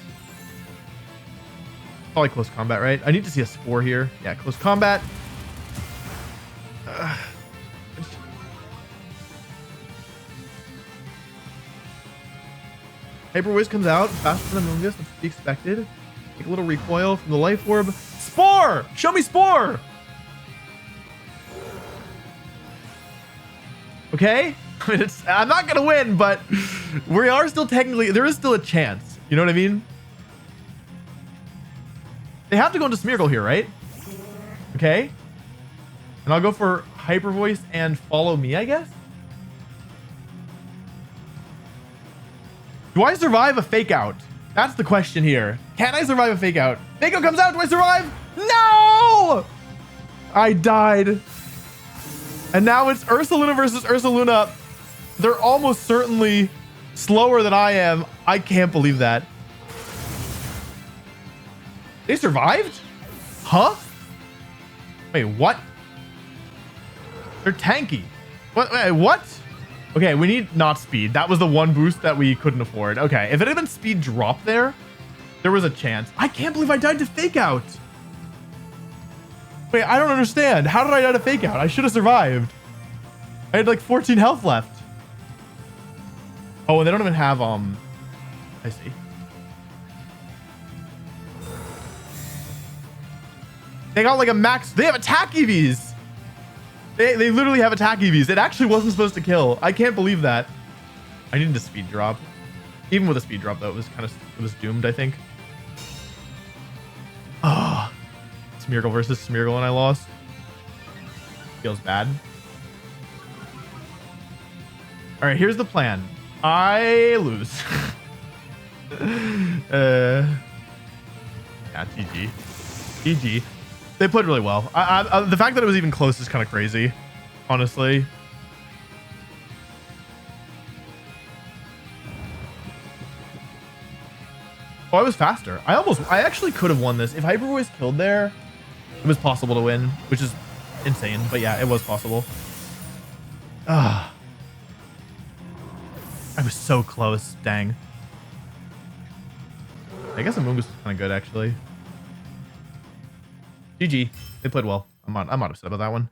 Probably close combat, right? I need to see a Spore here. Yeah, close combat. Hyper Whiz comes out faster than Amoonguss. That's to be expected. Take a little recoil from the Life Orb. Spore! Show me Spore! Okay? I mean, I'm not going to win, but we are still technically... There is still a chance. You know what I mean? They have to go into Smeargle here, right? Okay. And I'll go for Hyper Voice and Follow Me, I guess. Do I survive a fake out? That's the question here. Can I survive a fake out? Fake out comes out. Do I survive? No! I died. And now it's Ursaluna versus Ursaluna. They're almost certainly slower than I am. I can't believe that. They survived? Huh? Wait, what? They're tanky. What? Wait, what? Okay, we need not speed. That was the one boost that we couldn't afford. Okay, if it had been speed drop there was a chance. I can't believe I died to fake out. Wait, I don't understand. How did I die to fake out? I should have survived. I had like 14 health left. Oh, and they don't even have, I see. They got like a max, they have attack EVs. They literally have attack EVs. It actually wasn't supposed to kill. I can't believe that. I needed a speed drop. Even with a speed drop though, it was doomed, I think. Ah, oh, Smeargle versus Smeargle and I lost. Feels bad. All right, here's the plan. I lose. Yeah, GG. GG. They played really well. The fact that it was even close is kind of crazy, honestly. Oh, I was faster. I actually could have won this. If Hyper Voice killed there, it was possible to win, which is insane. But yeah, it was possible. Ah. I was so close. Dang. I guess Amoonguss was kind of good, actually. GG. They played well. I'm not upset about that one.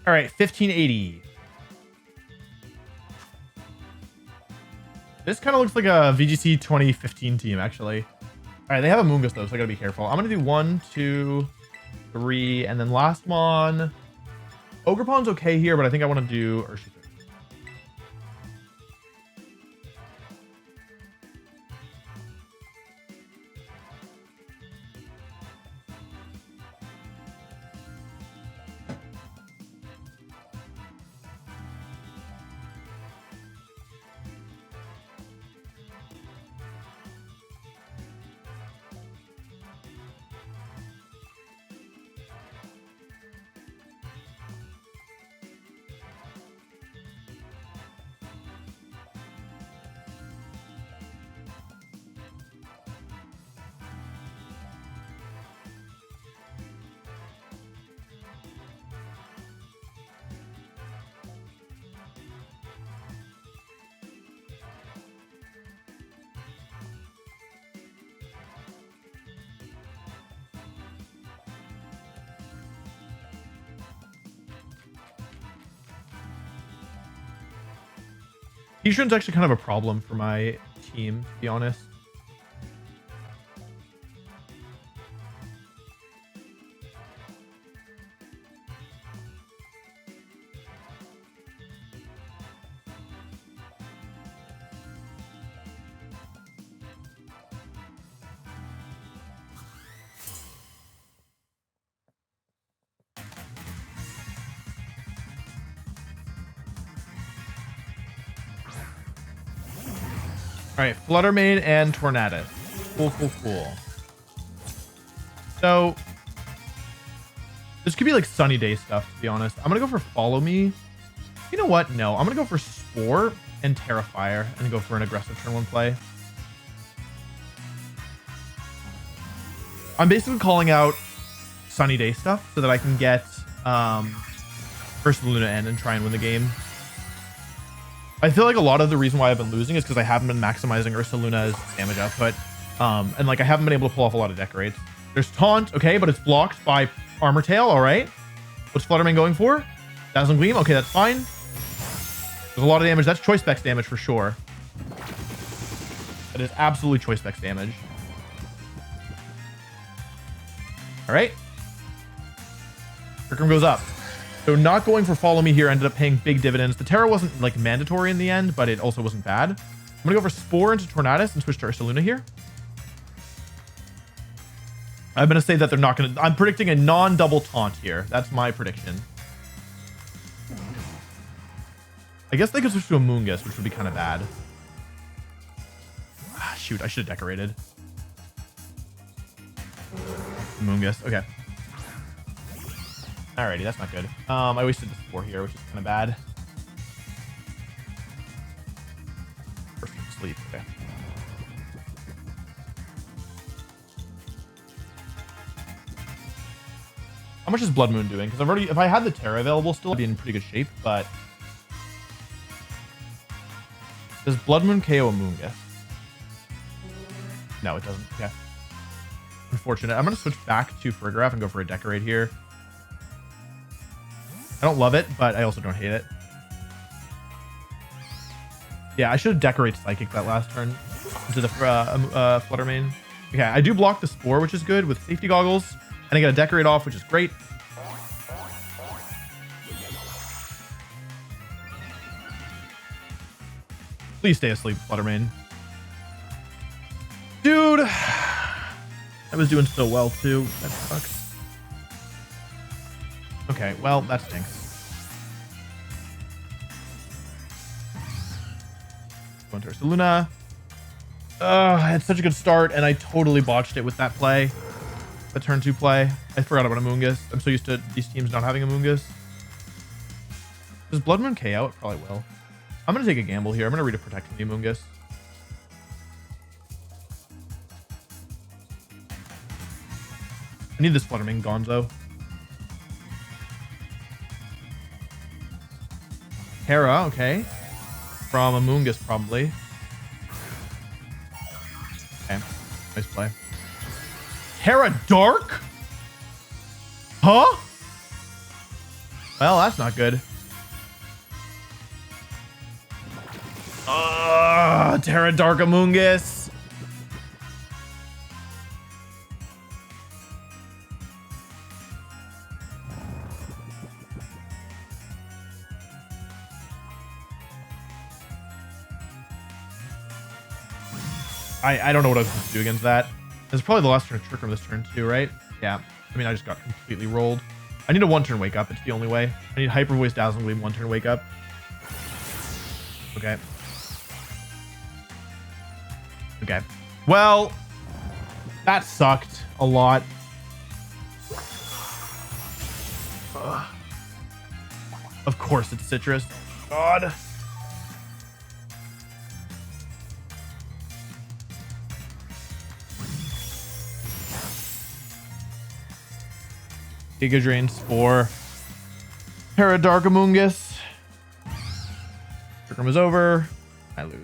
All right, 1580. This kind of looks like a VGC 2015 team, actually. All right, they have a Amoonguss though, so I gotta be careful. I'm gonna do 1, 2, 3, and then last one. Ogerpon's okay here, but I think I want to do Urshifu. Heatran's actually kind of a problem for my team, to be honest. All right, Flutter Mane and Tornadus. Cool, cool, cool. So this could be like sunny day stuff, to be honest. I'm gonna go for Follow Me. You know what? No, I'm gonna go for Spore and Terrifier and then go for an aggressive turn 1 play. I'm basically calling out sunny day stuff so that I can get Ursaluna in and try and win the game. I feel like a lot of the reason why I've been losing is because I haven't been maximizing Ursaluna's damage output. And like I haven't been able to pull off a lot of decorates. There's Taunt, okay, but it's blocked by Armor Tail, all right. What's Fluttermane going for? Dazzling Gleam. Okay, that's fine. There's a lot of damage. That's Choice Specs damage for sure. That is absolutely Choice Specs damage. All right. Kirkram goes up. So not going for Follow Me here ended up paying big dividends. The Terra wasn't like mandatory in the end, but it also wasn't bad. I'm gonna go for Spore into Tornadus and switch to Ursaluna here. I'm gonna say that they're not gonna. I'm predicting a non-double taunt here. That's my prediction. I guess they could switch to a Moongus, which would be kind of bad. Ah, shoot, I should have decorated. Moongus. Okay. Alrighty, that's not good. I wasted the Spore here, which is kind of bad. First one to sleep. Okay. How much is Blood Moon doing? Because I've already, if I had the Terra available still, I'd be in pretty good shape, but does Blood Moon KO a Moongus? No, it doesn't. Okay. Unfortunate. I'm going to switch back to Farigiraf and go for a Decorate here. I don't love it, but I also don't hate it. Yeah, I should have Decorate Psychic that last turn into the Fluttermane. Okay, I do block the Spore, which is good with Safety Goggles. And I got a Decorate off, which is great. Please stay asleep, Fluttermane. Dude! I was doing so well, too. That sucks. Okay, well, that stinks. Going to Ursaluna. I had such a good start, and I totally botched it with that play. The turn 2 play. I forgot about a Moongus. I'm so used to these teams not having a Moongus. Does Blood Moon KO? It probably will. I'm going to take a gamble here. I'm going to read a Protect from the Moongus. I need this Fluttermane Gonzo. Terra, okay. From a Moongus, probably. Okay. Nice play. Terra Dark? Huh? Well, that's not good. Terra Dark Amoongus. I don't know what I was supposed to do against that. This is probably the last turn of Trick Room this turn too, right? Yeah. I mean, I just got completely rolled. I need a 1-turn Wake Up. It's the only way. I need Hyper Voice, Dazzling Gleam, 1-turn Wake Up. Okay. Okay. Well, that sucked a lot. Ugh. Of course it's Citrus. God. Giga Drain Spore. Terra Dark Amoongus. Trick Room is over. I lose.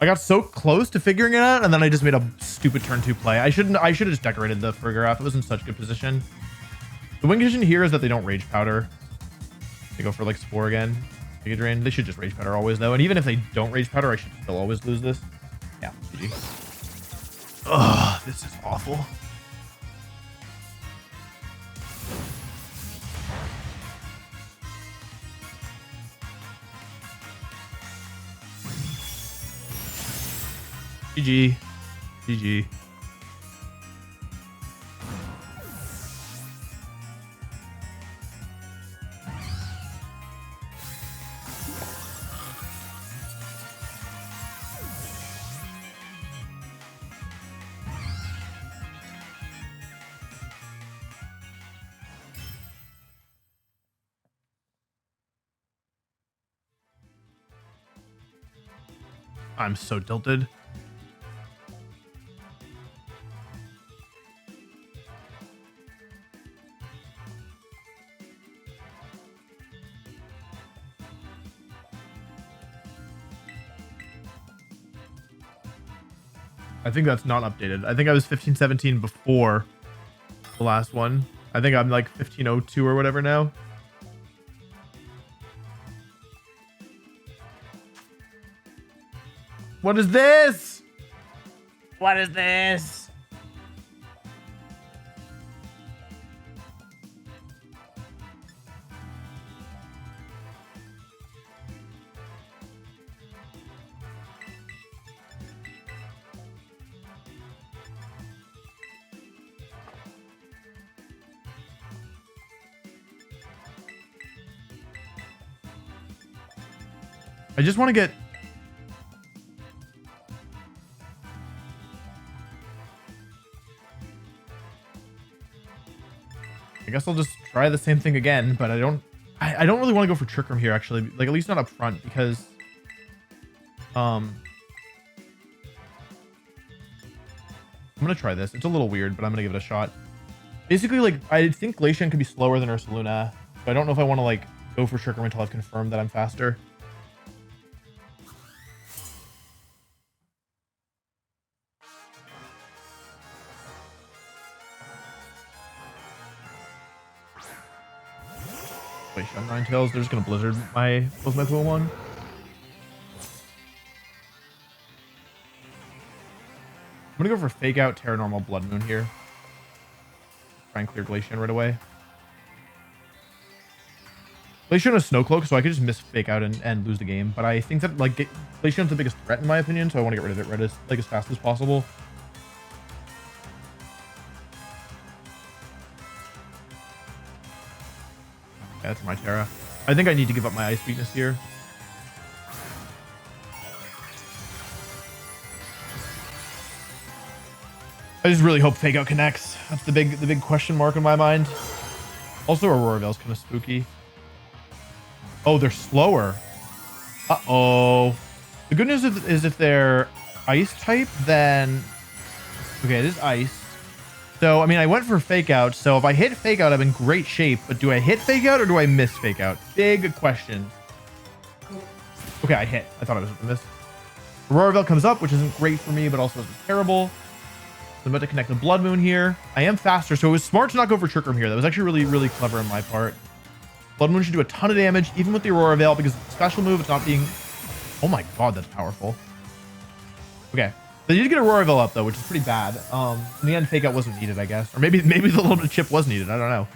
I got so close to figuring it out, and then I just made a stupid turn 2 play. I should have just decorated the Farigiraf. It was in such good position. The win condition here is that they don't Rage Powder. They go for like Spore again. Giga Drain. They should just Rage Powder always though. And even if they don't Rage Powder, I should still always lose this. Yeah, GG. Ugh, this is awful. GG. GG. I'm so tilted. I think that's not updated. I think I was 15-17 before the last one. I think I'm like 1502 or whatever now. What is this? What is this? I just want to get... I guess I'll just try the same thing again, but I don't really want to go for Trick Room here, actually. Like, at least not up front, because... I'm going to try this. It's a little weird, but I'm going to give it a shot. Basically, like, I think Glacian could be slower than Ursaluna, so I don't know if I want to, like, go for Trick Room until I've confirmed that I'm faster. Wait, shut Ninetales. They're just gonna Blizzard my pool one. I'm gonna go for Fake Out, Terra Normal, Blood Moon here. Try and clear Glacian right away. Glacian has Snow Cloak, so I could just miss Fake Out and lose the game. But I think that like Glacian's the biggest threat in my opinion, so I want to get rid of it as fast as possible. Yeah, that's my Terra. I think I need to give up my Ice weakness here. I just really hope Fake Out connects. That's the big question mark in my mind. Also, Aurora Veil's kind of spooky. Oh, they're slower. Uh-oh. The good news is if they're Ice type, then... Okay, it is Ice. So, I mean, I went for Fake Out. So if I hit Fake Out, I'm in great shape. But do I hit Fake Out or do I miss Fake Out? Big question. Okay, I hit. I thought I was going to miss. Aurora Veil comes up, which isn't great for me, but also isn't terrible. So I'm about to connect the Blood Moon here. I am faster, so it was smart to not go for Trick Room here. That was actually really, really clever on my part. Blood Moon should do a ton of damage, even with the Aurora Veil, because it's a special move. It's not being... Oh my god, that's powerful. Okay. They did get Aurora Veil up, though, which is pretty bad. In the end, Fake Out wasn't needed, I guess. Or maybe the little bit of chip was needed. I don't know.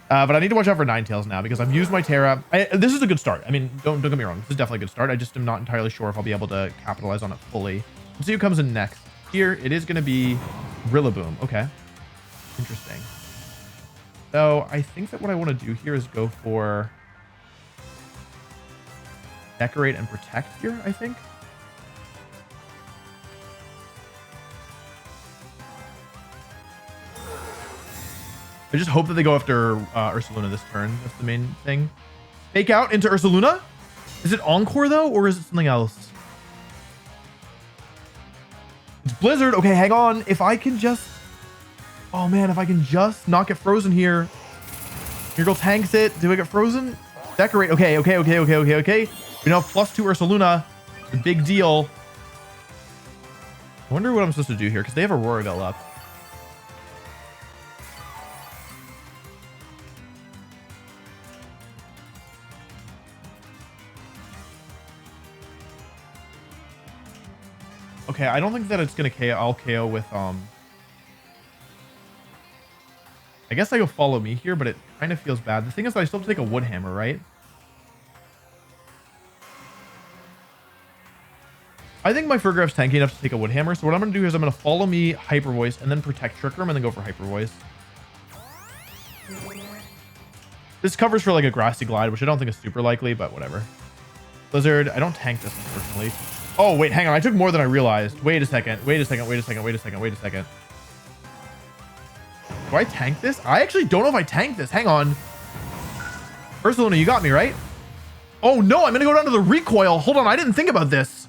But I need to watch out for Ninetales now, because I've used my Terra. This is a good start. I mean, don't get me wrong. This is definitely a good start. I just am not entirely sure if I'll be able to capitalize on it fully. Let's see who comes in next. Here, it is going to be Rillaboom. Okay. Interesting. So, I think that what I want to do here is go for... Decorate and Protect here, I think. I just hope that they go after Ursaluna this turn. That's the main thing. Fake Out into Ursaluna? Is it Encore, though, or is it something else? It's Blizzard. Okay, hang on. If I can just... Oh, man, if I can just not get frozen here. Smeargle tanks it. Do I get frozen? Decorate. Okay. We now have +2 Ursaluna. The big deal. I wonder what I'm supposed to do here, because they have Aurora Veil up. Okay, I don't think that it's gonna KO. I'll KO with I guess I go Follow Me here, but it kind of feels bad. The thing is that I still have to take a Wood Hammer, right? I think my Furgrave's tanky enough to take a Wood Hammer, so what I'm gonna do is I'm gonna Follow Me, Hyper Voice, and then Protect Trick Room, and then go for Hyper Voice. This covers for like a Grassy Glide, which I don't think is super likely, but whatever. Blizzard, I don't tank this, unfortunately. Oh, wait, hang on. I took more than I realized. Wait a second. Do I tank this? I actually don't know if I tank this. Hang on. Ursaluna, you got me, right? Oh, no. I'm going to go down to the recoil. Hold on. I didn't think about this.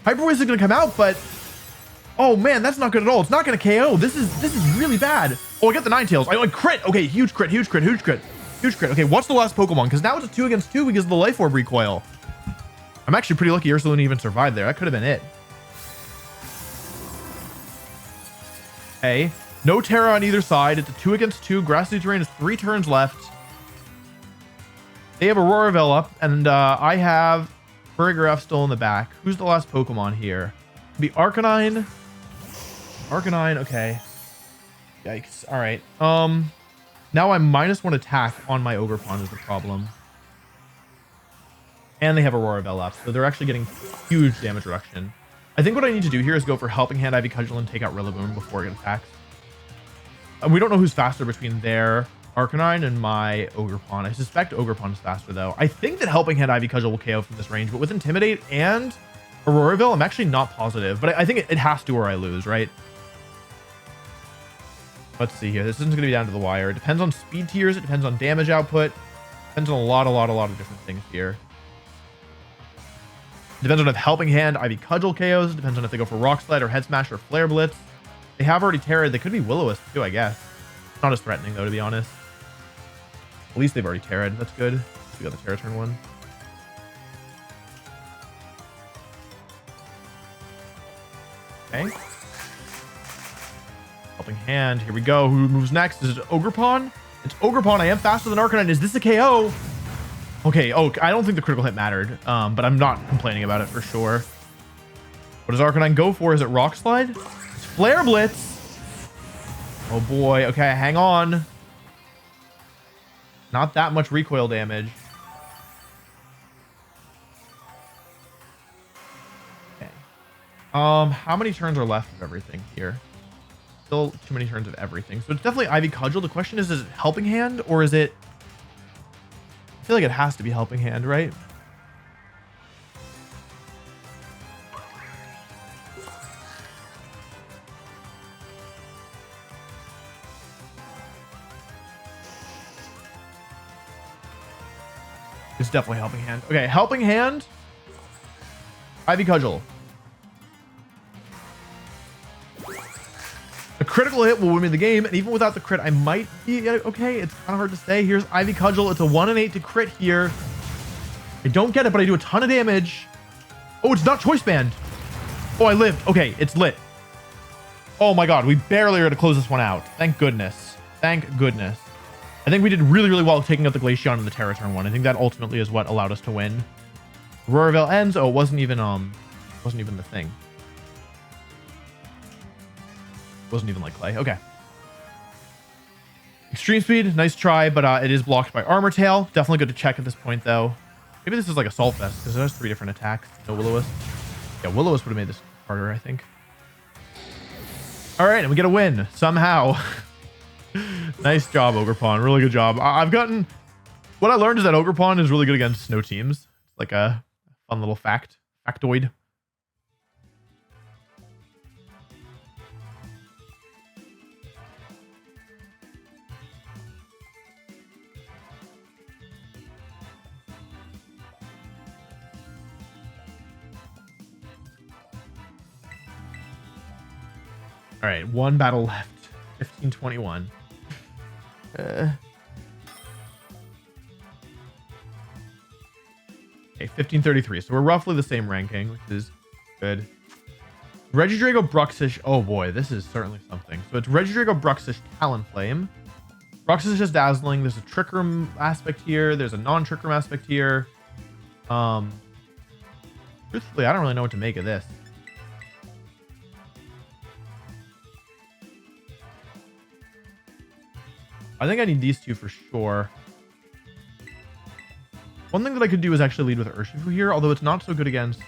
Hyper Voice is going to come out, but... Oh, man. That's not good at all. It's not going to KO. This is really bad. Oh, I got the Ninetales. I crit. Okay, huge crit. Okay, what's the last Pokemon? Because now it's a 2 against 2 because of the Life Orb recoil. I'm actually pretty lucky Ursaluna even survived there. That could have been it. Okay. No Terra on either side. It's a 2 against 2. Grassy terrain is 3 turns left. They have Auroraville up, and I have Farigiraf still in the back. Who's the last Pokemon here? It'd be Arcanine. Arcanine, okay. Yikes. All right. Now I'm -1 attack on my Ogerpon is the problem. And they have Auroraville up, so they're actually getting huge damage reduction. I think what I need to do here is go for Helping Hand, Ivy Cudgel, and take out Rillaboom before it attacks. We don't know who's faster between their Arcanine and my Ogerpon. I suspect Ogerpon is faster, though. I think that Helping Hand, Ivy Cudgel will KO from this range, but with Intimidate and Auroraville, I'm actually not positive. But I think it has to or I lose, right? Let's see here. This isn't going to be down to the wire. It depends on speed tiers. It depends on damage output. Depends on a lot of different things here. Depends on if Helping Hand, Ivy Cudgel KOs. Depends on if they go for Rock Slide or Head Smash or Flare Blitz. They have already Terra'd. They could be Will-O-Wisp too, I guess. Not as threatening, though, to be honest. At least they've already Terra'd. That's good. We got the Terra turn 1. Okay. Helping Hand. Here we go. Who moves next? Is it Ogerpon? It's Ogerpon. I am faster than Arcanine. Is this a KO? Okay. Oh, I don't think the critical hit mattered, but I'm not complaining about it for sure. What does Arcanine go for? Is it Rock Slide? It's Flare Blitz. Oh boy. Okay, hang on. Not that much recoil damage. Okay. How many turns are left of everything here? Still too many turns of everything. So it's definitely Ivy Cudgel. The question is it Helping Hand or is it... I feel like it has to be Helping Hand, right? It's definitely Helping Hand. Okay, Helping Hand. Ivy Cudgel. A critical hit will win me the game, and even without the crit, I might be okay. It's kind of hard to say. Here's Ivy Cudgel. It's a 1 in 8 to crit here. I don't get it, but I do a ton of damage. Oh, it's not Choice Band. Oh, I lived. Okay, it's lit. Oh my god, we barely are to close this one out. Thank goodness. Thank goodness. I think we did really, really well taking out the Glaceon and the Terra turn 1. I think that ultimately is what allowed us to win. Auroraville ends. Oh, it wasn't even the thing. Wasn't even like Clay. Okay. Extreme Speed, nice try, but it is blocked by Armor Tail. Definitely good to check at this point, though. Maybe this is like Assault Vest, because it has 3 different attacks. No Will-O-Wisp. Yeah, Will-O-Wisp would have made this harder, I think. All right, and we get a win, somehow. Nice job, Ogerpon. Really good job. I've gotten... What I learned is that Ogerpon is really good against snow teams. It's like a fun little factoid. All right, 1 battle left. 1521. Okay, 1533. So we're roughly the same ranking, which is good. Regidrago, Bruxish. Oh boy, this is certainly something. So it's Regidrago, Bruxish, Talonflame. Bruxish is Dazzling. There's a Trick Room aspect here. There's a non-Trick Room aspect here. Truthfully, I don't really know what to make of this. I think I need these two for sure. One thing that I could do is actually lead with Urshifu here, although it's not so good against...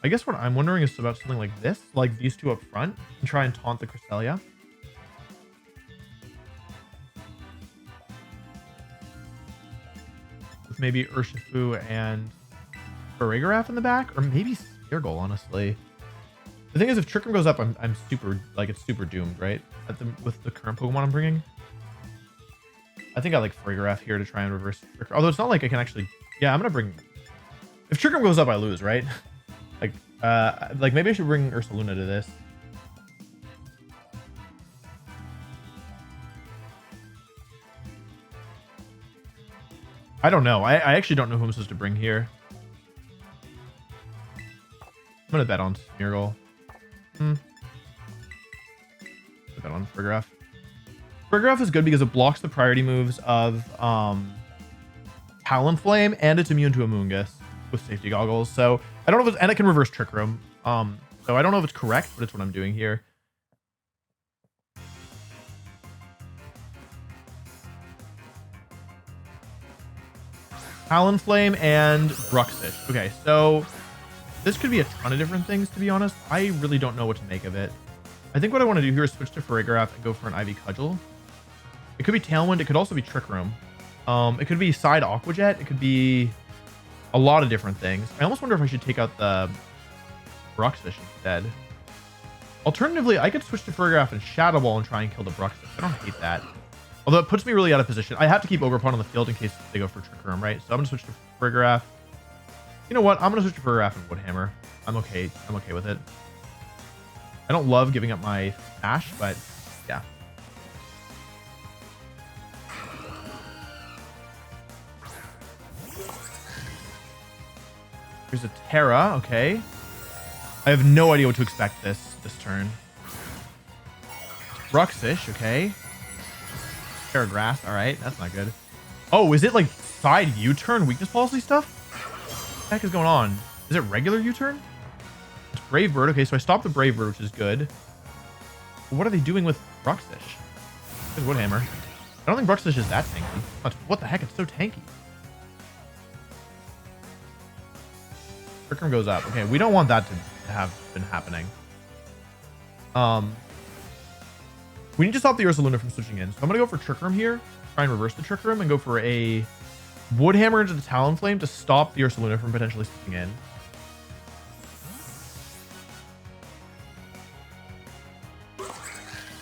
I guess what I'm wondering is about something like this, like these two up front, and try and taunt the Cresselia. Maybe Urshifu and Farigiraf in the back, or maybe Smeargle, honestly. The thing is, if Trick Room goes up, I'm super, like, it's super doomed, right? With the current Pokemon I'm bringing. I think I like Farigiraf here to try and reverse Trick Room. Although it's not like I can actually... Yeah, I'm gonna bring... If Trick Room goes up, I lose, right? Like maybe I should bring Ursaluna to this. I don't know. I actually don't know who I'm supposed to bring here. I'm gonna bet on Smeargle. Bet on Frigoraph. Frigoraph is good because it blocks the priority moves of Talonflame, and it's immune to Amoonguss with safety goggles. So I don't know if it's, and it can reverse Trick Room. So I don't know if it's correct, but it's what I'm doing here. Talonflame and Bruxish. Okay, so this could be a ton of different things, to be honest. I really don't know what to make of it. I think what I want to do here is switch to Frigoraph and go for an Ivy Cudgel. It could be Tailwind. It could also be Trick Room. It could be Side Aqua Jet. It could be a lot of different things. I almost wonder if I should take out the Bruxish instead. Alternatively, I could switch to Frigoraph and Shadow Ball and try and kill the Bruxish. I don't hate that. Although it puts me really out of position. I have to keep Ogerpon on the field in case they go for Trick Room, right? So I'm going to switch to Frigoraph. You know what? I'm going to switch to Frigoraph and Woodhammer. I'm okay. I'm okay with it. I don't love giving up my Ash, but yeah. Here's a Terra. Okay. I have no idea what to expect this turn. Bruxish. Okay. Terra Grass. All right. That's not good. Oh, is it like side U-turn weakness policy stuff? What the heck is going on? Is it regular U-turn? It's Brave Bird. Okay, so I stopped the Brave Bird, which is good. But what are they doing with Bruxish? There's Woodhammer. I don't think Bruxish is that tanky. What the heck? It's so tanky. Trick Room goes up. Okay, we don't want that to have been happening. We need to stop the Ursaluna from switching in. So I'm going to go for Trick Room here. Try and reverse the Trick Room and go for a Woodhammer into the Talonflame to stop the Ursaluna from potentially switching in.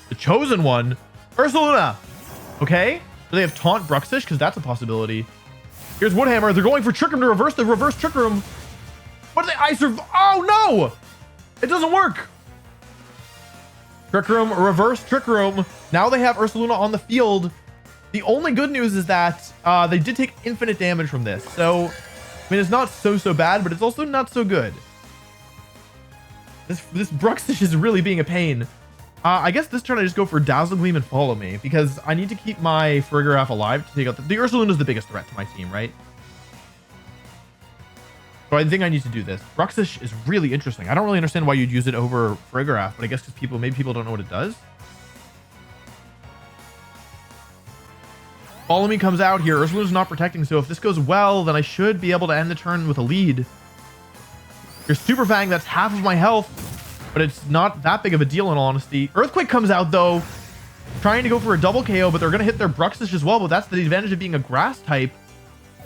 The Chosen One. Ursaluna. Okay. Do they have Taunt Bruxish? Because that's a possibility. Here's Woodhammer. They're going for Trick Room to reverse the reverse Trick Room. What did I survive? Oh, no. It doesn't work. Trick Room, reverse Trick Room. Now they have Ursaluna on the field. The only good news is that they did take infinite damage from this. So, I mean, it's not so bad, but it's also not so good. This Bruxish is really being a pain. I guess this turn I just go for Dazzle Gleam and Follow Me because I need to keep my Frigoraph alive to take out the Ursaluna is the biggest threat to my team, right? So I think I need to do this. Bruxish is really interesting. I don't really understand why you'd use it over Frigoraph, but I guess because maybe people don't know what it does. Follow Me comes out here. Ursaluna's not protecting, so if this goes well, then I should be able to end the turn with a lead. Your Super Fang, that's half of my health, but it's not that big of a deal in all honesty. Earthquake comes out though, trying to go for a double KO, but they're going to hit their Bruxish as well, but that's the advantage of being a grass type.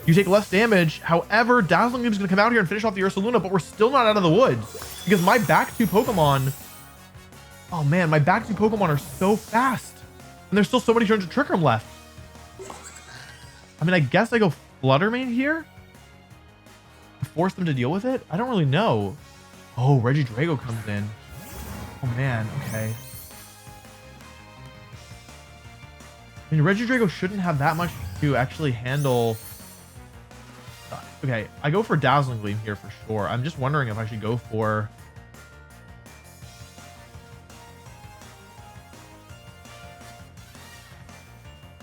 You take less damage. However, Dazzling Gleam is going to come out here and finish off the Ursaluna, but we're still not out of the woods because my back two Pokemon, oh man, my back two Pokemon are so fast and there's still so many turns of Trick Room left. I mean, I guess I go Flutter Mane here. Force them to deal with it? I don't really know. Oh, Regidrago comes in. Oh, man. Okay. I mean, Regidrago shouldn't have that much to actually handle. Okay, I go for Dazzling Gleam here for sure. I'm just wondering if I should go for...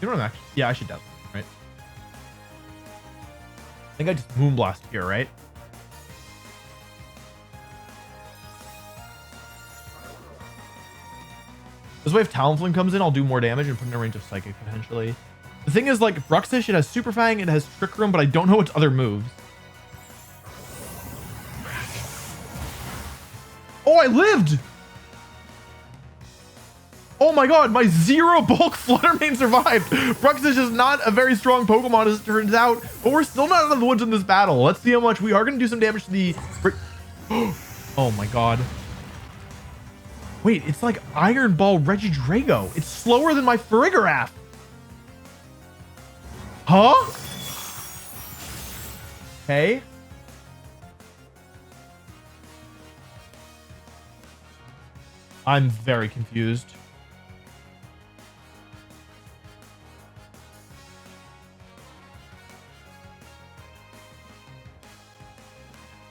You know what I'm actually... Yeah, I should Dazzling Gleam, right? I think I just Moonblast here, right? This way if Talonflame comes in, I'll do more damage and put in a range of Psychic potentially. The thing is, like, Bruxish, it has Super Fang, it has Trick Room, but I don't know its other moves. Oh, I lived! Oh my god, my zero bulk Flutter Mane survived. Bruxish is not a very strong Pokemon as it turns out, but we're still not out of the woods in this battle. Let's see how much we are going to do some damage to the... Oh my god. Wait, it's like Iron Ball Regidrago. It's slower than my Frigoraph. Huh? Okay. I'm very confused.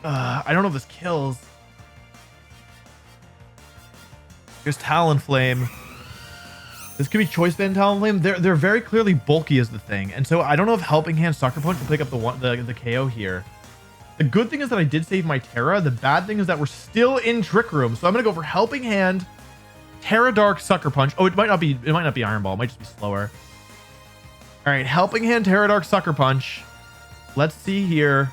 I don't know if this kills. Here's Talonflame. This could be Choice Band Talonflame. They're very clearly bulky as the thing, and so I don't know if Helping Hand Sucker Punch will pick up the KO here. The good thing is that I did save my Terra. The bad thing is that we're still in Trick Room, so I'm gonna go for Helping Hand, Terra Dark, Sucker Punch. Oh, it might not be Iron Ball. It might just be slower. All right, Helping Hand, Terra Dark, Sucker Punch. Let's see here.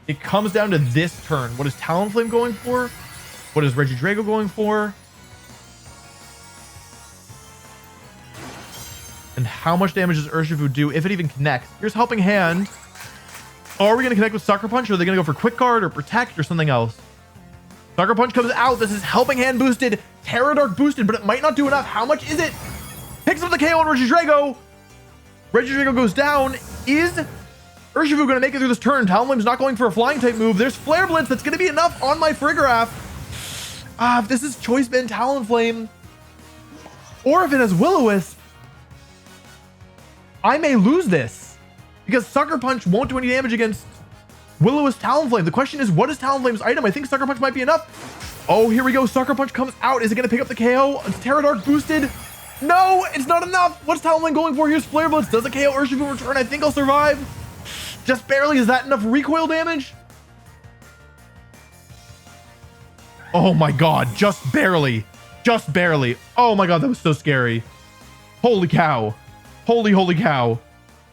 It comes down to this turn. What is Talonflame going for? What is Regidrago going for? And how much damage does Urshifu do if it even connects? Here's Helping Hand. Are we going to connect with Sucker Punch, or are they going to go for Quick Guard or Protect or something else? Sucker Punch comes out. This is Helping Hand boosted, Terra Dark boosted, but it might not do enough. How much is it? Picks up the KO on Regidrago. Regidrago goes down. Is Urshifu going to make it through this turn? Talonflame's not going for a flying type move. There's Flare Blitz. That's going to be enough on my Frigoraph. If this is Choice Band Talonflame, or if it has Will-O-Wisp, I may lose this because Sucker Punch won't do any damage against Will-O-Wisp Talonflame. The question is, what is Talonflame's item? I think Sucker Punch might be enough. Oh, here we go. Sucker Punch comes out. Is it going to pick up the KO? It's Terra Dark boosted. No, it's not enough. What's Talonflame going for? Here's Flare Blitz. Does a KO Urshifu return? I think I'll survive. Just barely. Is that enough recoil damage? Oh my god, just barely. Just barely. Oh my god, that was so scary. Holy cow. Holy cow.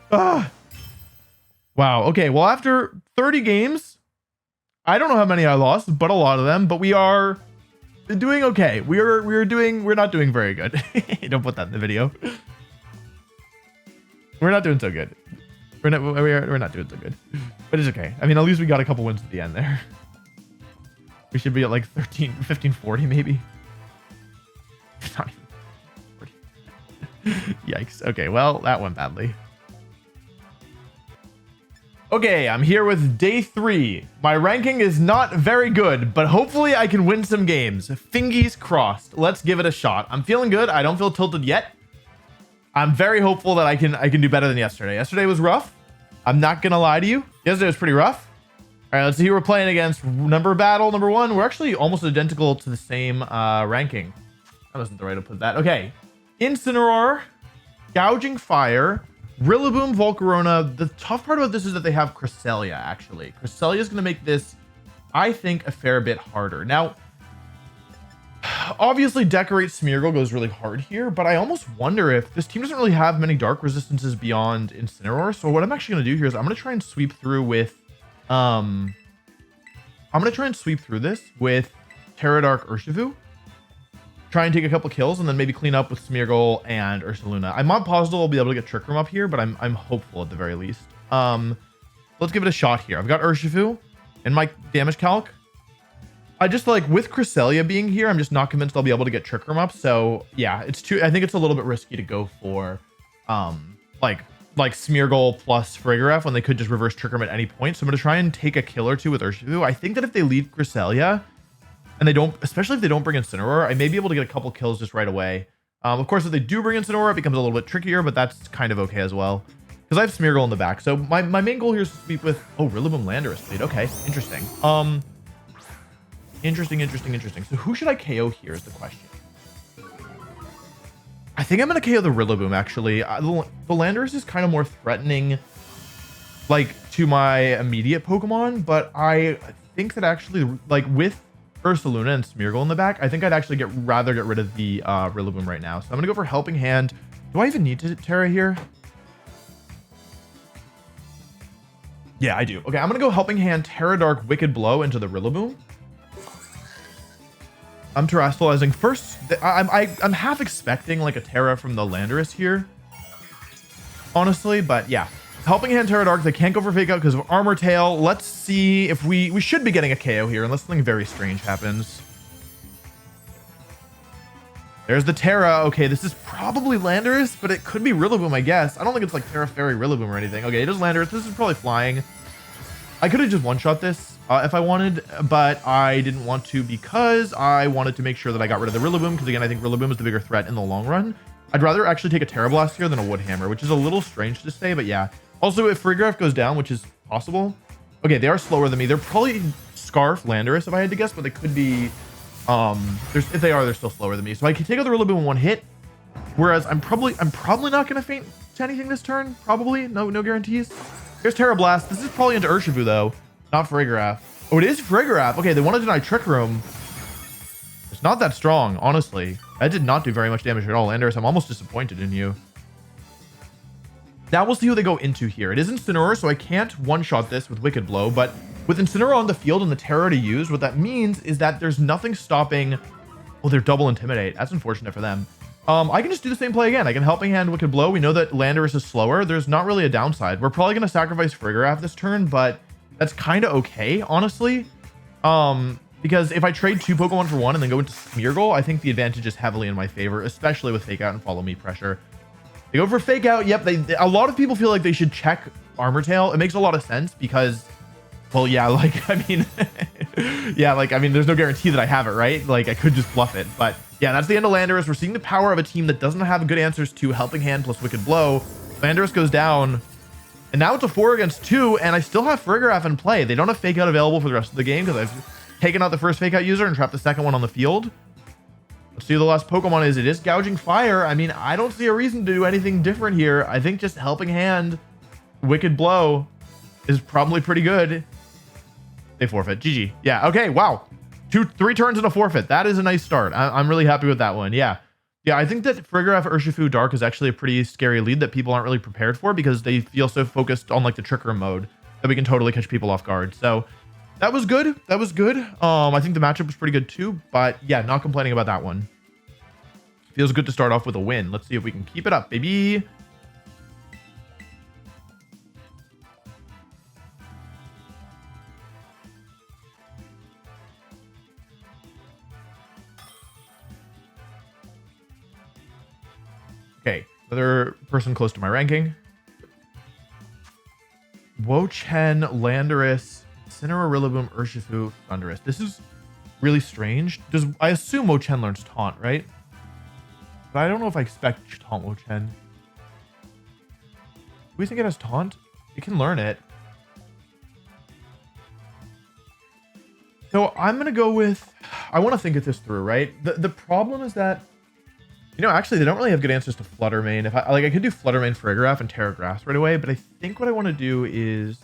Wow. Okay, well, after 30 games, I don't know how many I lost, but a lot of them, but we are doing okay. We're not doing very good. Don't put that in the video. We're not doing so good. We're not doing so good, but it's okay. I mean, at least we got a couple wins at the end there. We should be at like 15, 40 maybe. Not even 40. Yikes. Okay, well, that went badly. Okay, I'm here with day 3. My ranking is not very good, but hopefully I can win some games. Fingies crossed. Let's give it a shot. I'm feeling good. I don't feel tilted yet. I'm very hopeful that I can do better than yesterday. Yesterday was rough. I'm not gonna lie to you. Yesterday was pretty rough. All right, let's see who we're playing against. Battle number 1. We're actually almost identical to the same ranking. That wasn't the right way to put that. Okay. Incineroar, Gouging Fire, Rillaboom, Volcarona. The tough part about this is that they have Cresselia, actually. Cresselia is going to make this, I think, a fair bit harder. Now, obviously, Decorate Smeargle goes really hard here, but I almost wonder if this team doesn't really have many dark resistances beyond Incineroar. So what I'm actually going to do here is I'm going to try and sweep through with I'm going to try and sweep through this with Terra Dark Urshifu. Try and take a couple kills and then maybe clean up with Smeargle and Ursaluna. I'm not positive I'll be able to get Trick Room up here, but I'm hopeful at the very least. Let's give it a shot here. I've got Urshifu in my damage calc. I just like with Cresselia being here, I'm just not convinced I'll be able to get Trick Room up. So yeah, I think it's a little bit risky to go for like Smeargle plus Frigoraph when they could just reverse Trick Room at any point. So I'm going to try and take a kill or two with Urshifu. I think that if they leave Cresselia and they don't, especially if they don't bring Incineroar, I may be able to get a couple kills just right away. Of course, if they do bring Incineroar, it becomes a little bit trickier, but that's kind of okay as well. Because I have Smeargle in the back. So my main goal here is to sweep with, oh, Rillaboom Landorus lead. Okay, interesting. Interesting. So who should I KO here is the question. I think I'm going to KO the Rillaboom, actually. The Landorus is kind of more threatening, like, to my immediate Pokemon, but I think that actually, like, with Ursaluna and Smeargle in the back, I think I'd actually rather get rid of the Rillaboom right now. So I'm going to go for Helping Hand. Do I even need to Terra here? Yeah, I do. Okay, I'm going to go Helping Hand, Terra Dark, Wicked Blow into the Rillaboom. I'm terastallizing first. I'm half expecting like a Terra from the Landorus here, honestly, but yeah. Helping Hand, Terra Dark. They can't go for Fake Out because of Armor Tail. Let's see if we should be getting a KO here unless something very strange happens. There's the Terra. Okay, this is probably Landorus, but it could be Rillaboom, I guess. I don't think it's like Terra Fairy Rillaboom or anything. Okay, it is Landorus. This is probably flying. I could have just one-shot this if I wanted, but I didn't want to because I wanted to make sure that I got rid of the Rillaboom, because again, I think Rillaboom is the bigger threat in the long run. I'd rather actually take a Terra Blast here than a Wood Hammer, which is a little strange to say, but yeah. Also, if Friggraf goes down, which is possible. Okay, they are slower than me. They're probably Scarf Landorus if I had to guess, but they could be if they are, they're still slower than me. So I can take out the Rillaboom in one hit. Whereas I'm probably not gonna faint to anything this turn. Probably. No guarantees. Here's Terra Blast. This is probably into Urshifu though, not Friggraf. Oh, it is Friggraf. Okay, they want to deny Trick Room. It's not that strong, honestly. That did not do very much damage at all. Landorus, I'm almost disappointed in you. Now we'll see who they go into here. It is Incineroar, so I can't one-shot this with Wicked Blow, but with Incineroar on the field and the Terra to use, what that means is that there's nothing stopping... Well, they're double Intimidate. That's unfortunate for them. I can just do the same play again. I can Helping Hand Wicked Blow. We know that Landorus is slower. There's not really a downside. We're probably going to sacrifice Friggraf this turn, but that's kind of okay, honestly. Because if I trade 2 Pokemon for 1 and then go into Smeargle, I think the advantage is heavily in my favor, especially with Fake Out and Follow Me pressure. They go for Fake Out. Yep, a lot of people feel like they should check Armor Tail. It makes a lot of sense because, well, yeah, like, I mean, yeah, like, I mean, there's no guarantee that I have it, right? Like, I could just bluff it. But yeah, that's the end of Landorus. We're seeing the power of a team that doesn't have good answers to Helping Hand plus Wicked Blow. Landorus goes down. And now it's a 4 against 2, and I still have Friggraf in play. They don't have Fake Out available for the rest of the game because I've taken out the first Fake Out user and trapped the second one on the field. Let's see who the last Pokemon is. It is Gouging Fire. I mean, I don't see a reason to do anything different here. I think just Helping Hand, Wicked Blow is probably pretty good. They forfeit. GG. Yeah, okay, wow. 3 turns and a forfeit. That is a nice start. I'm really happy with that one. Yeah. Yeah, I think that Friggraf Urshifu Dark is actually a pretty scary lead that people aren't really prepared for because they feel so focused on like the Trick Room mode that we can totally catch people off guard. So that was good. That was good. I think the matchup was pretty good too, but yeah, not complaining about that one. Feels good to start off with a win. Let's see if we can keep it up, baby. Okay, another person close to my ranking. Wo-Chen, Landorus, Incineroar, Rillaboom, Urshifu, Thundurus. This is really strange. I assume Wo-Chen learns Taunt, right? But I don't know if I expect Taunt Wo-Chen. Do we think it has Taunt? It can learn it. So I'm going to go with... I want to think this through, right? The problem is that... You know, actually, they don't really have good answers to Flutter Mane. If I could do Flutter Mane, Friggraf, and Terra Grass right away, but I think what I want to do is...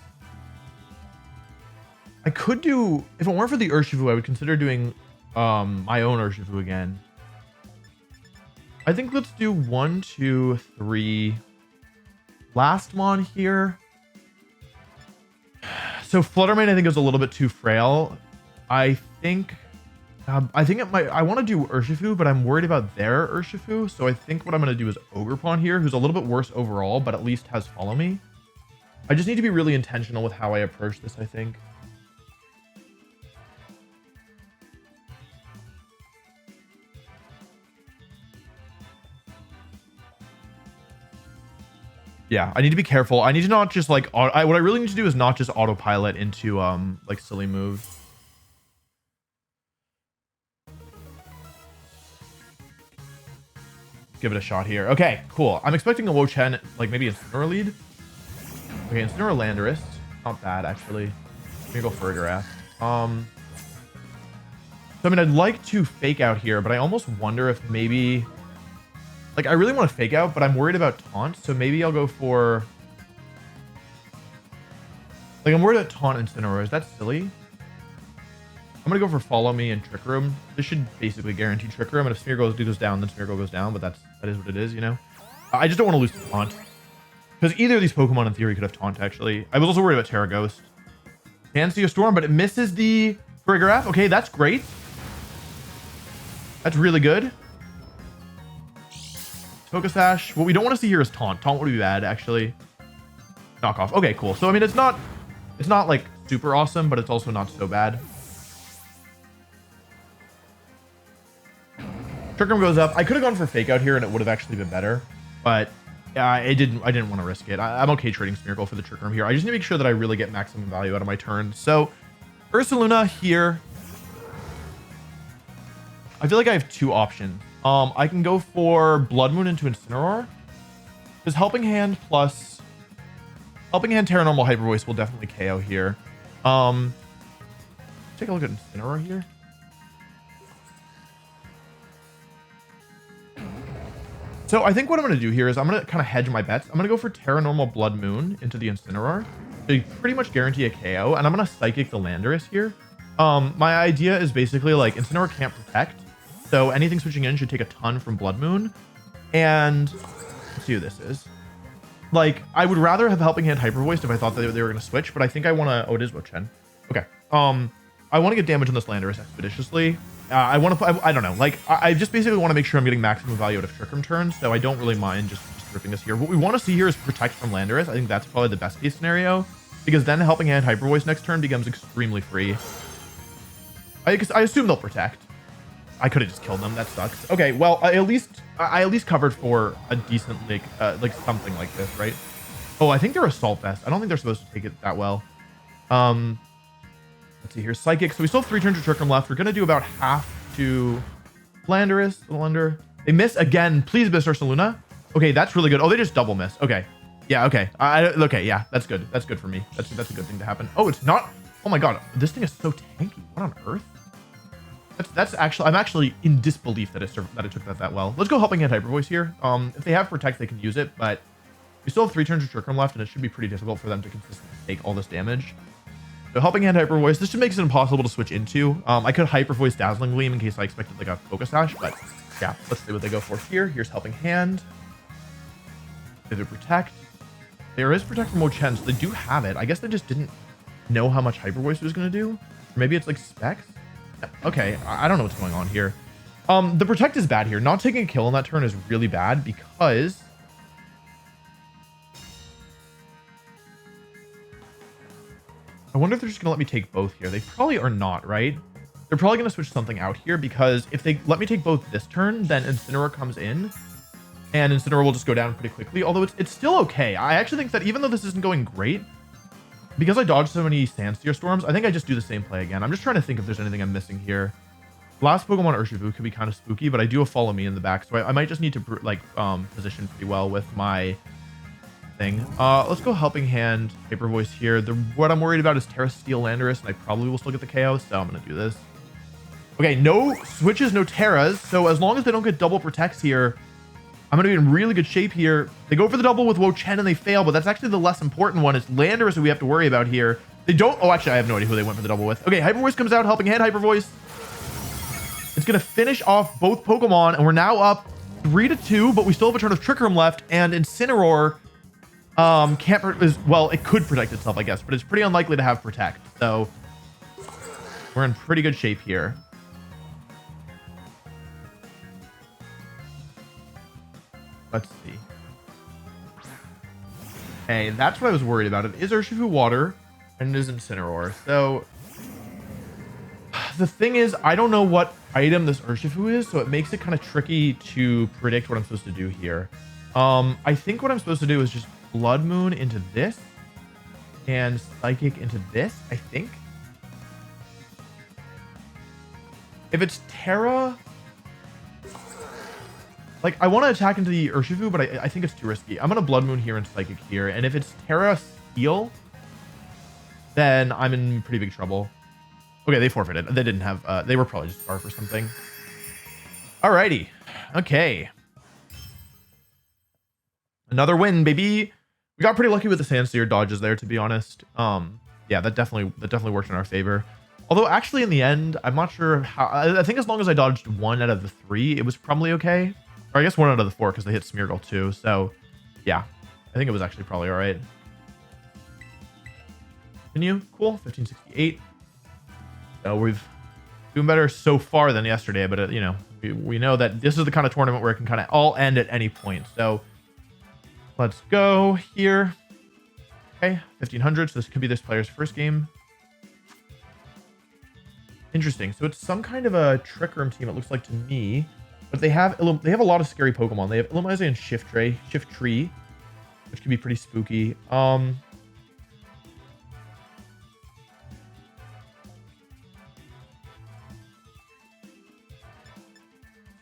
I could do... If it weren't for the Urshifu, I would consider doing my own Urshifu again. I think let's do 1, 2, 3. Last one here. So Flutter Mane, I think, is a little bit too frail. I think it might... I want to do Urshifu, but I'm worried about their Urshifu. So I think what I'm going to do is Ogerpon here, who's a little bit worse overall, but at least has Follow Me. I just need to be really intentional with how I approach this, I think. Yeah, I need to be careful. I need to not just like... what I really need to do is not just autopilot into like silly moves. Give it a shot here. Okay, cool. I'm expecting a Wo-Chen, like maybe Incineroar lead. Okay, Incineroar Landorus. Not bad, actually. I'm gonna go Friggraf. So, I mean, I'd like to Fake Out here, but I almost wonder if maybe... Like, I really want to Fake Out, but I'm worried about Taunt, so maybe I'll go for... Like, I'm worried about Taunt Incineroar. Is that silly? I'm going to go for Follow Me and Trick Room. This should basically guarantee Trick Room, and if Smeargle goes down, then Smeargle goes down, but that is what it is, you know? I just don't want to lose to Taunt. Because either of these Pokemon, in theory, could have Taunt, actually. I was also worried about Terra Ghost. Can see a Storm, but it misses the Friggraf. Okay, that's great. That's really good. Focus Sash. What we don't want to see here is Taunt. Taunt would be bad, actually. Knock off. Okay, cool. So, I mean, it's not like super awesome, but it's also not so bad. Trick Room goes up. I could have gone for Fake Out here and it would have actually been better, but I didn't want to risk it. I'm okay trading Smeargle for the Trick Room here. I just need to make sure that I really get maximum value out of my turn. So Ursaluna here. I feel like I have 2 options. I can go for Blood Moon into Incineroar. Does Helping Hand plus Helping Hand Terra Normal Hyper Voice will definitely KO here. Take a look at Incineroar here. So I think what I'm going to do here is I'm going to kind of hedge my bets. I'm going to go for Terra Normal Blood Moon into the Incineroar. So pretty much guarantee a KO, and I'm going to Psychic the Landorus here. My idea is basically like Incineroar can't protect, so anything switching in should take a ton from Blood Moon. And let's see who this is. Like, I would rather have Helping Hand Hyper Voiced if I thought that they were going to switch, but I think I want to... Oh, it is Wochen. Okay. I want to get damage on this Landorus expeditiously. I want to... I don't know. Like, I just basically want to make sure I'm getting maximum value out of Trick Room turns, so I don't really mind just ripping this here. What we want to see here is Protect from Landorus. I think that's probably the best case scenario, because then Helping Hand Hyper Voice next turn becomes extremely free. I assume they'll Protect. I could have just killed them. That sucks. Okay, well, I at least covered for a decent like something like this, right? Oh, I think they're Assault Vest. I don't think they're supposed to take it that well. Let's see here. Psychic. So we still have 3 turns of Trick Room left. We're gonna do about half to Landorus, a little under. They miss again. Please miss Ursaluna. Okay, that's really good. Oh, they just double miss. Okay. Yeah, okay. Okay, yeah, that's good. That's good for me. That's a good thing to happen. Oh, it's not. Oh my god, this thing is so tanky. What on earth? That's actually, I'm actually in disbelief that it took that well. Let's go Helping Hand Hyper Voice here. If they have Protect, they can use it, but we still have 3 turns of Trick Room left, and it should be pretty difficult for them to consistently take all this damage. So Helping Hand Hyper Voice, this just makes it impossible to switch into. I could Hyper Voice Dazzling Gleam in case I expected like a Focus Sash, but yeah, let's see what they go for here. Here's Helping Hand. They do Protect. There is Protect from Wochen, so they do have it. I guess they just didn't know how much Hyper Voice was going to do. Or maybe it's like Specs. Okay, I don't know what's going on here. The Protect is bad here. Not taking a kill on that turn is really bad because... I wonder if they're just going to let me take both here. They probably are not, right? They're probably going to switch something out here because if they let me take both this turn, then Incineroar comes in and Incineroar will just go down pretty quickly. Although it's still okay. I actually think that even though this isn't going great, because I dodged so many Sandsteer Storms, I think I just do the same play again. I'm just trying to think if there's anything I'm missing here. Last Pokemon Urshifu could be kind of spooky, but I do have Follow Me in the back, so I might just need to like position pretty well with my thing. Let's go Helping Hand Hyper Voice here. What I'm worried about is Terra Steel Landorus, and I probably will still get the KO, so I'm gonna do this. Okay, no switches, no Terras, so as long as they don't get double protects here, I'm going to be in really good shape here. They go for the double with Wochen and they fail, but that's actually the less important one. It's Landorus who we have to worry about here. They don't... Oh, actually, I have no idea who they went for the double with. Okay, Hyper Voice comes out, Helping Hand Hyper Voice. It's going to finish off both Pokemon, and we're now up 3-2, but we still have a turn of Trick Room left, and Incineroar can't... Well, it could protect itself, I guess, but it's pretty unlikely to have Protect. So we're in pretty good shape here. Let's see. Hey, that's what I was worried about. It is Urshifu Water, and it is Incineroar. So, the thing is, I don't know what item this Urshifu is, so it makes it kind of tricky to predict what I'm supposed to do here. I think what I'm supposed to do is just Blood Moon into this, and Psychic into this, I think. If it's Terra... Like, I want to attack into the Urshifu, but I think it's too risky. I'm going to Blood Moon here and Psychic here. And if it's Terra Steel, then I'm in pretty big trouble. Okay, they forfeited. They didn't have... they were probably just Scarf or something. Alrighty. Okay. Another win, baby. We got pretty lucky with the Sandsteer dodges there, to be honest. Yeah, that definitely worked in our favor. Although, actually, in the end, I'm not sure how... I think as long as I dodged 1 out of the 3, it was probably okay. Or I guess 1 out of the 4 because they hit Smeargle too. So, yeah. I think it was actually probably all right. Continue. Cool. 1568. So we've doing better so far than yesterday. But, you know, we know that this is the kind of tournament where it can kind of all end at any point. So, let's go here. Okay. 1500. So this could be this player's first game. Interesting. So it's some kind of a Trick Room team, it looks like to me. But they have a lot of scary Pokemon. They have Illumise and Shift Tree, which can be pretty spooky.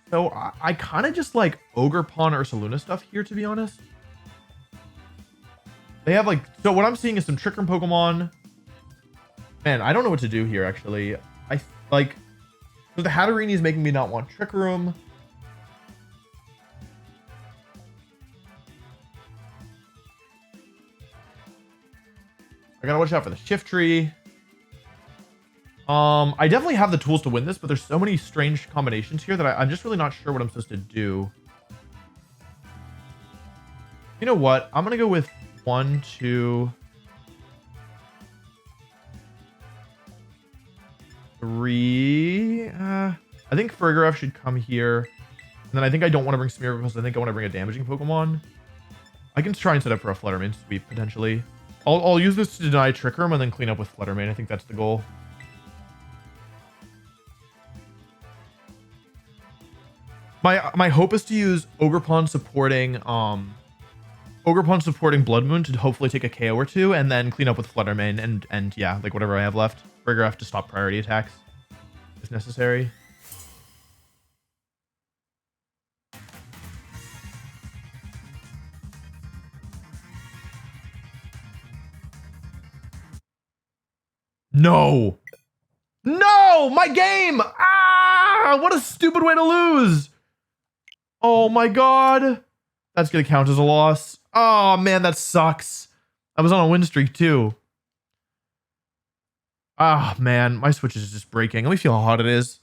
So I kind of just like Ogre Pawn Ursaluna stuff here, to be honest. They have like, so what I'm seeing is some Trick Room Pokemon. Man, I don't know what to do here, actually. I like, so the Hatterini is making me not want Trick Room. I gotta watch out for the Shift Tree. I definitely have the tools to win this, but there's so many strange combinations here that I'm just really not sure what I'm supposed to do. You know what? I'm gonna go with 1, 2, 3. I think Farigiraf should come here. And then I think I don't want to bring Smeargle because I think I want to bring a damaging Pokemon. I can try and set up for a Fluttermane sweep, potentially. I'll use this to deny Trick Room and then clean up with Fluttermane. I think that's the goal. My hope is to use Ogerpon supporting Blood Moon to hopefully take a KO or two and then clean up with Fluttermane and yeah, like whatever I have left. Farigiraf to stop priority attacks if necessary. No. No, my game. Ah, what a stupid way to lose. Oh my god. That's going to count as a loss. Oh man, that sucks. I was on a win streak too. Ah man, my Switch is just breaking. Let me feel how hot it is.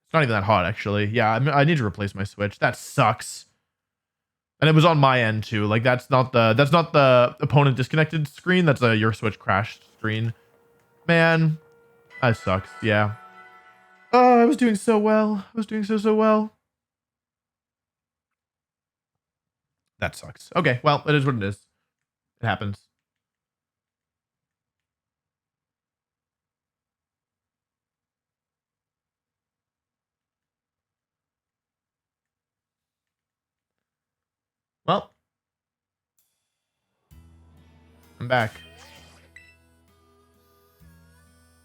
It's not even that hot actually. Yeah, I need to replace my Switch. That sucks. And it was on my end too. Like that's not the opponent disconnected screen. That's your Switch crashed screen. Man, that sucks. Yeah. Oh, I was doing so well. I was doing so well. That sucks. Okay, well, it is what it is. It happens. Well, I'm back.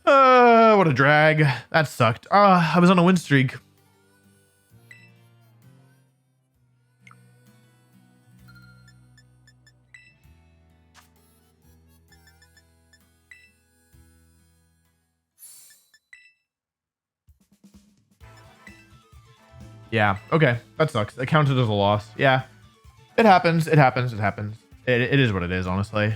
What a drag. That sucked. I was on a win streak. Yeah, okay. That sucks. That counted as a loss. Yeah. It happens. It happens. It happens. It is what it is, honestly.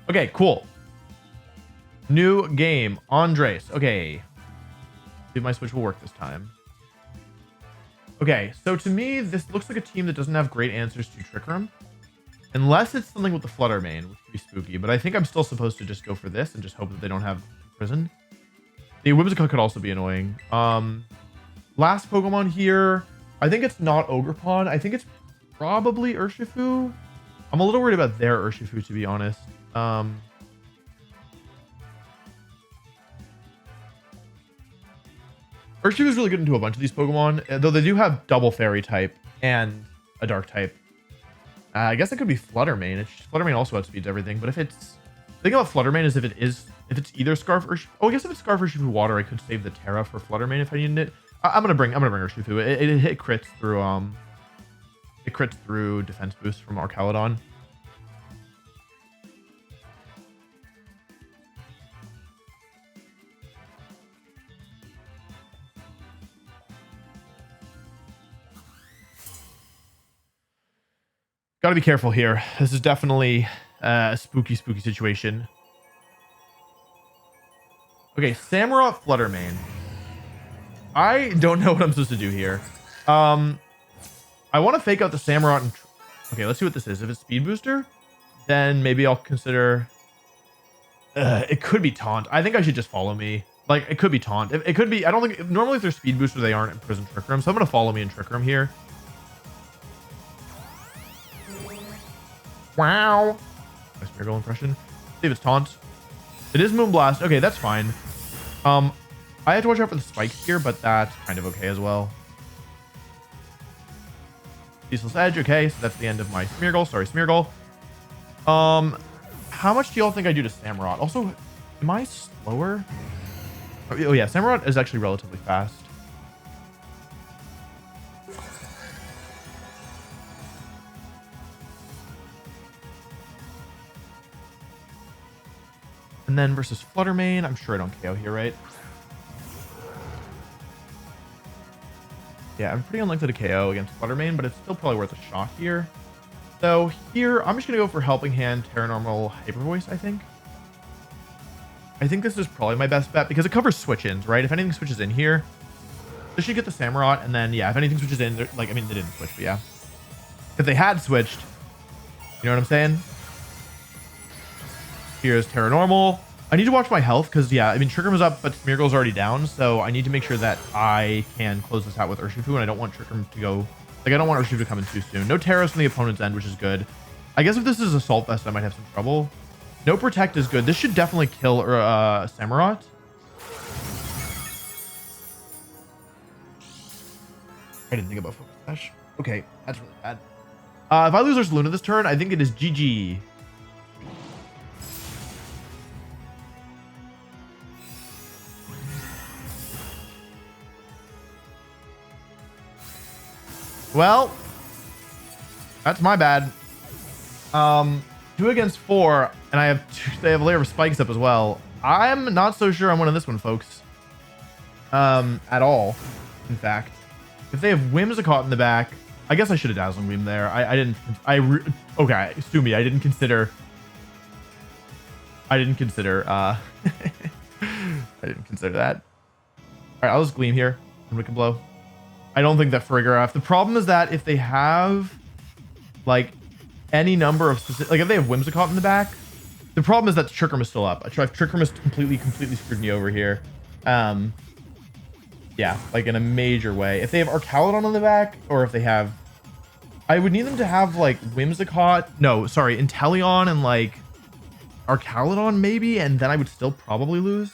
Okay, cool. New game. Andres. Okay. See if my Switch will work this time. Okay, so to me, this looks like a team that doesn't have great answers to Trick Room. Unless it's something with the Fluttermane, which would be spooky. But I think I'm still supposed to just go for this and just hope that they don't have Prison. The Whimsicott could also be annoying. Last Pokemon here. I think it's not Ogerpon. I think it's probably Urshifu. I'm a little worried about their Urshifu, to be honest. Urshifu is really good into a bunch of these Pokemon, though they do have double Fairy type and a Dark type. I guess it could be Fluttermane. Fluttermane also outspeeds everything, but if it's... The thing about Fluttermane is if it's either Scarf Urshifu... Oh, I guess if it's Scarf Urshifu Water, I could save the Terra for Fluttermane if I needed it. I'm gonna bring Urshifu. It crits through defense boost from Arcaludon. Gotta be careful here. This is definitely a spooky situation. Okay, Samurott Fluttermane. I don't know what I'm supposed to do here. I want to fake out the Samurott and... Okay, let's see what this is. If it's Speed Booster, then maybe I'll consider... it could be Taunt. I think I should just follow me. Like, it could be Taunt. It could be... I don't think... Normally if they're Speed Booster, they aren't in Prison Trick Room, so I'm going to follow me in Trick Room here. Wow. My Smeargle impression. See if it's Taunt. It is Moonblast. Okay, that's fine. I have to watch out for the spikes here, but that's kind of okay as well. Ceaseless Edge. Okay, so that's the end of my Smeargle. Sorry, Smeargle. How much do y'all think I do to Samurott? Also, am I slower? Oh yeah, Samurott is actually relatively fast. And then versus Fluttermane, I'm sure I don't KO here, right? Yeah, I'm pretty unlikely to KO against Fluttermane, but it's still probably worth a shot here. So here, I'm just going to go for Helping Hand, Terra Normal, Hyper Voice, I think. I think this is probably my best bet because it covers switch-ins, right? If anything switches in here, this should get the Samurott, and then, yeah, if anything switches in, like, I mean, they didn't switch, but yeah. If they had switched, you know what I'm saying? Here's Terra Normal. I need to watch my health because, yeah, I mean, Trick Room is up, but Smeargle's already down, so I need to make sure that I can close this out with Urshifu, and I don't want Trick Room to go... Like, I don't want Urshifu to come in too soon. No Terras from the opponent's end, which is good. I guess if this is Assault Vest, I might have some trouble. No Protect is good. This should definitely kill Samurott. I didn't think about Focus Sash. Okay, that's really bad. If I lose Ursaluna this turn, I think it is GG. Well, that's my bad. 2 against 4, and I have they have a layer of spikes up as well. I'm not so sure I'm winning this one, folks. At all. In fact, if they have Whimsicott in the back, I guess I should have Dazzling Gleam there. I didn't. Okay, sue me. I didn't consider. I didn't consider that. All right, I'll just Gleam here and Wicked Blow. I don't think that Farigiraf. The problem is that if they have like any number of specific, like if they have Whimsicott in the back, the problem is that Trick Room is still up. Trick Room has completely screwed me over here. Yeah, like in a major way. If they have Arcaludon on the back, or if they have, I would need them to have like Whimsicott. No, sorry, Inteleon and like Arcaludon maybe, and then I would still probably lose.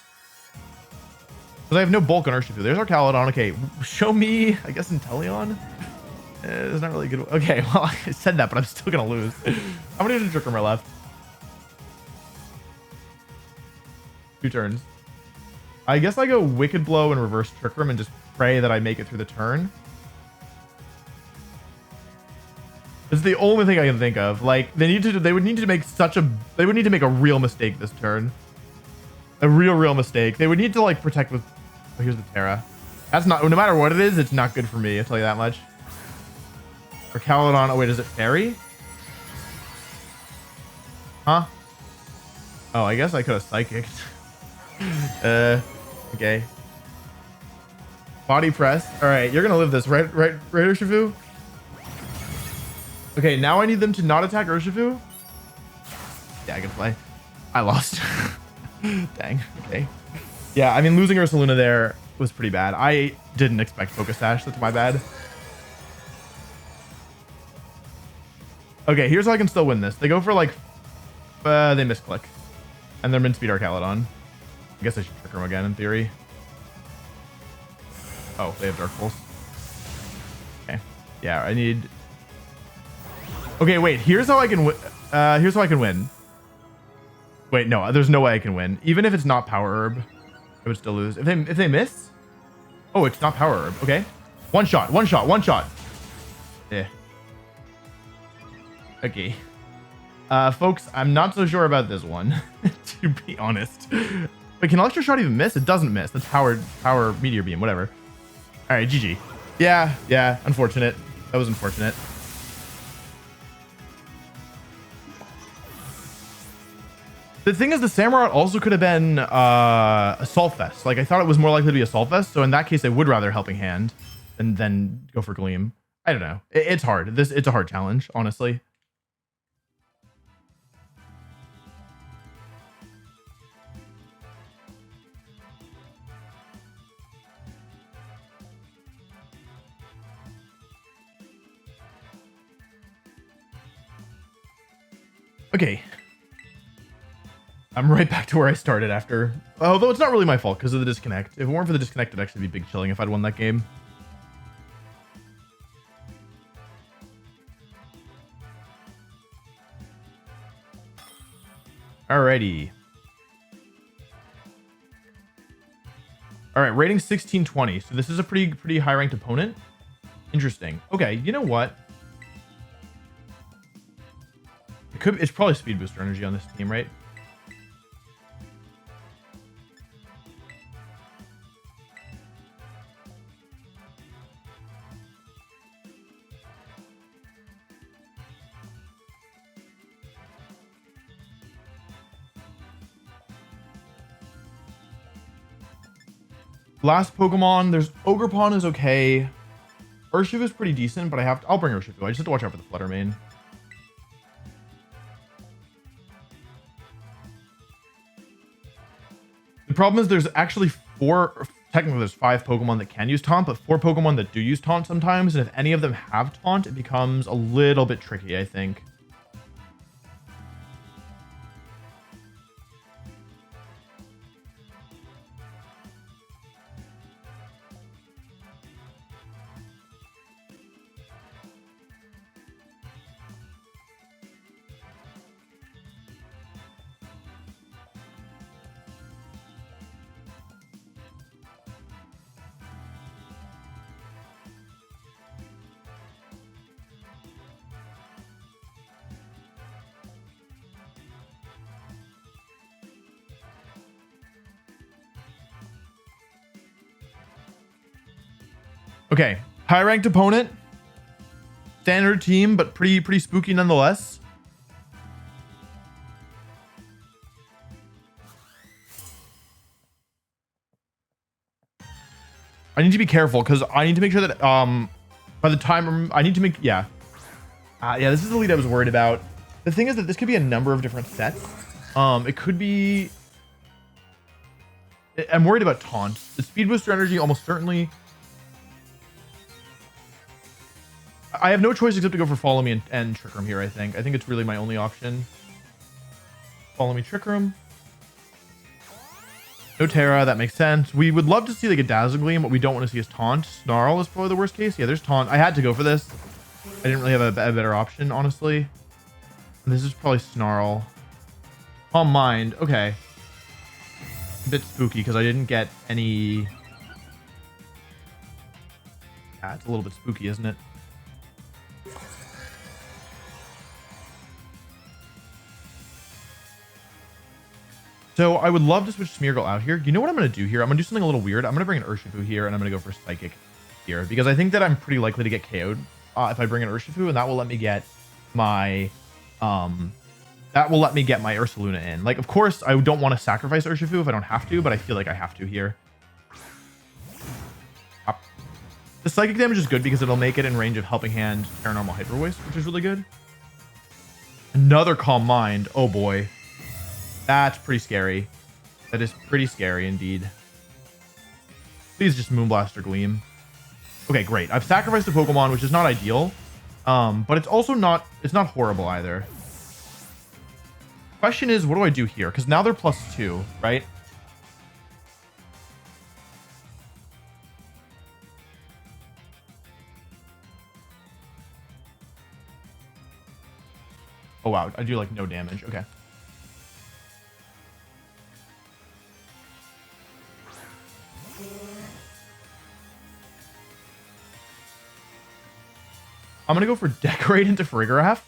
Because I have no bulk on Urshifu. There's Arcaludon. Okay, show me, I guess, Inteleon. It's not really good. Okay, well, I said that, but I'm still going to lose. How many Trick Room are left? 2 turns. I guess I go Wicked Blow and reverse Trick Room and just pray that I make it through the turn. This is the only thing I can think of. Like, they would need to make a real mistake this turn. A real mistake. They would need to like protect with. Oh, here's the Terra. That's not. No matter what it is, it's not good for me. I'll tell you that much. Or Calodon. Oh wait, is it Fairy? Huh? Oh, I guess I could have Psychicked. Okay. Body Press. All right, you're gonna live this, right, Urshifu? Okay, now I need them to not attack Urshifu. Yeah, I can play. I lost. Dang. Okay. Yeah, I mean, losing Ursaluna there was pretty bad. I didn't expect Focus Sash. That's my bad. Okay, here's how I can still win this. They go for like, they misclick, and they're Min-Speed Arcaludon. I guess I should Trick Room again in theory. Oh, they have Dark Pulse. Okay. Yeah, I need. Okay, wait. Here's how I can win. Here's how I can win. Wait, no, there's no way I can win. Even if it's not Power Herb, I would still lose. If they miss, oh, it's not Power Herb. Okay, one shot. Yeah. Okay. Folks, I'm not so sure about this one, to be honest. But can Electro Shot even miss? It doesn't miss. That's Power Meteor Beam, whatever. All right, GG. Yeah. Unfortunate. That was unfortunate. The thing is, the Samurott also could have been Assault Vest. Like, I thought it was more likely to be Assault Vest. So in that case, I would rather Helping Hand and then go for Gleam. I don't know. It's hard. It's a hard challenge, honestly. Okay. I'm right back to where I started after. Although it's not really my fault because of the disconnect. If it weren't for the disconnect, it'd actually be big chilling if I'd won that game. Alrighty. All right, rating 1620. So this is a pretty high ranked opponent. Interesting. Okay, you know what? It's probably speed booster energy on this team, right? Last Pokemon, there's Ogerpon is okay. Urshifu is pretty decent, but I'll bring Urshifu. I just have to watch out for the Flutter Mane. The problem is there's actually technically there's 5 Pokemon that can use Taunt, but 4 Pokemon that do use Taunt sometimes, and if any of them have Taunt, it becomes a little bit tricky, I think. Okay, high ranked opponent, standard team, but pretty spooky nonetheless. I need to be careful because I need to make sure that by the time I need to make yeah this is the lead I was worried about. The thing is that this could be a number of different sets. It could be. I'm worried about Taunt. The speed booster energy almost certainly. I have no choice except to go for Follow Me and Trick Room here, I think. I think it's really my only option. Follow Me, Trick Room. No Terra, that makes sense. We would love to see like a Dazzle Gleam. What we don't want to see is Taunt. Snarl is probably the worst case. Yeah, there's Taunt. I had to go for this. I didn't really have a better option, honestly. And this is probably Snarl. Calm Mind. Okay. A bit spooky because I didn't get any... Yeah, it's a little bit spooky, isn't it? So I would love to switch Smeargle out here. You know what I'm going to do here? I'm going to do something a little weird. I'm going to bring an Urshifu here, and I'm going to go for Psychic here, because I think that I'm pretty likely to get KO'd if I bring an Urshifu, and that will let me get my Ursaluna in. Like, of course, I don't want to sacrifice Urshifu if I don't have to, but I feel like I have to here. The Psychic damage is good because it'll make it in range of Helping Hand, Paranormal Hyper Voice, which is really good. Another Calm Mind. Oh boy. That's pretty scary. That is pretty scary indeed. Please just Moonblast or Gleam. Okay, great. I've sacrificed a Pokemon, which is not ideal. But it's also not horrible either. Question is, what do I do here? Because now they're +2, right? Oh wow, I do like no damage. Okay. I'm going to go for Decorate into Farigiraf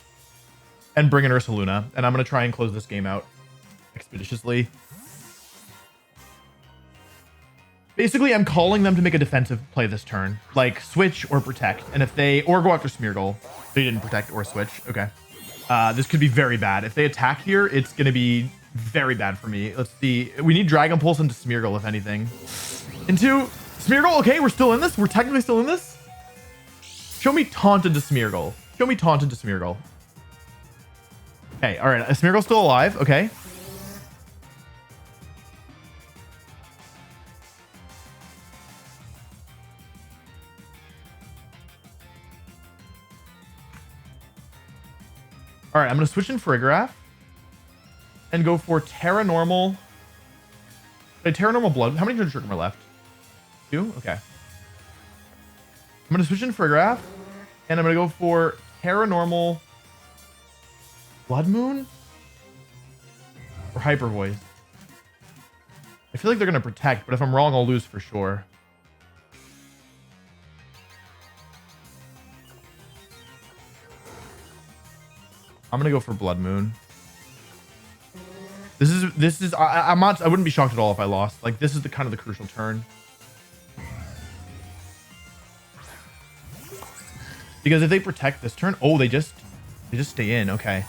and bring in Ursaluna. And I'm going to try and close this game out expeditiously. Basically, I'm calling them to make a defensive play this turn. Like, switch or protect. And if they... Or go after Smeargle. They didn't protect or switch. Okay. This could be very bad. If they attack here, it's going to be very bad for me. Let's see. We need Dragon Pulse into Smeargle, if anything. Into Smeargle. Okay, we're still in this. We're technically still in this. Show me Taunted to Smeargle. Show me Taunted to Smeargle. Okay, all right. Smeargle's still alive. Okay. All right, I'm going to switch in Farigiraf and go for Terra Normal. Terra Normal Blood. How many turns are left? 2? Okay. I'm going to switch in Farigiraf, and I'm going to go for Terra Normal Blood Moon or Hyper Voice. I feel like they're going to protect, but if I'm wrong, I'll lose for sure. I'm going to go for Blood Moon. This is, I'm not, I wouldn't be shocked at all if I lost. Like, this is the kind of the crucial turn. Because if they protect this turn, oh, they just stay in. Okay.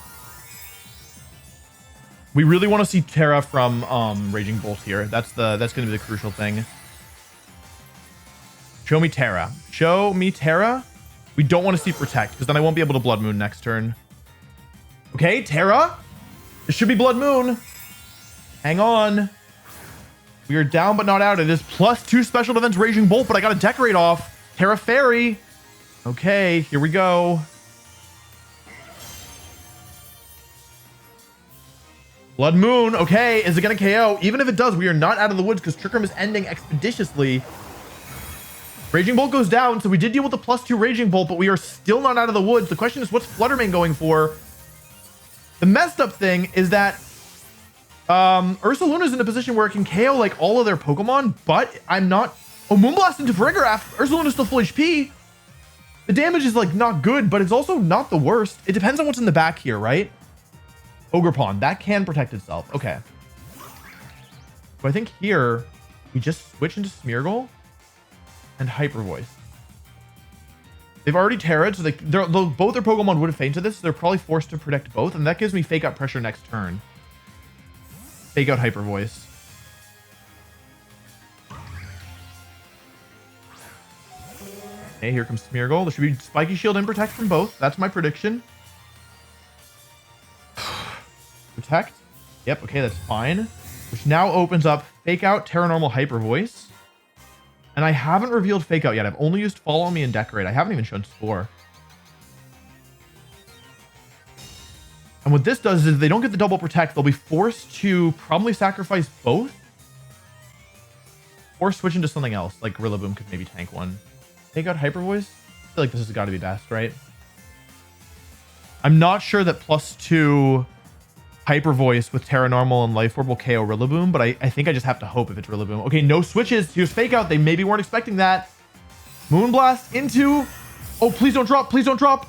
We really want to see Terra from Raging Bolt here. That's going to be the crucial thing. Show me Terra. Show me Terra. We don't want to see Protect because then I won't be able to Blood Moon next turn. Okay, Terra. It should be Blood Moon. Hang on. We are down but not out. It is +2 special defense Raging Bolt, but I got to decorate off. Terra Fairy. Okay, here we go. Blood Moon. Okay, is it going to KO? Even if it does, we are not out of the woods because Trick Room is ending expeditiously. Raging Bolt goes down, so we did deal with the +2 Raging Bolt, but we are still not out of the woods. The question is, what's Fluttermane going for? The messed up thing is that Ursaluna's in a position where it can KO like all of their Pokemon, but I'm not... Oh, Moonblast into Farigiraf. Ursaluna's still full HP. The damage is like not good, but it's also not the worst. It depends on what's in the back here, right? Ogerpon, that can protect itself. Okay. So I think here we just switch into Smeargle and Hyper Voice. They've already Terra'd, so both their Pokemon would have fainted this. So they're probably forced to protect both, and that gives me Fake Out Pressure next turn. Fake Out Hyper Voice. Okay, here comes Smeargle. There should be Spiky Shield and Protect from both. That's my prediction. Protect. Yep, okay, that's fine. Which now opens up Fake Out, Terra Normal, Hyper Voice. And I haven't revealed Fake Out yet. I've only used Follow Me and Decorate. I haven't even shown Spore. And what this does is if they don't get the double Protect, they'll be forced to probably sacrifice both. Or switch into something else, like Rillaboom could maybe tank one. Take out Hyper Voice? I feel like this has got to be best, right? I'm not sure that +2 Hyper Voice with Terra Normal and Life Orb will KO Rillaboom, but I think I just have to hope if it's Rillaboom. Okay, no switches. Here's Fake Out. They maybe weren't expecting that. Moonblast into... Oh, please don't drop. Please don't drop.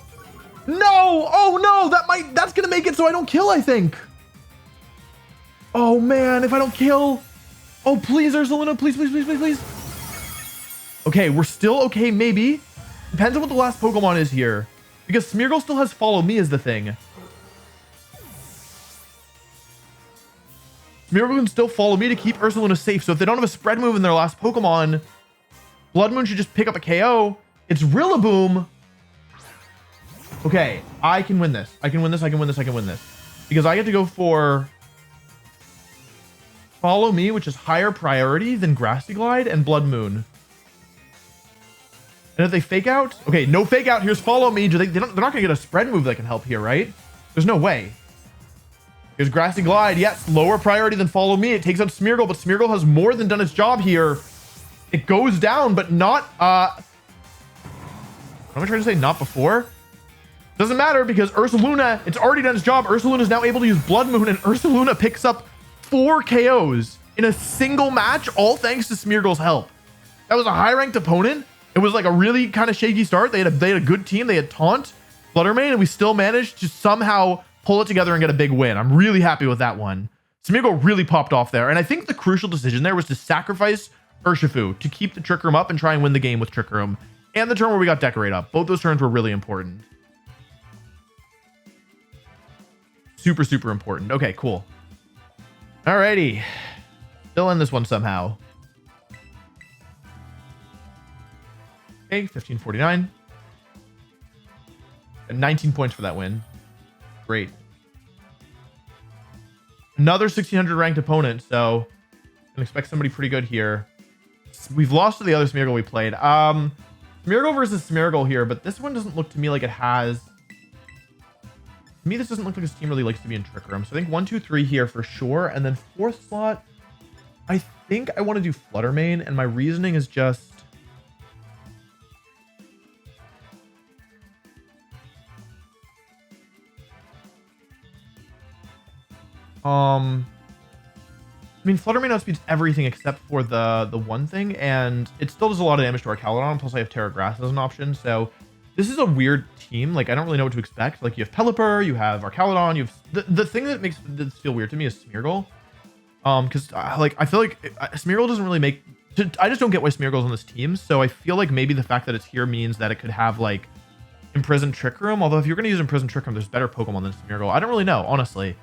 No! Oh, no! That's going to make it so I don't kill, I think. Oh, man. If I don't kill... Oh, please, Ursaluna. Please, please, please, please, please. Okay, we're still okay, maybe. Depends on what the last Pokemon is here. Because Smeargle still has Follow Me as the thing. Smeargle can still Follow Me to keep Ursaluna safe. So if they don't have a spread move in their last Pokemon, Blood Moon should just pick up a KO. It's Rillaboom. Okay, I can win this. I can win this. I can win this. I can win this. Because I get to go for Follow Me, which is higher priority than Grassy Glide and Blood Moon. And if they Fake Out, okay, no Fake Out. Here's Follow Me. They're not going to get a spread move that can help here, right? There's no way. Here's Grassy Glide. Yes, lower priority than Follow Me. It takes out Smeargle, but Smeargle has more than done its job here. It goes down, but not... what am I trying to say? Not before? Doesn't matter because Ursaluna, it's already done its job. Ursaluna is now able to use Blood Moon, and Ursaluna picks up 4 KOs in a single match, all thanks to Smeargle's help. That was a high-ranked opponent. It was like a really kind of shaky start. They had a good team. They had Taunt, Fluttermane, and we still managed to somehow pull it together and get a big win. I'm really happy with that one. Smeargle really popped off there. And I think the crucial decision there was to sacrifice Urshifu to keep the Trick Room up and try and win the game with Trick Room. And the turn where we got Decorate up. Both those turns were really important. Super, super important. Okay, cool. Alrighty. Still in this one somehow. Okay, 1549. And 19 points for that win. Great. Another 1600 ranked opponent, so I can expect somebody pretty good here. We've lost to the other Smeargle we played. Smeargle versus Smeargle here, but this one doesn't look to me like it has... To me, this doesn't look like this team really likes to be in Trick Room. So I think 1, 2, 3 here for sure. And then 4th slot, I think I want to do Fluttermane, and my reasoning is just... I mean, Fluttermane outspeeds everything except for the one thing, and it still does a lot of damage to our Caledon, plus I have Terra Grass as an option, so this is a weird team. Like, I don't really know what to expect. Like, you have Pelipper, you have Archaludon, you have... The thing that makes this feel weird to me is Smeargle. Because, like, I feel like Smeargle doesn't really make... I just don't get why Smeargle's on this team, so I feel like maybe the fact that it's here means that it could have, like, Imprisoned Trick Room, although if you're going to use Imprisoned Trick Room, there's better Pokemon than Smeargle. I don't really know, honestly.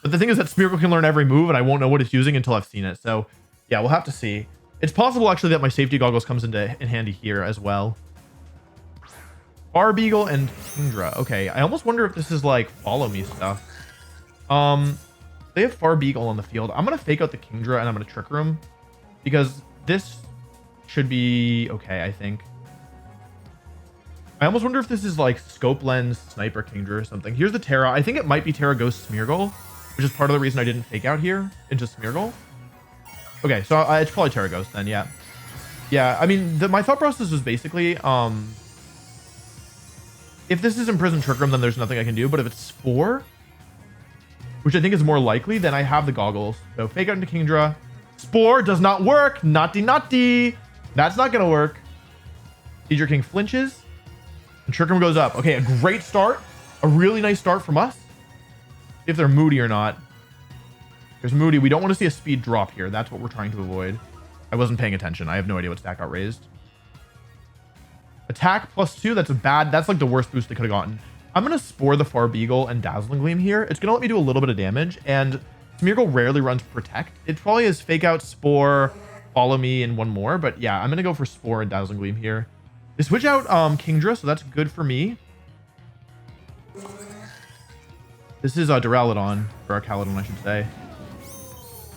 But the thing is that Smeargle can learn every move, and I won't know what it's using until I've seen it. So, yeah, we'll have to see. It's possible, actually, that my safety goggles comes in handy here as well. Barbeagle and Kingdra. Okay, I almost wonder if this is, like, follow me stuff. They have Farbeagle on the field. I'm going to fake out the Kingdra, and I'm going to Trick Room. Because this should be okay, I think. I almost wonder if this is like Scope Lens, Sniper, Kingdra or something. Here's the Terra. I think it might be Terra Ghost Smeargle, which is part of the reason I didn't fake out here into Smeargle. Okay, so it's probably Terra Ghost then, yeah. Yeah, I mean, my thought process was basically, if this is Imprisoned Trick Room, then there's nothing I can do. But if it's Spore, which I think is more likely, then I have the goggles. So fake out into Kingdra. Spore does not work. Naughty, naughty. That's not going to work. Seedra King flinches. And Trick Room goes up. Okay, a great start. A really nice start from us. See if they're moody or not. There's moody. We don't want to see a speed drop here. That's what we're trying to avoid. I wasn't paying attention. I have no idea what stack got raised. Attack +2. That's a bad. That's like the worst boost they could have gotten. I'm going to Spore the Farbeagle and Dazzling Gleam here. It's going to let me do a little bit of damage. And Smeargle rarely runs Protect. It probably is Fake Out, Spore, Follow Me, and one more. But yeah, I'm going to go for Spore and Dazzling Gleam here. They switch out Kingdra, so that's good for me. This is Duraludon, or Archaludon, I should say.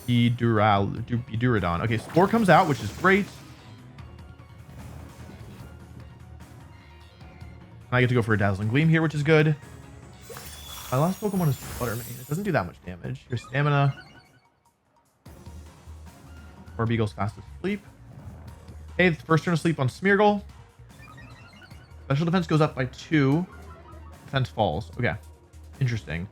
Duradon. Okay, Spore comes out, which is great. I get to go for a Dazzling Gleam here, which is good. My last Pokemon is Fluttermane. It doesn't do that much damage. Here's Stamina. Barbeagle's fast asleep. Okay, first turn of sleep on Smeargle. Special defense goes up by 2. Defense falls. Okay. Interesting.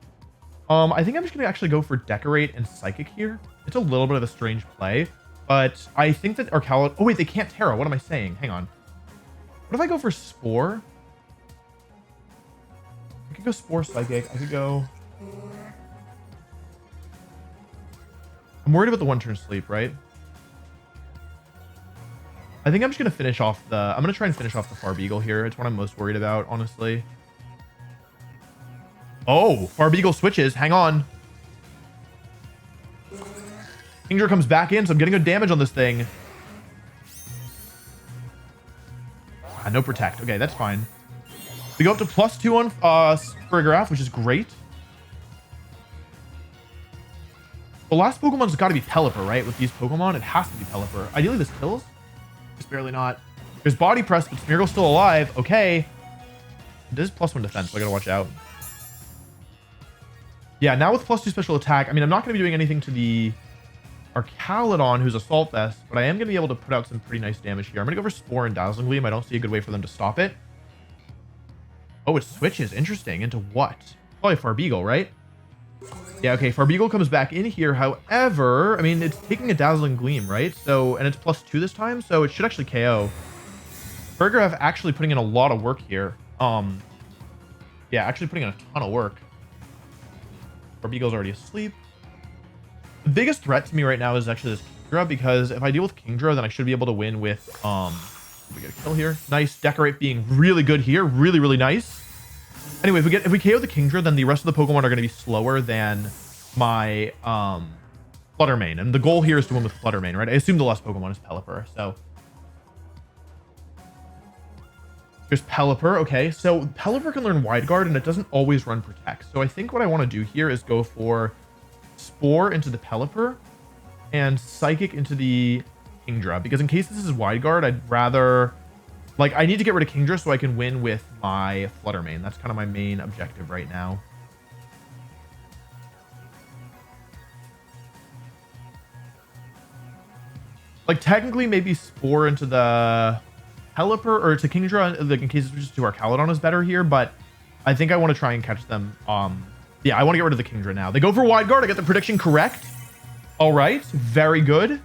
I think I'm just going to actually go for Decorate and Psychic here. It's a little bit of a strange play, but I think that Archaludon... Oh, wait, they can't Terra. What am I saying? Hang on. What if I go for Spore? I could go Spore Psychic. I could go... I'm worried about the one-turn sleep, right? I think I'm just going to finish off the... I'm going to try and finish off the Farbeagle here. It's what I'm most worried about, honestly. Oh, Farbeagle switches. Hang on. Kingdra comes back in, so I'm getting good damage on this thing. No Protect. Okay, that's fine. We go up to +2 on Sprigraph, which is great. The last Pokemon's got to be Pelipper, right? With these Pokemon, it has to be Pelipper. Ideally, this kills. Just barely not. There's Body Press, but Smeargle's still alive. Okay. This is +1 defense, so I gotta watch out. Yeah, now with +2 special attack, I mean, I'm not gonna be doing anything to the Archaludon, who's Assault Vest, but I am gonna be able to put out some pretty nice damage here. I'm gonna go for Spore and Dazzling Gleam. I don't see a good way for them to stop it. Oh, it switches. Interesting. Into what? Probably Farbeagle, right? Yeah, okay. Farbeagle comes back in here. However, I mean, it's taking a Dazzling Gleam, right? So, and it's +2 this time, so it should actually KO. Sprigraph actually putting in a lot of work here. Yeah, actually putting in a ton of work. Farbeagle's already asleep. The biggest threat to me right now is actually this Kingdra, because if I deal with Kingdra, then I should be able to win with, we get a kill here. Nice. Decorate being really good here. Really, really nice. Anyway, if we KO the Kingdra, then the rest of the Pokemon are going to be slower than my Fluttermane. And the goal here is to win with Fluttermane, right? I assume the last Pokemon is Pelipper, so. There's Pelipper. Okay, so Pelipper can learn Wide Guard, and it doesn't always run Protect. So I think what I want to do here is go for Spore into the Pelipper and Psychic into the Kingdra, because in case this is Wide Guard, I'd rather... Like, I need to get rid of Kingdra so I can win with my Fluttermane. That's kind of my main objective right now. Like, technically, maybe Spore into the Pelipper or to Kingdra, like, in case it switches to Archaludon is better here, but I think I want to try and catch them. Yeah, I want to get rid of the Kingdra now. They go for Wide Guard. I get the prediction correct. All right, very good.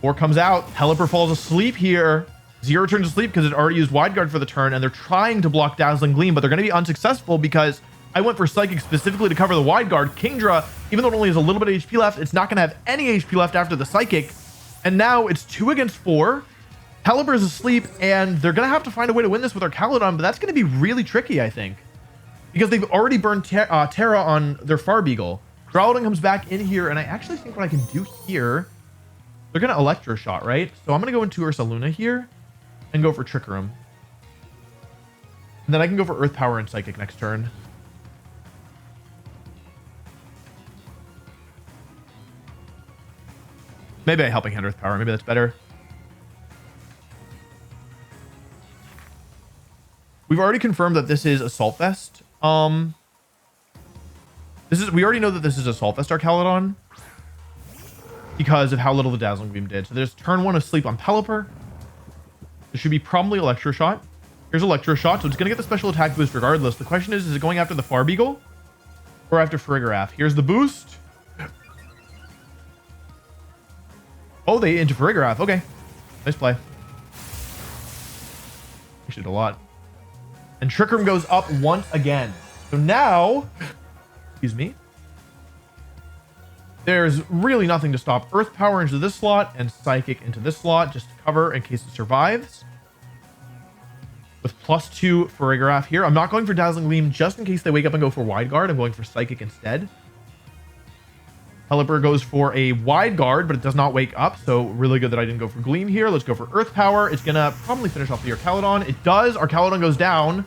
4 comes out. Pelipper falls asleep here. 0 turns asleep because it already used Wide Guard for the turn, and they're trying to block Dazzling Gleam, but they're going to be unsuccessful because I went for Psychic specifically to cover the Wide Guard. Kingdra, even though it only has a little bit of HP left, it's not going to have any HP left after the Psychic. And now it's 2 against 4. Pelipper is asleep, and they're going to have to find a way to win this with our Calydon, but that's going to be really tricky, I think, because they've already burned Terra on their Farbeagle. Groudon comes back in here, and I actually think what I can do here, they're going to Electro Shot, right? So I'm going to go into Ursaluna here and go for Trick Room. And then I can go for Earth Power and Psychic next turn. Maybe a Helping Hand Earth Power. Maybe that's better. We've already confirmed that this is Assault Vest. We already know that this is Assault Vest, our Calydon, because of how little the Dazzling Beam did. So there's turn 1 of Sleep on Pelipper. This should be probably Electro Shot. Here's Electro Shot, so it's going to get the special attack boost regardless. The question is it going after the Farbeagle or after Farigiraf? Here's the boost. Oh, they into Farigiraf. Okay. Nice play. Actually did a lot. And Trick Room goes up once again. So now, excuse me, there's really nothing to stop Earth Power into this slot and Psychic into this slot just to cover in case it survives. With +2 Farigiraf here. I'm not going for Dazzling Gleam just in case they wake up and go for Wide Guard. I'm going for Psychic instead. Pelipper goes for a Wide Guard, but it does not wake up. So really good that I didn't go for Gleam here. Let's go for Earth Power. It's going to probably finish off the Calydon. It does. Our Calydon goes down.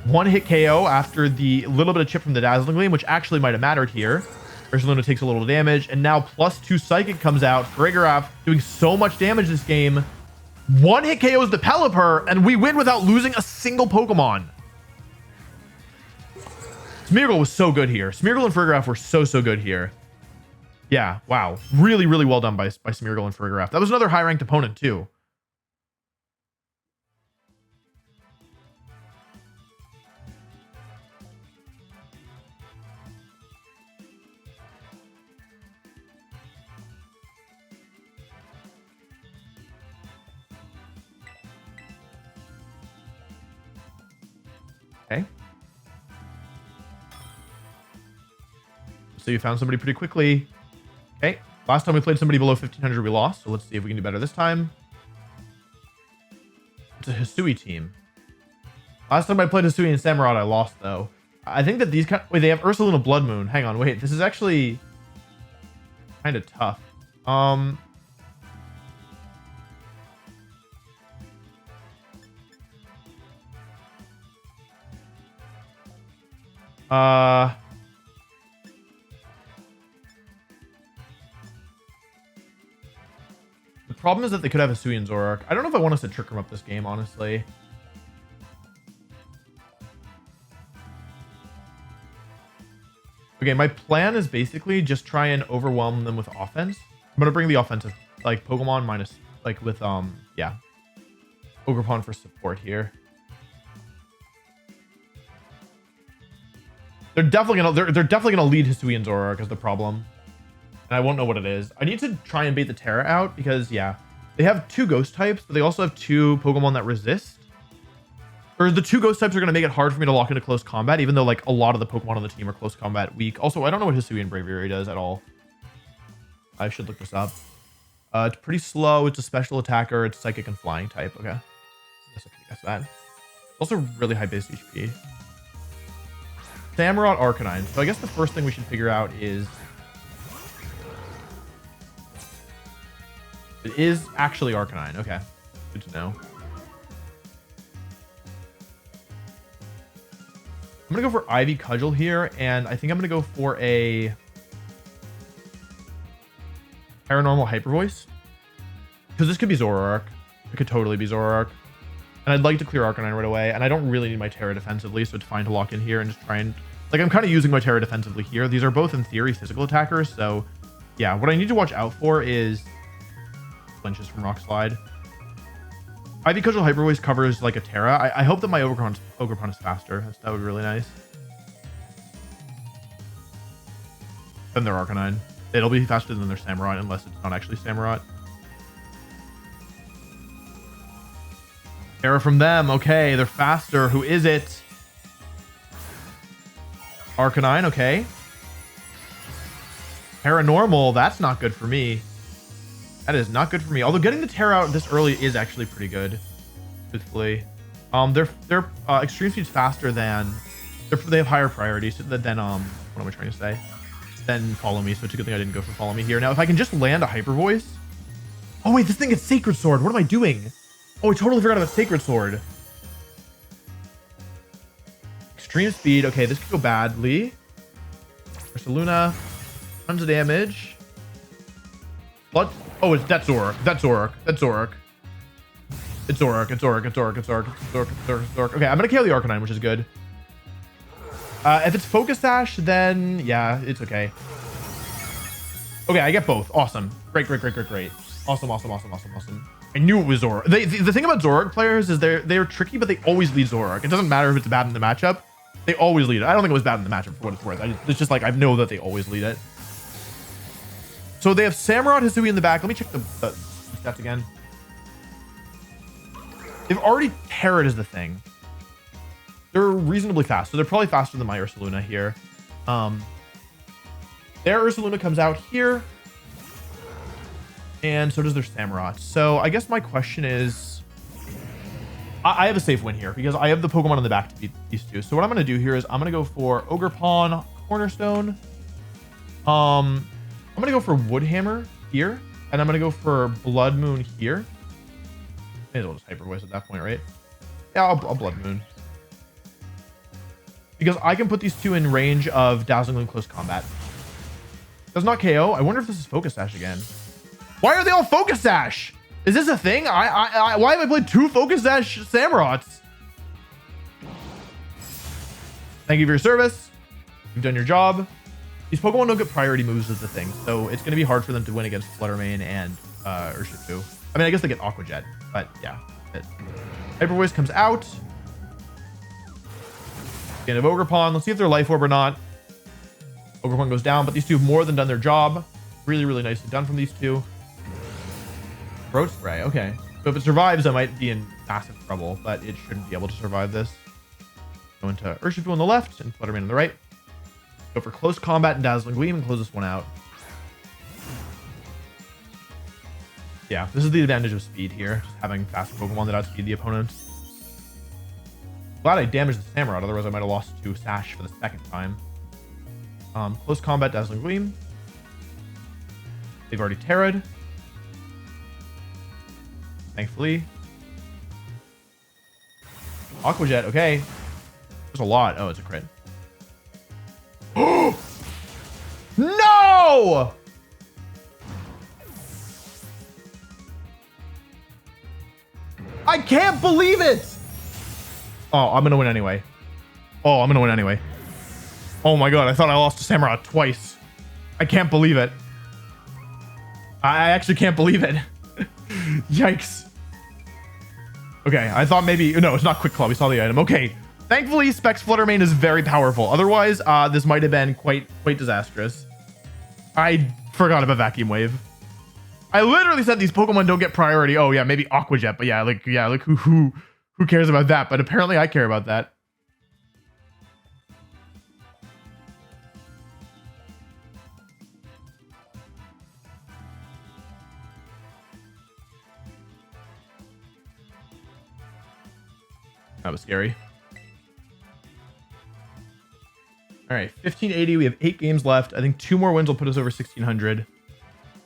1 hit KO after the little bit of chip from the Dazzling Gleam, which actually might have mattered here. Ursaluna takes a little damage, and now +2 Psychic comes out. Farigiraf doing so much damage this game. 1 hit KOs the Pelipper, and we win without losing a single Pokemon. Smeargle was so good here. Smeargle and Farigiraf were so good here. Yeah, wow. Really, really well done by Smeargle and Farigiraf. That was another high-ranked opponent, too. Okay. So you found somebody pretty quickly. Okay. Last time we played somebody below 1500, we lost. So let's see if we can do better this time. It's a Hisui team. Last time I played Hisui and Samurott, I lost, though. I think that these kind of... Wait, they have Ursaluna Blood Moon. Hang on, wait. This is actually kind of tough. The problem is that they could have a Hisui and Zoroark. I don't know if I want us to Trick Room up this game, honestly. Okay, my plan is basically just try and overwhelm them with offense. I'm gonna bring the offensive, like, Pokemon minus, like, with, yeah, Ogerpon for support here. They're definitely gonna lead Hisui and Zoroark as the problem, and I won't know what it is. I need to try and bait the Terra out because, yeah, they have 2 Ghost types, but they also have 2 Pokemon that resist. Or the 2 Ghost types are gonna make it hard for me to lock into close combat, even though, like, a lot of the Pokemon on the team are close combat weak. Also, I don't know what Hisui and Braviary does at all. I should look this up. It's pretty slow. It's a special attacker. It's Psychic and Flying type. Okay, I guess I can guess that. Also, really high base HP. Samurott Arcanine. So I guess the first thing we should figure out is... It is actually Arcanine. Okay. Good to know. I'm going to go for Ivy Cudgel here, and I think I'm going to go for a Paranormal Hyper Voice. Because this could be Zoroark. It could totally be Zoroark. And I'd like to clear Arcanine right away, and I don't really need my Terra defensively, so it's fine to lock in here and just try and... Like, I'm kind of using my Terra defensively here. These are both, in theory, physical attackers, so... Yeah, what I need to watch out for is... flinches from Rock Slide. Ivy Cudgel Hyper Voice covers, like, a Terra. I hope that my Ogerpon is faster. That would be really nice. than their Arcanine. It'll be faster than their Samurott unless it's not actually Samurott. Error from them. Okay, they're faster. Who is it? Arcanine. Okay. Paranormal. That's not good for me. That is not good for me. Although getting the Terra out this early is actually pretty good. Truthfully, their extreme speed's faster than they have higher priorities than what am I trying to say? Then Follow Me. So it's a good thing I didn't go for Follow Me here. Now, if I can just land a Hyper Voice. Oh wait, this thing gets Sacred Sword. What am I doing? Oh, I totally forgot about Sacred Sword. Extreme speed. Okay, this could go badly. Ursaluna. Tons of damage. What? Oh, that's Zoroark. That's Zoroark. That's Zoroark. It's Zoroark. It's Zoroark. It's Zoroark. It's Zoroark. It's Zoroark. It's Zoroark. It's Zoroark. Okay, I'm gonna KO the Arcanine, which is good. If it's Focus Sash, then yeah, it's okay. Okay, I get both. Awesome. Great, great, great, great, great. Awesome, awesome, awesome, awesome, awesome. I knew it was Zoroark. The thing about Zoroark players is they're tricky, but they always lead Zoroark. It doesn't matter if it's bad in the matchup. They always lead it. I don't think it was bad in the matchup for what it's worth. It's just like I know that they always lead it. So they have Samurott, Hisui in the back. Let me check the stats again. They've already Terra'd as the thing. They're reasonably fast, so they're probably faster than my Ursaluna here. Their Ursaluna comes out here, and so does their Samurott. So I guess my question is, I have a safe win here because I have the Pokemon in the back to beat these two. So what I'm going to do here is I'm going to go for Ogerpon, Cornerstone. I'm going to go for Woodhammer here, and I'm going to go for Blood Moon here. May as well just Hyper Voice at that point, right? Yeah, I'll Blood Moon. Because I can put these two in range of Dazzling Gleam Close Combat. Does not KO. I wonder if this is Focus Sash again. Why are they all Focus Sash? Is this a thing? Why have I played two Focus Sash Samurotts? Thank you for your service. You've done your job. These Pokemon don't get priority moves as the thing, so it's going to be hard for them to win against Fluttermane and Urshifu. I mean, I guess they get Aqua Jet, but yeah. Hyper Voice comes out. End of Ogerpon. Let's see if they're Life Orb or not. Ogerpon goes down, but these two have more than done their job. Really, really nicely done from these two. Throat Spray. Okay. So if it survives, I might be in massive trouble, but it shouldn't be able to survive this. Go into Urshifu on the left and Fluttermane on the right. Go for Close Combat and Dazzling Gleam and close this one out. Yeah, this is the advantage of speed here. Just having fast Pokemon that outspeed the opponent. Glad I damaged the Samurott, otherwise I might have lost to Sash for the second time. Close Combat, Dazzling Gleam. They've already Terra'd. Thankfully. Aqua Jet, okay. There's a lot. Oh, it's a crit. No! I can't believe it! Oh, I'm gonna win anyway. Oh, I'm gonna win anyway. Oh my god, I thought I lost to Samurott twice. I can't believe it. I actually can't believe it. Yikes. Okay, I thought maybe... No, it's not Quick Claw. We saw the item. Okay. Thankfully, Specs Fluttermane is very powerful. Otherwise, this might have been quite disastrous. I forgot about Vacuum Wave. I literally said these Pokemon don't get priority. Oh, yeah, maybe Aqua Jet. But yeah, like who cares about that? But apparently I care about that. That was scary. All right, 1580. We have 8 games left. I think 2 more wins will put us over 1600.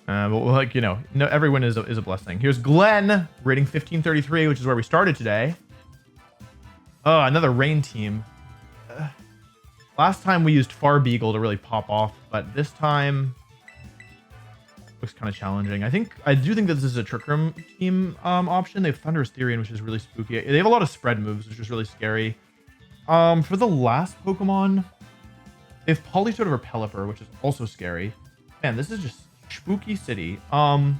But we'll, like, every win is a blessing. Here's Glenn rating 1533, which is where we started today. Oh, another rain team. Last time we used Farbeagle to really pop off, but this time looks kind of challenging. I do think that this is a Trick Room team option. They have Thunderous Therian, which is really spooky. They have a lot of spread moves, which is really scary. For the last Pokemon, they have Politoed or Pelipper, which is also scary. Man, this is just spooky city. So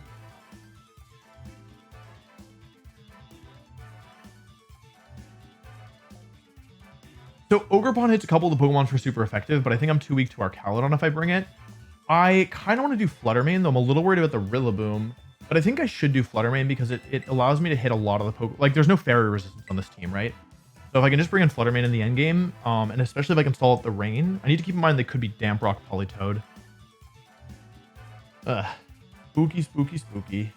Ogerpon hits a couple of the Pokemon for super effective, but I think I'm too weak to Arcaludon if I bring it. I kind of want to do Flutter Mane, though I'm a little worried about the Rillaboom. But I think I should do Flutter Mane because it allows me to hit a lot of the poke. Like, there's no fairy resistance on this team, right? So if I can just bring in Flutter Mane in the end game, and especially if I can stall out the rain, I need to keep in mind they could be Damp Rock Politoed. Ugh. Spooky, spooky, spooky.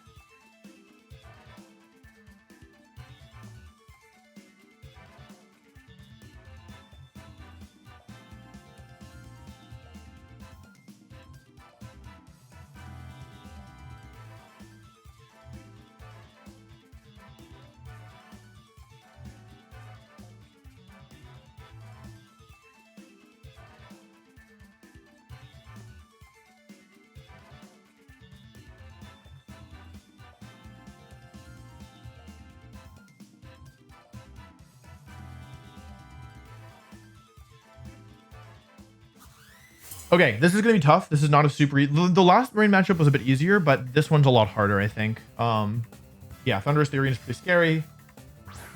Okay, this is gonna be tough. This is not a super the last rain matchup was a bit easier, but this one's a lot harder, I think. Yeah, Thunderous Theory is pretty scary.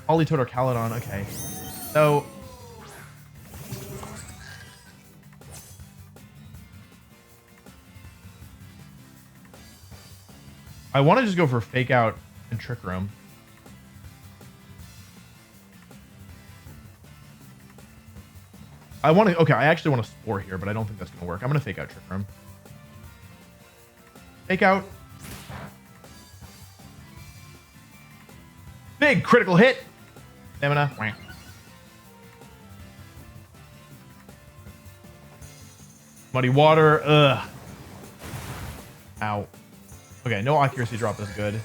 Politoed or Caledon, okay. So I want to just go for Fake Out and Trick Room. Okay, I actually want to Spore here, but I don't think that's going to work. I'm going to Fake Out Trick Room. Fake Out. Big critical hit. Stamina. Muddy Water. Ugh. Ow. Okay, no accuracy drop is good.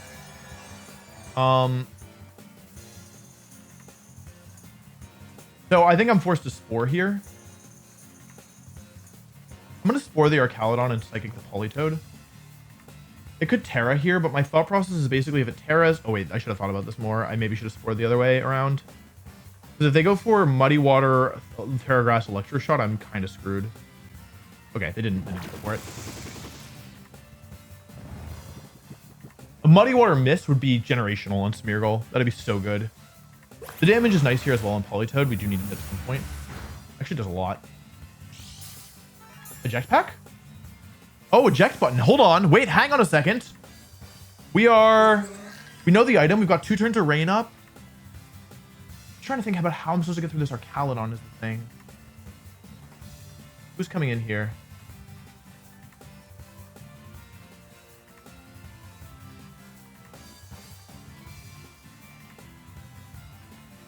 So I think I'm forced to Spore here. I'm going to Spore the Archaludon and Psychic the Politoed. It could Terra here, but my thought process is basically if it Terras... Oh, wait, I should have thought about this more. I maybe should have Spored the other way around. Because if they go for Muddy Water, Terra Grass, Electro Shot, I'm kind of screwed. Okay, they didn't go for it. A Muddy Water Mist would be generational on Smeargle. That'd be so good. The damage is nice here as well on Politoed. We do need it at some point. Actually does a lot. Eject Pack? Oh, eject button. Hold on. Wait, hang on a second. We know the item. We've got 2 turns to rain up. I'm trying to think about how I'm supposed to get through this Archaludon is the thing. Who's coming in here?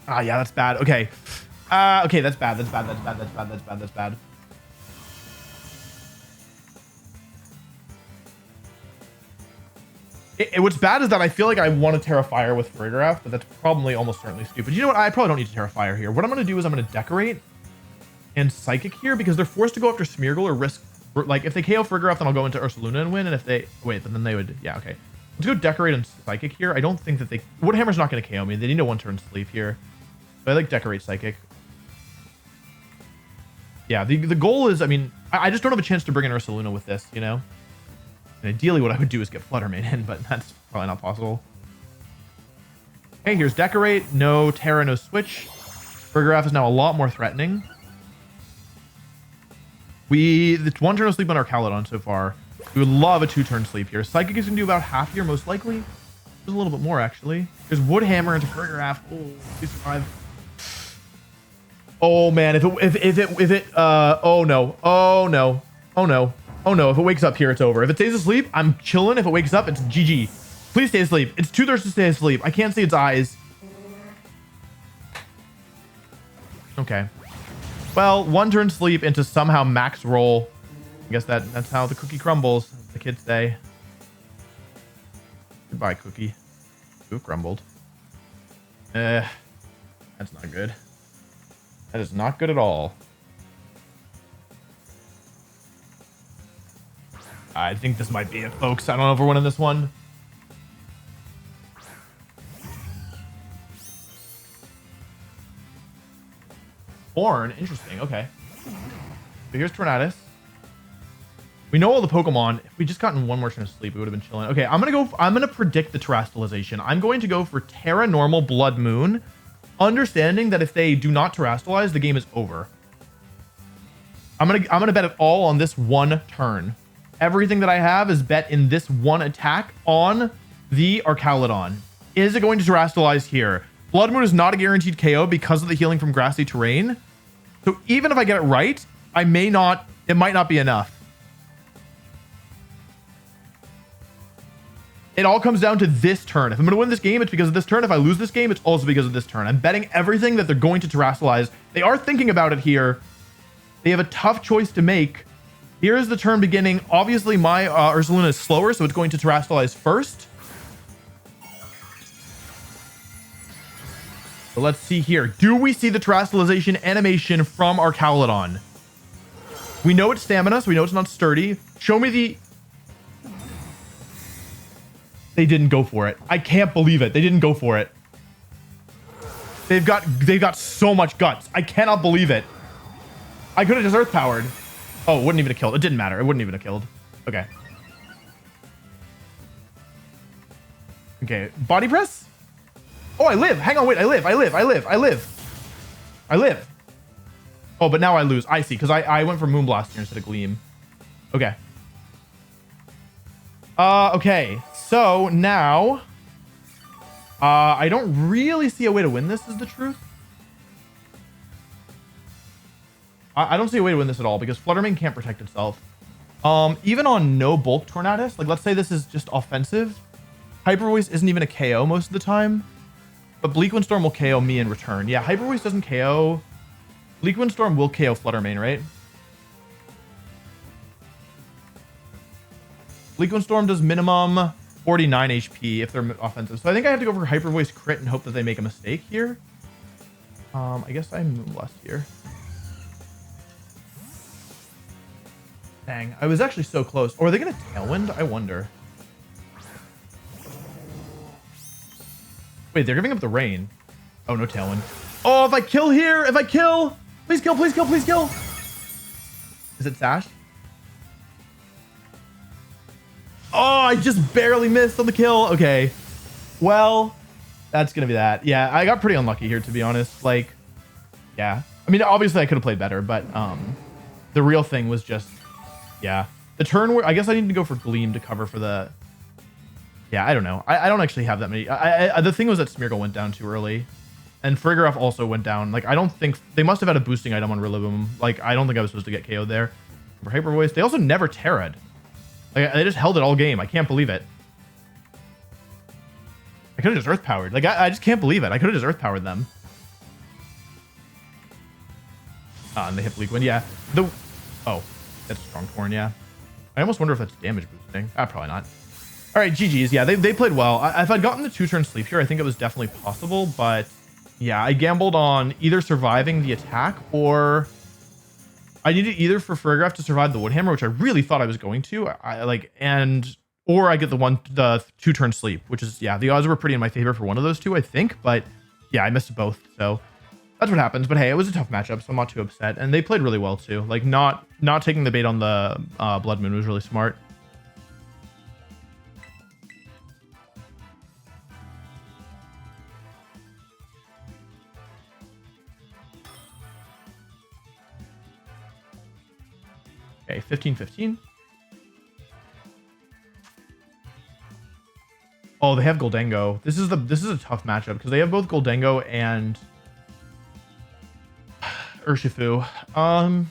Ah, yeah, that's bad. Okay. Okay, that's bad. That's bad. That's bad. That's bad. That's bad. That's bad. What's bad is that I feel like I want to Terra Fire with Farigiraf, but that's probably almost certainly stupid. You know what? I probably don't need to Terra Fire here. What I'm going to do is I'm going to Decorate and Psychic here because they're forced to go after Smeargle or risk... Like, if they KO Farigiraf, then I'll go into Ursaluna and win, and if they... Wait, then they would... Yeah, okay. Let's go Decorate and Psychic here. I don't think that they... Woodhammer's not going to KO me. They need a 1-turn sleep here. But I like Decorate Psychic. Yeah, the goal is... I mean, I just don't have a chance to bring in Ursaluna with this, you know? And ideally what I would do is get Flutter Mane in, but that's probably not possible. Okay, here's Decorate. No Terra, no Switch. Farigiraf is now a lot more threatening. It's 1 turn of sleep on our Archaludon so far. We would love a 2-turn sleep here. Psychic is going to do about half here, most likely. There's a little bit more, actually. There's Woodhammer into Farigiraf. Oh, please survive. Oh, man. Oh, no. Oh, no. Oh, no. Oh, no. If it wakes up here, it's over. If it stays asleep, I'm chilling. If it wakes up, it's GG. Please stay asleep. It's 2/3 to stay asleep. I can't see its eyes. Okay. Well, 1-turn sleep into somehow max roll. I guess that's how the cookie crumbles, as the kids say. Goodbye, cookie. Ooh, crumbled. That's not good. That is not good at all. I think this might be it, folks. I don't know if we're winning this one. Horn, interesting. Okay. So here's Tornadus. We know all the Pokemon. If we just gotten 1 more turn of sleep, we would have been chilling. Okay, I'm gonna predict the Terastallization. I'm going to go for Terra Normal Blood Moon, understanding that if they do not Terastallize, the game is over. I'm gonna bet it all on this 1 turn. Everything that I have is bet in this one attack on the Archaludon. Is it going to terastallize here? Blood Moon is not a guaranteed KO because of the healing from grassy terrain. So even if I get it right, it might not be enough. It all comes down to this turn. If I'm going to win this game, it's because of this turn. If I lose this game, it's also because of this turn. I'm betting everything that they're going to terastallize. They are thinking about it here. They have a tough choice to make. Here's the turn beginning. Obviously, my Ursaluna is slower, so it's going to terastallize first. So let's see here. Do we see the terastallization animation from Archaludon? We know it's stamina, so we know it's not sturdy. Show me the... They didn't go for it. I can't believe it. They didn't go for it. They've got so much guts. I cannot believe it. I could have just earth powered. Oh, it wouldn't even have killed. It didn't matter. It wouldn't even have killed. Okay. Okay. Body press? Oh, I live. Hang on. Wait. I live. Oh, but now I lose. I see. Because I went for Moonblast here instead of Gleam. Okay. Okay. So now, I don't really see a way to win this, is the truth. I don't see a way to win this at all because Fluttermane can't protect itself. Even on no bulk Tornadus, like let's say this is just offensive, Hyper Voice isn't even a KO most of the time, but Bleak Windstorm will KO me in return. Yeah, Hyper Voice doesn't KO. Bleak Windstorm will KO Fluttermane, right? Bleak Windstorm does minimum 49 HP if they're offensive. So I think I have to go for Hyper Voice crit and hope that they make a mistake here. I guess I Moonblast here. Dang, I was actually so close. Or are they going to Tailwind? I wonder. Wait, they're giving up the rain. Oh, no Tailwind. Oh, if I kill here, please kill, please kill, please kill. Is it Sash? Oh, I just barely missed on the kill. Okay. Well, that's going to be that. Yeah, I got pretty unlucky here, to be honest. Like, yeah. I mean, obviously I could have played better, but the real thing was just, yeah. The turn where, I guess I need to go for Gleam to cover for the, yeah, I don't know. I don't actually have that many. The thing was that Smeargle went down too early. And Farigiraf also went down. Like, I don't think, they must have had a boosting item on Rillaboom. Like, I don't think I was supposed to get KO'd there. For Hyper Voice, they also never Terra'd. Like, they just held it all game. I can't believe it. I could have just Earth Powered. Like, I just can't believe it. I could have just Earth Powered them. And they hit Bleak Wind. Yeah. Oh, that's Strong Torn. Yeah. I almost wonder if that's damage boosting. Probably not. All right, GG's. Yeah, they played well. If I'd gotten the 2-turn sleep here, I think it was definitely possible. But yeah, I gambled on either surviving the attack or I needed either for Farigiraf to survive the Woodhammer, which I really thought I was going to. Or I get the 2-turn sleep, which is, yeah, the odds were pretty in my favor for one of those two, I think. But yeah, I missed both. So that's what happens. But hey, it was a tough matchup, so I'm not too upset. And they played really well too. Like, not taking the bait on the Blood Moon was really smart. Okay, 15-15. Oh, they have Gholdengo. This is a tough matchup because they have both Gholdengo and Urshifu. I'm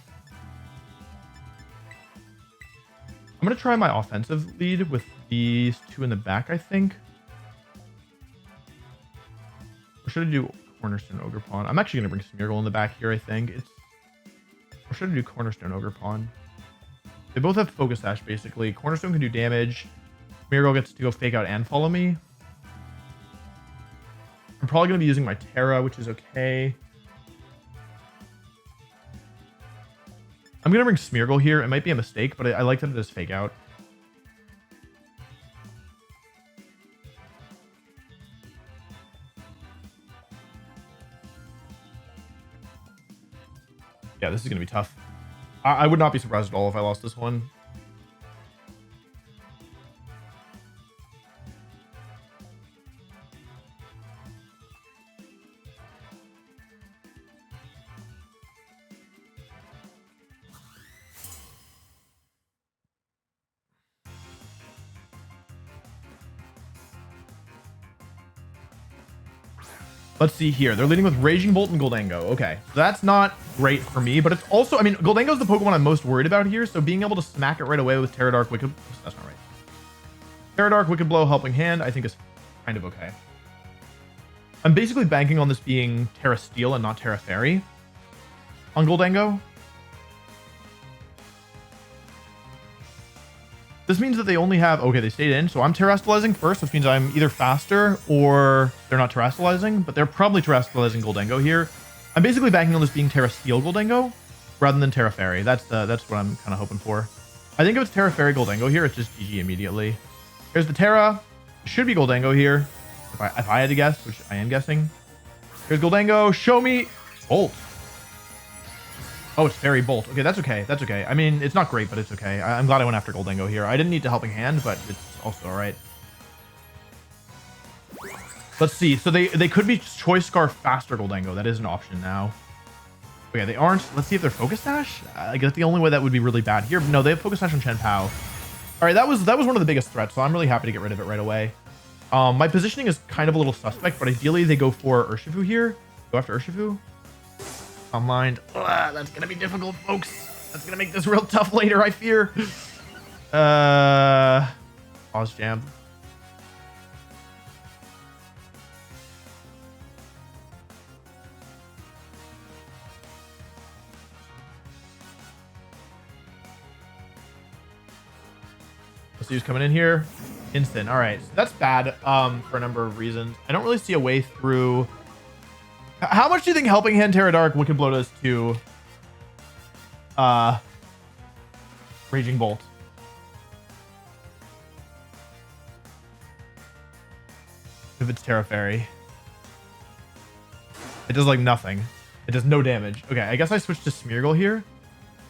gonna try my offensive lead with these two in the back, I think. Or should I do Cornerstone Ogre Pawn? I'm actually gonna bring Smeargle in the back here, I think. Or should I do Cornerstone Ogre Pawn? They both have Focus Sash, basically. Cornerstone can do damage. Smeargle gets to go fake out and follow me. I'm probably going to be using my Terra, which is okay. I'm going to bring Smeargle here. It might be a mistake, but I like that it does fake out. Yeah, this is going to be tough. I would not be surprised at all if I lost this one. Let's see here. They're leading with Raging Bolt and Gholdengo. Okay, so that's not great for me, but it's also, I mean, Gholdengo's the Pokemon I'm most worried about here, so being able to smack it right away with Terra Dark, Wicked... That's not right. Terra Dark, Wicked Blow, Helping Hand, I think is kind of okay. I'm basically banking on this being Terra Steel and not Terra Fairy on Gholdengo. This means that they only have... Okay, they stayed in, so I'm terrestrializing first, which means I'm either faster or they're not terrestrializing, but they're probably terrestrializing Gholdengo here. I'm basically banking on this being Terra Steel Gholdengo rather than Terra Fairy. That's what I'm kind of hoping for. I think if it's Terra Fairy Gholdengo here, it's just GG immediately. Here's the Terra. It should be Gholdengo here. If I had to guess, which I am guessing. Here's Gholdengo. Show me Bolt. Oh, it's Fairy Bolt. Okay, that's okay. That's okay. I mean, it's not great, but it's okay. I'm glad I went after Gholdengo here. I didn't need to Helping Hand, but it's also all right. Let's see. So they could be Choice Scarf faster Gholdengo. That is an option now. Okay, they aren't. Let's see if they're Focus Sash. I guess the only way that would be really bad here. No, they have Focus Sash on Chen Pao. All right, that was one of the biggest threats, so I'm really happy to get rid of it right away. My positioning is kind of a little suspect, but ideally they go for Urshifu here. Go after Urshifu. Mind. That's gonna be difficult, folks. That's gonna make this real tough later, I fear. Pause jam. Let's see who's coming in here. Instant. All right, so that's bad for a number of reasons. I don't really see a way through. How much do you think Helping Hand, Terra Dark, Wicked Blow does to Raging Bolt? If it's Terra Fairy. It does like nothing. It does no damage. Okay, I guess I switch to Smeargle here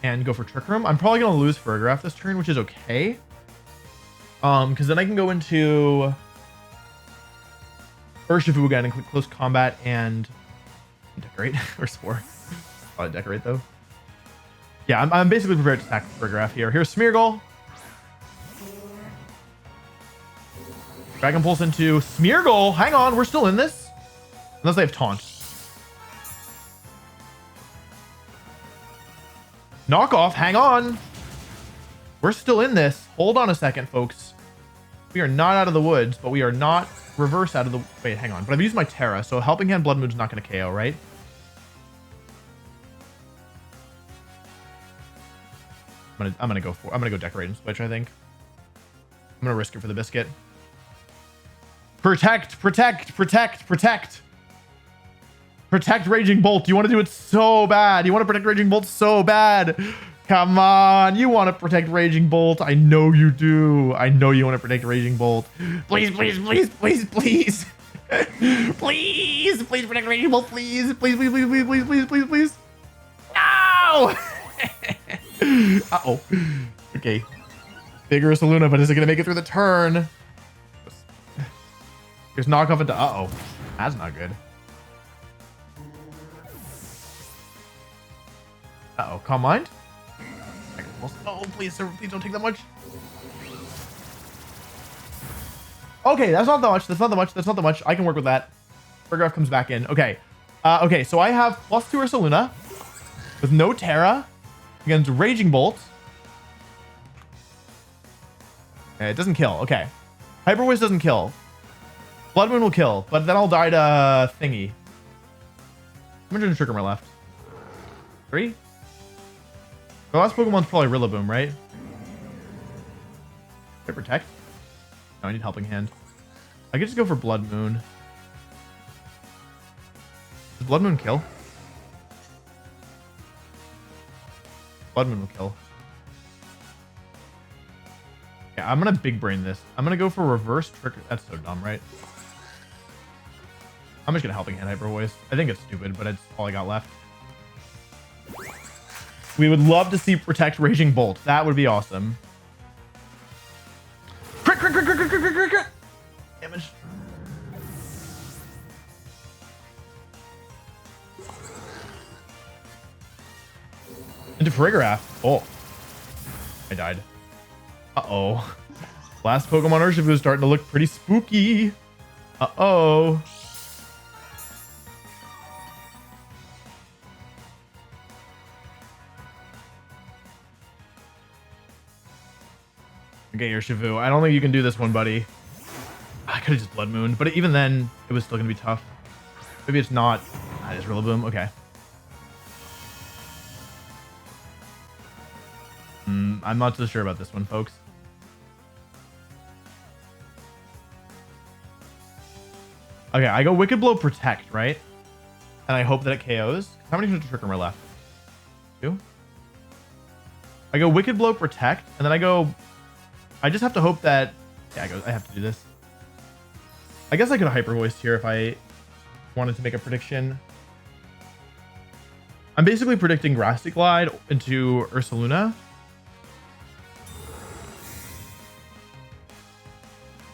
and go for Trick Room. I'm probably gonna lose Fergraph this turn, which is okay. Because then I can go into Urshifu again and click Close Combat and Decorate or Spore. Probably Decorate though. Yeah, I'm basically prepared to attack Fergraph here. Here's Smeargle. Dragon Pulse into Smeargle. Hang on, we're still in this. Unless they have Taunt. Knock off, hang on. We're still in this. Hold on a second, folks. We are not out of the woods, but we are not reverse out of the... Wait, hang on. But I've used my Terra, so Helping Hand Blood Moon's not going to KO, right? I'm gonna go Decorate and Switch, I think. I'm gonna risk it for the biscuit. Protect, protect, protect, protect. Protect Raging Bolt. You want to do it so bad. You want to protect Raging Bolt so bad. Come on. You want to protect Raging Bolt. I know you do. I know you want to protect Raging Bolt. Please, please, please, please, please. Please, please protect Raging Bolt. Please, please, please, please, please, please, please, please, please. No! Uh-oh. Okay. Vigorous Luna, but is it going to make it through the turn? Here's knockoff into... Uh-oh. That's not good. Uh-oh. Calm Mind? Oh, please, sir, please don't take that much. Okay, that's not that much. That's not that much. That's not that much. I can work with that. Fergraph comes back in. Okay. Okay, so I have +2 Ursaluna with no Terra against Raging Bolt. Okay, it doesn't kill. Okay. Hyper Voice doesn't kill. Blood Moon will kill, but then I'll die to Thingy. How much Trick Room are left? 3? The last Pokemon's probably Rillaboom, right? Can I protect? No, I need Helping Hand. I could just go for Blood Moon. Does Blood Moon kill? Blood Moon will kill. Yeah, I'm gonna big brain this. I'm gonna go for Reverse Trick. That's so dumb, right? I'm just gonna Helping Hand Hyper Voice. I think it's stupid, but it's all I got left. We would love to see Protect Raging Bolt. That would be awesome. Crit, crit, crit, crit, crit, crit, crit, crit. Damage. Into Fergraph. Oh. I died. Uh-oh. Last Pokemon Urshifu is starting to look pretty spooky. Uh-oh. Okay, Urshifu. I don't think you can do this one, buddy. I could have just Blood Mooned, but even then, it was still going to be tough. Maybe it's not. It is Rillaboom. Okay. I'm not so sure about this one, folks. Okay, I go Wicked Blow Protect, right? And I hope that it KOs. How many Trick Room are left? 2? I go Wicked Blow Protect, and then I go... I just have to hope that... Yeah, I have to do this. I guess I could have Hyper Voiced here if I wanted to make a prediction. I'm basically predicting Grassy Glide into Ursaluna.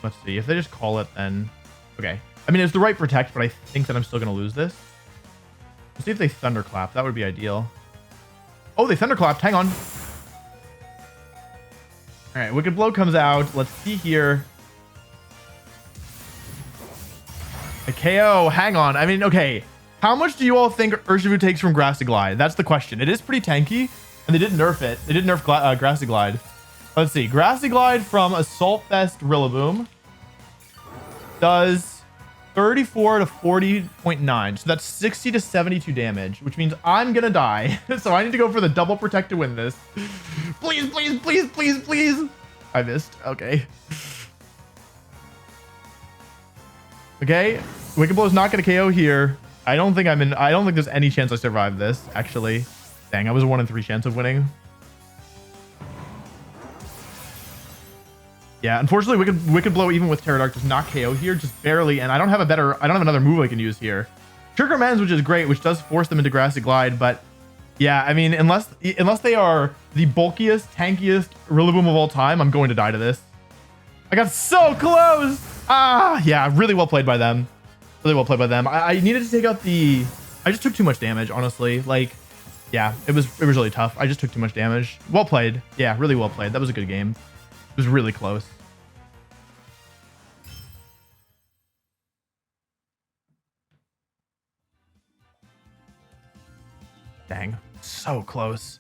Let's see. If they just call it, then... Okay. I mean, it's the right Protect, but I think that I'm still going to lose this. Let's see if they Thunderclap. That would be ideal. Oh, they Thunderclapped. Hang on. All right. Wicked Blow comes out. Let's see here. A KO. Hang on. I mean, okay. How much do you all think Urshifu takes from Grassy Glide? That's the question. It is pretty tanky, and they didn't nerf it. They didn't nerf Grassy Glide. Let's see. Grassy Glide from Assault Vest Rillaboom does 34 to 40.9. So that's 60 to 72 damage, which means I'm going to die. So I need to go for the double protect to win this. Please, please, please, please, please. I missed. Okay. Okay. Wicked Blow is not going to KO here. I don't think there's any chance I survive this, actually. Dang, I was a 1 in 3 chance of winning. Yeah, unfortunately, Wicked Blow, even with Terradark, does not KO here, just barely. And I don't have another move I can use here. Trick Room ends, which is great, which does force them into Grassy Glide. But yeah, I mean, unless they are the bulkiest, tankiest Rillaboom of all time, I'm going to die to this. I got so close. Ah, yeah, really well played by them. Really well played by them. I needed to take out the... I just took too much damage, honestly. Like, yeah, it was really tough. I just took too much damage. Well played. Yeah, really well played. That was a good game. It was really close. Dang, so close.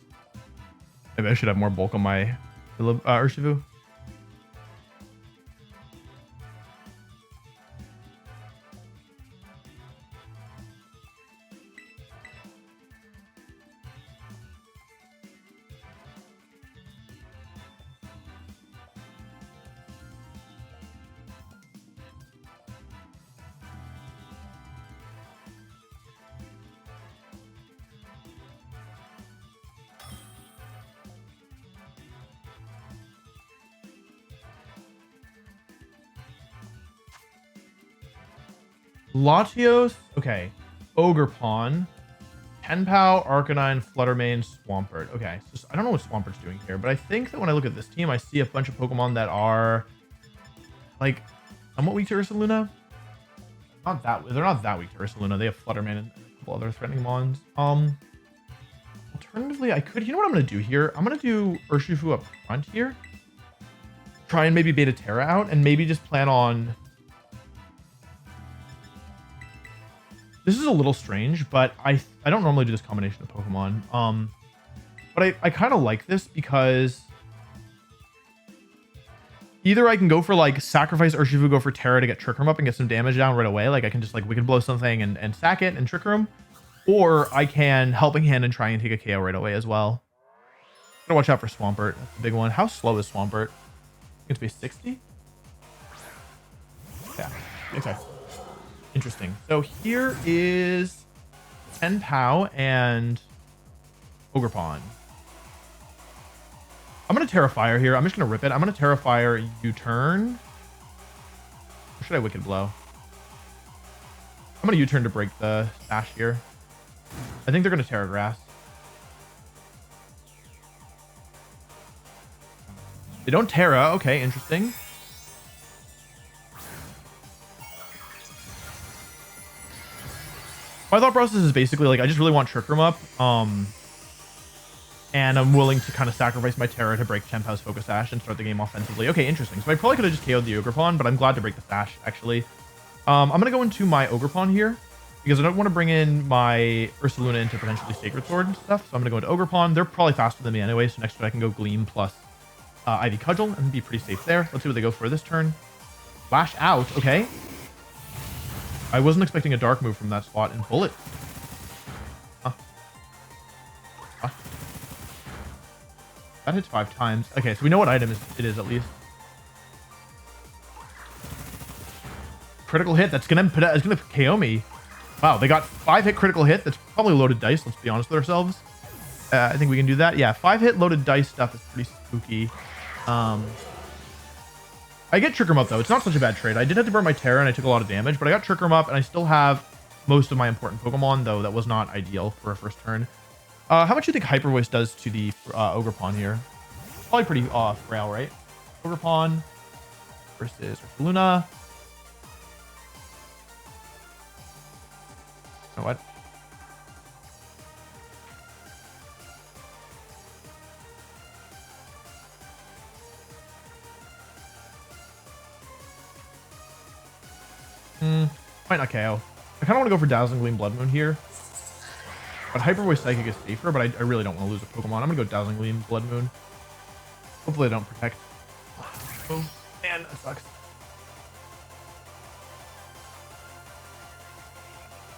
Maybe I should have more bulk on my Urshifu. Latios, okay. Ogre Pawn, Tenpow, Arcanine, Fluttermane, Swampert. Okay, so I don't know what Swampert's doing here, but I think that when I look at this team, I see a bunch of Pokemon that are like somewhat weak to Ursaluna. They're not that weak to Ursaluna. They have Fluttermane and a couple other threatening mons. Alternatively, I could. You know what I'm gonna do here? I'm gonna do Urshifu up front here. Try and maybe Beta Terra out, and maybe just plan on. This is a little strange, but I don't normally do this combination of Pokemon. But I kind of like this because either I can go for like sacrifice Urshifu, go for Terra to get Trick Room up and get some damage down right away. Like I can just like Wicked Blow something and sack it and Trick Room. Or I can Helping Hand and try and take a KO right away as well. Gotta watch out for Swampert. That's the big one. How slow is Swampert? It's be 60? Yeah. Okay. Interesting. So here is Tenpow and Ogre Pawn. I'm going to Terra Fire here. I'm just going to rip it. I'm going to Terra Fire U-turn. Or should I Wicked Blow? I'm going to U-turn to break the Sash here. I think they're going to Terra Grass. They don't Terra. Okay, interesting. My thought process is basically like I just really want Trick Room up, and I'm willing to kind of sacrifice my Terra to break Tenpow's Focus Sash and start the game offensively. Okay, interesting. So I probably could have just KO'd the Ogre Pawn, but I'm glad to break the Sash actually. I'm gonna go into my Ogre Pawn here because I don't want to bring in my Ursaluna into potentially Sacred Sword and stuff. So I'm gonna go into Ogre Pawn. They're probably faster than me anyway, so next turn I can go Gleam plus Ivy Cudgel and be pretty safe there. Let's see what they go for this turn. Lash out. Okay. I wasn't expecting a dark move from that spot. And bullet. Huh. Huh. That hits 5 times. Okay, so we know what item it is at least. Critical hit. That's gonna KO me. Wow, they got 5-hit critical hit. That's probably loaded dice. Let's be honest with ourselves. I think we can do that. Yeah, 5-hit loaded dice stuff is pretty spooky. I get Trick 'em Up though. It's not such a bad trade. I did have to burn my Terra and I took a lot of damage, but I got Trick 'em Up and I still have most of my important Pokemon, though that was not ideal for a first turn. How much do you think Hyper Voice does to the Ogre Pawn here? Probably pretty frail, right? Ogre Pawn versus Luna. You know what? Might not KO. I kind of want to go for Dazzling Gleam Blood Moon here. But Hyper Voice Psychic is safer, but I really don't want to lose a Pokemon. I'm going to go Dazzling Gleam Blood Moon. Hopefully I don't protect. Oh, man, that sucks.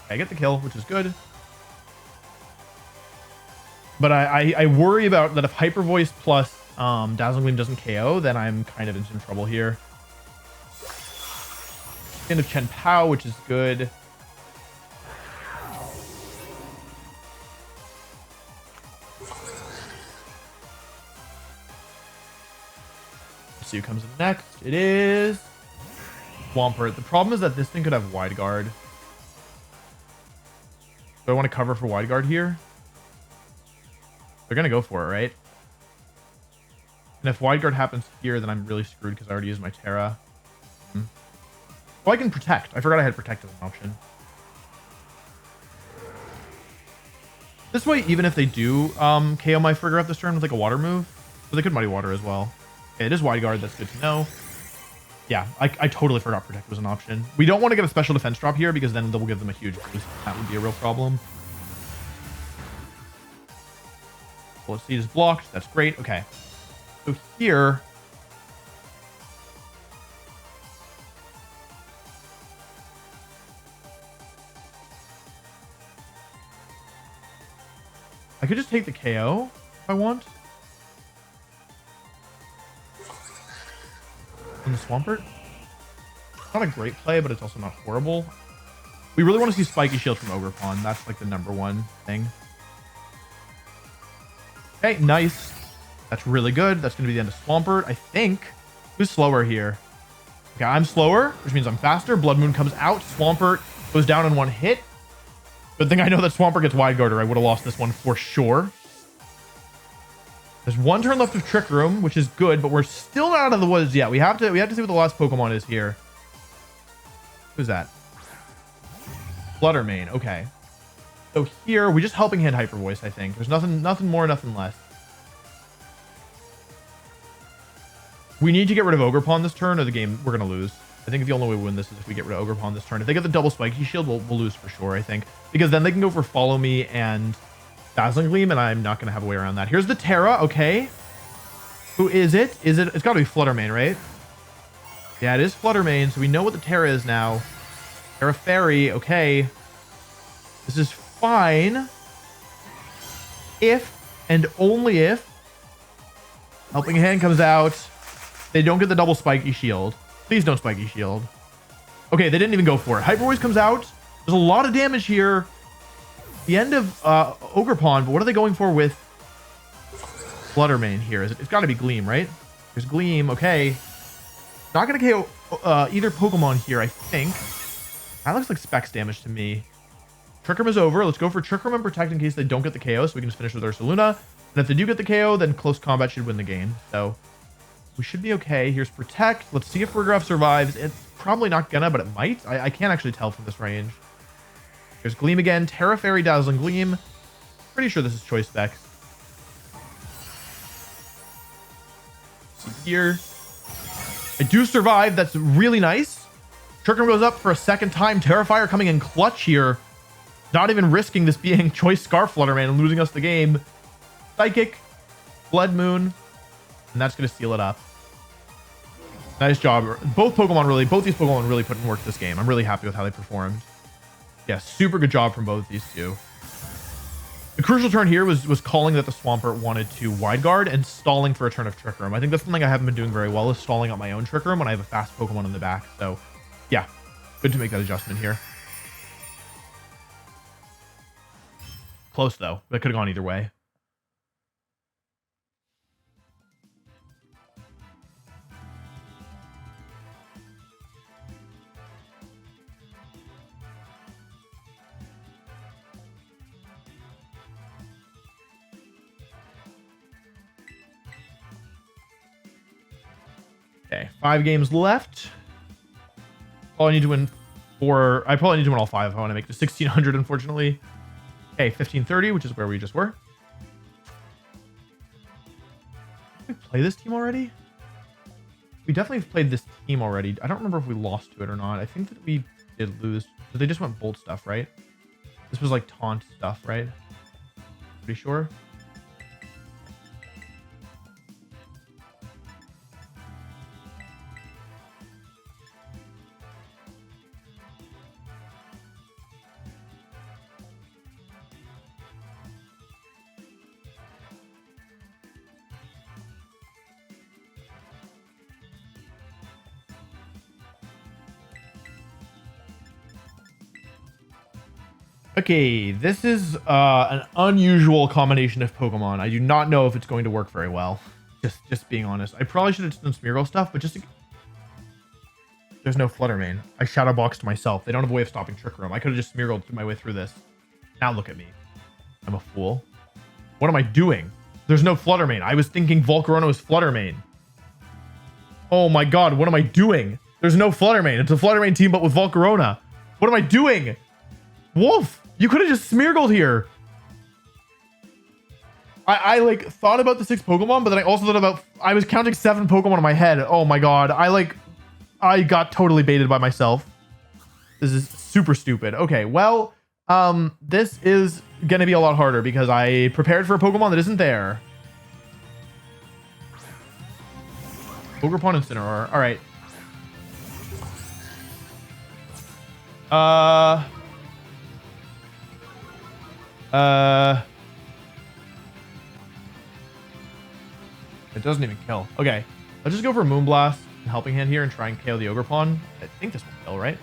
Okay, I get the kill, which is good. But I worry about that if Hyper Voice plus Dazzling Gleam doesn't KO, then I'm kind of in some trouble here. End of Chen Pao, which is good. Let's see who comes in next. It is Swampert. The problem is that this thing could have Wide Guard. Do I want to cover for Wide Guard here? They're going to go for it, right? And if Wide Guard happens here, then I'm really screwed because I already used my Terra. Oh, I can protect. I forgot I had protect as an option. This way, even if they do KO my Frigger up this turn with like a water move, but they could Muddy Water as well. Okay, it is Wide Guard. That's good to know. Yeah, I totally forgot protect was an option. We don't want to get a special defense drop here because then they'll give them a huge boost. That would be a real problem. Bullet Seed is blocked. That's great. Okay. So here... I could just take the KO if I want. On the Swampert. Not a great play, but it's also not horrible. We really want to see Spiky Shield from Ogre Pawn. That's like the #1 thing. Okay, nice. That's really good. That's going to be the end of Swampert, I think. Who's slower here? Okay, I'm slower, which means I'm faster. Blood Moon comes out. Swampert goes down in 1 hit. Good thing I know that Swampert gets Wide Guard, or I would have lost this one for sure. There's 1 turn left of Trick Room, which is good, but we're still not out of the woods yet. We have to see what the last Pokemon is here. Who's that? Fluttermane. Okay. So here, we're just helping hand Hyper Voice, I think. There's nothing more, nothing less. We need to get rid of Ogre Pawn this turn, or the game we're going to lose. I think the only way we win this is if we get rid of Ogre Pawn this turn. If they get the double Spiky Shield, we'll lose for sure, I think. Because then they can go for Follow Me and Dazzling Gleam, and I'm not going to have a way around that. Here's the Terra, okay. Who is it? It's got to be Fluttermane, right? Yeah, it is Fluttermane, so we know what the Terra is now. Terra Fairy, okay. This is fine. If, and only if, Helping Hand comes out, they don't get the double Spiky Shield. Please don't Spiky Shield. Okay, they didn't even go for it. Hyper Voice comes out. There's a lot of damage here. The end of Ogre Pawn, but what are they going for with Fluttermane here? It's got to be Gleam, right? There's Gleam. Okay. Not going to KO either Pokemon here, I think. That looks like Specs damage to me. Trick Room is over. Let's go for Trick Room and Protect in case they don't get the KO, so we can just finish with Ursaluna. And if they do get the KO, then Close Combat should win the game. So we should be okay. Here's Protect. Let's see if Rigraff survives. It's probably not gonna, but it might. I can't actually tell from this range. There's Gleam again. Terra Fairy, Dazzling Gleam. Pretty sure this is Choice Specs. See here. I do survive. That's really nice. Trick Room goes up for a second time. Terrifier coming in clutch here. Not even risking this being Choice Scarf Fluttermane and losing us the game. Psychic. Blood Moon. And that's going to seal it up. Nice job. Both these Pokemon really put in work this game. I'm really happy with how they performed. Yeah, super good job from both these two. The crucial turn here was calling that the Swampert wanted to wide guard and stalling for a turn of Trick Room. I think that's something I haven't been doing very well, is stalling out my own Trick Room when I have a fast Pokemon in the back. So yeah, good to make that adjustment here. Close though. That could have gone either way. Okay, 5 games left. All I need to win 4. I probably need to win all 5 if I want to make the 1600, unfortunately. Okay, 1530, which is where we just were. Did we play this team already? We definitely played this team already. I don't remember if we lost to it or not. I think that we did lose. So they just went bolt stuff, right? This was like taunt stuff, right? Pretty sure. Okay, this is an unusual combination of Pokemon. I do not know if it's going to work very well. Just being honest. I probably should have done Smeargle stuff, but just... There's no Flutter Mane. I Shadowboxed myself. They don't have a way of stopping Trick Room. I could have just Smeargled my way through this. Now look at me. I'm a fool. What am I doing? There's no Flutter Mane. I was thinking Volcarona was Flutter Mane. Oh my god, what am I doing? There's no Flutter Mane. It's a Flutter Mane team, but with Volcarona. What am I doing? Wolf! You could have just Smeargled here. I like thought about the 6 Pokemon, but then I also thought about, I was counting 7 Pokemon in my head. Oh my god. I got totally baited by myself. This is super stupid. Okay, well, this is gonna be a lot harder because I prepared for a Pokemon that isn't there. Ogerpon and Incineroar. All right. It doesn't even kill. Okay, let's just go for Moonblast and Helping Hand here and try and KO the Ogerpon. I think this will kill, right?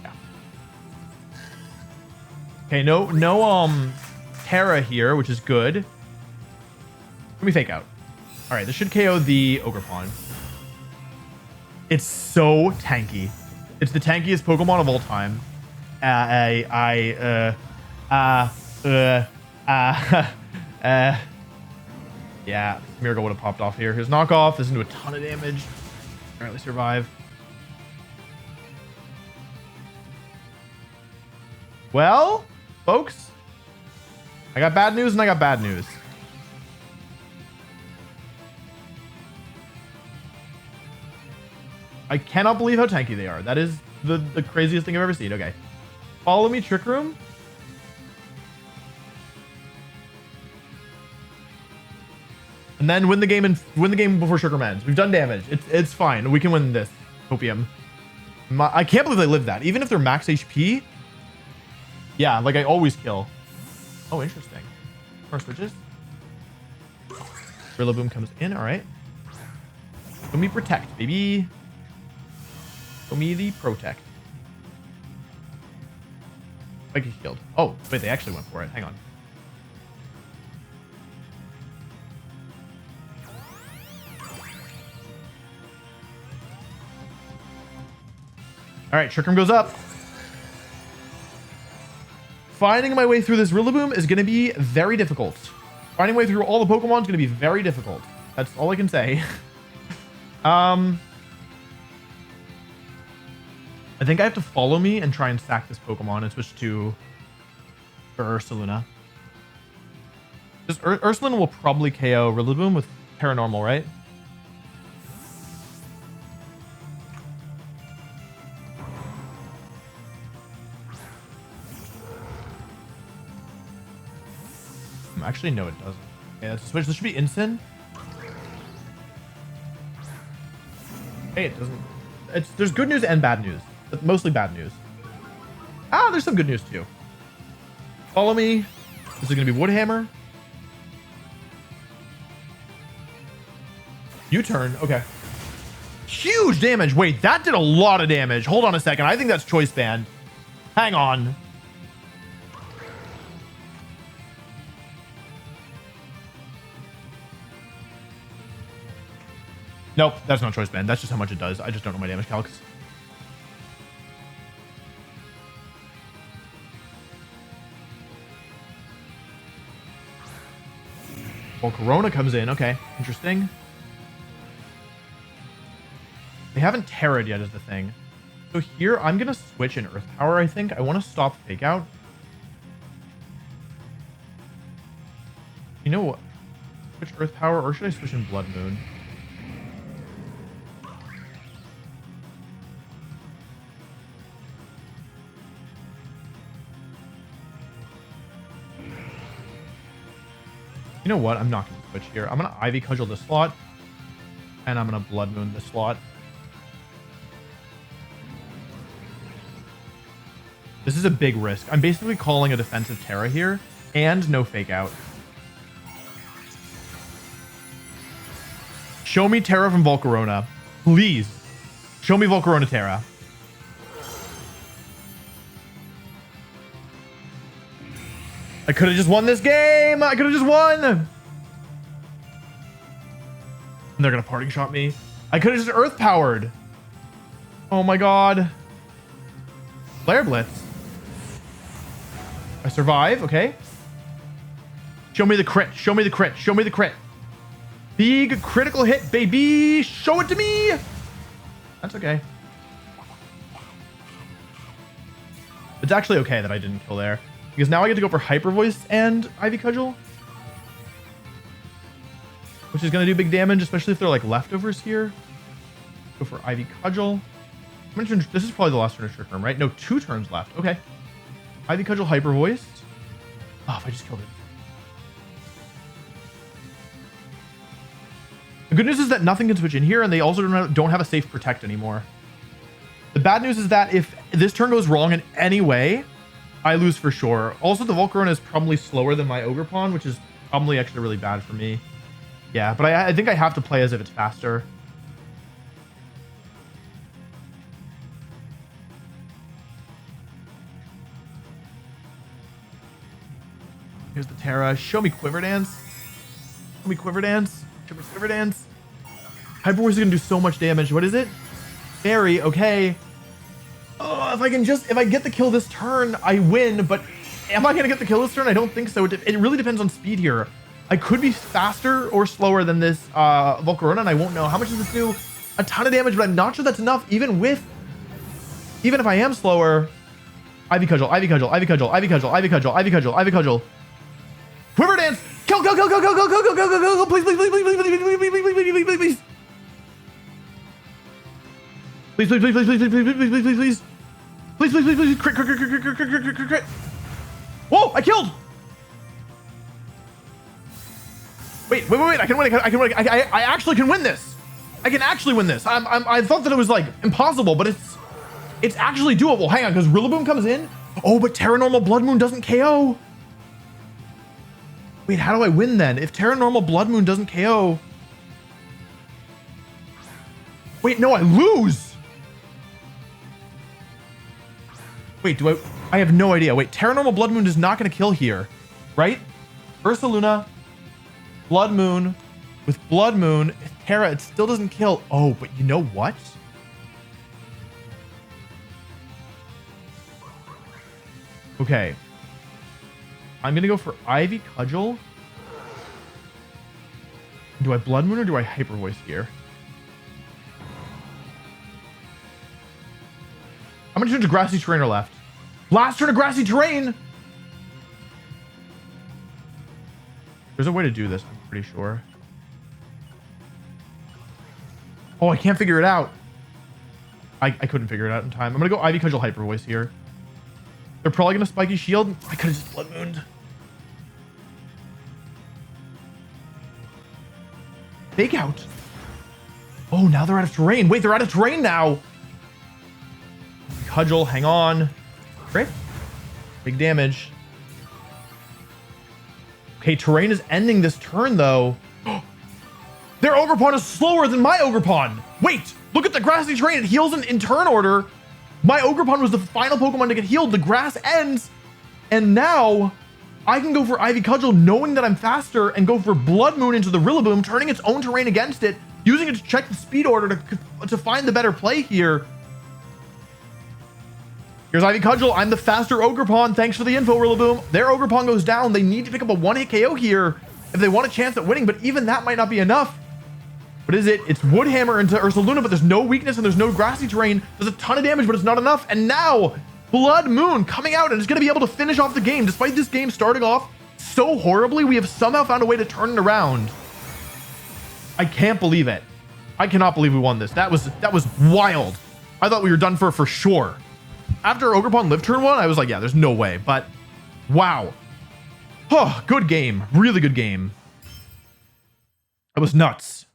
Yeah. Okay, no Terra here, which is good. Let me Fake Out. All right, this should KO the Ogerpon. It's so tanky. It's the tankiest Pokemon of all time. Yeah, Smeargle would have popped off here. His knockoff doesn't do a ton of damage. Apparently survive. Well, folks, I got bad news and I got bad news. I cannot believe how tanky they are. That is the craziest thing I've ever seen. Okay. Follow me, Trick Room. And then win the game before Trick Room ends. We've done damage. It's fine. We can win this. Copium. I can't believe they lived that. Even if they're max HP. Yeah, like I always kill. Oh, interesting. More switches. Rillaboom comes in. All right. Let me protect, baby. Show me the Protect. Psychic Shield. Oh, wait, they actually went for it. Hang on. All right, Trick Room goes up. Finding my way through this Rillaboom is going to be very difficult. Finding my way through all the Pokemon is going to be very difficult. That's all I can say. I think I have to follow me and try and sack this Pokemon and switch to Ursaluna. Ursaluna will probably KO Rillaboom with Paranormal, right? Actually, no, it doesn't. Okay, that's a switch. This should be instant. Hey, it doesn't. There's good news and bad news, but mostly bad news. Ah, there's some good news too. Follow me. This is gonna be Woodhammer. U-turn. Okay. Huge damage. Wait, that did a lot of damage. Hold on a second. I think that's choice band. Hang on. Nope, that's not choice band. That's just how much it does. I just don't know my damage calcs. Volcarona comes in. Okay, interesting. They haven't Terra'd yet is the thing. So here, I'm going to switch in Earth Power, I think. I want to stop Fake Out. You know what? Switch Earth Power, or should I switch in Blood Moon? You know what? I'm not going to switch here. I'm going to Ivy Cudgel this slot. And I'm going to Blood Moon this slot. This is a big risk. I'm basically calling a defensive Terra here. And no Fake Out. Show me Terra from Volcarona. Please. Show me Volcarona Terra. I could have just won this game. I could have just won. And they're going to parting shot me. I could have just earth powered. Oh my God. Flare Blitz. I survive. Okay. Show me the crit. Show me the crit. Show me the crit. Big critical hit, baby. Show it to me. That's okay. It's actually okay that I didn't kill there. Because now I get to go for Hyper Voice and Ivy Cudgel. Which is going to do big damage, especially if they're like leftovers here. Go for Ivy Cudgel. This is probably the last turn of Trick Room, right? No, 2 turns left. Okay. Ivy Cudgel, Hyper Voice. Oh, if I just killed it. The good news is that nothing can switch in here, and they also don't have a safe Protect anymore. The bad news is that if this turn goes wrong in any way, I lose for sure. Also, the Volcarona is probably slower than my Ogre Pawn, which is probably actually really bad for me. Yeah, but I think I have to play as if it's faster. Here's the Terra. Show me Quiver Dance. Show me Quiver Dance. Show me Quiver Dance. Hyper Voice is going to do so much damage. What is it? Fairy. Okay. Oh, if I get the kill this turn, I win, but am I going to get the kill this turn? I don't think so. It really depends on speed here. I could be faster or slower than this Volcarona, and I won't know. How much does this do? A ton of damage, but I'm not sure that's enough, even if I am slower. Ivy Cudgel, Ivy Cudgel, Ivy Cudgel, Ivy Cudgel, Ivy Cudgel, Ivy Cudgel, Ivy Cudgel. Quiver Dance! Kill, go, go, go, go, go, go, go, go, go, go, please, please, please, please, please, please, please, please, please, please, please, please. Please, please, please, please, please, please, please, please, please, please. Please, please, please, please, crit, crit, crit, crit, crit, crit, crit, crit, crit, crit. Whoa, I killed! Wait, wait, wait, wait, I can win, I can win, I actually can win this. I can actually win this. I thought that it was like impossible, but it's actually doable. Hang on, because Rillaboom comes in. Oh, but Terra Normal Blood Moon doesn't KO. Wait, how do I win then? If Terra Normal Blood Moon doesn't KO. Wait, no, I lose. Wait, I have no idea. Wait, Terra Normal Blood Moon is not going to kill here, right? Ursaluna, Blood Moon. With Blood Moon, Terra, it still doesn't kill. Oh, but you know what? Okay. I'm going to go for Ivy Cudgel. Do I Blood Moon or do I Hyper Voice here? How many turns of Grassy Terrain are left? Last turn of Grassy Terrain! There's a way to do this, I'm pretty sure. Oh, I can't figure it out. I couldn't figure it out in time. I'm going to go Ivy Cudgel Hyper Voice here. They're probably going to Spiky Shield. I could have just Blood Mooned. Fake out. Oh, now they're out of terrain. Wait, they're out of terrain now. Cudgel, hang on. Crit. Big damage. Okay, terrain is ending this turn, though. Their Ogre Pawn is slower than my Ogre Pawn. Wait, look at the grassy terrain. It heals in turn order. My Ogre Pawn was the final Pokemon to get healed. The grass ends. And now I can go for Ivy Cudgel knowing that I'm faster and go for Blood Moon into the Rillaboom, turning its own terrain against it, using it to check the speed order to find the better play here. Here's Ivy Cudgel. I'm the faster Ogre Pawn. Thanks for the info, Rillaboom. Their Ogre Pawn goes down. They need to pick up a one-hit KO here if they want a chance at winning, but even that might not be enough. What is it? It's Woodhammer into Ursaluna, but there's no weakness and there's no grassy terrain. There's a ton of damage, but it's not enough. And now Blood Moon coming out and is going to be able to finish off the game. Despite this game starting off so horribly, we have somehow found a way to turn it around. I can't believe it. I cannot believe we won this. That was wild. I thought we were done for sure. After Ogre Pawn lived turn 1, I was like, yeah, there's no way. But wow. Oh, good game. Really good game. It was nuts.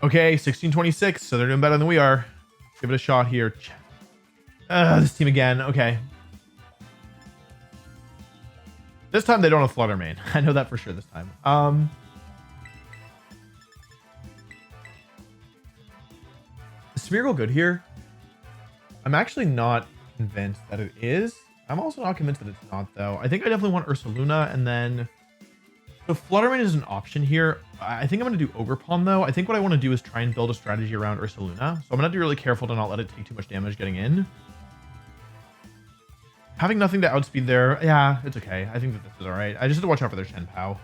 Okay, 1626, so they're doing better than we are. Give it a shot here. This team again. Okay. This time they don't have Flutter Mane. I know that for sure this time. Is Smeargle good here? I'm actually not convinced that it is. I'm also not convinced that it's not, though. I think I definitely want Ursaluna, and then... So Flutter Mane is an option here. I think I'm going to do Ogre Pawn, though. I think what I want to do is try and build a strategy around Ursaluna. So I'm going to have to be really careful to not let it take too much damage getting in. Having nothing to outspeed there, yeah, it's okay. I think that this is all right. I just have to watch out for their Shenpao.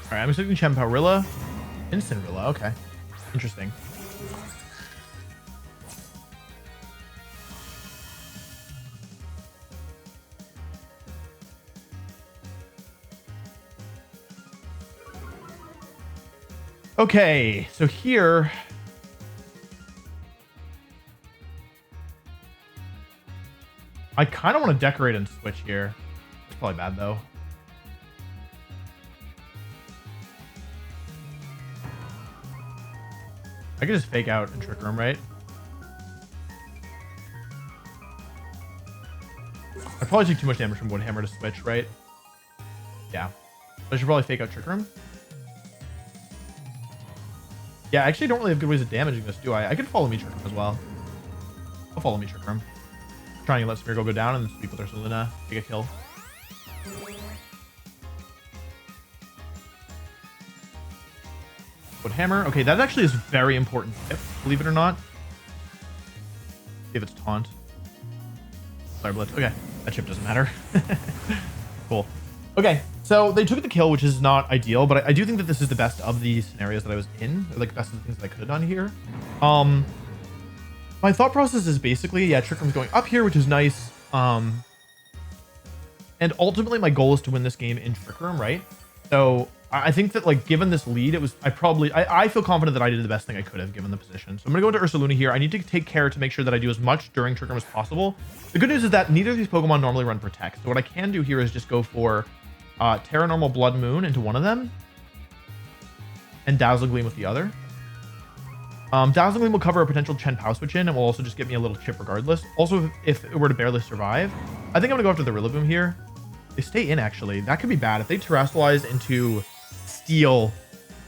All right, I'm expecting Champaurilla. Incinerilla, okay. Interesting. Okay, so here... I kind of want to decorate and switch here. It's probably bad, though. I could just fake out and Trick Room, right? I probably took too much damage from Woodhammer to switch, right? Yeah. I should probably fake out Trick Room. Yeah, I actually don't really have good ways of damaging this, do I? I could follow me Trick Room as well. I'll follow me Trick Room. Trying to let Smeargle go down and then sweep with Ursaluna. Take a kill. Woodhammer. Okay, that actually is very important tip, believe it or not. See if it's taunt. Sorry, Blitz. Okay, that chip doesn't matter. Cool. Okay, so they took the kill, which is not ideal, but I do think that this is the best of the scenarios that I was in, or like best of the things that I could have done here. My thought process is basically, yeah, Trick Room's going up here, which is nice. And ultimately my goal is to win this game in Trick Room, right? So I think that like given this lead, it was I feel confident that I did the best thing I could have given the position. So I'm gonna go into Ursaluna here. I need to take care to make sure that I do as much during Trick Room as possible. The good news is that neither of these Pokemon normally run Protect. So what I can do here is just go for Terra Normal Blood Moon into one of them and Dazzling Gleam with the other. Dazzling Gleam will cover a potential Chen Pao switch in and will also just get me a little chip regardless. Also, if it were to barely survive, I think I'm gonna go after the Rillaboom here. They stay in actually. That could be bad if they Terastallize into Steel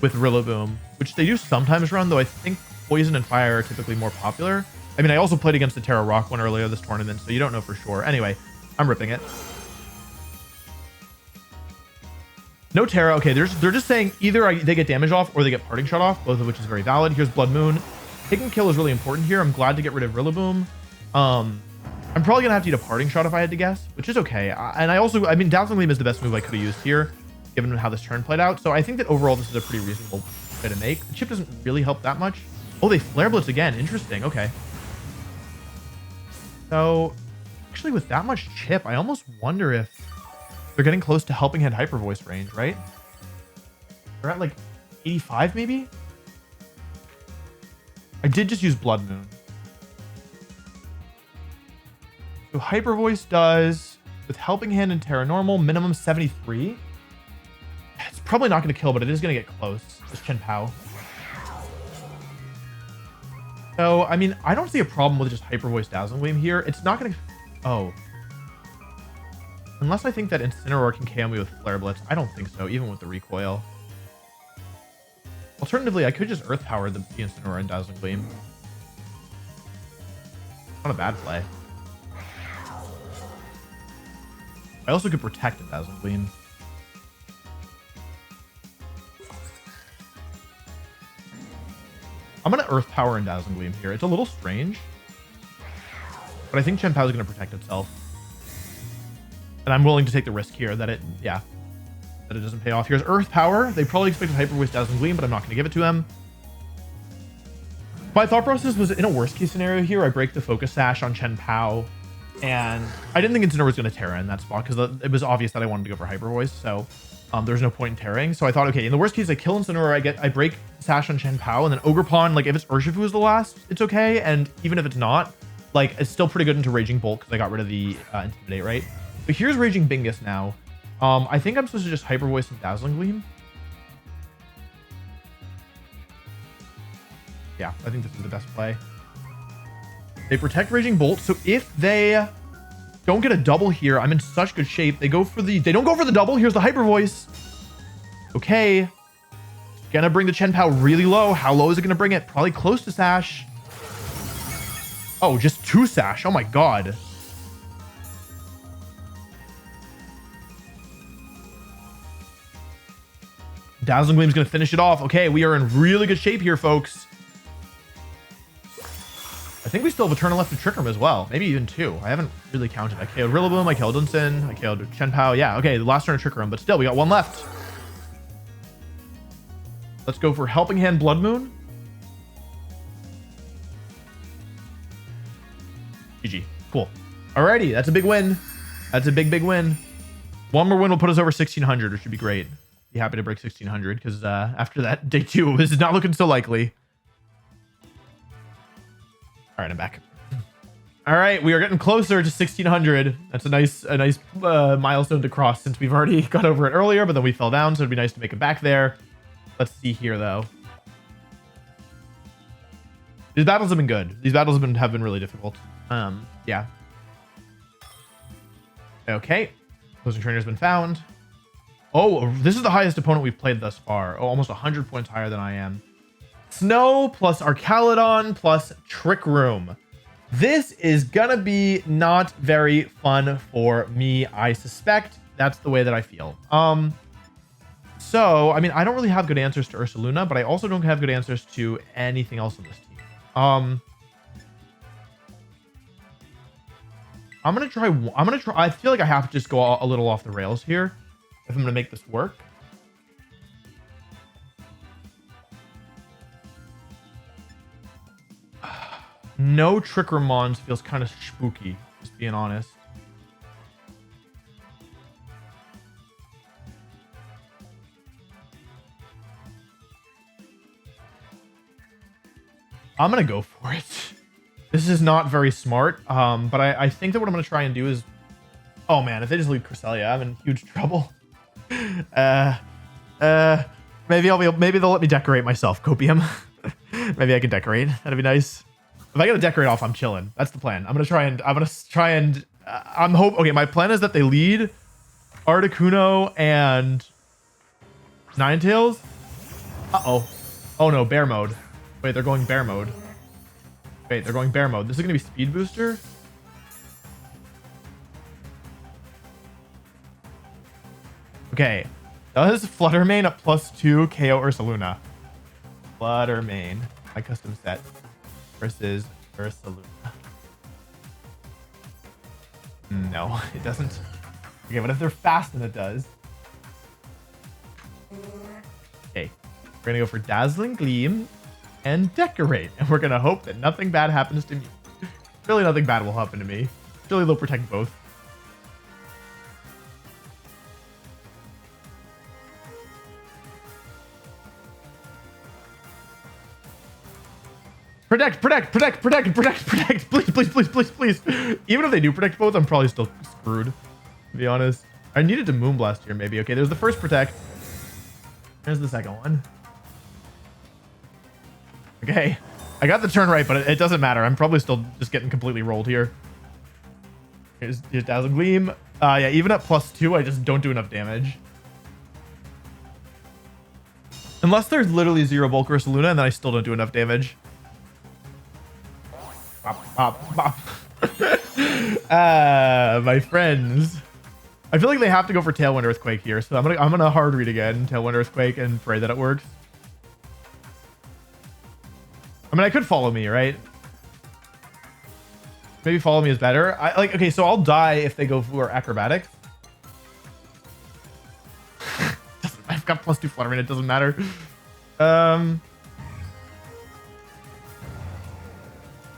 with Rillaboom, which they do sometimes run, though I think Poison and Fire are typically more popular. I mean, I also played against the Terra Rock one earlier this tournament, so you don't know for sure. Anyway, I'm ripping it. No Terra. Okay, they're just saying either they get damage off or they get Parting Shot off, both of which is very valid. Here's Blood Moon. Taking kill is really important here. I'm glad to get rid of Rillaboom. I'm probably gonna have to eat a Parting Shot if I had to guess, which is okay. And I mean, Dazzling Gleam is the best move I could have used here, given how this turn played out. So I think that overall this is a pretty reasonable play to make. The chip doesn't really help that much. Oh, they Flare Blitz again. Interesting. Okay. So actually, with that much chip, I almost wonder if they're getting close to Helping Hand Hyper Voice range, right? They're at like 85 maybe? I did just use Blood Moon. So Hyper Voice does, with Helping Hand and Terra Normal, minimum 73. It's probably not going to kill, but it is going to get close. This Chen Pao. So, I mean, I don't see a problem with just Hyper Voice Dazzling Gleam here. It's not going to... Oh. Unless I think that Incineroar can KO me with Flare Blitz. I don't think so, even with the recoil. Alternatively, I could just Earth Power the Incineroar and Dazzling Gleam. Not a bad play. I also could Protect a Dazzling Gleam. I'm going to Earth Power and Dazzling Gleam here. It's a little strange. But I think Chen Pao is going to protect itself. And I'm willing to take the risk here that it doesn't pay off. Here's Earth Power. They probably expected Hyper Voice Dazzling Gleam, but I'm not going to give it to them. My thought process was in a worst case scenario here, I break the Focus Sash on Chen Pao. And I didn't think Incineroar was going to Terra in that spot because it was obvious that I wanted to go for Hyper Voice. So there's no point in Terraing. So I thought, okay, in the worst case, I kill Incineroar, I break Sash on Chen Pao, and then Ogerpon, like if it's Urshifu is the last, it's okay. And even if it's not, like it's still pretty good into Raging Bolt because I got rid of the Intimidate, right? But here's Raging Bingus now. I think I'm supposed to just Hyper Voice and Dazzling Gleam. Yeah, I think this is the best play. They protect Raging Bolt, so if they don't get a double here, I'm in such good shape. They don't go for the double. Here's the Hyper Voice. Okay. Gonna bring the Chen Pao really low. How low is it gonna bring it? Probably close to Sash. Oh, just 2 Sash. Oh my god. Dazzling Gleam's gonna finish it off. Okay, we are in really good shape here, folks. I think we still have a turn left to Trick Room as well. Maybe even 2. I haven't really counted. I KO'd Rillaboom, I killed Dunsin, I KO'd Chen Pao. Yeah, okay, the last turn of Trick Room, but still, we got 1 left. Let's go for Helping Hand Blood Moon. GG. Cool. Alrighty, that's a big win. That's a big, big win. One more win will put us over 1,600, which should be great. Be happy to break 1,600 because after that, day 2 is not looking so likely. All right, I'm back. All right, we are getting closer to 1,600. That's a nice milestone to cross since we've already got over it earlier, but then we fell down, so it'd be nice to make it back there. Let's see here, though. These battles have been good. These battles have been really difficult. Yeah. Okay. Closing trainer has been found. Oh, this is the highest opponent we've played thus far. Oh, almost 100 points higher than I am. Snow plus Arcalodon plus Trick Room. This is gonna be not very fun for me, I suspect. That's the way that I feel. So, I mean, I don't really have good answers to Ursaluna, but I also don't have good answers to anything else on this team. I'm gonna try. I feel like I have to just go a little off the rails here if I'm gonna make this work. No Trick Room Mons feels kind of spooky, just being honest. I'm gonna go for it. This is not very smart, but I think that what I'm gonna try and do is, oh man, if they just leave Cresselia, I'm in huge trouble. Maybe they'll let me decorate myself. Copium. Maybe I can decorate. That'd be nice. If I get a decorate off, I'm chilling. That's the plan. I'm gonna try and okay, my plan is that they lead Articuno and Ninetales. Uh-oh. Oh no, bear mode. Wait, they're going bear mode. Wait, they're going bear mode. This is gonna be speed booster. Okay. Does Fluttermane at +2 KO Ursaluna? Fluttermane, my custom set versus Ursaluna. No, it doesn't. Okay, but if they're fast, then it does. Okay, we're gonna go for Dazzling Gleam and Decorate, and we're gonna hope that nothing bad happens to me. Really, nothing bad will happen to me. Surely they'll protect both. Protect, please. Even if they do protect both, I'm probably still screwed, to be honest. I needed to Moonblast here, maybe. Okay, there's the first protect. There's the second one. Okay, I got the turn right, but it doesn't matter. I'm probably still just getting completely rolled here. Here's Dazzling Gleam. Yeah, even at +2, I just don't do enough damage. Unless there's literally 0 Bulk Ursaluna, and then I still don't do enough damage. Bop. My friends. I feel like they have to go for Tailwind Earthquake here, so I'm gonna hard read again, Tailwind Earthquake, and pray that it works. I mean, I could Follow Me, right? Maybe Follow Me is better. Okay, so I'll die if they go for Acrobatics. I've got +2 Fluttermane, it doesn't matter.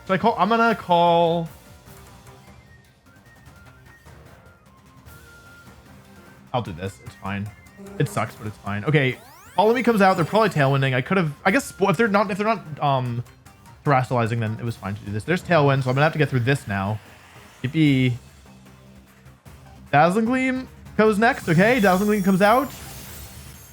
So I'm gonna call. I'll do this. It's fine. It sucks, but it's fine. Okay, Follow Me comes out. They're probably Tailwinding. I guess if they're not terrestrializing, then it was fine to do this. There's Tailwind, so I'm gonna have to get through this now. Yippee. Dazzling Gleam goes next. Okay, Dazzling Gleam comes out.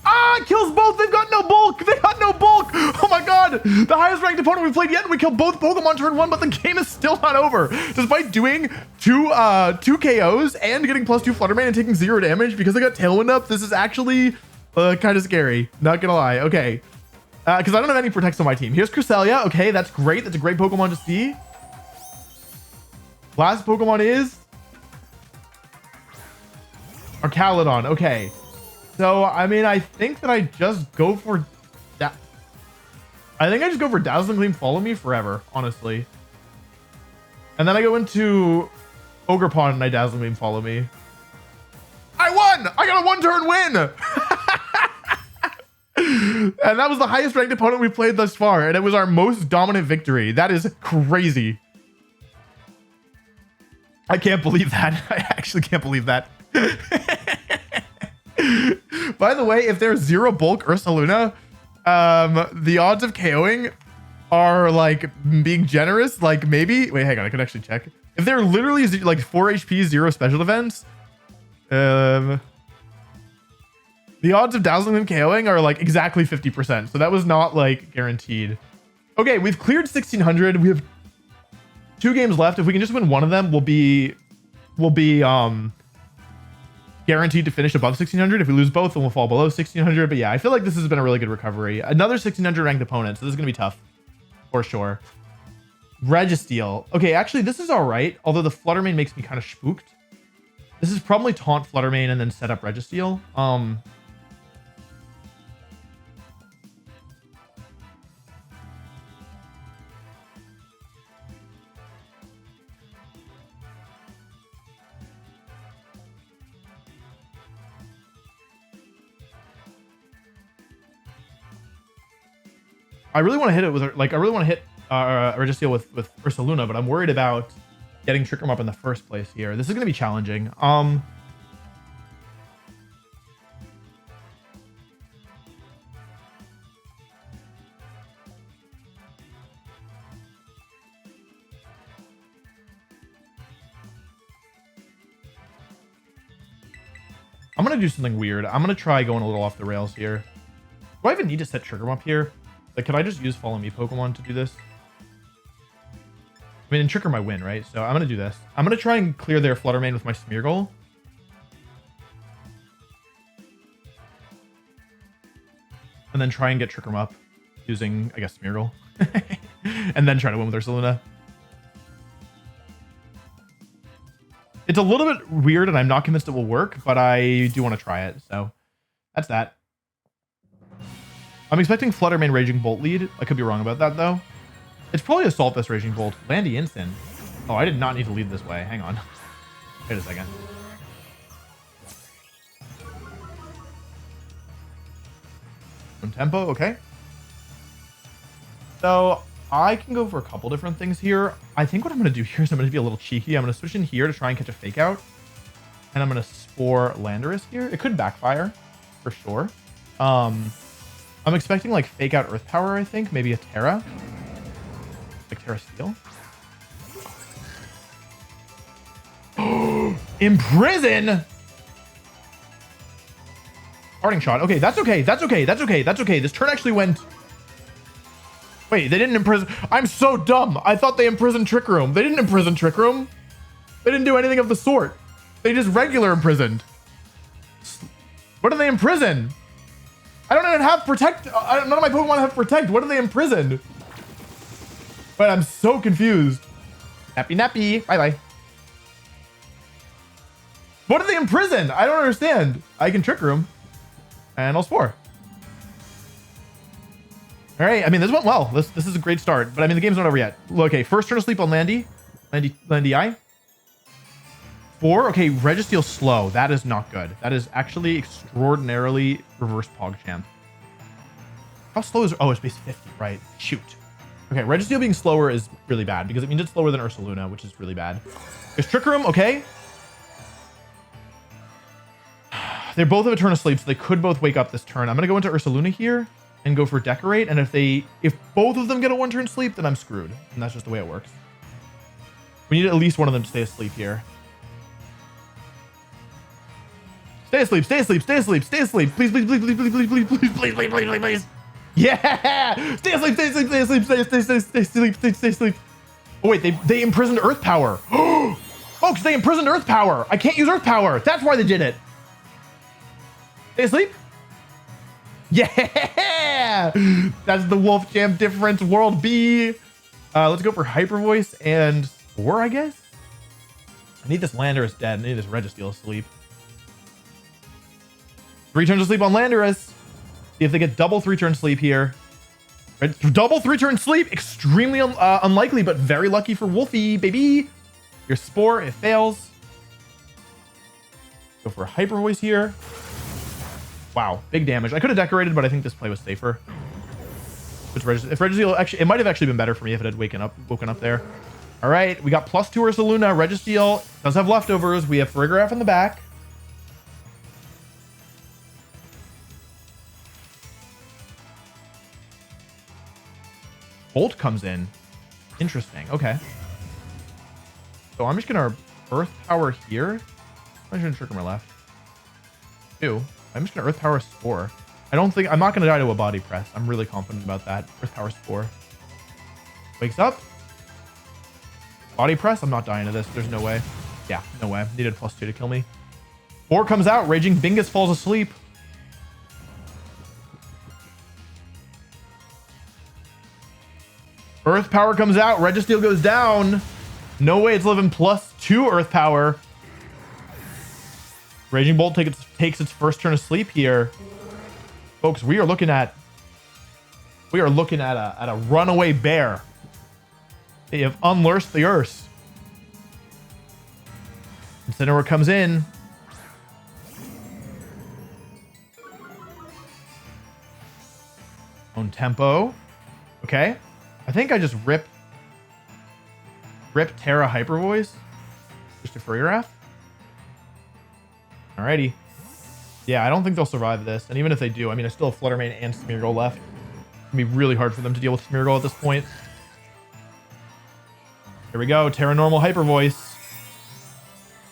Ah, it kills both. They've got no bulk. They got no bulk. Oh my god. The highest ranked opponent we've played yet, and we killed both Pokemon turn 1, but the game is still not over. Despite doing two KOs and getting +2 Fluttermane and taking 0 damage because I got Tailwind up, this is actually kind of scary. Not gonna lie. Okay. Because I don't have any protects on my team. Here's Cresselia. Okay, that's great. That's a great Pokemon to see. Last Pokemon is Archaludon. Okay. So, I mean, I think that I just go for that. I think I just go for Dazzling Gleam, Follow Me forever, honestly. And then I go into Ogre Pond and I Dazzling Gleam, Follow Me. I won! I got a 1-turn win! And that was the highest ranked opponent we played thus far. And it was our most dominant victory. That is crazy. I can't believe that. I actually can't believe that. By the way, if there's 0 Bulk Ursaluna, the odds of KOing are like being generous. Like maybe, wait, hang on, I can actually check. If they're literally like 4 HP, 0 special defense, the odds of Dazzling Gleam KOing are like exactly 50%. So that was not like guaranteed. Okay, we've cleared 1600. We have 2 games left. If we can just win one of them, we'll be guaranteed to finish above 1600. If we lose both, then we'll fall below 1600. But yeah, I feel like this has been a really good recovery. Another 1600 ranked opponent, so this is gonna be tough for sure. Registeel. Okay, actually, this is all right. Although the Fluttermane makes me kind of spooked. This is probably taunt Fluttermane and then set up Registeel. I really want to hit it with like I really want to hit Registeel with Ursaluna, but I'm worried about getting Trick Room up in the first place here. This is going to be challenging. I'm going to do something weird. I'm going to try going a little off the rails here. Do I even need to set trigger up here? Like, could I just use follow me Pokemon to do this? I mean, and trigger my win, right? So I'm going to do this. I'm going to try and clear their Flutter Mane with my Smeargle. And then try and get trick 'em up using, I guess, Smeargle. And then try to win with Ursaluna. It's a little bit weird and I'm not convinced it will work, but I do want to try it. So that's that. I'm expecting Flutter Mane Raging Bolt lead. I could be wrong about that though. It's probably Assault Vest Raging Bolt. Landy Instant. Oh, I did not need to lead this way. Hang on. Wait a second. Tempo, okay. So I can go for a couple different things here. I think what I'm going to do here is I'm going to be a little cheeky. I'm going to switch in here to try and catch a fake out. And I'm going to Spore Landorus here. It could backfire for sure. I'm expecting like fake out Earth Power, I think. Maybe a Terra. Like Terra Steel. Imprison! Parting shot. Okay, that's okay. That's okay. That's okay. That's okay. This turn actually went... Wait, they didn't imprison... I'm so dumb. I thought they imprisoned Trick Room. They didn't imprison Trick Room. They didn't do anything of the sort. They just regular imprisoned. What do they imprison? I don't even have Protect. None of my Pokemon have Protect. What do they imprison? But I'm so confused. Nappy nappy. Bye-bye. What do they imprison? I don't understand. I can Trick Room. And I'll Spore. All right. I mean, this went well. This is a great start. But I mean, the game's not over yet. Okay, first turn to sleep on Landy. Landy 4. Okay, Registeel slow. That is not good. That is actually extraordinarily reverse PogChamp. How slow is... Oh, it's base 50, right? Shoot. Okay, Registeel being slower is really bad because it means it's slower than Ursaluna, which is really bad. There's Trick Room, okay. They both have a turn of sleep, so they could both wake up this turn. I'm going to go into Ursaluna here and go for Decorate. And if both of them get a one-turn sleep, then I'm screwed. And that's just the way it works. We need at least one of them to stay asleep here. Stay asleep, stay asleep, stay asleep, stay asleep. Please, please, please, please, please, please, please, please, please, please, please, please, please. Yeah! Stay asleep, stay asleep, stay asleep, stay asleep, stay asleep. Oh, wait, they imprisoned Earth Power. Folks, they imprisoned Earth Power. I can't use Earth Power. That's why they did it. Stay asleep? Yeah! That's the Wolf Jam difference, World B. Let's go for Hyper Voice and 4, I guess? I need this Landorus dead. I need this Registeel asleep. 3 turns of sleep on Landorus. See if they get double 3-turn sleep here. Double 3-turn sleep. Extremely unlikely, but very lucky for Wolfey, baby. Your Spore, it fails. Go for a Hyper Voice here. Wow, big damage. I could have decorated, but I think this play was safer. If Registeel actually, it might have actually been better for me if it had woken up there. All right, we got +2 Ursaluna. Registeel does have leftovers. We have Farigiraf in the back. Bolt comes in. Interesting. Okay. So I'm just gonna Earth Power here. I'm just gonna trigger my left. 2. I'm just gonna Earth Power Spore. I'm not gonna die to a body press. I'm really confident about that. Earth Power Spore. Wakes up. Body press. I'm not dying to this. There's no way. Yeah, no way. Needed +2 to kill me. 4 comes out. Raging Bingus falls asleep. Earth Power comes out. Registeel goes down. No way it's living +2 Earth Power. Raging Bolt takes its first turn of sleep here. Folks, we are looking at a runaway bear. They have unloosed the Earth. Incineroar comes in. Own tempo. Okay. I think I just rip Terra Hyper Voice. Just a Farigiraf. Alrighty. Yeah, I don't think they'll survive this. And even if they do, I mean, I still have Flutter Mane and Smeargle left. It's gonna be really hard for them to deal with Smeargle at this point. Here we go. Terra Normal Hyper Voice.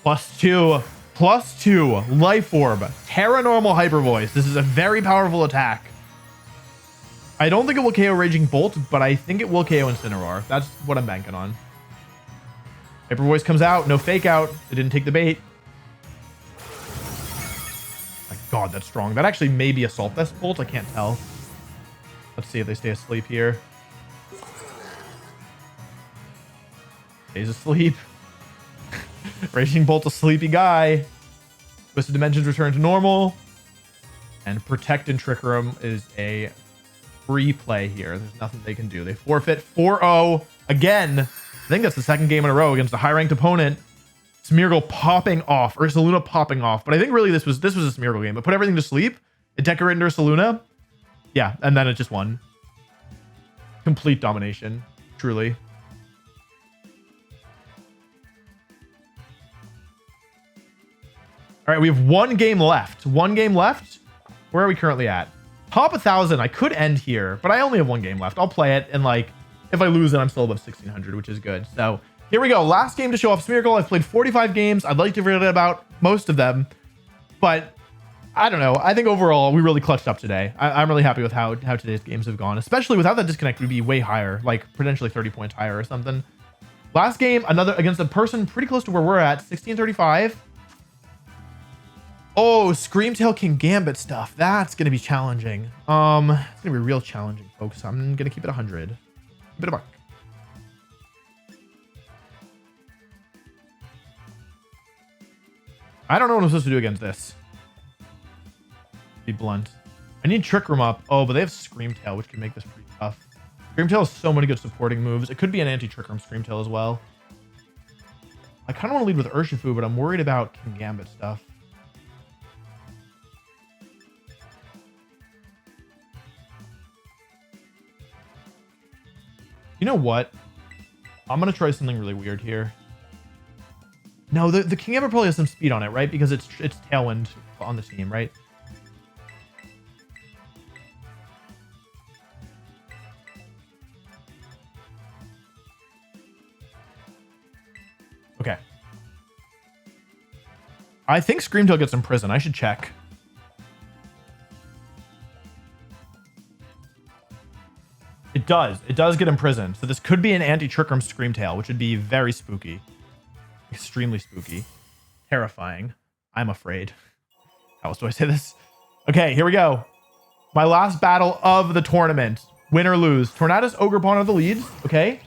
+2. +2 Life Orb, Terra Normal Hyper Voice. This is a very powerful attack. I don't think it will KO Raging Bolt, but I think it will KO Incineroar. That's what I'm banking on. Hyper Voice comes out, no fake out. It didn't take the bait. My God, that's strong. That actually may be Assault Vest Bolt. I can't tell. Let's see if they stay asleep here. Stays asleep. Raging Bolt, a sleepy guy. Twisted Dimensions return to normal. And Protect and Trick Room is a free play here. There's nothing they can do. They forfeit 4-0 again. I think that's the second game in a row against a high-ranked opponent. Smeargle popping off. Ursaluna popping off. But I think really this was a Smeargle game. But put everything to sleep. It decorated Ursaluna. Yeah, and then it just won. Complete domination. Truly. All right, we have one game left. One game left. Where are we currently at? Top 1,000. I could end here, but I only have one game left. I'll play it, and like, if I lose it, I'm still above 1,600, which is good. So here we go. Last game to show off Smeargle. I've played 45 games. I'd like to forget about most of them, but I don't know. I think overall we really clutched up today. I'm really happy with how today's games have gone, especially without that disconnect. We'd be way higher, like potentially 30 points higher or something. Last game, another against a person pretty close to where we're at, 1635. Oh, Screamtail King Gambit stuff. That's going to be challenging. It's going to be real challenging, folks. I'm going to keep it 100. Keep it a buck. I don't know what I'm supposed to do against this. Be blunt. I need Trick Room up. Oh, but they have Screamtail, which can make this pretty tough. Screamtail has so many good supporting moves. It could be an anti-Trick Room Screamtail as well. I kind of want to lead with Urshifu, but I'm worried about King Gambit stuff. You know what? I'm going to try something really weird here. No, the King Gambit probably has some speed on it, right? Because it's Tailwind on the team, right? Okay. I think Screamtail gets imprisoned. I should check. It does. It does get imprisoned. So this could be an anti-Trick Room Screamtail, which would be very spooky. Extremely spooky. Terrifying. I'm afraid. How else do I say this? Okay, here we go. My last battle of the tournament. Win or lose. Tornadus, Ogerpon are the leads. Okay.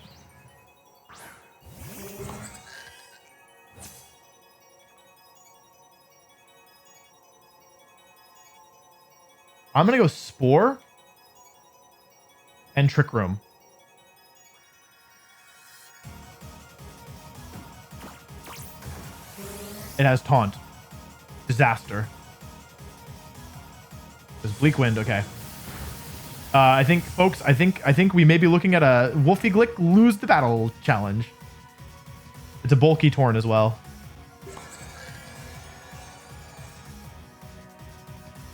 I'm going to go Spore and Trick Room. It has Taunt. Disaster. There's Bleak Wind. Okay. I think, folks, I think we may be looking at a WolfeyGC lose the battle challenge. It's a bulky Torn as well.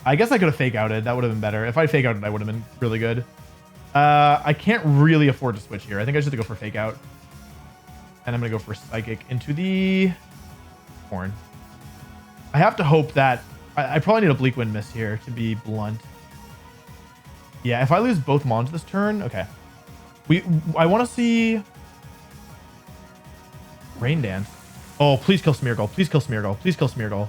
I guess I could have fake outed. That would have been better. If I fake outed, I would have been really good. I can't really afford to switch here. I think I should go for fake out. And I'm going to go for Psychic into the Horn. I have to hope that I probably need a Bleak Wind miss here, to be blunt. Yeah, if I lose both Mons this turn, okay. I want to see Rain Dance. Oh, please kill Smeargle. Please kill Smeargle. Please kill Smeargle.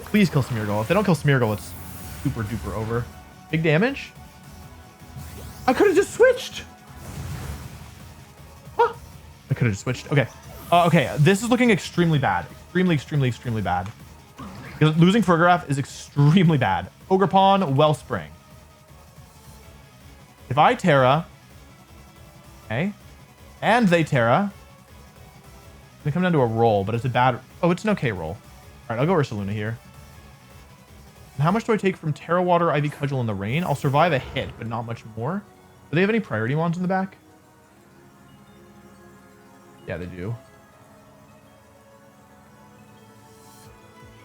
Please kill Smeargle. If they don't kill Smeargle, it's super duper over. Big damage? I could have just switched. Huh. I could have just switched. Okay. Okay, this is looking extremely bad. Extremely bad. Because losing Fergraph is extremely bad. Ogerpon, Wellspring. If I Terra, okay, and they Terra, it's gonna come down to a roll, but it's a bad. Oh, it's an okay roll. All right, I'll go Ursaluna here. And how much do I take from Terra Water, Ivy Cudgel, and the Rain? I'll survive a hit, but not much more. Do they have any priority mons in the back? Yeah, they do.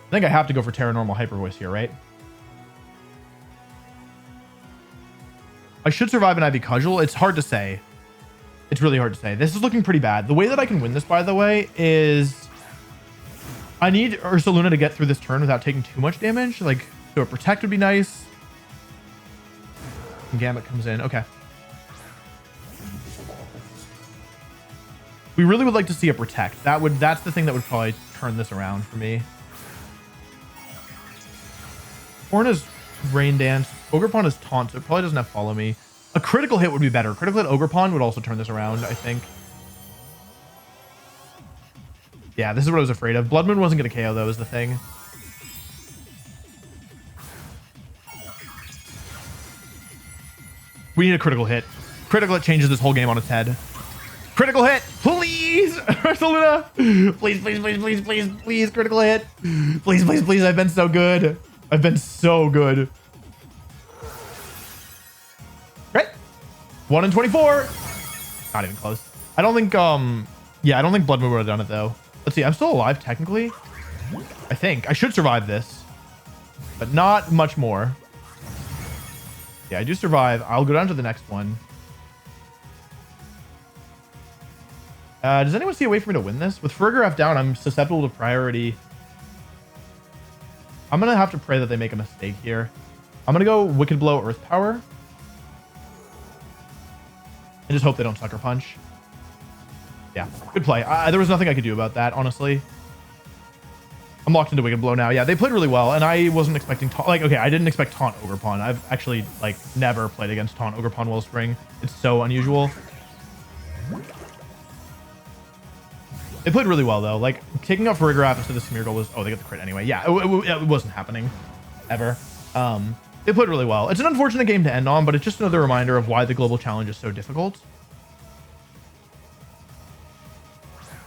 I think I have to go for Terra Normal Hyper Voice here, right? I should survive an Ivy Cudgel. It's hard to say. It's really hard to say. This is looking pretty bad. The way that I can win this, by the way, is I need Ursaluna to get through this turn without taking too much damage. Like, so a protect would be nice. And Gambit comes in. Okay. We really would like to see a protect. That's the thing that would probably turn this around for me. Horn is Rain Dance. Ogerpon is Taunt, so it probably doesn't have Follow Me. A critical hit would be better. Critical hit Ogerpon would also turn this around, I think. Yeah, this is what I was afraid of. Blood Moon wasn't going to KO, though, is the thing. We need a critical hit. Critical hit changes this whole game on its head. Critical hit, please! Ursaluna! Please, please, please, please, please, please, critical hit. Please, please, please, I've been so good. I've been so good. Right? 1 in 24. Not even close. I don't think, yeah, I don't think Blood Moon would have done it, though. Let's see, I'm still alive, technically. I think. I should survive this. But not much more. Yeah, I do survive. I'll go down to the next one. Does anyone see a way for me to win this? With Farigiraf down, I'm susceptible to priority. I'm going to have to pray that they make a mistake here. I'm going to go Wicked Blow, Earth Power. And just hope they don't Sucker Punch. Yeah, good play. There was nothing I could do about that, honestly. I'm locked into Wicked Blow now. Yeah, they played really well, and I wasn't expecting Taunt. Like, okay, I didn't expect Taunt Ogerpon. I've actually, like, never played against Taunt Ogerpon Wellspring. It's so unusual. They played really well, though. Like, taking out Farigiraf instead of Smeargle was... Oh, they got the crit anyway. Yeah, it wasn't happening. Ever. They played really well. It's an unfortunate game to end on, but it's just another reminder of why the global challenge is so difficult.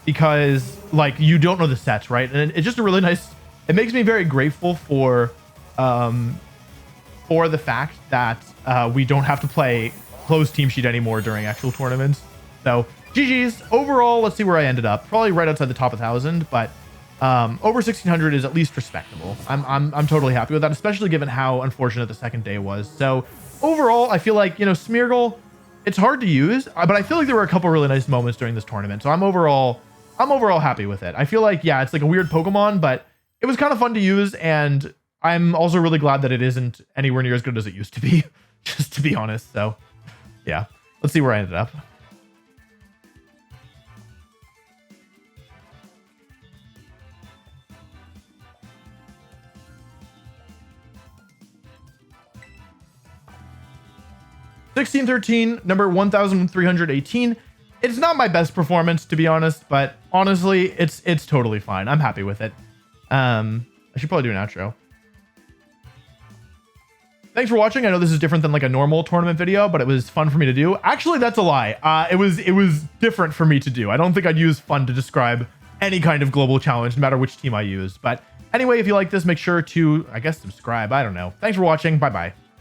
Because, like, you don't know the sets, right? And it's just a really nice... It makes me very grateful for the fact that we don't have to play closed team sheet anymore during actual tournaments. So... GG's. Overall, let's see where I ended up. Probably right outside the top 1,000, but over 1,600 is at least respectable. I'm totally happy with that, especially given how unfortunate the second day was. So overall, I feel like, you know, Smeargle, it's hard to use, but I feel like there were a couple really nice moments during this tournament. So I'm overall happy with it. I feel like, yeah, it's like a weird Pokemon, but it was kind of fun to use, and I'm also really glad that it isn't anywhere near as good as it used to be, just to be honest. So yeah, let's see where I ended up. $1613, number 1,318. It's not my best performance, to be honest, but honestly, it's totally fine. I'm happy with it. I should probably do an outro. Thanks for watching. I know this is different than like a normal tournament video, but it was fun for me to do. Actually, that's a lie. It was different for me to do. I don't think I'd use fun to describe any kind of global challenge, no matter which team I use. But anyway, if you like this, make sure to, I guess, subscribe. I don't know. Thanks for watching. Bye-bye.